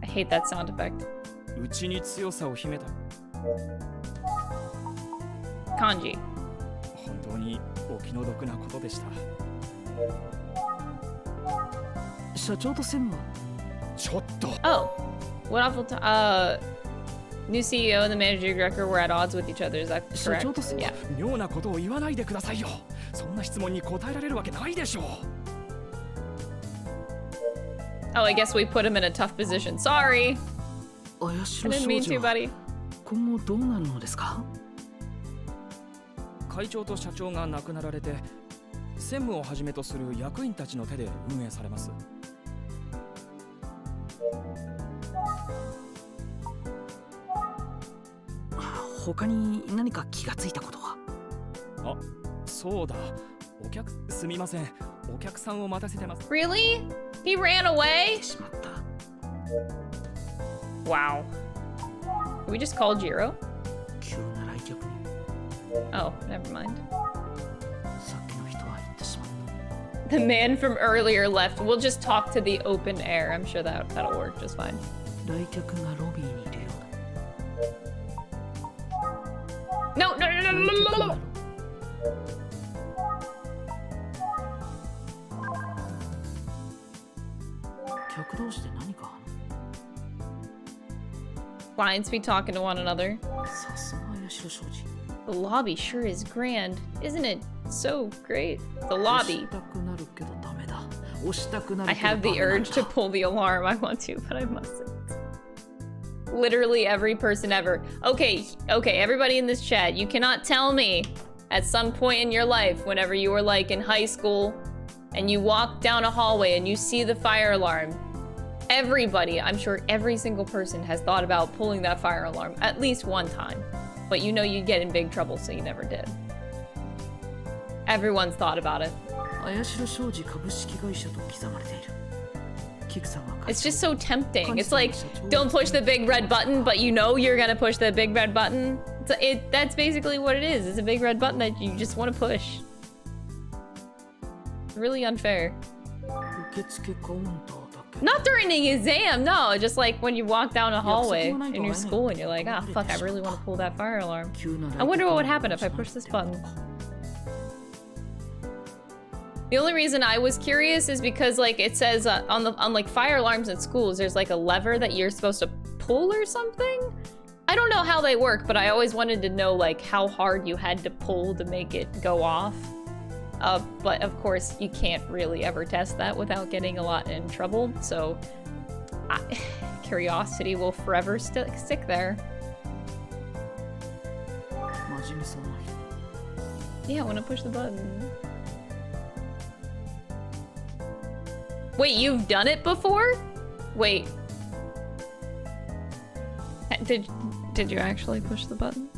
I hate that sound effect. 内に強さを秘めた。 Kanji. 本当にお気の毒なことでした。社長と専務はちょっと。 Oh, what awful new CEO and the managing director were at odds with each other. Is that correct? Yeah. 妙なことを言わないでくださいよ。そんな質問に答えられるわけないでしょう。 Oh, I guess we put him in a tough position. Sorry. 綾 I 代 didn't mean 少 to, 女は buddy. 今後どうなるのですか？会長と社長が亡くなられて、専務をはじめとする役員たちの手で運営されます。他に何か気がついたことは？あ、そうだ。すみません。お客さんを待たせてます。 Really? He ran away? しまった。 Wow. Can we just call Jiro? 急な来客に。 Oh, never mind. さっきの人は言ってしまった。 The man from earlier left. We'll just talk to the open air. I'm sure that'll work just fine. 来客がロビーにいるようだ。 No, no, no, no, no, no, no. 客同士で何か Clients be talking to one another. さすが綾代商事。 The lobby sure is grand, isn't it? So great. The lobby. 押したくなるけどダメだ。押したくなる I けどダ have メ the なんだ。 urge to pull the alarm. I want to, but I mustn't. Literally every person ever. Okay, everybody in this chat, you cannot tell me at some point in your life, whenever you were like in high school, and you walk down a hallway and you see the fire alarm. Everybody, I'm sure every single person has thought about pulling that fire alarm at least one time. But you know you'd get in big trouble, so you never did. Everyone's thought about it. 綾代商事株式会社と刻まれている。キクさんが It's just so tempting. It's like, don't push the big red button, but you know you're gonna push the big red button. That's basically what it is. It's a big red button that you just want to push. Really unfair. Not during the exam, no. Just like when you walk down a hallway in your school and you're like, ah, fuck, I really want to pull that fire alarm. I wonder what would happen if I push this button. The only reason I was curious is because like it says on like fire alarms in schools, there's like a lever that you're supposed to pull or something. I don't know how they work, but I always wanted to know like how hard you had to pull to make it go off. But of course you can't really ever test that without getting a lot in trouble. So curiosity will forever stick there. Yeah, I want to push the button. Wait, you've done it before? Wait. Did you actually push the button?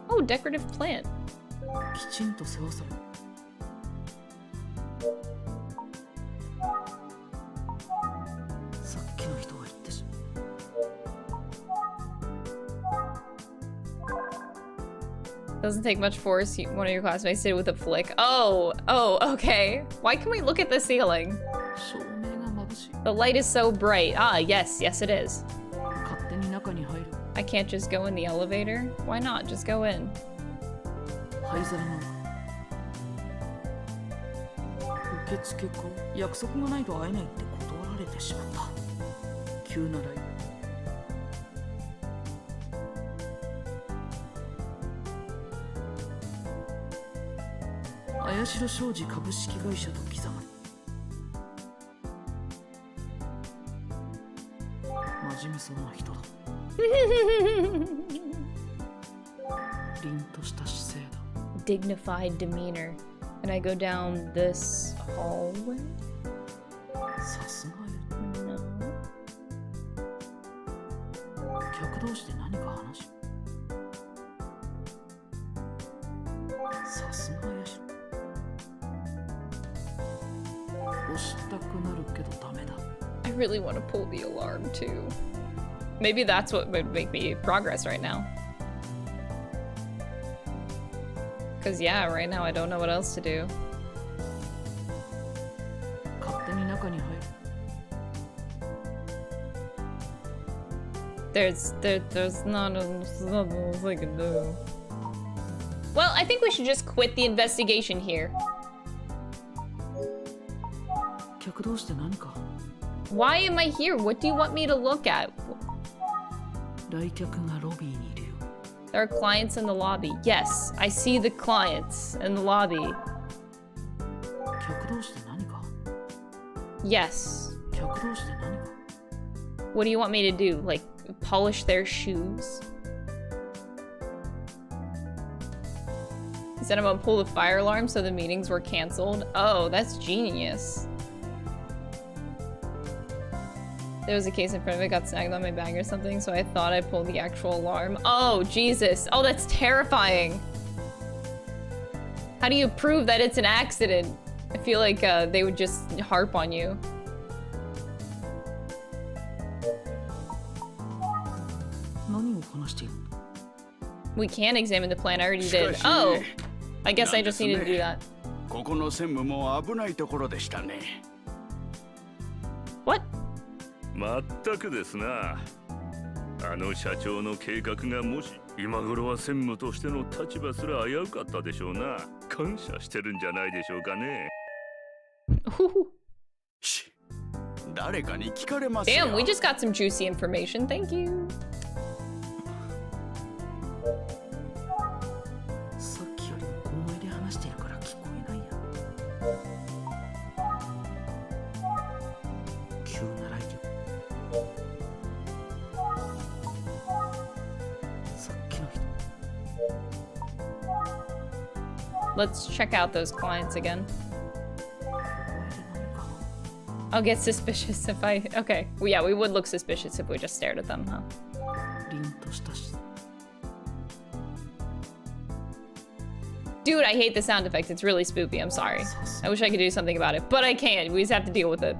Oh, decorative plant. Doesn't take much force. One of your classmates did it with a flick. Oh, okay. Why can we look at the ceiling? The light is so bright. Ah, yes, it is. I can't just go in the elevator? Why not? Just go in. Dignified demeanor. And I go down this hallway? No. I really want to pull the alarm too. Maybe that's what would make me progress right now. Cause yeah, right now I don't know what else to do. There's not nothing else I can do. Well, I think we should just quit the investigation here. Why am I here? What do you want me to look at? There are clients in the lobby. Yes, I see the clients in the lobby. Yes. What do you want me to do? Like, polish their shoes? He said I'm gonna pull the fire alarm so the meetings were canceled. Oh, that's genius. There was a case in front of it, got snagged on my bag or something, so I thought I pulled the actual alarm. Oh, Jesus. Oh, that's terrifying. How do you prove that it's an accident? I feel like they would just harp on you. We can examine the plan. I already did. Oh! I guess I just needed to do that. What? まったくですな。あの社長の計画がもし今頃は専務としての立場すら危うかったでしょうな。感謝してるんじゃないでしょうかね。誰かに聞かれますよ。 Damn, we just got some juicy information. Thank you. さっきよりも小声で話してるから聞こえないや。急な来客。さっきの人。 Let's check out those clients again. I'll get suspicious if I... Okay. Well, yeah, we would look suspicious if we just stared at them, huh? Dude, I hate the sound effect. It's really spoopy. I'm sorry. I wish I could do something about it, but I can't. We just have to deal with it.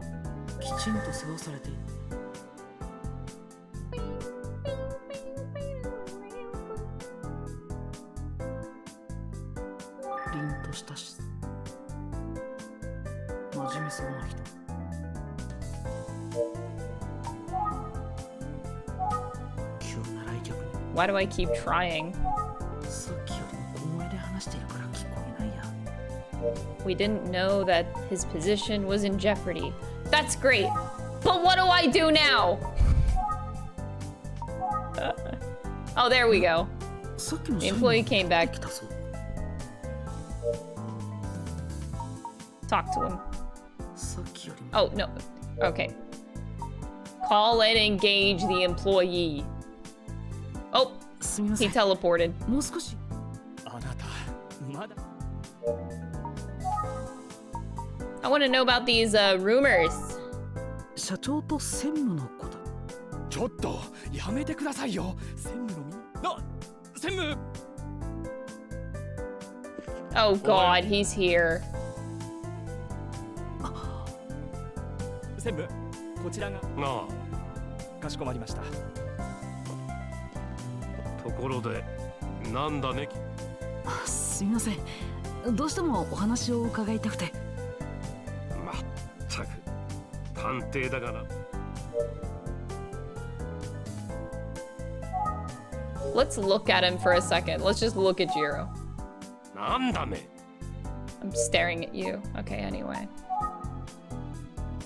プリントしたし真面目そうな人。急な来客。 Why do I keep trying? さっきよりも小声で話してるから聞こえないや。 We didn't know that his position was in jeopardy. That's great. But what do I do now? Oh, there we go. The employee came back. Talk to him. Oh, no. Okay. Call and engage the employee. Oh, he teleported. I want to know about these rumors. 社長と専務のこと。ちょっとやめてくださいよ。専務の専務。Oh God, he's here. 専務、こちらが。なあ。かしこまりました。ところで、なんだね。すみません。どうしてもお話を伺いたくて。まったく探偵だから。Let's look at him for a second. Let's just look at Jiro. なんだね。I'm staring at you. Okay, anyway.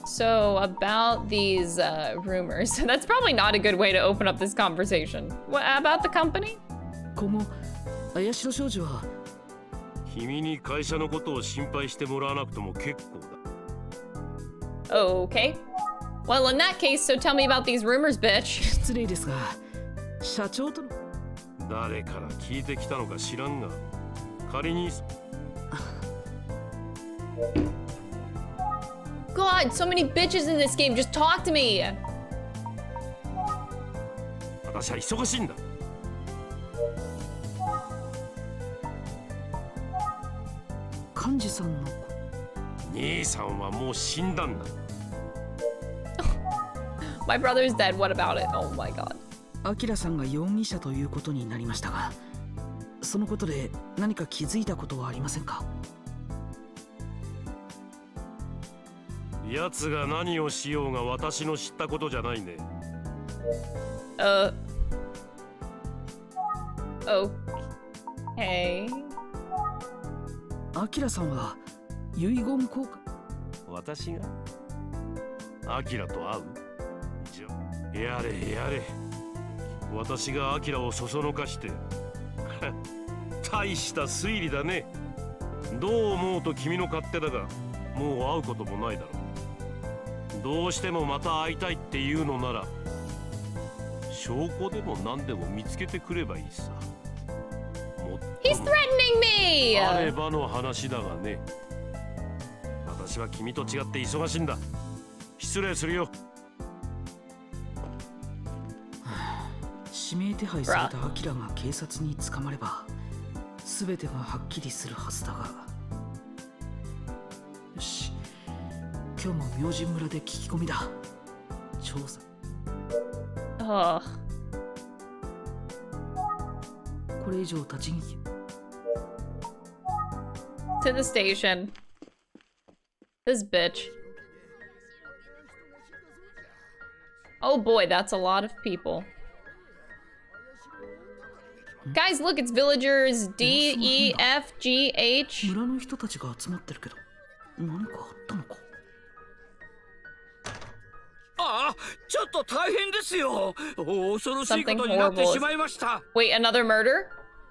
So, about these rumors. That's probably not a good way to open up this conversation. What about the company? 今後、怪しろ商事は君に会社のことを心配してもらわなくても結構だ。Okay. Well, in that case, so tell me about these rumors, bitch. 失礼ですが、社長との誰から聞いてきたのか知らんが、仮に。God, so many bitches in this game. Just talk to me. 私は忙しいんだ。幹事さんの兄さんはもう死んだんだ。My brother's dead. What about it? Oh my God. アキラさんが容疑者ということになりましたが、そのことで何か気づいたことはありませんか？奴が何をしようが私の知ったことじゃないね。Okay. アキラさんは遺言交換。私がアキラと会う？じゃ、やれやれ。私がアキラをそそのかして大した推理だね。どう思うと君の勝手だが、もう会うこともないだろう。どうしてもまた会いたいっていうのなら、証拠でも何でも見つけてくればいいさ。He's threatening me! あればの話だがね。私は君と違って忙しいんだ。失礼するよ。指名手配されたアキラが警察に捕まれば全てがはっきりするはずだが。よし、今日も明神村で聞き込みだ。調査。これ以上立ち聞き。To the station. This bitch. Oh boy, that's a lot of people. Guys, look, it's villagers D, E, F, G, H. 村の人たちが集まってるけど、何かあったのか。ああ、ちょっと大変ですよ。恐ろしいことになってしまいました。Wait, another murder?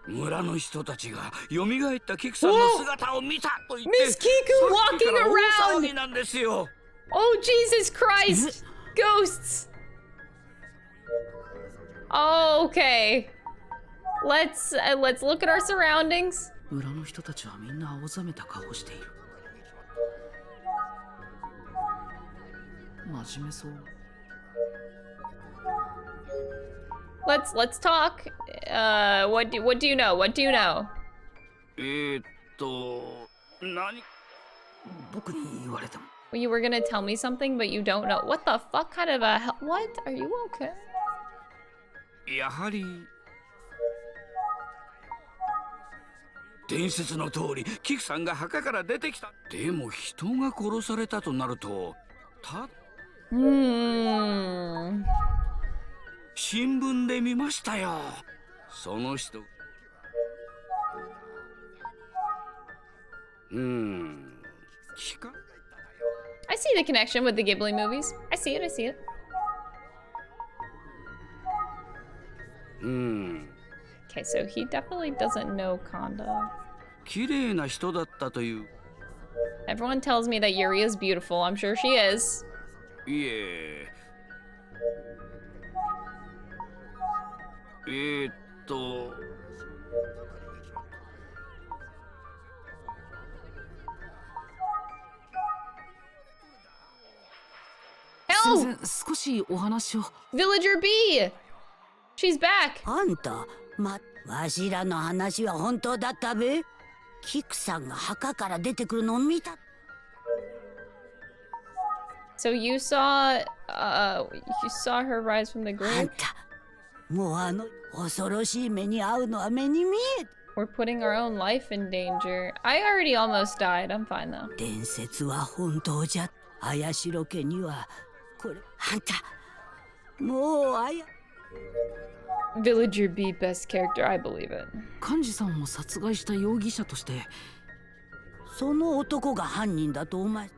村の人たちが蘇ったキクさんの姿を見たと言って、Miss Kiku walking around! 大騒ぎなんですよ。Oh, Jesus Christ! Ghosts! Oh, okay. Let's look at our surroundings. 村の人たちはみんな青ざめた顔をしている。真面目そう。Let's talk. What do you know? What do you know? 何？僕に言われても。Well, you were gonna tell me something, but you don't know. What the fuck kind of a what? Are you okay? やはり。伝説の通りキクさんが墓から出てきた。でも人が殺されたとなると新聞で見ましたよ。その人I see the connection with the Ghibli movies. I see it, I see it. Okay, so he definitely doesn't know Kanda. 綺麗な人だったという。Everyone tells me that Yuri is beautiful. I'm sure she is. いえ。Help! 少しお話を。Villager B! She's back! あんた、わしらの話は本当だったべ。キクさんが墓から出てくるのを見た。So you saw her rise from the grave? あんた、もう恐ろしい目に遭うのは目に見え。We're putting our own life in danger. I already almost died. I'm fine though. 伝説は本当じゃ。綾代家にはこれあんたもうVillager B best character, I believe it. 幹事さんを殺害した容疑者としてその男が犯人だとお前。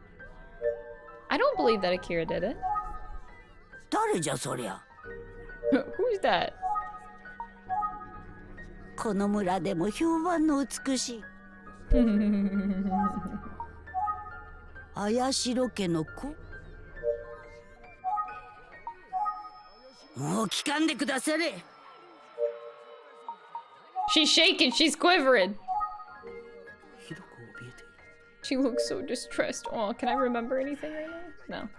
I don't believe that Akira did it. 誰じゃそりゃ。Who's that? この村でも評判の美しい綾代家の子。もう聞かんでくだされ。She's shaking, she's quivering. She looks so distressed. Oh, can I remember anything right now? No.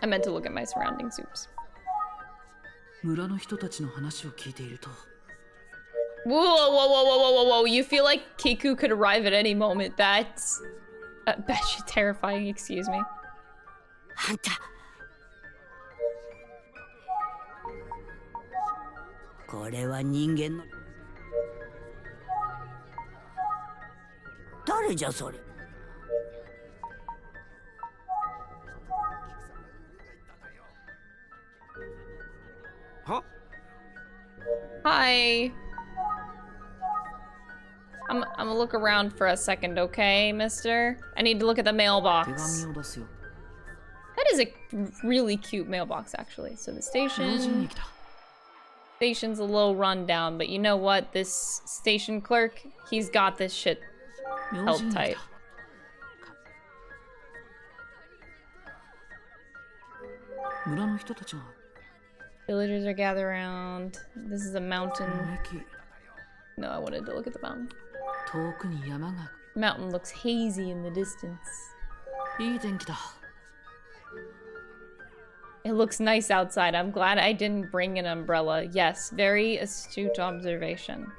I meant to look at my surroundings. Oops. 村の人たちの話を聞いていると。Whoa, whoa, whoa, whoa, whoa, whoa, whoa! You feel like Kiku could arrive at any moment. That's batshit terrifying. Excuse me. あんた。これは人間の。誰じゃそれ。は？ Hi. I'm gonna look around for a second, okay, mister? I need to look at the mailbox. That is a really cute mailbox, actually. So the station... Station's a little run down, but you know what? This station clerk, he's got this shit held tight. Villagers are gathered around. This is a mountain. No, I wanted to look at the mountain. Mountain looks hazy in the distance. It looks nice outside. I'm glad I didn't bring an umbrella. Yes, very astute observation.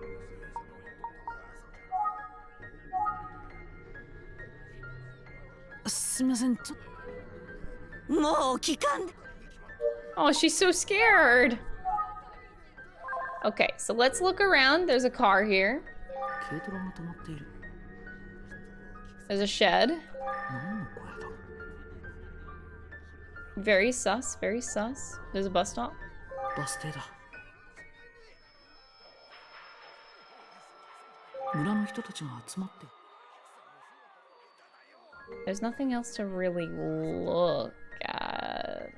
Oh, she's so scared. Okay, so let's look around. There's a car here. There's a shed. Very sus, very sus. There's a bus stop. There's nothing else to really look at.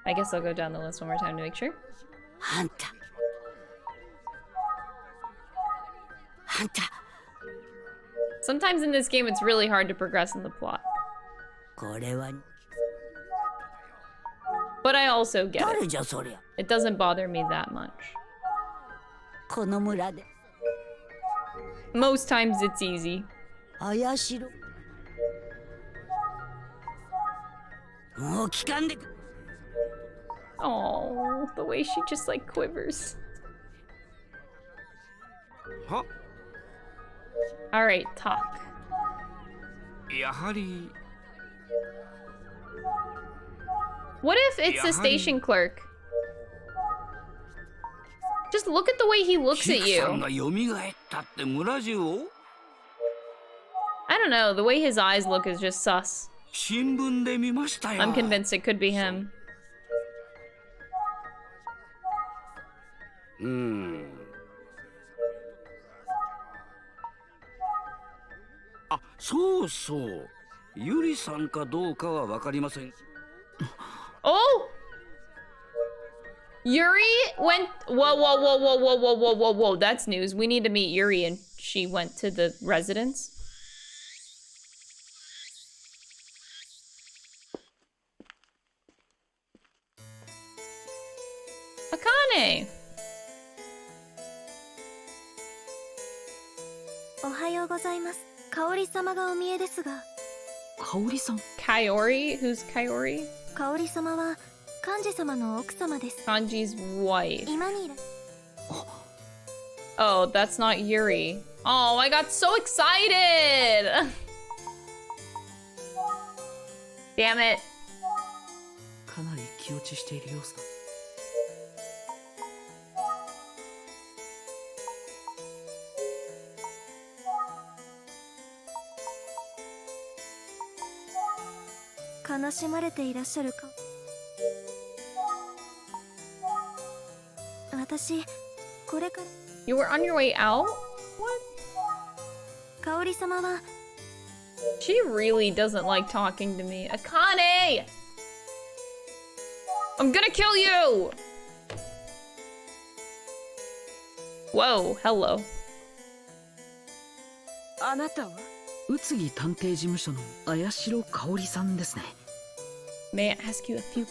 I guess I'll go down the list one more time to make sure. Sometimes in this game it's really hard to progress in the plot. But I also get it. It doesn't bother me that much. Most times it's easy. Oh, the way she just like quivers. Huh? Alright, talk. What if it's a station clerk just look at the way he looks at キクさん you. が蘇ったって村中を I don't know, the way his eyes look is just sus. 新聞で見ましたよ。 I'm convinced it could be him. あ、そうそう。ゆりさんかどうかはわかりません。 Oh! Yuri went. Whoa, whoa, whoa, whoa, whoa, whoa, whoa, whoa, whoa. That's news. We need to meet Yuri, and she went to the residence. Akane! おはようございます。香織様がお見えですが。香織さん Kaori? Who's Kaori? 香織様は幹事様の奥様です。Kanji's wife. 今にいる。 Oh, that's not Yuri. Oh, I got so excited! Damn it. かなり気落ちしている様子だ。悲しまれていらっしゃるか。私、これから。You were on your way out? What? 香織様は。She really doesn't like talking to me. Akane! I'm gonna kill you! Whoa, hello. あなたは宇津木探偵事務所の綾代香織さんですね。May I ask you a few questions?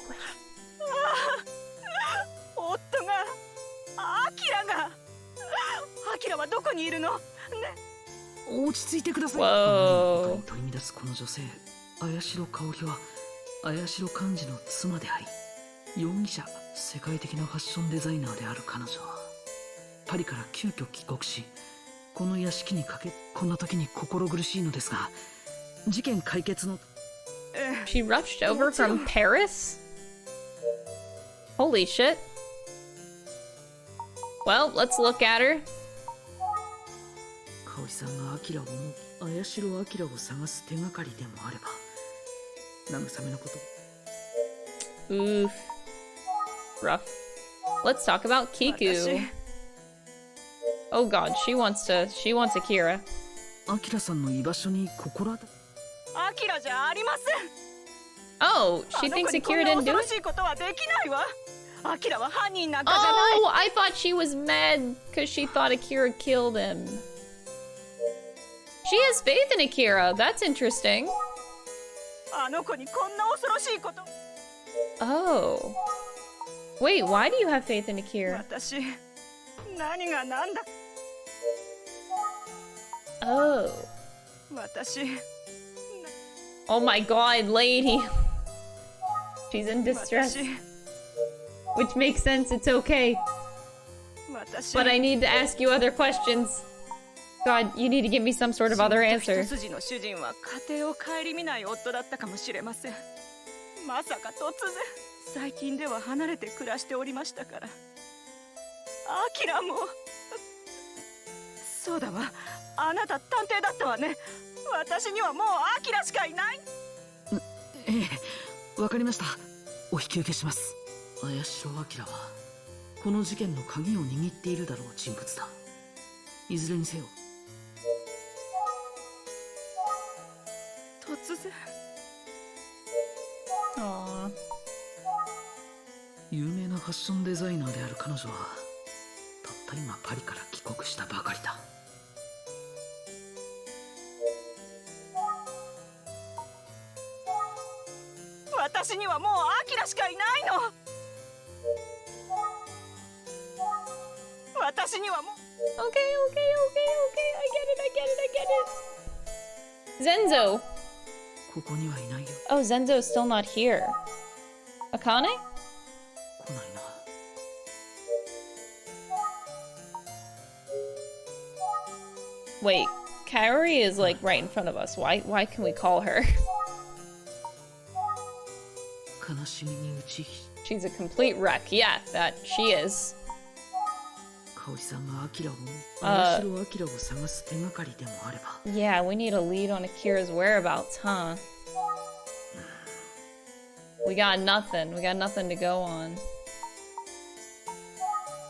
夫がアキラがアキラはどこにいるのね。落ち着いてください。 Whoa. 取り乱すこの女性綾代香織は綾代幹事の妻であり容疑者世界的なファッションデザイナーである彼女はパリから急遽帰国しこの屋敷にこんな時に心苦しいのですが事件解決の She rushed over from Paris? Holy shit. Well, let's look at her. 香織さんがアキラを思う綾代アキラを探す手がかりでもあれば慰めのこと Oof. Rough. Let's talk about Kiku. Oh god, she wants Akira. アキラさんの居場所に心当たりアキラじゃありません。 Oh, she thinks Akira didn't do 恐ろ it? しいことはできないわ。アキラは犯人なんかじゃない。 Oh, I thought she was mad because she thought Akira killed him. She has faith in Akira. That's interesting. あの子にこんな恐ろしいこと。 Oh. Wait, why do you have faith in Akira? 私、何が何だ。 Oh. 私。 Oh my god, lady. She's in distress. Which makes sense, it's okay. But I need to ask you other questions. God, you need to give me some sort of other answer. 一筋の主人は家庭を顧みない夫だったかもしれません。まさか突然、最近では離れて暮らしておりましたから。アキラも。そうだわ。あなた探偵だったわね。私にはもうアキラしかいない。ええ、わかりました。お引き受けします。綾代明はこの事件の鍵を握っているだろう人物だ。いずれにせよ。突然。Aww. 有名なファッションデザイナーである彼女はたった今パリから帰国したばかりだ。私にはもうアキラしかいないの。私にはもう。Okay, okay, okay, okay, okay. I get it, I get it, I get it. Zenzo. ここにはいないよ。Oh, Zenzo's still not here. Akane? 来ないな。Wait, Kaori is like right in front of us. Why can we call her? 悲しみに打ちひ She's a complete wreck. Yeah, that she is. 香織さんがアキラを綾代アキラを探す手がかりでもあれば。 Yeah, we need a lead on Akira's whereabouts, huh? We got nothing. We got nothing to go on.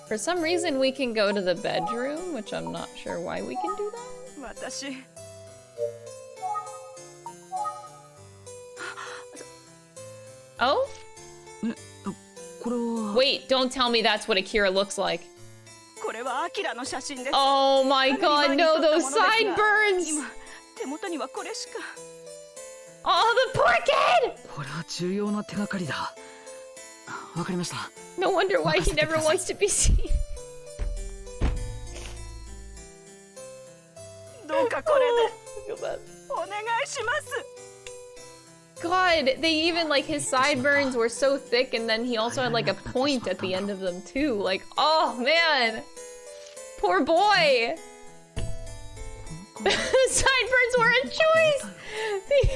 For some reason, we can go to the bedroom, which I'm not sure why we can do that. 私 Oh? これは Wait, don't tell me that's what Akira looks like. これはアキラの写真です。 Oh my god, no, those sideburns! 今手元にはこれしか。 Oh, the poor kid! これは重要な手がかりだ。わかりました。 No wonder why he never wants to be seen. どうかこれでお願いします。 God, they even like his sideburns were so thick, and then he also had like a point at the end of them too. Like, oh man, poor boy. Sideburns were a choice.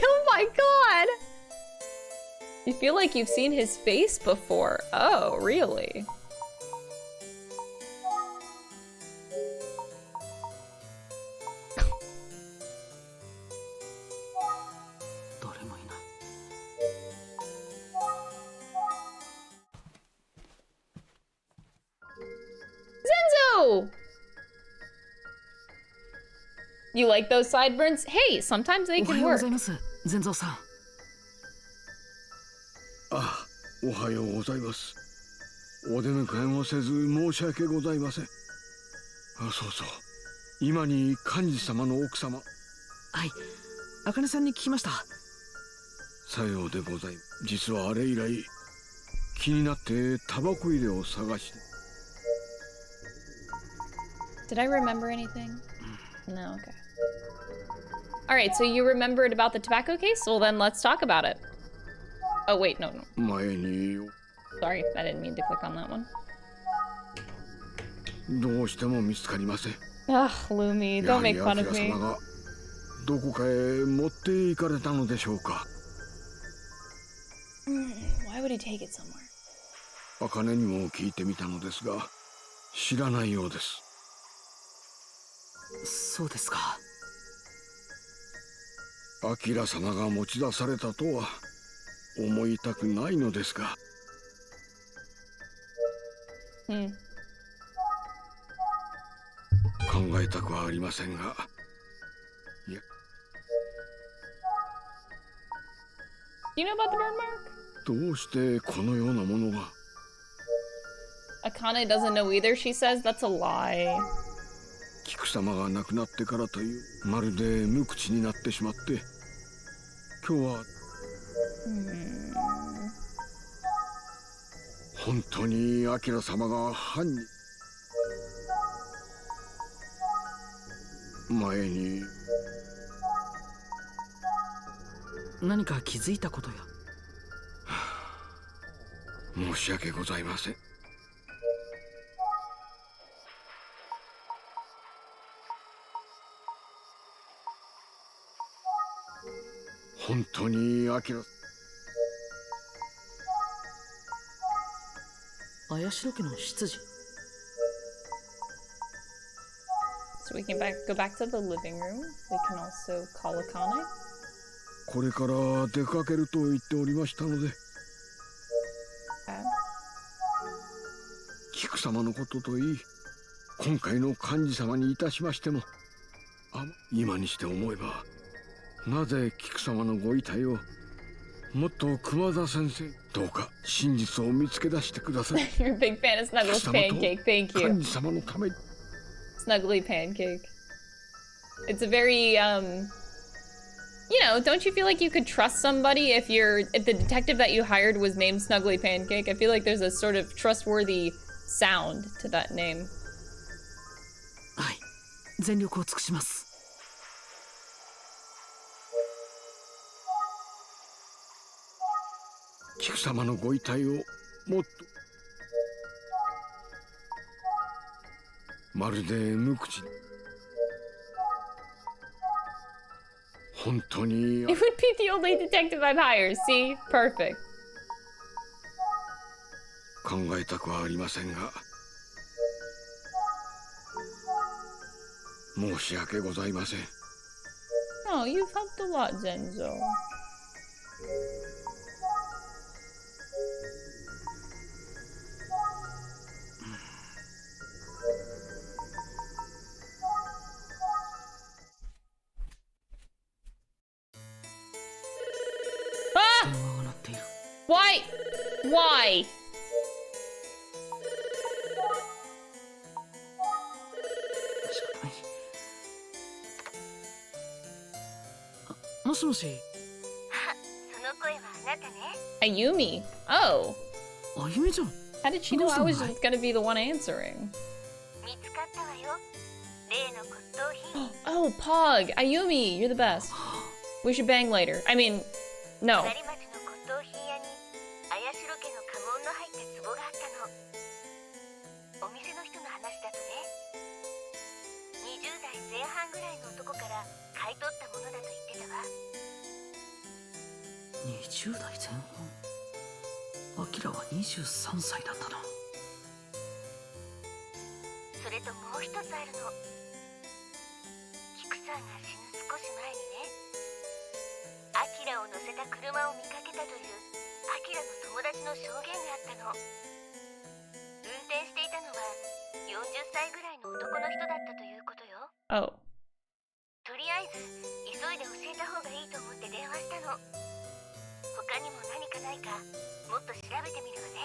Oh my god. You feel like you've seen his face before. Oh, really? Zenzo! You like those sideburns? Hey, sometimes they おは can ようご work. ざいます、善蔵さん。あ、おはようございます。お出迎えもせず申し訳ございません。あ、そうそう。今に幹事様の奥様。はい、茜さんに聞きました。さようでございます。実はあれ以来気になってタバコ入れを探して。 Did I remember anything? No, okay. Alright, so you remembered about the tobacco case? Well then let's talk about it. Oh wait, no.前に Sorry, I didn't mean to click on that one. どうしても見つかりません。 Ugh, Lumi, don't make fun of やはり me. 明様がどこかへ持って行かれたのでしょうか。 Why would he take it somewhere? 茜にも聞いてみたのですが、知らないようです。 そうですか。明様が持ち出されたとは思いたくないのですが。考えたくはありませんが。いや。 You know about the bird mark? どうしてこのようなものが。 Akane doesn't know either, she says. That's a lie. 菊様が亡くなってからというまるで無口になってしまって今日は本当に明様が犯人前に何か気づいたことや。申し訳ございません。 本当にアキラ綾代家の執事。 So we can go back to the living room. We can also call Akane. これから出かけると言っておりましたので、菊様のことといい、今回の幹事様にいたしましても、今にして思えば。 なぜ菊様のご遺体をもっと熊田先生どうか真実を見つけ出してください。You're a big fan of Snuggles Pancake. Thank you. 幹事様のために Snuggly Pancake. It's a very you know, don't you feel like you could trust somebody if the detective that you hired was named Snuggly Pancake? I feel like there's a sort of trustworthy sound to that name. はい、全力を尽くします。 菊様のご遺体をもっとまるで無口に本当に It would be the only detective I've hired. See? Perfect. 考えたくはありませんが申し訳ございません。 No, you've helped a lot, Zenzo. Ah! Why? Why? もしもし。あ、その声はあなたね。Ayumi. Oh. あゆみちゃん。 How did she know I was gonna be the one answering? 見つかったわよ。例の骨董品。Oh, Pog. Ayumi, you're the best. We should bang later. I mean, no. 隣町の骨董品屋に綾代家の家紋の入った壺があったの。お店の人の話だとね、20代前半ぐらいの男から買い取ったものだと言ってたわ。20代前半。アキラは23歳だったな。それともう一つあるの。キクさんが死ぬ少し前にね、アキラを乗せた車を見かけたというアキラの友達の証言があったの。運転していたのは40歳ぐらいの男の人だったということよ。 Oh. とりあえず急いで教えた方がいいと思って電話したの。他にも何かないかもっと調べてみるわね。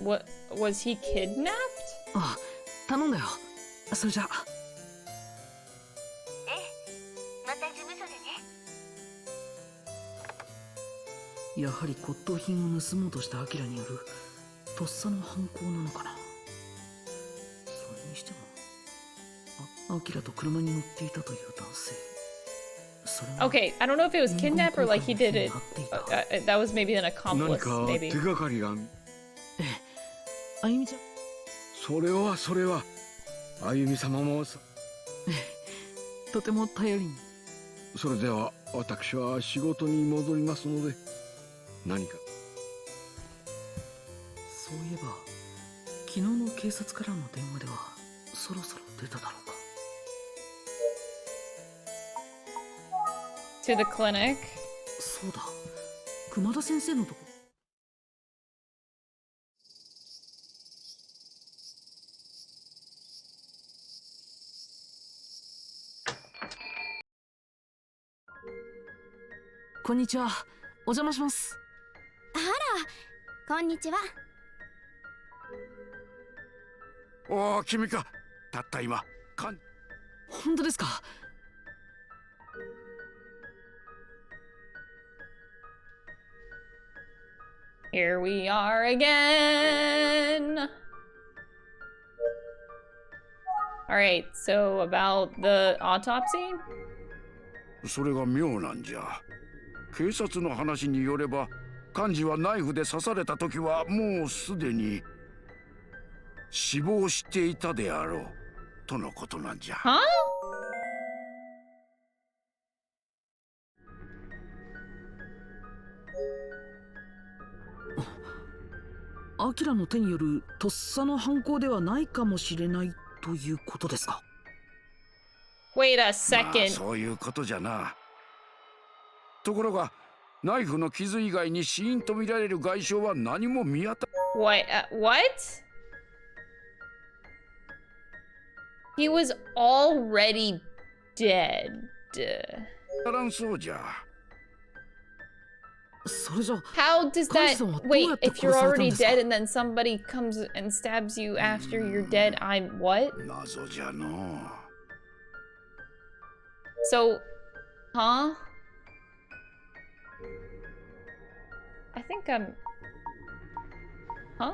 What was he kidnapped? あ、頼んだよ。それじゃ。ええ、また事務所でね。やはり骨董品を盗もうとしたアキラによるとっさの犯行なのかな。それにしても、アキラと車に乗っていたという男性。Okay, I don't know if it was kidnap or like he did it. That was maybe an 何 accomplice, か maybe. 手がかりが。あゆみちゃん。それはあゆみ様もさ。とても頼りに。それでは私は仕事に戻りますので、何か。そういえば昨日の警察からの電話ではそろそろ出ただろうか。 To the clinic. そうだ、熊田先生のとこ。こんにちは、お邪魔します。あら、こんにちは。おお、君か。たった今。本当ですか。Here we are again. All right, so about the autopsy? それが妙なんじゃ。警察の話によれば、幹事はナイフで刺された時はもうすでに死亡していたであろうとのことなんじゃ。はあ？アキラの手によるとっさの犯行ではないかもしれないということですか。 Wait a まあ second. そういうことじゃな。ところがナイフの傷以外に死因とみられる外傷は何も見当た。What? What? He was already dead. 当たらんそうじゃ。それじゃ。 How does that? Wait, if you're already dead and then somebody comes and stabs you after you're dead, I'm what? 謎じゃの。 So, huh? I think I'm. Huh?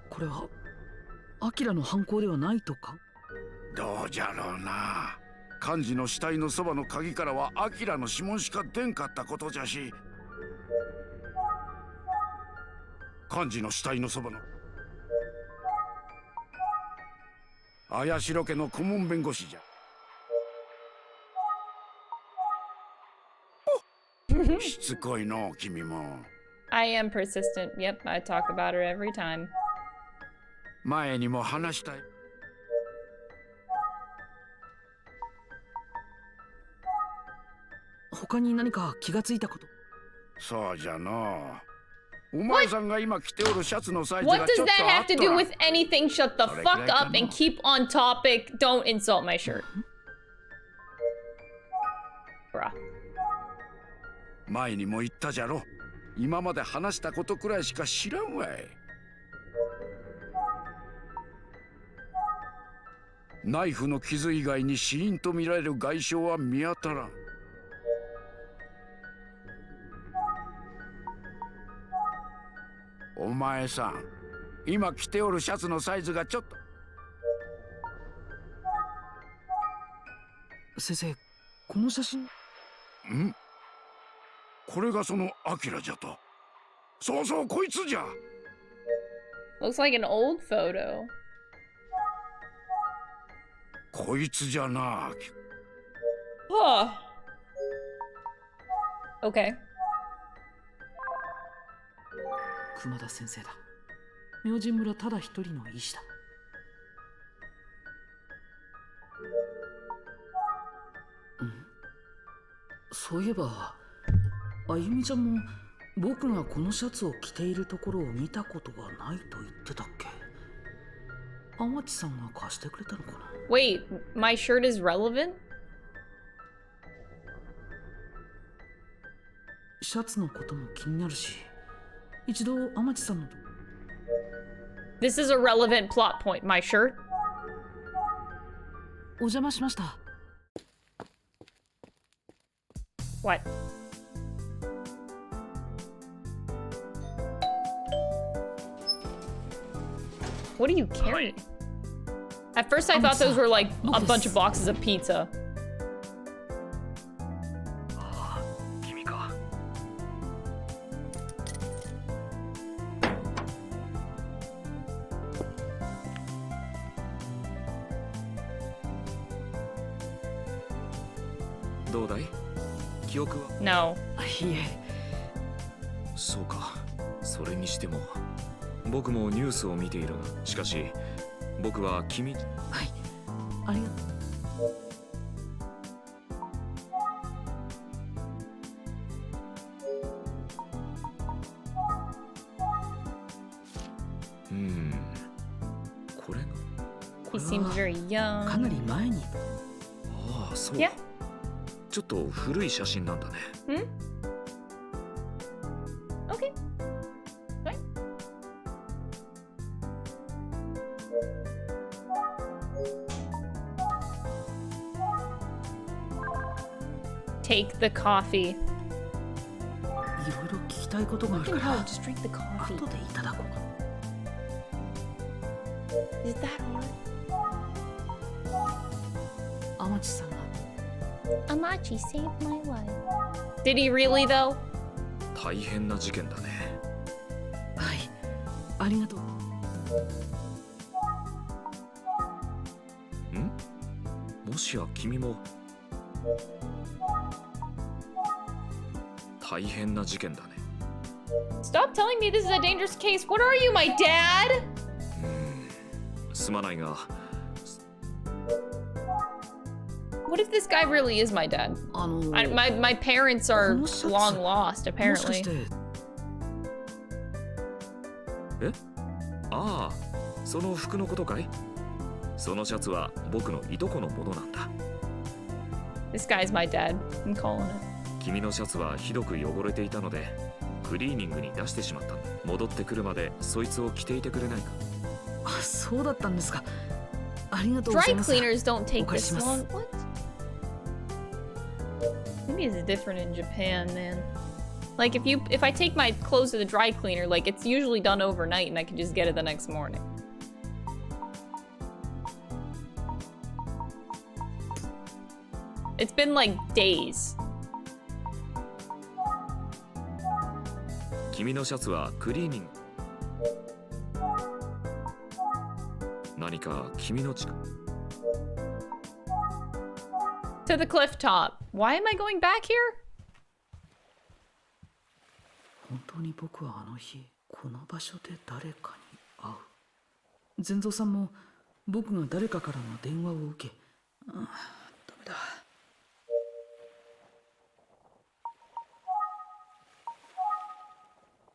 これはアキラの犯行ではないとか。どうじゃろうな。幹事の死体のそばの鍵からはアキラの指紋しか出んかったことじゃし、幹事の死体のそばの綾代家の顧問弁護士じゃ。しつこいの君も。I am persistent. Yep, I talk about her every time. 前にも話したい。他に何か気がついたこと？そうじゃの。お前さんが今着ておるシャツのサイズが What ちょ does っと that あ have っ to と do ら。 with anything? Shut the fuck up and keep on topic. Don't insult my shirt. Bruh. 前にも言ったじゃろ。今まで話したことくらいしか知らんわい。ナイフの傷以外に死因とみられる外傷は見当たらん。お前さん、今着ておるシャツのサイズがちょっと。先生、この写真。ん？これがそのアキラじゃと。そうそう、こいつじゃ。Looks like an old photo. こいつじゃな。Huh. Okay. 熊田先生だ。明神村ただ一人の医師だ。そういえば、あゆみちゃんも僕がこのシャツを着ているところを見たことがないと言ってたっけ？天地さんが貸してくれたのかな？ Wait, my shirt is relevant? シャツのことも気になるし、一度天地さんのと。This is a relevant plot point. My shirt? お邪魔しました。What? What are you carrying? At first I thought those were like a bunch of boxes of pizza. 君か。どうだい？記憶は？ No. いえ。そうか。それにしても僕もニュースを見ているが、しかし僕は君。はい。ありがとう。これが。He seems very young. かなり前に。ああ、そう。Yeah. ちょっと古い写真なんだね。Hmm? Okay. Right. Take the coffee. いろいろ聞きたいことがある Fucking から。 hell, just drink the coffee. 後でいただこうか。 Is that hard? 天地さんが。Amachi saved my life. Did he really though? 大変な事件だね。はい。ありがとう。もしや君も。大変な事件だね。Stop telling me this is a dangerous case. What are you, my dad? すまないが。What if this guy really is my dad? My parents are long lost, apparently. え？ああ、その服のことかい？そのシャツは僕のいとこのものなんだ。This guy's my dad. I'm calling it. 君のシャツはひどく汚れていたので、クリーニングに出してしまった。戻ってくるまでそいつを着ていてくれないか？あ、そうだったんですか。ありがとうござい Dry ます。 cleaners don't take お返し this します。 long. What? Maybe it's different in Japan, man. Like if I take my clothes to the dry cleaner, like it's usually done overnight and I can just get it the next morning. It's been like days. 君のシャツはクリーニング。何か君の To the cliff top. Why am I going back here? 本当に僕はあの日この場所で誰かに会う。善蔵さんも僕が誰かからの電話を受け、ダメだ。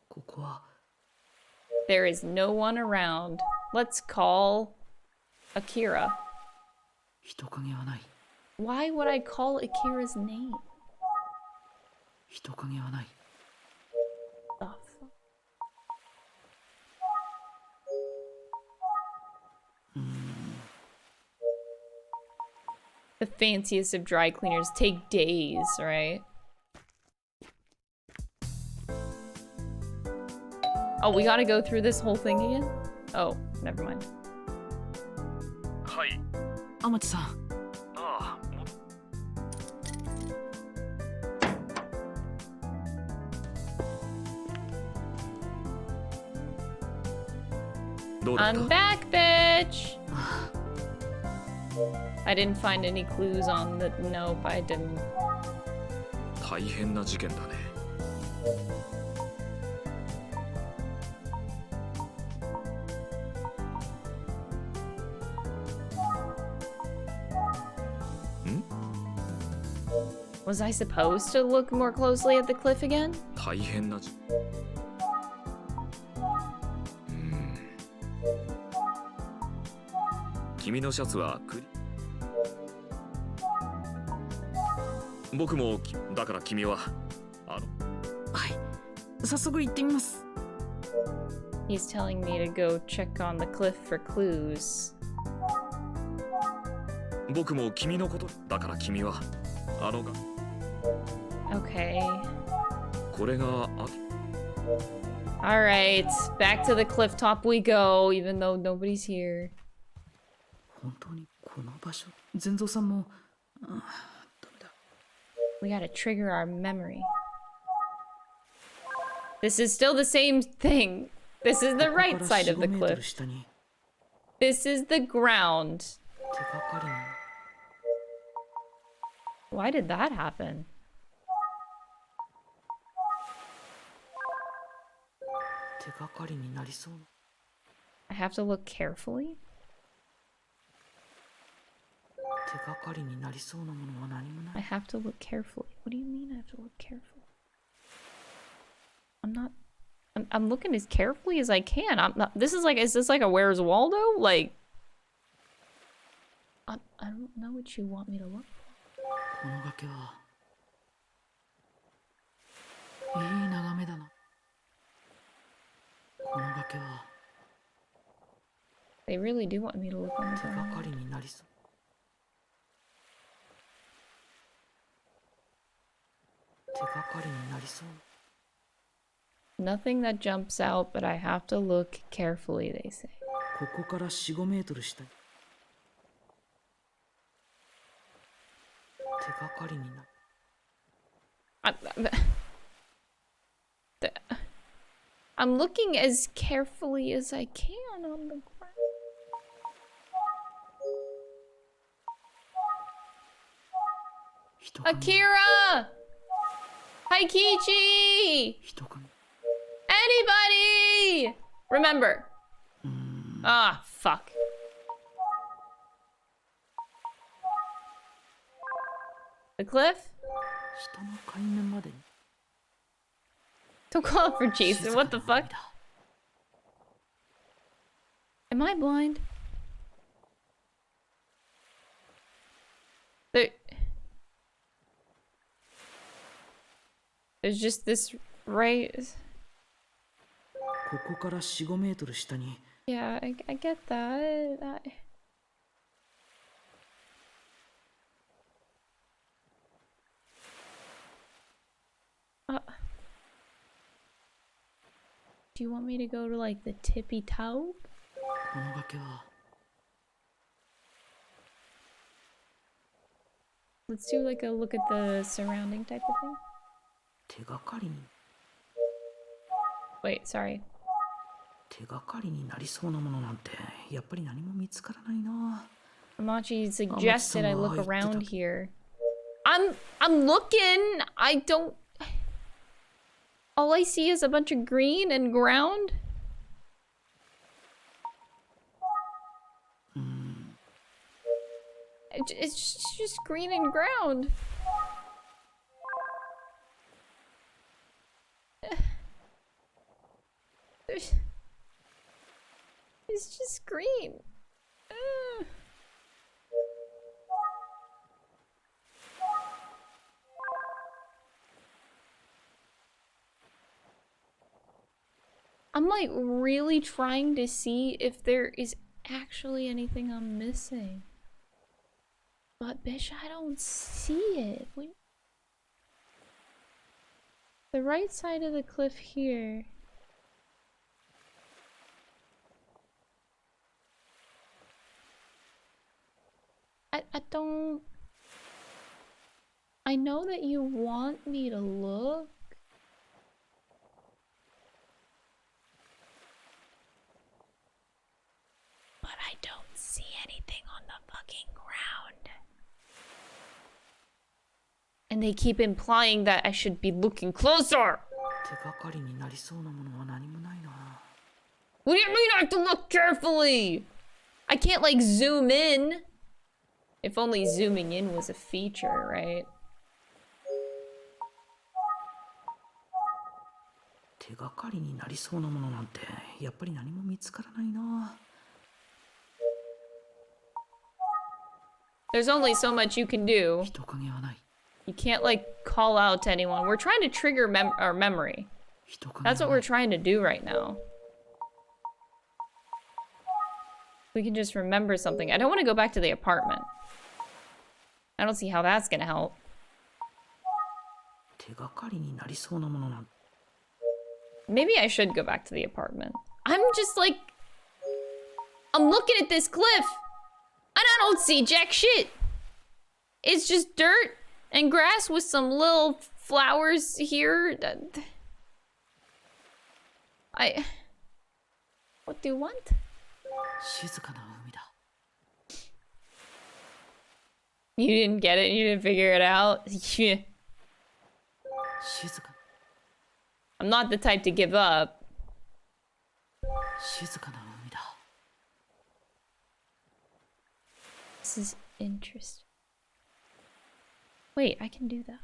ここは There is no one around. Let's call Akira. 人影はない。 Why would I call Akira's name? 人影はない。 The fuck? The fanciest of dry cleaners take days, right? Oh, we gotta go through this whole thing again? Oh, never mind. はい。天地さん。ああ、どうだった？ I'm back, bitch! I didn't find any clues on the... Nope, I didn't. 大変な事件だね。Was I supposed to look more closely at the cliff again? 大変な事。君のシャツは僕もだから君ははい、早速行ってみます。 He's telling me to go check on the cliff for clues. 僕も君のことだから君はOkay. これがAlright, back to the cliff top we go, even though nobody's here. 本当にこの場所。善蔵さんも。We gotta trigger our memory. This is still the same thing. This is the right side of the cliff. This is the ground. Why did that happen? I have to look carefully? I have to look carefully. What do you mean I have to look carefully? I'm not... I'm looking as carefully as I can. I'm not... This is like... Is this like a Where's Waldo? Like... I don't know what you want me to look for. They really do want me to look on the ground. Nothing that jumps out, but I have to look carefully, they say. ここから4、5メートル下。手がかりになる。I'm looking as carefully as I can on the ground. Akira! Haikichi! Anybody! Remember. Ah, fuck. The cliff? Don't call out for Jason, what the fuck? Am I blind? There's just this right... Yeah, I get that. Do you want me to go to like the tippy toe? Let's do like a look at the surrounding type of thing. Wait, sorry. Amachi suggested I look around here. I'm looking. I don't... All I see is a bunch of green and ground. It's just green and ground. It's just green. I'm like really trying to see if there is actually anything I'm missing. But bitch, I don't see it. Wait. The right side of the cliff here. I don't... I know that you want me to look. But I don't see anything on the fucking ground. And they keep implying that I should be looking closer. What do you mean I have to look carefully? I can't like zoom in. If only zooming in was a feature, right? There's only so much you can do. You can't like call out to anyone. We're trying to trigger our memory. That's what we're trying to do right now. We can just remember something. I don't want to go back to the apartment. I don't see how that's gonna help. Maybe I should go back to the apartment. I'm just like... I'm looking at this cliff, and I don't see jack shit. It's just dirt and grass with some little flowers here. What do you want? You didn't get it? You didn't figure it out? I'm not the type to give up. This is interesting. Wait, I can do that.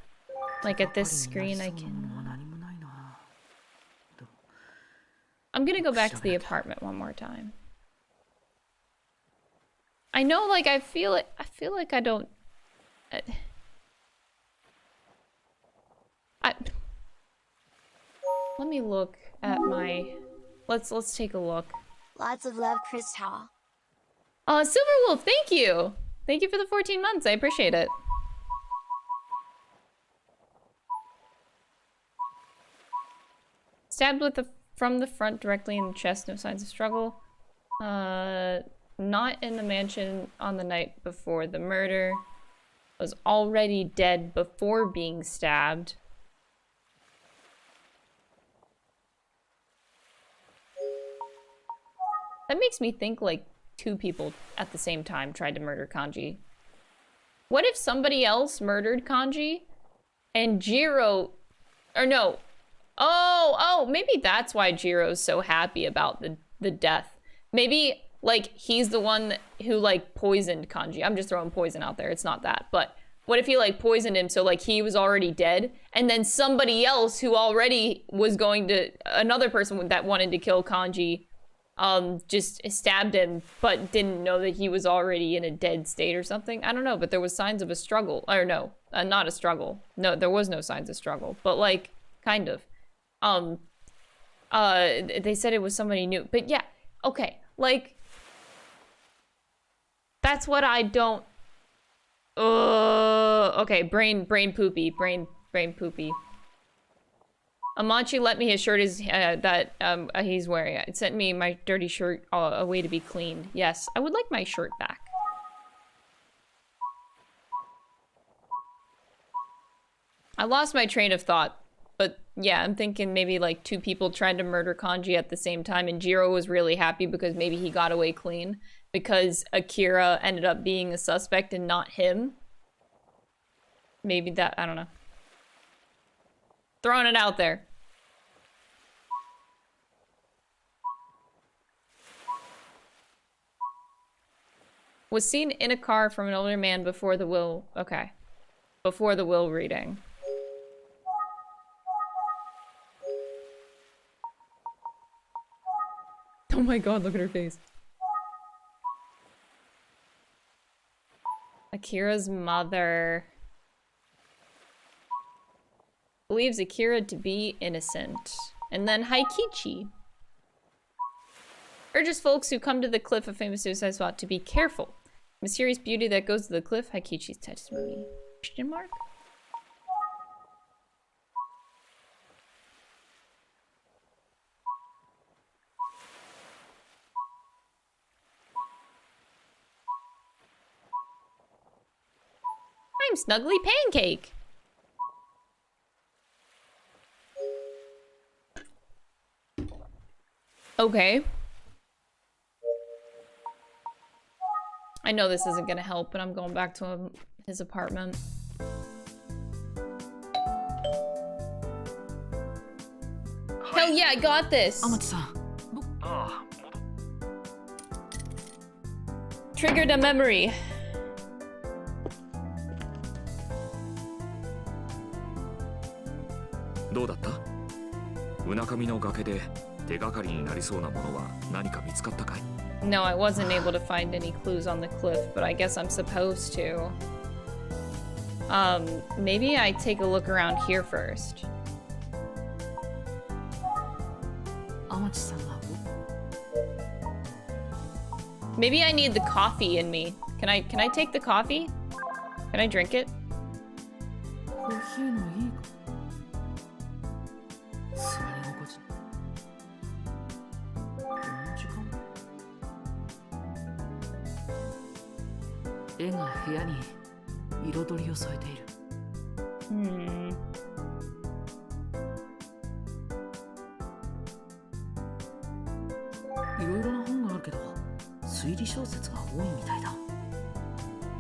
Like at this screen I can... I'm gonna go back to the apartment one more time. I know, like, I feel like I don't... Let me look at my... Let's take a look. Lots of love, Crystal. Silverwolf, thank you! Thank you for the 14 months, I appreciate it. Stabbed from the front directly in the chest, no signs of struggle. Not in the mansion on the night before the murder. Was already dead before being stabbed. That makes me think like 2 people at the same time tried to murder Kanji. What if somebody else murdered Kanji and Jiro... Or no. Oh, maybe that's why Jiro's so happy about the death. Maybe, like, he's the one who, like, poisoned Kanji. I'm just throwing poison out there. It's not that. But what if he, like, poisoned him so, like, he was already dead? And then somebody else who already was going to... Another person that wanted to kill Kanji just stabbed him, but didn't know that he was already in a dead state or something. I don't know, but there was signs of a struggle. Or no, not a struggle. No, there was no signs of struggle. But, like, kind of. They said it was somebody new. But yeah, okay. Like, that's what I don't... okay, brain poopy. Brain poopy. Amachi let me his shirt is that he's wearing. It sent me my dirty shirt a way to be cleaned. Yes, I would like my shirt back. I lost my train of thought, but yeah, I'm thinking maybe like 2 people tried to murder Kanji at the same time, and Jiro was really happy because maybe he got away clean because Akira ended up being a suspect and not him. Maybe that, I don't know. Throwing it out there. Was seen in a car from an older man before the will. Okay. Before the will reading. Oh my god, look at her face. Akira's mother believes Akira to be innocent. And then Haikichi urges folks who come to the cliff of famous suicide spot to be careful. Mysterious beauty that goes to the cliff, Haikichi's testimony. Question mark? I'm Snuggly Pancake. Okay. I know this isn't gonna help, but I'm going back to his apartment. Hell yeah, I got this! Triggered a memory. No, I wasn't able to find any clues on the cliff, but I guess I'm supposed to. Maybe I take a look around here first. Maybe I need the coffee in me. Can I take the coffee? Can I drink it? Hmm.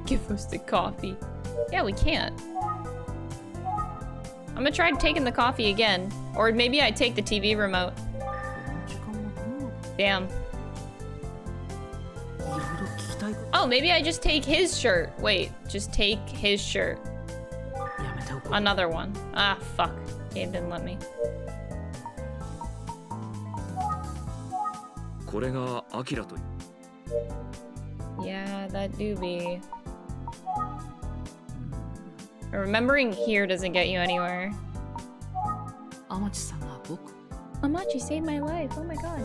Give us the coffee. Yeah, we can't. I'm gonna try taking the coffee again. Or maybe I take the TV remote. Damn. Oh, maybe I just take his shirt. Wait, just take his shirt. Another one. Ah, fuck. Game didn't let me. Yeah, that do be. Remembering here doesn't get you anywhere. Amachi saved my life. Oh my god.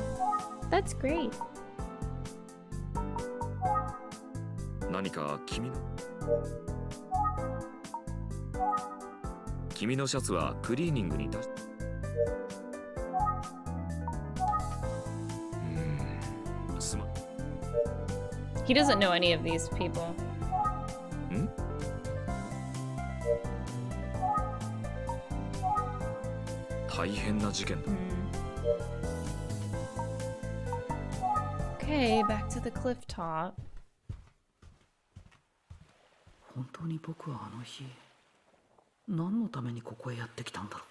That's great. He doesn't know any of these people. Okay, back to the cliff top. 本当に僕はあの日何のためにここへやってきたんだろ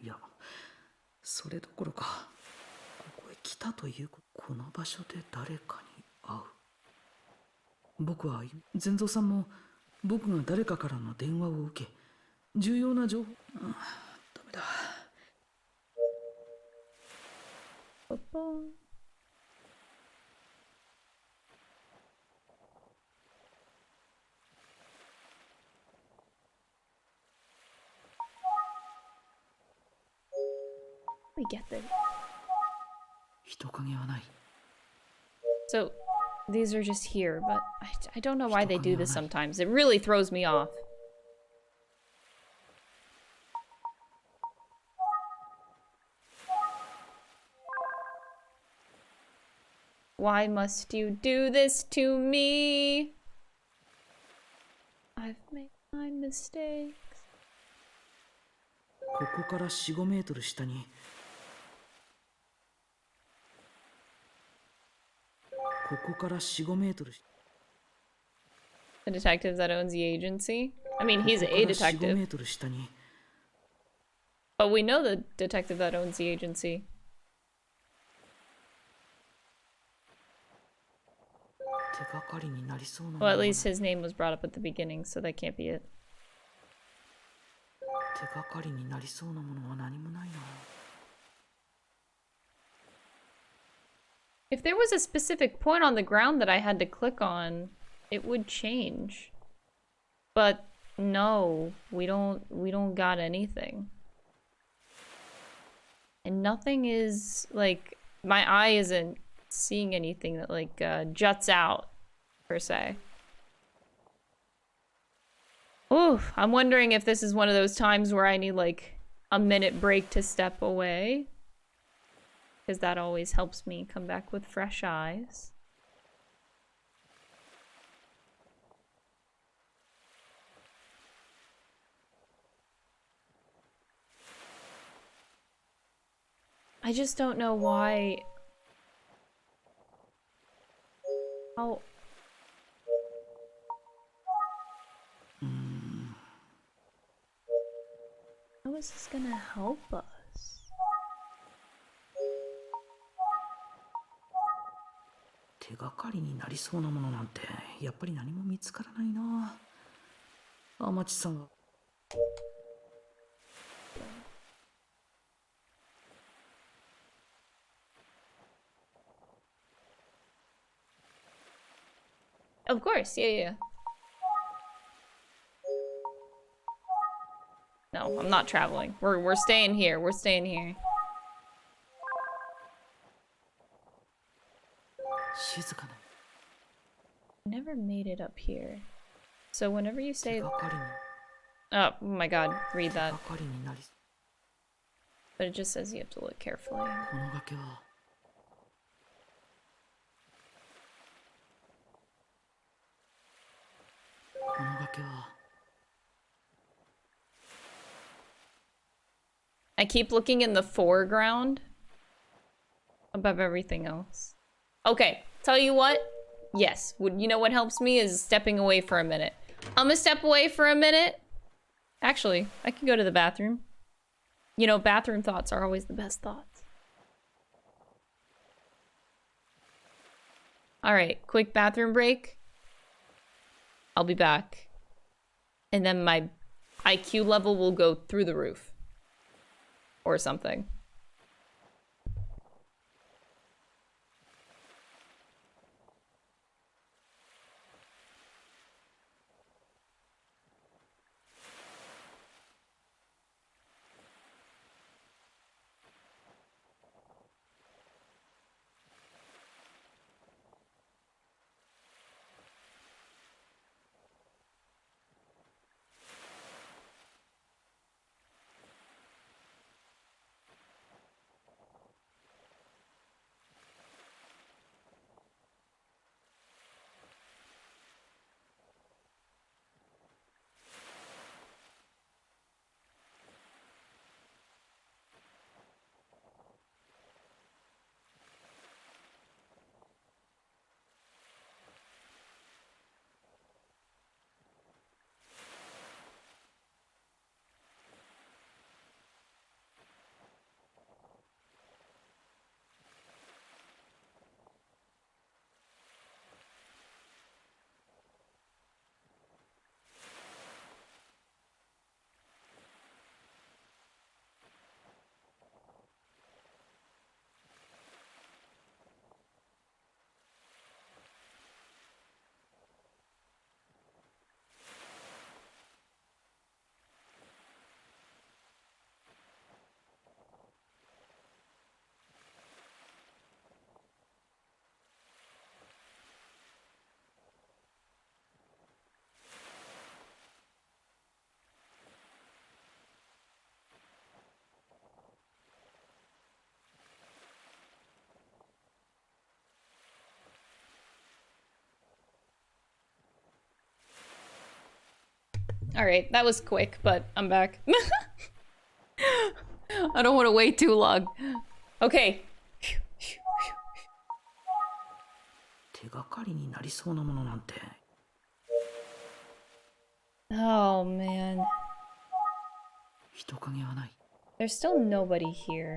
う。いや、それどころかここへ来たというこの場所で誰かに会う。僕は善蔵さんも僕が誰かからの電話を受け重要な情報。ダメだ。ポポン。We get this. So, these are just here, but I don't know why they do this sometimes. It really throws me off. Why must you do this to me? I've made my mistakes. ここから4、5メートル下にここから4、5メートル The detective that owns the agency? I mean, he's a detective. But we know the detective that owns the agency. Well, at least his name was brought up at the beginning, so that can't be it. If there was a specific point on the ground that I had to click on, it would change. But no, we don't got anything. And nothing is like, my eye isn't seeing anything that like juts out per se. Ooh, I'm wondering if this is one of those times where I need like a minute break to step away. Because that always helps me come back with fresh eyes. I just don't know why. How is this gonna help us? Of course, yeah. No, I'm not traveling. We're staying here. We're staying here. Never made it up here. So whenever you say... Oh my god, read that. But it just says you have to look carefully. I keep looking in the foreground above everything else. Okay, tell you what. Yes, you know what helps me is stepping away for a minute. I'm gonna step away for a minute. Actually, I can go to the bathroom. You know, bathroom thoughts are always the best thoughts. All right, quick bathroom break. I'll be back. And then my IQ level will go through the roof. Or something. Alright, that was quick, but I'm back. I don't want to wait too long. Okay. Oh man. 人影はない。 There's still nobody here.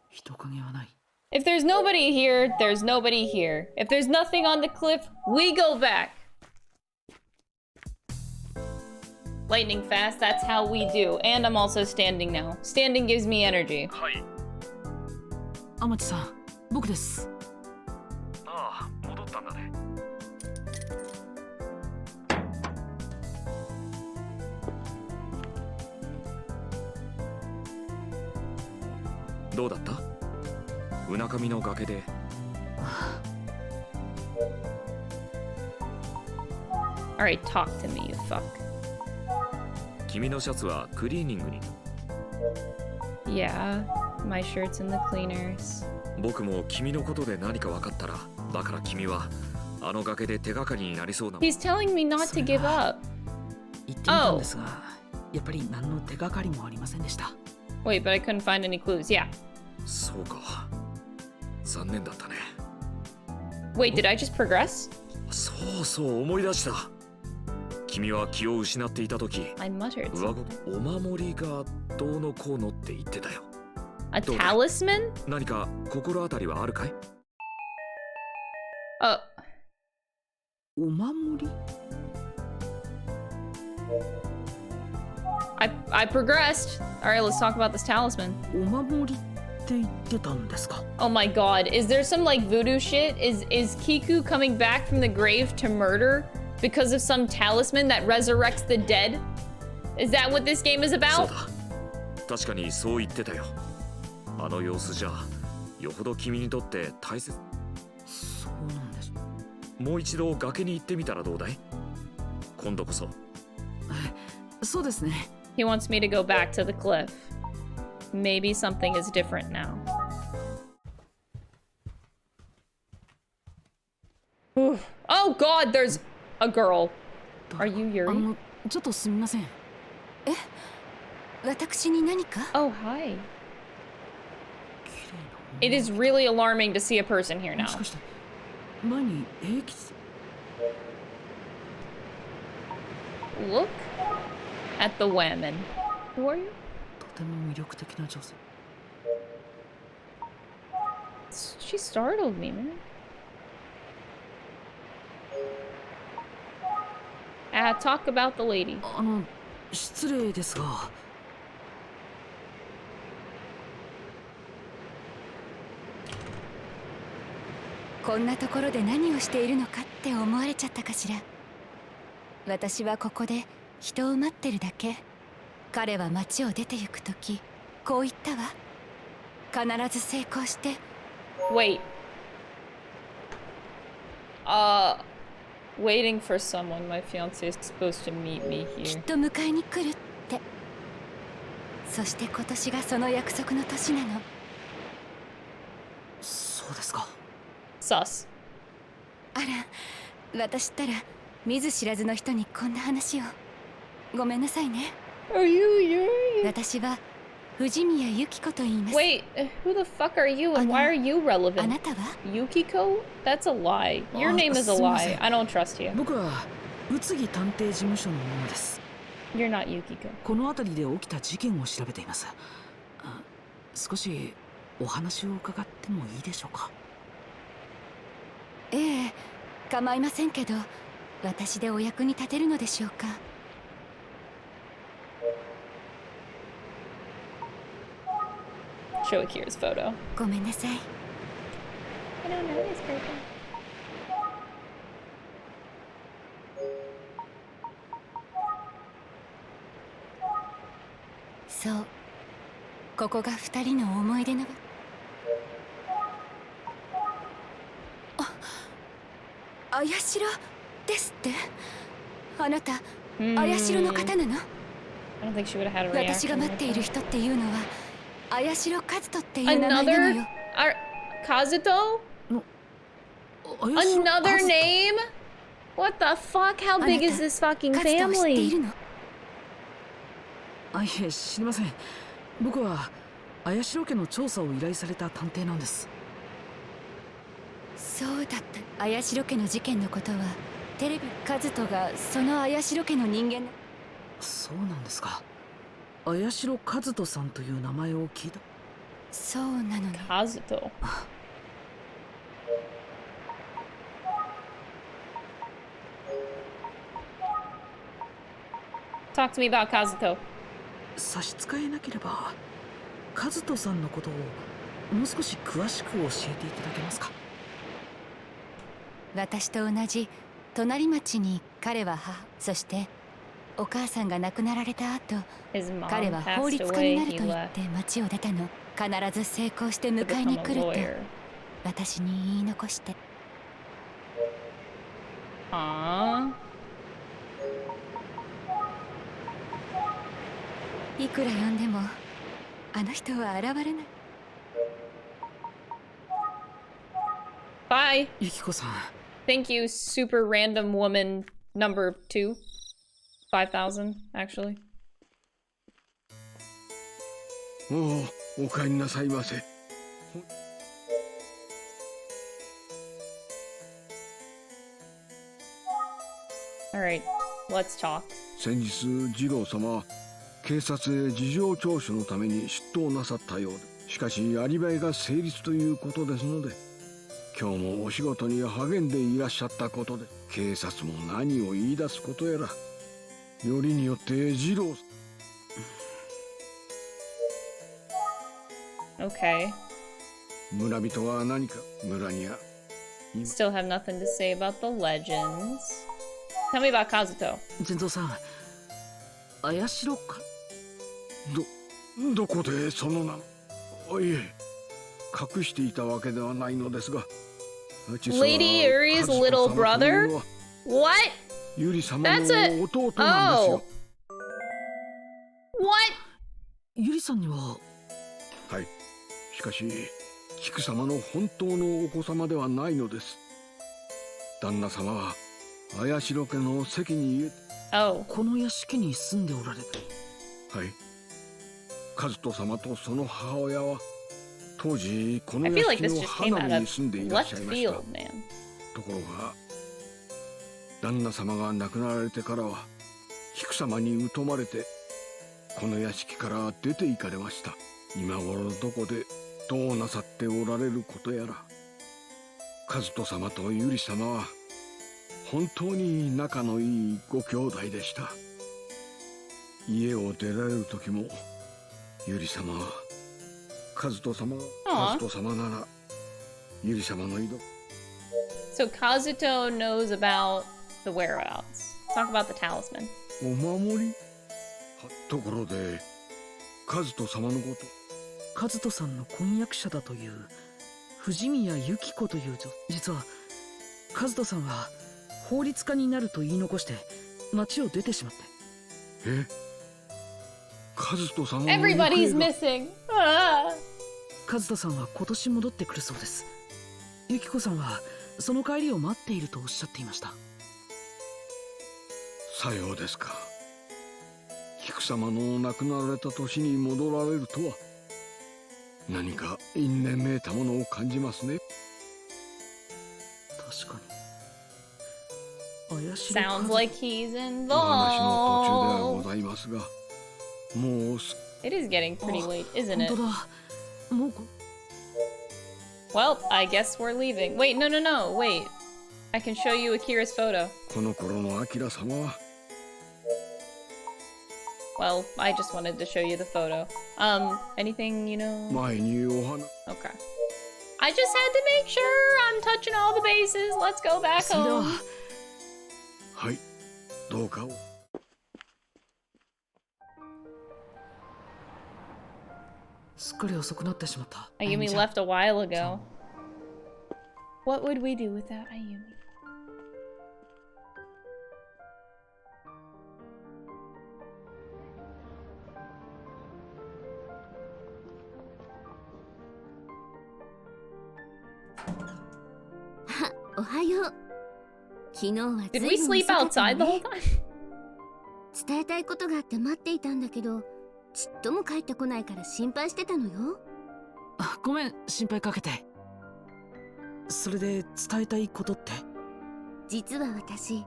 人影はない。 If there's nobody here, there's nobody here. If there's nothing on the cliff, we go back. Lightning fast, that's how we do. And I'm also standing now. Standing gives me energy. はい。天地さん、僕です。ああ、戻ったんだね。どうだった？うなかみの崖で。Alright, talk to me, you fuck. 君のシャツはクリーニングに。Yeah, my shirt's in the cleaners. 僕も君のことで何か分かったら、だから君はあの崖で手がかりになりそうな。He's telling me not to give up. 言ってみたんですが、やっぱり何の手がかりもありませんでした。 Wait, but I couldn't find any clues. Yeah. そうか。残念だったね。 Wait, did I just progress? そうそう思い出した。君は気を失っていた時、I muttered. 上ごお守りがどうのこうのって言ってたよ。A talisman? 何か心当たりはあるかい？ Oh. お守り？ I progressed. Alright, let's talk about this talisman. お守りって言ってたんですか? Oh my god, is there some like voodoo shit? Is Kiku coming back from the grave to murder because of some talisman that resurrects the dead? Is that what this game is about? そうだ。確かにそう言ってたよ。あの様子じゃ、よほど君にとって大切。そうなんです。もう一度崖に行ってみたらどうだい？今度こそ。そうですね。He wants me to go back to the cliff. Maybe something is different now. Oh god, there's a girl. Are you Yuri? ちょっとすみません。え、私に何か? Oh, hi. It is really alarming to see a person here now. 前に平気。 Look at the women. Who are you? とても魅力的な女性。She startled me, man. Talk about the lady. 失礼ですが。こんなところで何をしているのかって思われちゃったかしら。私はここで人を待ってるだけ。彼は街を出て行くとき、こう言ったわ。必ず成功して。Wait. Waiting for someone. My fiance is supposed to meet me here. きっと迎えに来るって。そして今年がその約束の年なの。そうですか。Sus. あら、私ったら見ず知らずの人にこんな話を。ごめんなさいね。Are you Yuri? 私は藤宮由紀子と言います。Wait, who the fuck are you and why are you relevant? あなたは Yukiko? That's a lie. Your name is a lie. I don't trust you. 僕は宇津木探偵事務所の者です。 You're not Yukiko. この辺りで起きた事件を調べています。少しお話を伺ってもいいでしょうか。ええ、構いませんけど、私でお役に立てるのでしょうか。Show Akira's photo. ごめんなさい。I don't know this person. そう、ここが二人の思い出の場。あやしろですって。あなた、あやしろの方なの？ I don't think she would have had a reaction. 私が待っている人っていうのはあやしろ和人っていう名前なのよ。Kazuto? Another name? What the fuck? How big is this fucking family? いえ、知りません。僕はあやしろ家の調査を依頼された探偵なんです。そうだった。あやしろ家の事件のことはテレビカズトがその綾代家の人間。そうなんですか。綾代和人さんという名前を聞いた。そうなのね。カズト。Talk to me about Kazuto. 差し支えなければ、和人さんのことをもう少し詳しく教えていただけますか。私と同じ隣町に彼は母、そしてお母さんが亡くなられた後、彼は法律家になると言って町を出たの。必ず成功して迎えに来ると私に言い残して。いくら呼んでもあの人は現れない。Bye. ゆきこさん。Thank you, super random woman number 2. 5,000, actually. お帰りなさいませ。Alright, let's talk. 先日、次郎様は警察へ事情聴取のために出頭なさったようで、しかしアリバイが成立ということですので、今日もお仕事に励んでいらっしゃったことで、警察も何を言い出すことやら、よりによって次郎。Okay. 村人は何か村には。Still have nothing to say about the legends. Tell me about Kazuto. 全蔵さん、綾代か。どこでその名。いえ、隠していたわけではないのですが。Lady Yuri's little brother? What? ユリ様の弟なんですよ。What? ユリさんには。はい。しかし、菊様の本当のお子様ではないのです。旦那様は綾代家の席にこの屋敷に住んでおられる。はい。和人様とその母親は当時この屋敷の花火に住んでいらっしゃいました。ところが旦那様が亡くなられてからは菊様に疎まれてこの屋敷から出て行かれました。今頃どこでどうなさっておられることやら。和人様とゆり様は本当に仲のいいご兄弟でした。家を出られる時もゆり様は和人様ならゆり様の井戸。 So Kazuto knows about the whereabouts. Talk about the talisman. お守り。ところで和人様のこと。和人さんの婚約者だという藤宮由紀子という女、実は和人さんは法律家になると言い残して町を出てしまって。え、和人さんは Everybody's missing. 和人さんは今年戻ってくるそうです。由紀子さんはその帰りを待っているとおっしゃっていました。さようですか。菊様の亡くなられた年に戻られるとは何か因縁めいたものを感じますね。確かに。 Sounds like he's お話の途中では involved. ございますが、もう It is getting pretty late, isn't it? 本当だ。もう Well, I guess we're leaving. Wait, no, wait. I can show you Akira's photo. この頃のアキラ様は Well, I just wanted to show you the photo. Anything, you know? 前にお花。 Okay. I just had to make sure I'm touching all the bases. Let's go back home. はい、どうかを。すっかり遅くなってしまった。 Ayumi left a while ago. What would we do without Ayumi? Did we sleep outside the whole time? 伝えたいことがあって待っていたんだけど、ちっとも帰ってこないから心配してたのよ。ごめん、心配かけて。それで伝えたいことって？実は私、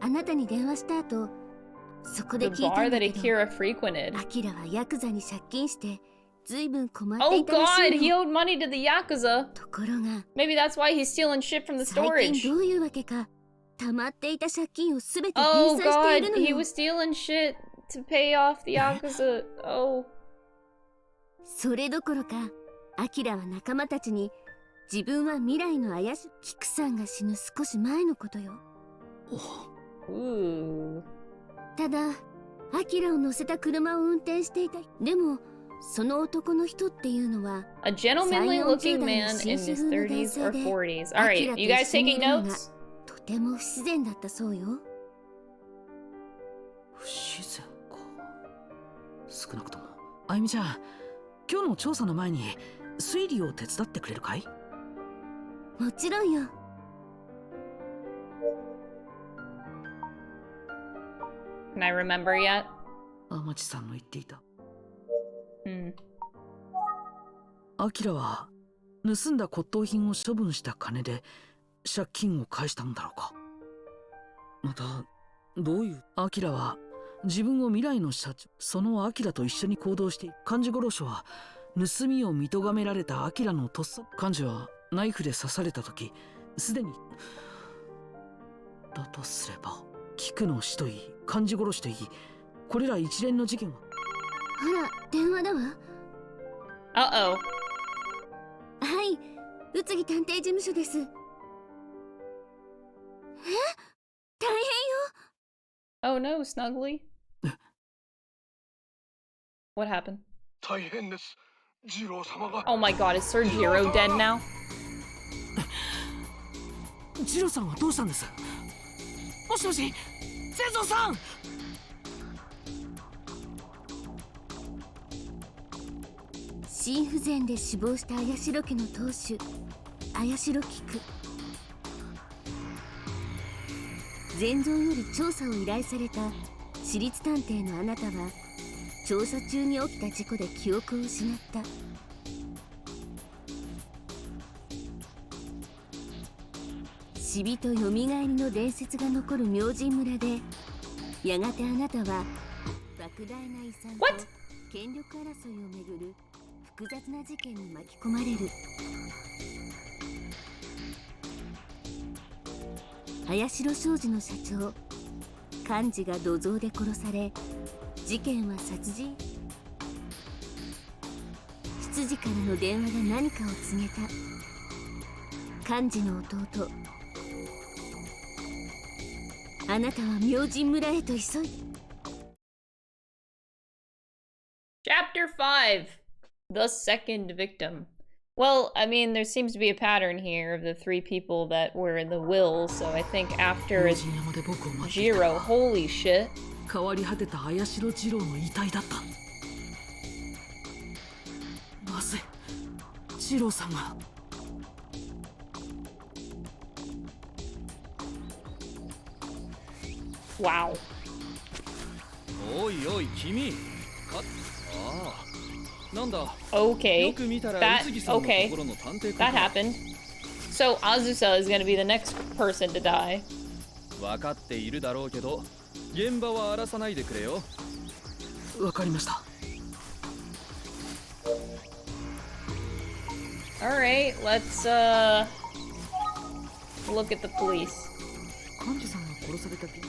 あなたに電話した後、そこで The 聞いた bar んだ that けど、 Akira frequented. アキラはヤクザに借金してずいぶん困って Oh いたらし god, い he の。 owed money to the Yakuza. ところが Maybe that's why he's stealing shit from the 最 storage. 近どういうわけか、溜まっていた借金をすべて返 Oh 済してい god, るの he よ。 was stealing shit to pay off the Yakuza. Oh. それどころか、アキラは仲間たちに自分は未来の怪しいキクさんが死ぬ少し前のことよ。ただ、アキラを乗せた車を運転していた。でも、その男の人っていうのは A gentlemanly looking man in his 30s or 40s. Alright, you guys taking notes? とても不自然だったそうよ。不自然か。少なくとも。あゆみちゃん、今日の調査の前に推理を手伝ってくれるかい？もちろんよ。Can I remember yet? 天地さんの言っていた。Hmm. アキラは盗んだ骨董品を処分した金で借金を返したのだろうか。またどういう。アキラは自分を未来の社長、そのアキラと一緒に行動している。幹事殺しは盗みを見とがめられたアキラのとっさ。幹事はナイフで刺された時すでに。だとすれば菊の死といい幹事殺しといい、これら一連の事件は。ほら、電話だわ。Uh-oh. はい、宇津木探偵事務所です。え？大変よ。 Oh no, Snuggly. What happened? 大変です。ジロー様が。 Oh my god, is Sir Jiro dead now? ジロさんはどうしたんです？もしもし、千蔵さん。心不全で死亡した綾代家の当主、綾代菊。前蔵より調査を依頼された私立探偵のあなたは、調査中に起きた事故で記憶を失った。死人よみがえりの伝説が残る明神村で、やがてあなたは莫大な遺産と権力争いをめぐる複雑な事件に巻き込まれる。綾代商事の社長幹事が土蔵で殺され、事件は殺人。執事からの電話が何かを告げた。幹事の弟、あなたは明神村へと急いで。 Chapter 5. The second victim. Well, I mean, there seems to be a pattern here of the three people that were in the will, so I think after Jiro, holy shit. 変わり果てた綾代次郎の遺体だった。なぜ次郎さんが。Wow. おいおい君。ああ。なんだ。Okay. よく見たら That 宇津木さんのと okay. ころの探偵 That happened. So Azusa is gonna be the next person to die. 分かっているだろうけど、現場は荒らさないでくれよ。わかりました。All right, let's look at the police. 幹事さんが殺された日。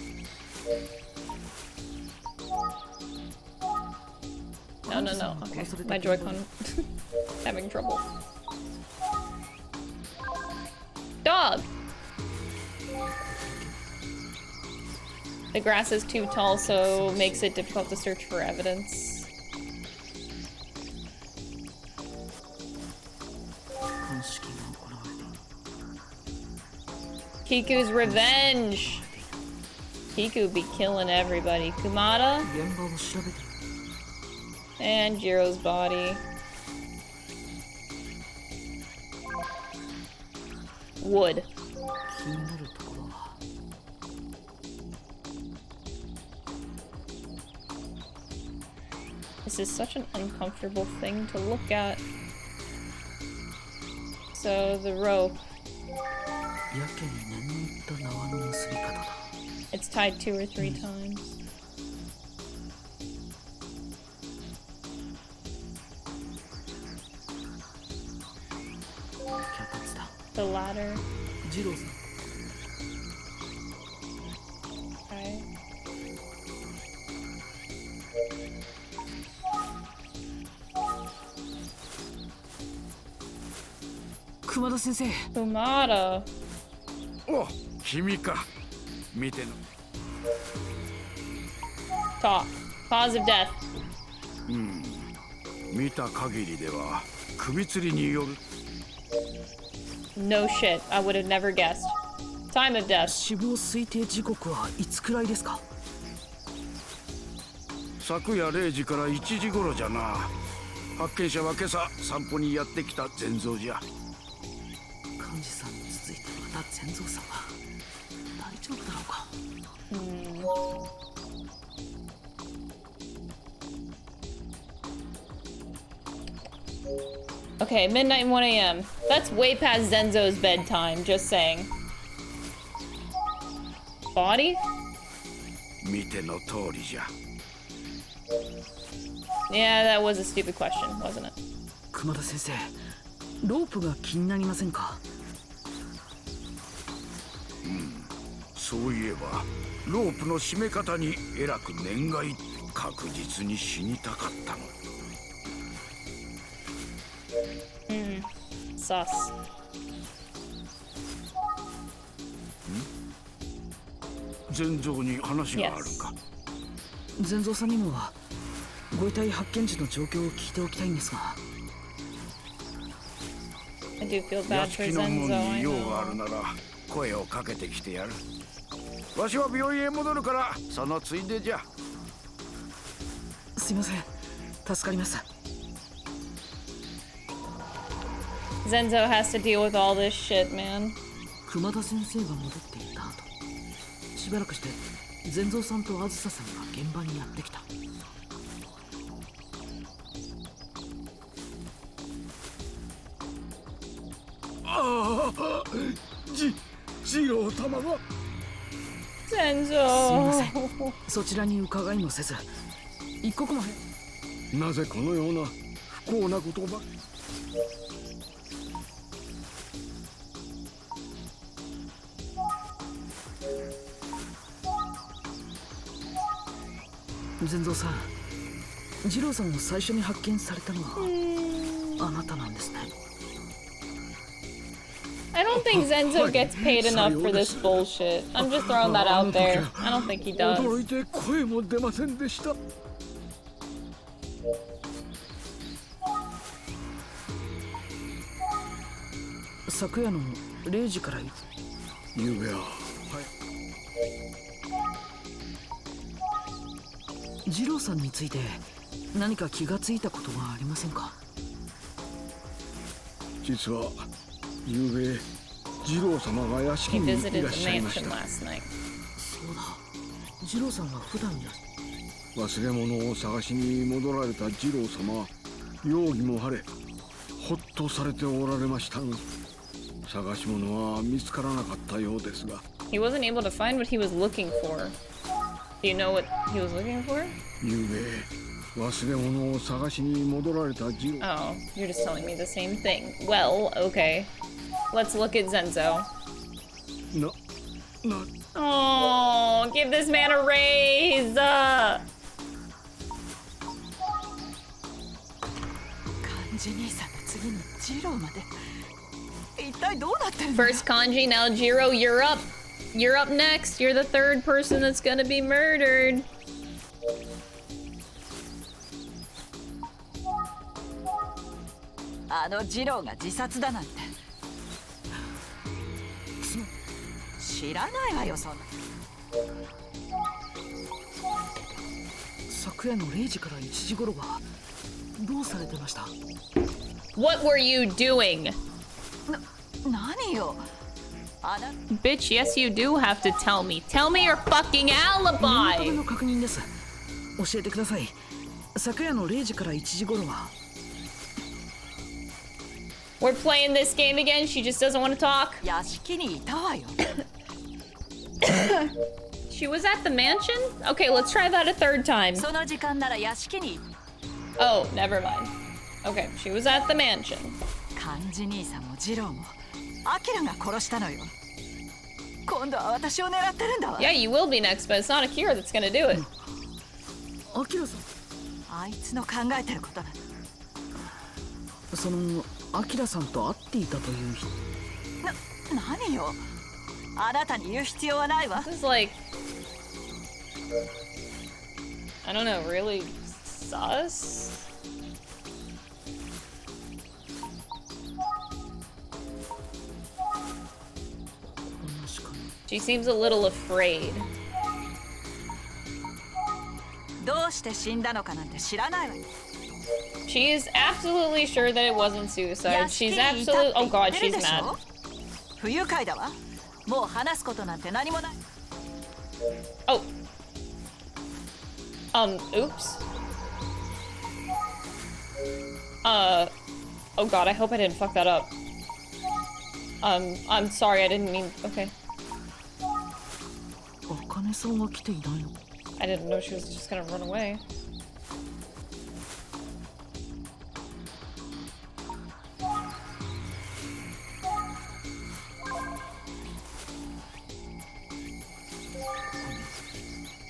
No, no, no. Okay, my Joy-Con having trouble. Dog! The grass is too tall, so makes it difficult to search for evidence. Kiku's revenge! Kiku be killing everybody. Kumada? And Jiro's body. Wood. This is such an uncomfortable thing to look at. So, the rope. tied 2 or 3 times. The ladder. Okay. 熊田先生。熊田。お、君か。見ての。Talk. Cause of death. 見た限りでは首吊りによる。No shit. I would have never guessed. Time of death. 死亡推定時刻はいつくらいですか？昨夜0時から1時頃じゃな。発見者は今朝散歩にやってきた善蔵じゃ。幹事さんに続いてまた善蔵さんは大丈夫だろうか。Okay, midnight and 1 a.m. That's way past Zenzo's bedtime, just saying. Body? 見ての通りじゃ。Yeah, that was a stupid question, wasn't it? 熊田先生、ロープが気になりませんか？そういえばロープの締め方にえらく念がい、確実に死にたかったの。Sus. 善蔵に話があるか？善蔵さんにもご遺体発見時の状況を聞いておきたいんですが。I do feel bad 屋 for 敷の門 Zenzo, に I 用 know. があるなら声をかけてきてやる。わしは病院へ戻るからそのついでじゃ。すいません、助かります。Zenzo has to deal with all this shit, man. 熊田先生が戻っていった後、しばらくして善蔵さんとあずささんが現場にやってきた。ああ、次郎様が。Zenzo. すみません、そちらに伺いもせず一刻もなぜこのような不幸な言葉。善蔵さん、次郎さんを最初に発見されたのはあなたなんですね。I don't think Zenzo gets paid enough for this bullshit. I'm just throwing that out there. I don't think he does. 驚いて声も出ませんでした。昨夜の0時からゆうべは。次郎さんについて何か気がついたことはありませんか？実はゆうべ次郎様が屋敷 He にい visited らっ the しゃいまし mansion た。 そ last night. うだ、次郎さんは普段忘れ物を探しに戻られた次郎様は容疑も晴れほっとされておられましたが、探し物は見つからなかったようですが。 He wasn't able to find what he was looking for. Do you know what he was looking for? ゆうべ忘れ物を探しに戻られた次郎。 Oh, you're just telling me the same thing. Well, okay. Let's look at Zenzo. Oh, give this man a raise! 幹事兄さんの次にジローまで一体どうなってるんだ。 First Kanji, now Jiro, you're up. You're up next. You're the third person that's gonna be murdered. あのジローが自殺だなんて知らないわよ、そんな。昨夜の0時から1時頃はどうされてました？ What were you doing? 何よ。Bitch, yes you do have to tell me. Tell me your fucking 念のため alibi! の確認です。教えてください。昨夜の0時から1時頃は。 We're playing this game again. She just doesn't want to talk. 屋敷にいたわよ。She was at the mansion? Okay, let's try that a third time. その時間なら屋敷に。Oh, never mind. Okay, she was at the mansion. 漢字兄さんも次郎も、アキラが殺したのよ。今度は私を狙ってるんだわ。Yeah, you will be next, but it's not Akira that's gonna do it. アキラさん。あいつの考えてることだ。そのアキラさんと会っていたという人。何よ。あなたに言う必要はないわ。This is like, I don't know, really sus? She seems a little afraid. どうして死んだのかなんて知らないわよ。She is absolutely sure that it wasn't suicide. She's absolutely. Oh god, she's mad. 不愉快だわ。もう話すことなんて何もない。Oh. Oops. Oh god, I hope I didn't fuck that up. I'm sorry, I didn't mean. Okay. あかねさんは来ていないの? I didn't know she was just gonna run away.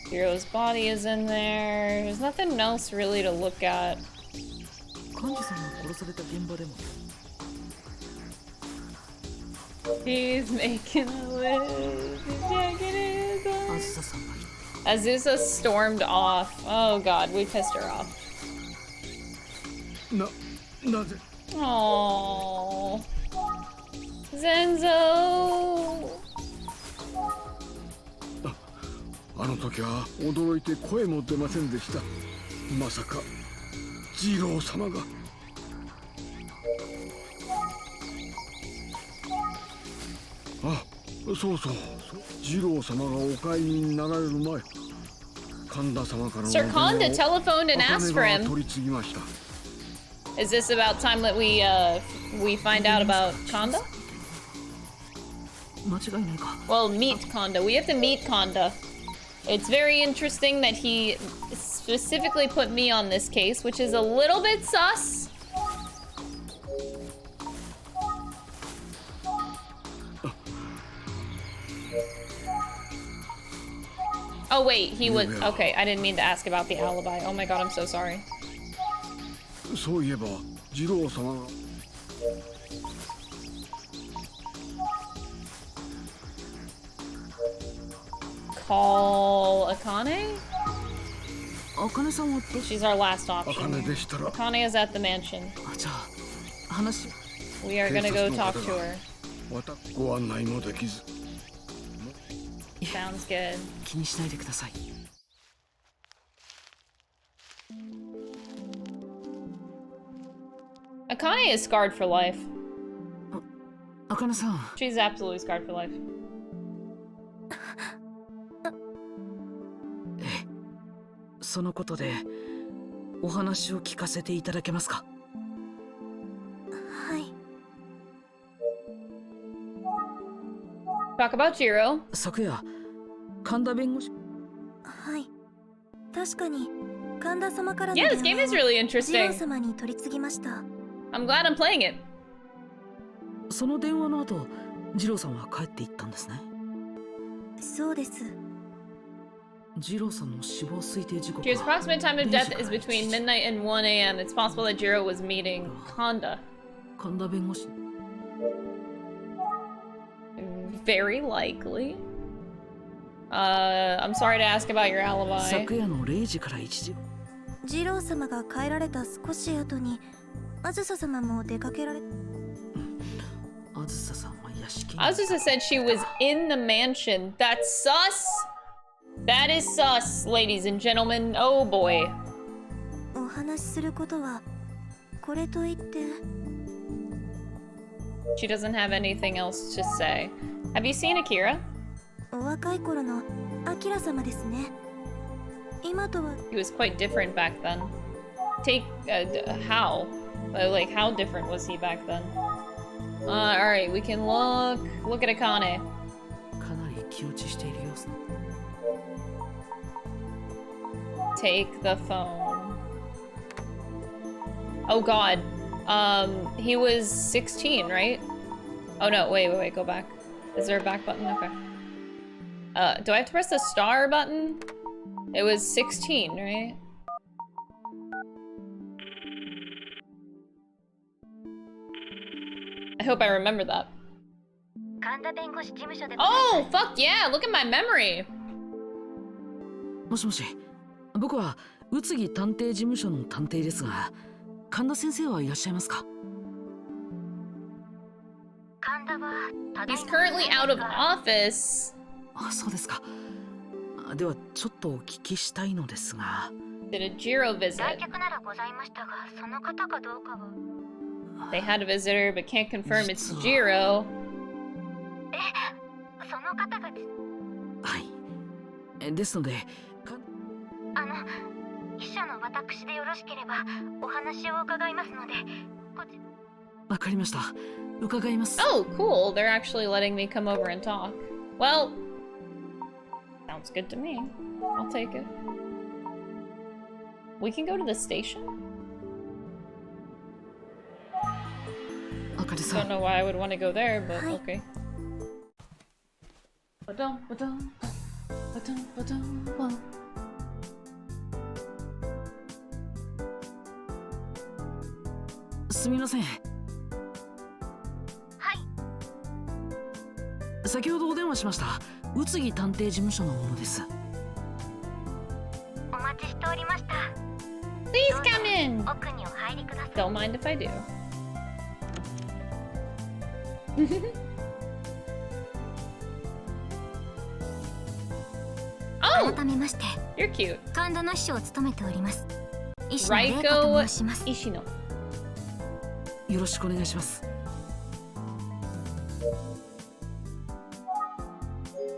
Hero's body is in there. There's nothing else really to look at. He's making a list. Azusa stormed off. Oh god, we pissed her off. Aww. Zenzo! あの時は驚いて声も出ませんでした。まさか次郎様が。あ、そうそう。次郎様がお帰りになられる前、神田様からの電話を Sir Kanda telephoned and asked for him. 取り次ぎました。Is this about time that we find out about Kanda? 間違いないか。 Well, meet Kanda. We have to meet Kanda. It's very interesting that he specifically put me on this case, which is a little bit sus. Oh wait, he was okay. I didn't mean to ask about the alibi. Oh my god, I'm so sorry. そういえば次郎様が。Call Akane? Akane-san. She's our last option. Akane is at the mansion. We are gonna go talk to her. Sounds good. 気にしないでください。Akane is scarred for life. Akane-san. She's absolutely scarred for life. そのことでお話を聞かせていただけますか? はい。 Talk about Jiro. 昨夜神田弁護士。はい。確かに神田様からの Yeah, this game is really 次郎 interesting. 様に取り次ぎました。 I'm glad I'm playing it. その電話の後、次郎さんは帰っていったんですね。そうです。Jiro-sanの死亡推定時刻 Jiro's approximate time of death is between midnight and 1 a.m. It's possible that Jiro was meeting Kanda. 神田弁護士。Very likely. I'm sorry to ask about your alibi. 昨夜の0時から1時。次郎様が帰られた少し後に、あずさ様も出かけられ。あずささんは屋敷。 Azusa said she was in the mansion. That's sus. That is sus, ladies and gentlemen. Oh boy. お話しすることはこれといって。 She doesn't have anything else to say. Have you seen Akira? お若い頃のアキラ様ですね。今とは。 He was quite different back then. Take how? Like how different was he back then? All right, we can look at Akane. かなり気落ちしている様子。take the phone. Oh god. He was 16, right? Oh no, wait, go back. Is there a back button? Okay. Do I have to press the star button? It was 16, right? I hope I remember that. Oh, fuck yeah! Look at my memory! もしもし、僕は宇津木探偵事務所の探偵ですが、神田先生はいらっしゃいますか？ He's currently out of office. あ、そうですか。ではちょっとお聞きしたいのですが。Did a Jiro visit? They had a visitor but can't confirm it's Jiro. はい。ですので、秘書の私でよろしければお話を伺いますので。わかりました。伺います。Oh, cool. They're actually letting me come over and talk. Well, sounds good to me. I'll take it. We can go to the station? Don't know why I would want to go there, but okay.すみません。先ほどお電話しました宇津木探偵事務所の者です。お待ちしておりました。 Please come in. 奥にお入りください。 Don't mind if I do. Oh, 改めまして、 you're cute. 神田の秘書を務めております。石野玲香と申します。石野。よろしくお願いします。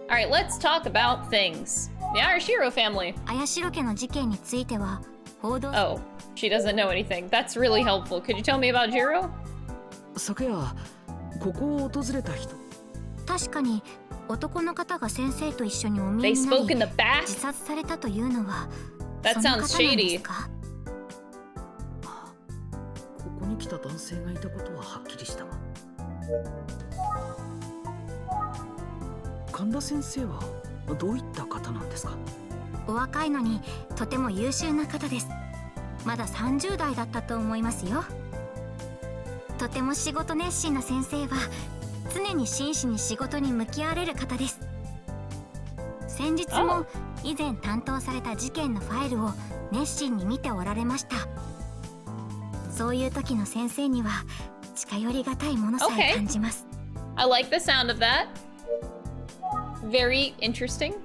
Alright, let's talk about things. The Arashiro family. 綾代家の事件については報道。 Oh, she doesn't know anything. That's really helpful. Could you tell me about Jiro? 昨夜、ここを訪れた人。確かに男の方が先生と一緒にお見え They にな spoke in り the back? 自殺されたというのは That その方なん sounds で shady. すか？ここに来た男性がいたことははっきりしたが。神田先生はどういった方なんですか？お若いのにとても優秀な方です。まだ30代だったと思いますよ。とても仕事熱心な先生は常に真摯に仕事に向き合われる方です。先日も以前担当された事件のファイルを熱心に見ておられました。そういう時の先生には近寄りがたいものさえ感じます。 I like the sound of that. Very interesting.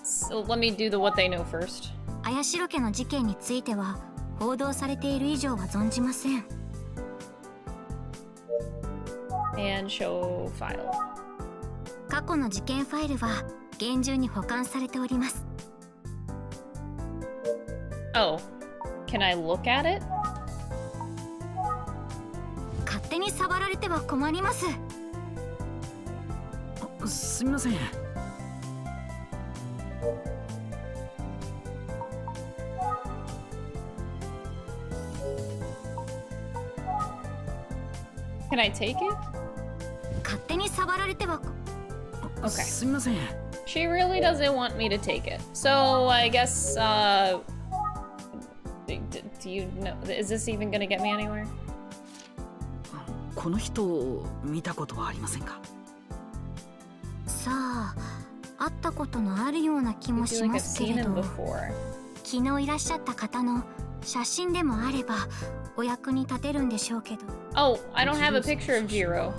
So let me do the what they know first. 綾代家の事件については報道されている以上は存じません。 And show file. 過去の事件ファイルは厳重に保管されております。 Oh, can I look at it? 勝手に触られては困ります。すみません。Can I take it? 勝手に触られては。 Okay. すみません。 She really doesn't want me to take it. So I guess, do you know, is this even gonna get me anywhere? この人を見たことはありませんか？さあ、会ったことのあるような気もしますけれど、昨日いらっしゃった方の写真でもあればお役に立てるんでしょうけど。 Oh, I don't have a picture of Jiro.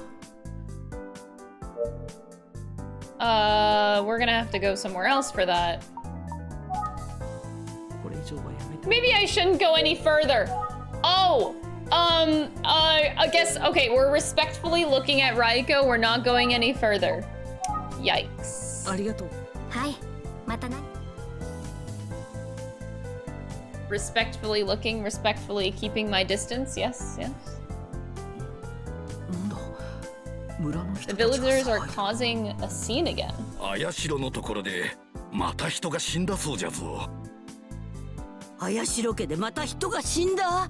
We're gonna have to go somewhere else for that. Maybe I shouldn't go any further. Oh, I guess, okay, we're respectfully looking at Raiko. We're not going any further. Yikes. ありがとう。はい、またな。Respectfully looking, respectfully keeping my distance. Yes, yes. The villagers are causing a scene again. 綾代のところでまた人が死んだそうじゃぞ。綾代家でまた人が死んだ。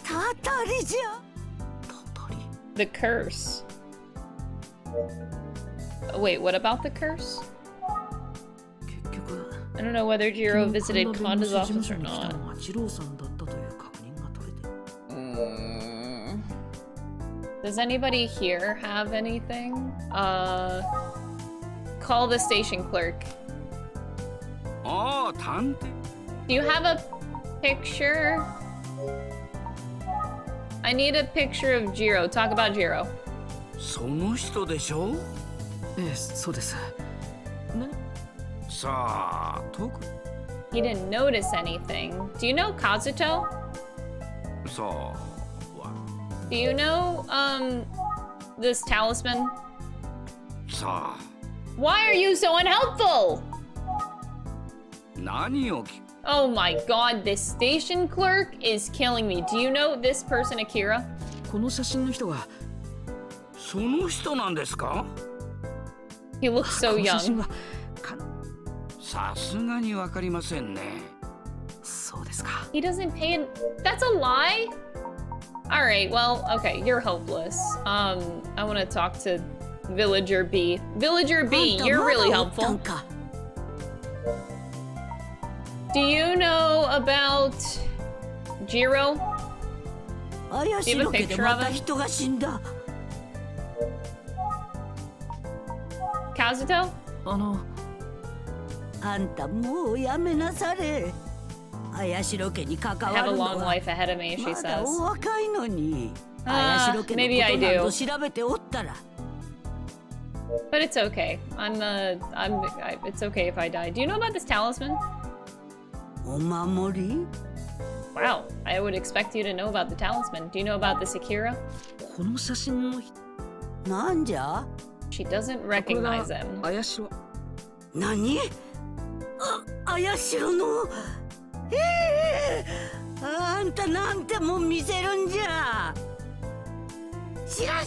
たたりじゃ。 The curse. Wait, what about the curse? I don't know whether Jiro visited Konda's office or not. Does anybody here have anything? Call the station clerk. Oh, Tante. Do you have a picture? I need a picture of Jiro. Talk about Jiro. その人でしょ？ええ、そうです。さあ、特 He didn't notice anything. Do you know Kazuto? そう。 Do you know, this talisman? さあ。 Why are you so unhelpful? 何を聞 Oh my god, this station clerk is killing me. Do you know this person, Akira? この写真の人が。その人なんですか？ He looks so young. さすがにわかりませんね。そうですか。 He doesn't pay. That's a lie? Alright, well, okay, you're hopeless. I want to talk to Villager B. Villager B, you're really helpful. Do you know about Jiro? Do you have a picture of him? Kazuto? あんたもうやめなされ。綾代家に関わるのはまだお若いのに。綾代家のことなど調べておったら。 But it's okay. It's okay if I die. Do you know about this talisman? お守り? Wow, I would expect you to know about the talisman. Do you know about this Akira? この写真のなんじゃ? She doesn't recognize him. 綾代。何? 綾代の。あんたなんてもん見せるんじゃ。知ら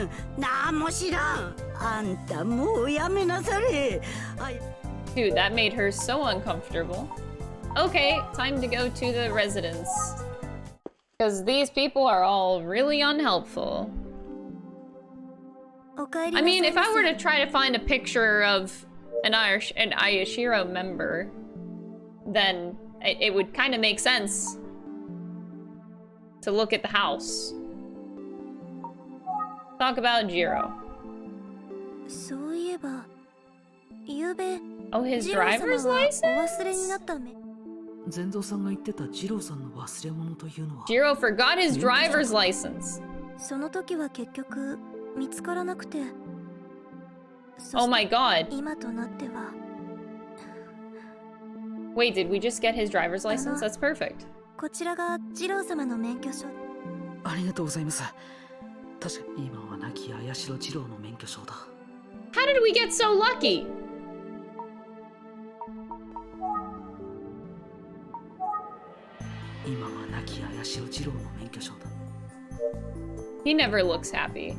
ん。なんも知らん。あんたもうやめなされ。Dude, that made her so uncomfortable. Okay, time to go to the residence. Because these people are all really unhelpful. I mean, if I were to try to find a picture of an Ayashiro member, then it would kind of make sense to look at the house. Talk about Jiro. Oh, his driver's license? 全蔵さんが言ってたジローさんの忘れ物というのは。Jiro forgot his driver's license. その時は結局見つからなくて。Oh my god. 今となっては。Wait, did we just get his driver's license? That's perfect. こちらがジロー様の免許証。ありがとうございます。確か今は亡き綾代二郎の免許証だ。How did we get so lucky? He never looks happy.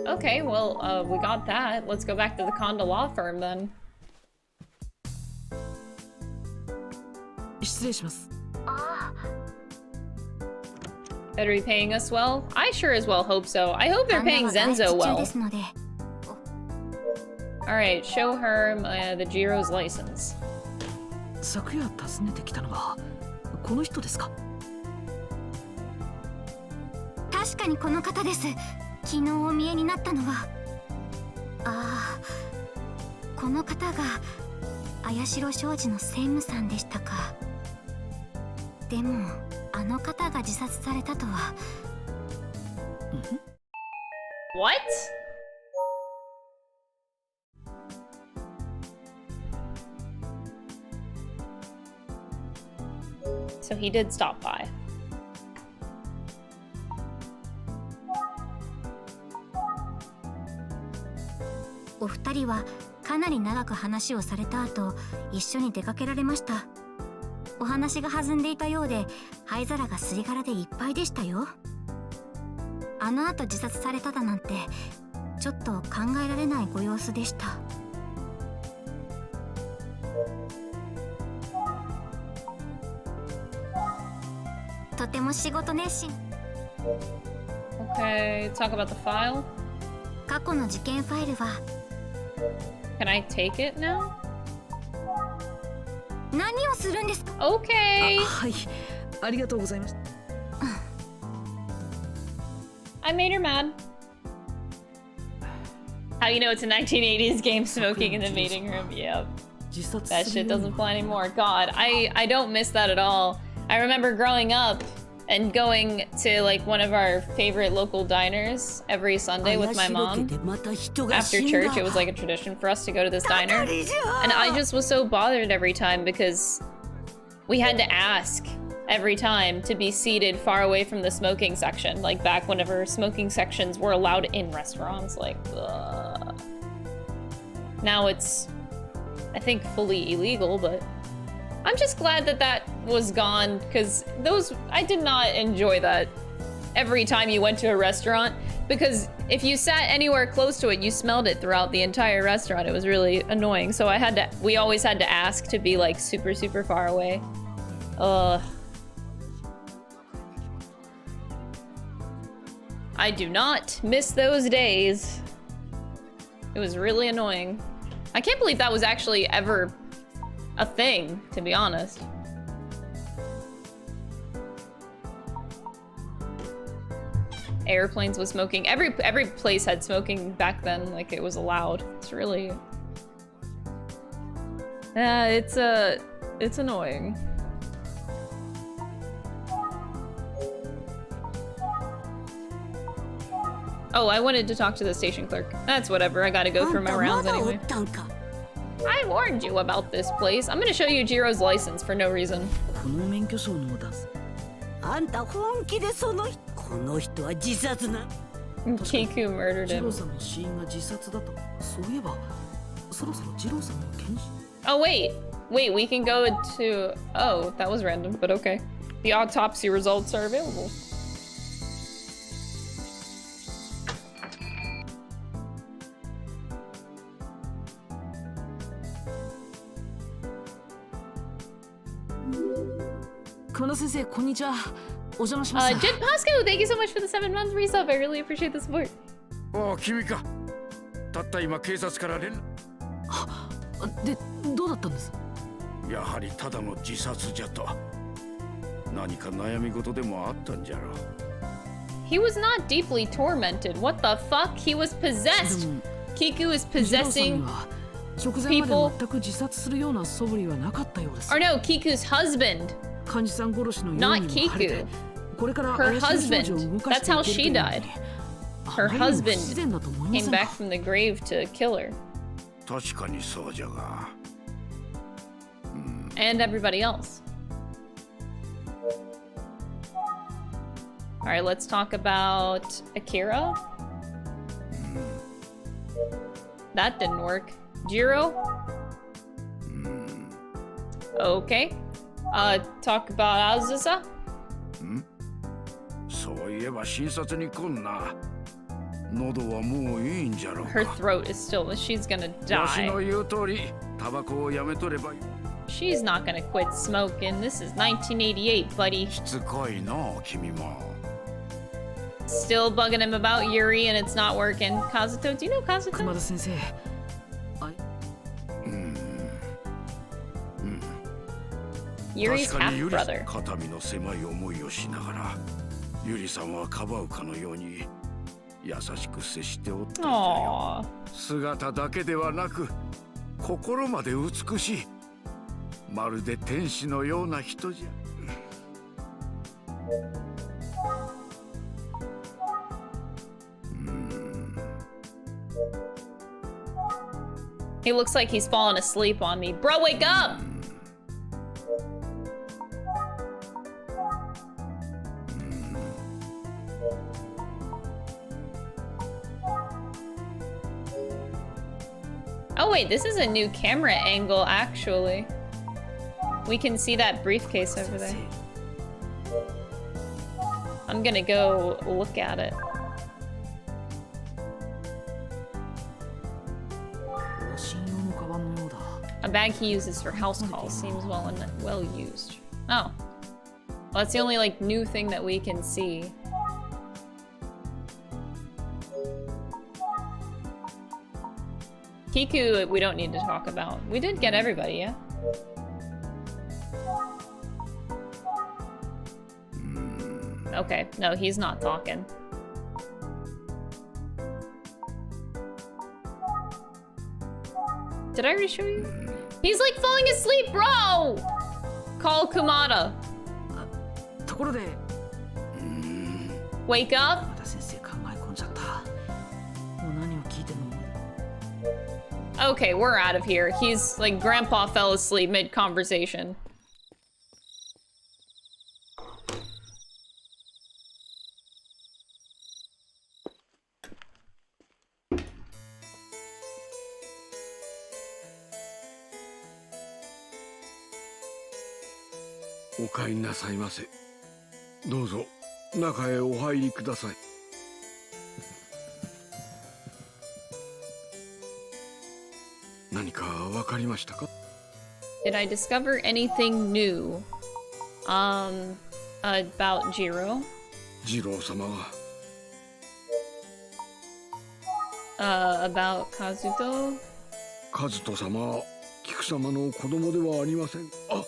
Okay, well, we got that. Let's go back to the Konda law firm then. 失礼します。 Better be paying us well? I sure as well hope so. I hope they're paying Zenzo well. Alright, show her the Jiro's license. 昨夜訪ねてきたのはこの人ですか? 確かにこの方です。昨日お見えになったのは。ああ、この方が綾代商事の専務さんでしたか。でもあの方が自殺されたとは。What? So he did stop by.お二人はかなり長く話をされた後、一緒に出かけられました。お話が弾んでいたようで、灰皿がすり殻でいっぱいでしたよ。あの後自殺されただなんて、ちょっと考えられないご様子でした。ても仕事熱心。 Okay, talk about the file. 過去の事件ファイルは Can I take it now? 何をするんですか？ Okay. はい、ありがとうございました。I made her mad. How you know it's a 1980s game smoking in the meeting room? Yep. That shit doesn't fly anymore. God, I don't miss that at all. I remember growing up and going to like one of our favorite local diners every Sunday with my mom. After church, it was like a tradition for us to go to this diner. And I just was so bothered every time because we had to ask every time to be seated far away from the smoking section. Like back whenever smoking sections were allowed in restaurants, like, ugh. Now it's, I think, fully illegal, but I'm just glad that that was gone, because I did not enjoy that every time you went to a restaurant, because if you sat anywhere close to it, you smelled it throughout the entire restaurant. It was really annoying, so we always had to ask to be like super, super far away. Ugh. I do not miss those days. It was really annoying. I can't believe that was actually ever a thing, to be honest. Airplanes with smoking. Every place had smoking back then, like it was allowed. It's really... it's annoying. Oh, I wanted to talk to the station clerk. That's whatever, I gotta go through my rounds anyway. I warned you about this place. I'm gonna show you Jiro's license for no reason. Kiku murdered him. Oh wait, we can go to... Oh, that was random, but okay. The autopsy results are available. Jin Pasco, thank you so much for the 7-month resub. I really appreciate the support. Oh, 君か。たった今警察から連絡。で、どうだったんです？やはりただの自殺じゃと。何か悩み事でもあったんじゃろう。He was not deeply tormented. What the fuck? He was possessed. Kiku is possessing people. Or no, Kiku's husband. Not Kiku. Her husband. That's how she died. Her husband came back from the grave to kill her. And everybody else. Alright, let's talk about Akira. That didn't work. Jiro? Okay. Talk about Azusa? Her throat is still... She's gonna die. She's not gonna quit smoking. This is 1988, buddy. Still bugging him about Yuri and it's not working. Kazuto, do you know Kazuto? Yuri's half-brother. Aww. 姿だけではなく心まで美しい。まるで天使のような人じゃ。He looks like he's fallen asleep on me. Bro, wake up! Oh wait, this is a new camera angle, actually. We can see that briefcase over there. I'm gonna go look at it. A bag he uses for house calls seems well used. Oh. Well, that's the only, like, new thing that we can see. Kiku, we don't need to talk about. We did get everybody, yeah? Okay, no, he's not talking. Did I already show you? He's like falling asleep, bro! Call Kumada. Wake up? Okay, we're out of here. He's like, Grandpa fell asleep mid-conversation.お帰りなさいませ。どうぞ中へお入りください。何かわかりましたか？ Did I discover anything new? About Jiro? ジロー様は About Kazuto? カズト様は菊様の子供ではありません。あ、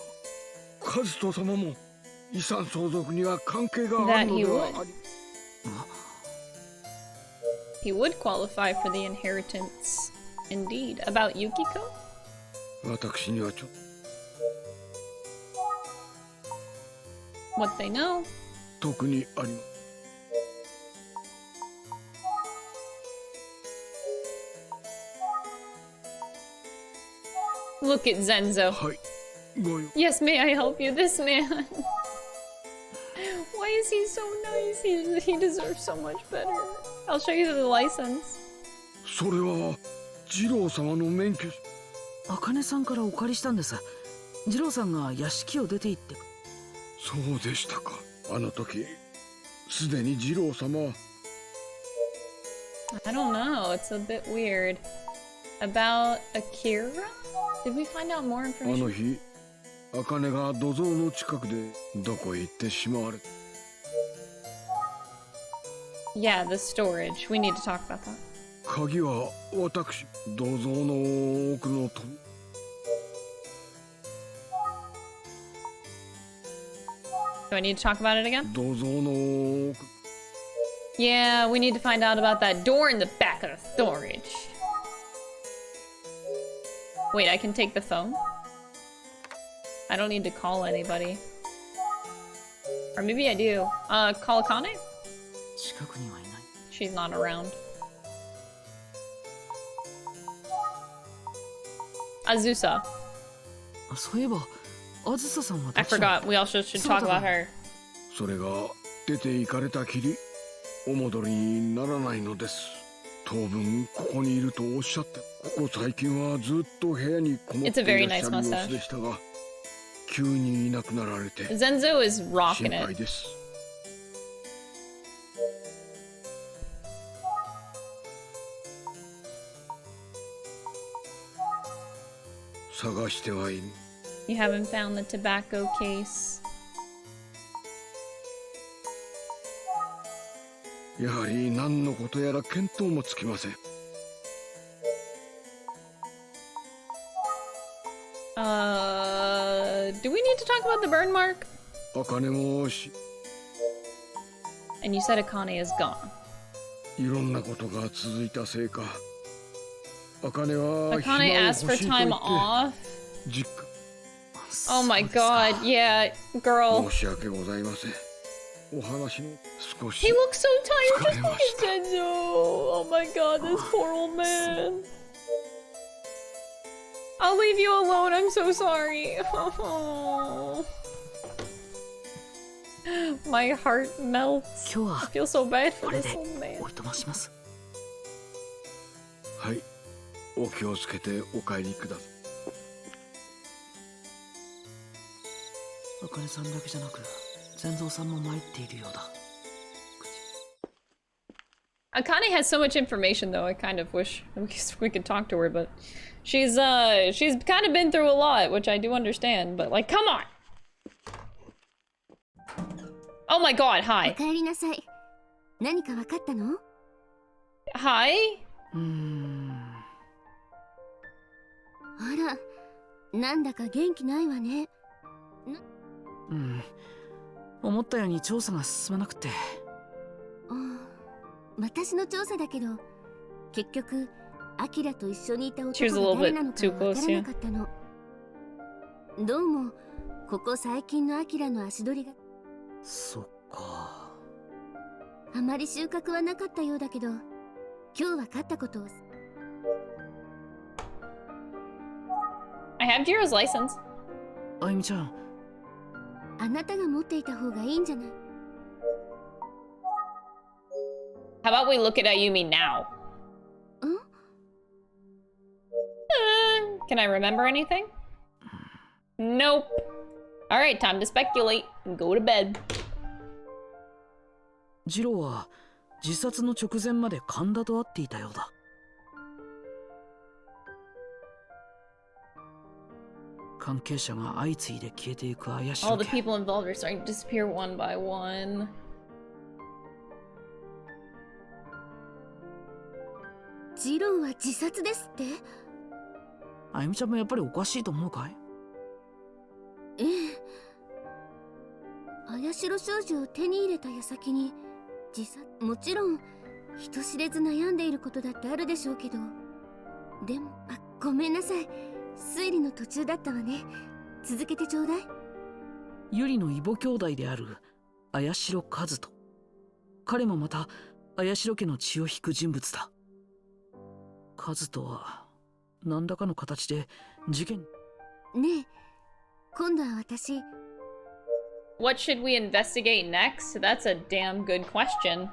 カズト様も遺産相続には関係があるのではあり。He would qualify for the inheritance. Indeed. About Yukiko? 私にはちょっと What they know? 特にありま Look at Zenzo. はい。ご用 Yes, may I help you? This man. Why is he so nice? He deserves so much better. I'll show you the license. それはジロー様の免許。茜さんからお借りしたんです。ジローさんが屋敷を出て行って。そうでしたか。あの時すでにジロー様は。I don't know. It's a bit weird. About Akira? Did we find out more あ information? の日茜が土蔵の近くでどこへ行ってしまわれ。 Yeah, the storage. We need to talk about that. 鍵は私土蔵の奥の戸。 Do I need to talk about it again? 土蔵の奥。 Yeah, we need to find out about that door in the back of the storage. Wait, I can take the phone? I don't need to call anybody. Or maybe I do. Call Akane? 近くにはいない。 She's not around. Azusa. そういえば、あずささんは I forgot. We also should talk about her. それが出て行かれたきりお戻りにならないのです。当分ここにいるとおっしゃって、ここ最近はずっと部屋にこもっていらっしゃる様子でしたが、急にいなくなられて Zenzo is 心 rocking 配 it. です。探してはいる。 You haven't found the tobacco case. やはり何のことやら見当もつきません。 Do we need to talk about the burn mark? 茜もし And you said Akane is gone. いろんなことが続いたせいか、茜は Akane 暇を asked for 欲しいと time 言って off. 実 Oh my god, yeah, girl. 申し訳ございません。お話の少し He looks so tired. Just look at Zenzo. Oh my god, this poor old man. I'll leave you alone. I'm so sorry. My heart melts. I feel so bad for this old man. おいとまします。はい、お気をつけてお帰りください。茜さんだけじゃなく、善蔵さんも参っているようだ。 Akane has so much information, though. I kind of wish we could talk to her, but she's kind of been through a lot, which I do understand. But like, come on. Oh my god, hi. おかえりなさい。何か分かったの？ Hi? あら、なんだか元気ないわね。思ったように調査が進まなくて。私の調査だけど、結局アキラと一緒にいた She was a 男 little が誰 bit なのか too わ close, から yeah. なかったの。どうもここ最近のアキラの足取りがそっか。あまり収穫はなかったようだけど、今日分かったことを。I have Jiro's license. あゆみちゃん。あなたが持っていた方がいいんじゃない？ How about we look at Ayumi now? Can I remember anything? Nope. Alright, time to speculate and go to bed. ジローは自殺の直前まで神田と会っていたようだ。関係者が相次いで消えていく怪しい。All the people involved are starting to disappear one by one. ジローは自殺ですって？あゆみちゃんもやっぱりおかしいと思うかい？ええ。綾代少女を手に入れた矢先に自殺。もちろん人知れず悩んでいることだってあるでしょうけど、でもごめんなさい、推理の途中だったわね。続けてちょうだい。ユリの異母兄弟である綾代和人。彼もまた綾代家の血を引く人物だ。和人は何らかの形で事件。ねえ、今度は私。What should we investigate next? That's a damn good question.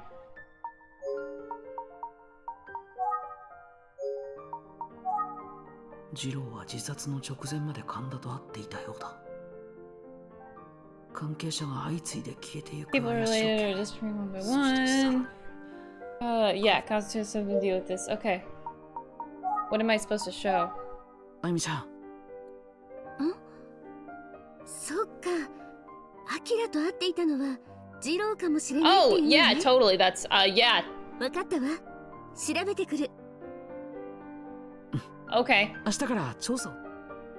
ジローは自殺の直前まで神田と会っていたようだ。関係者が相次いで消えてゆく。People are related or disappearing one by one. Yeah, constitutes something to deal with this. Okay. What am I supposed to show? あゆみちゃん。そっか。アキラと会っていたのはジローかもしれないっていうのね。Oh, yeah, totally. That's, yeah. わかったわ。調べてくる。Okay. 明日から調査を。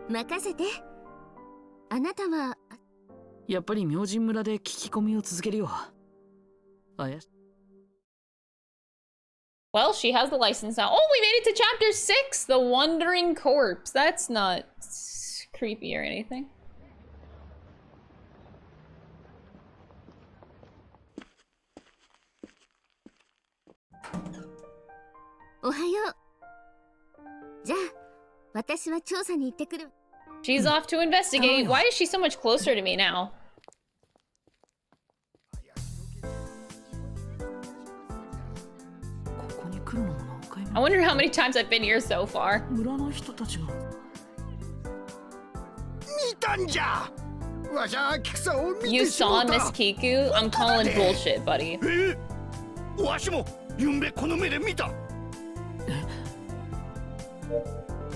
任せて。あなたはやっぱり明神村で聞き込みを続けるよ。Well, she has the license now. Oh, we made it to chapter 6, The Wandering Corpse. That's not creepy or anything. Ohayo. じゃあ、私は調査に行ってくる。She's off to investigate. Why is she so much closer to me now? I wonder how many times I've been here so far. 村の人たちが。見たんじゃ。わしゃキクさんを見て You しま saw った。 Miss Kiku? I'm calling bullshit, buddy. わしもゆんべこの目で見た。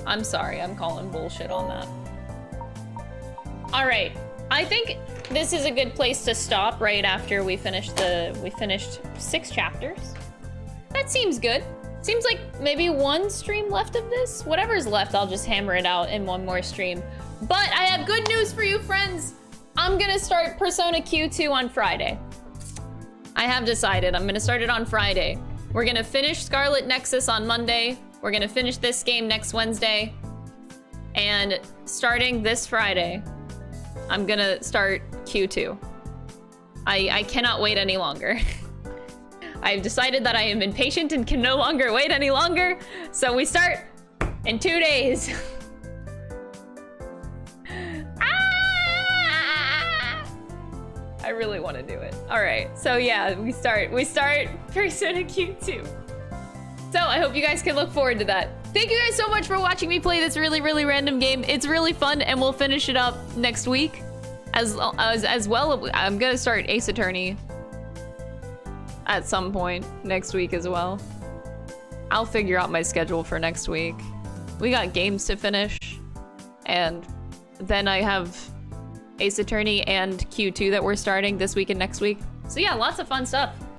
I'm sorry, I'm calling bullshit on that. Alright, I think this is a good place to stop right after we finished 6 chapters. That seems good. Seems like maybe one stream left of this. Whatever's left, I'll just hammer it out in one more stream. But I have good news for you, friends. I'm gonna start Persona Q2 on Friday. I have decided I'm gonna start it on Friday. We're gonna finish Scarlet Nexus on Monday. We're gonna finish this game next Wednesday. And starting this Friday, I'm gonna start Q2. I cannot wait any longer. I've decided that I am impatient and can no longer wait any longer. So we start in 2 days. I really want to do it. All right, so yeah, we start Persona Q2. So I hope you guys can look forward to that. Thank you guys so much for watching me play this really, really random game. It's really fun, and we'll finish it up next week. As well, I'm gonna start Ace Attorney at some point next week as well. I'll figure out my schedule for next week. We got games to finish, and then I have Ace Attorney and Q2 that we're starting this week and next week. So yeah, lots of fun stuff.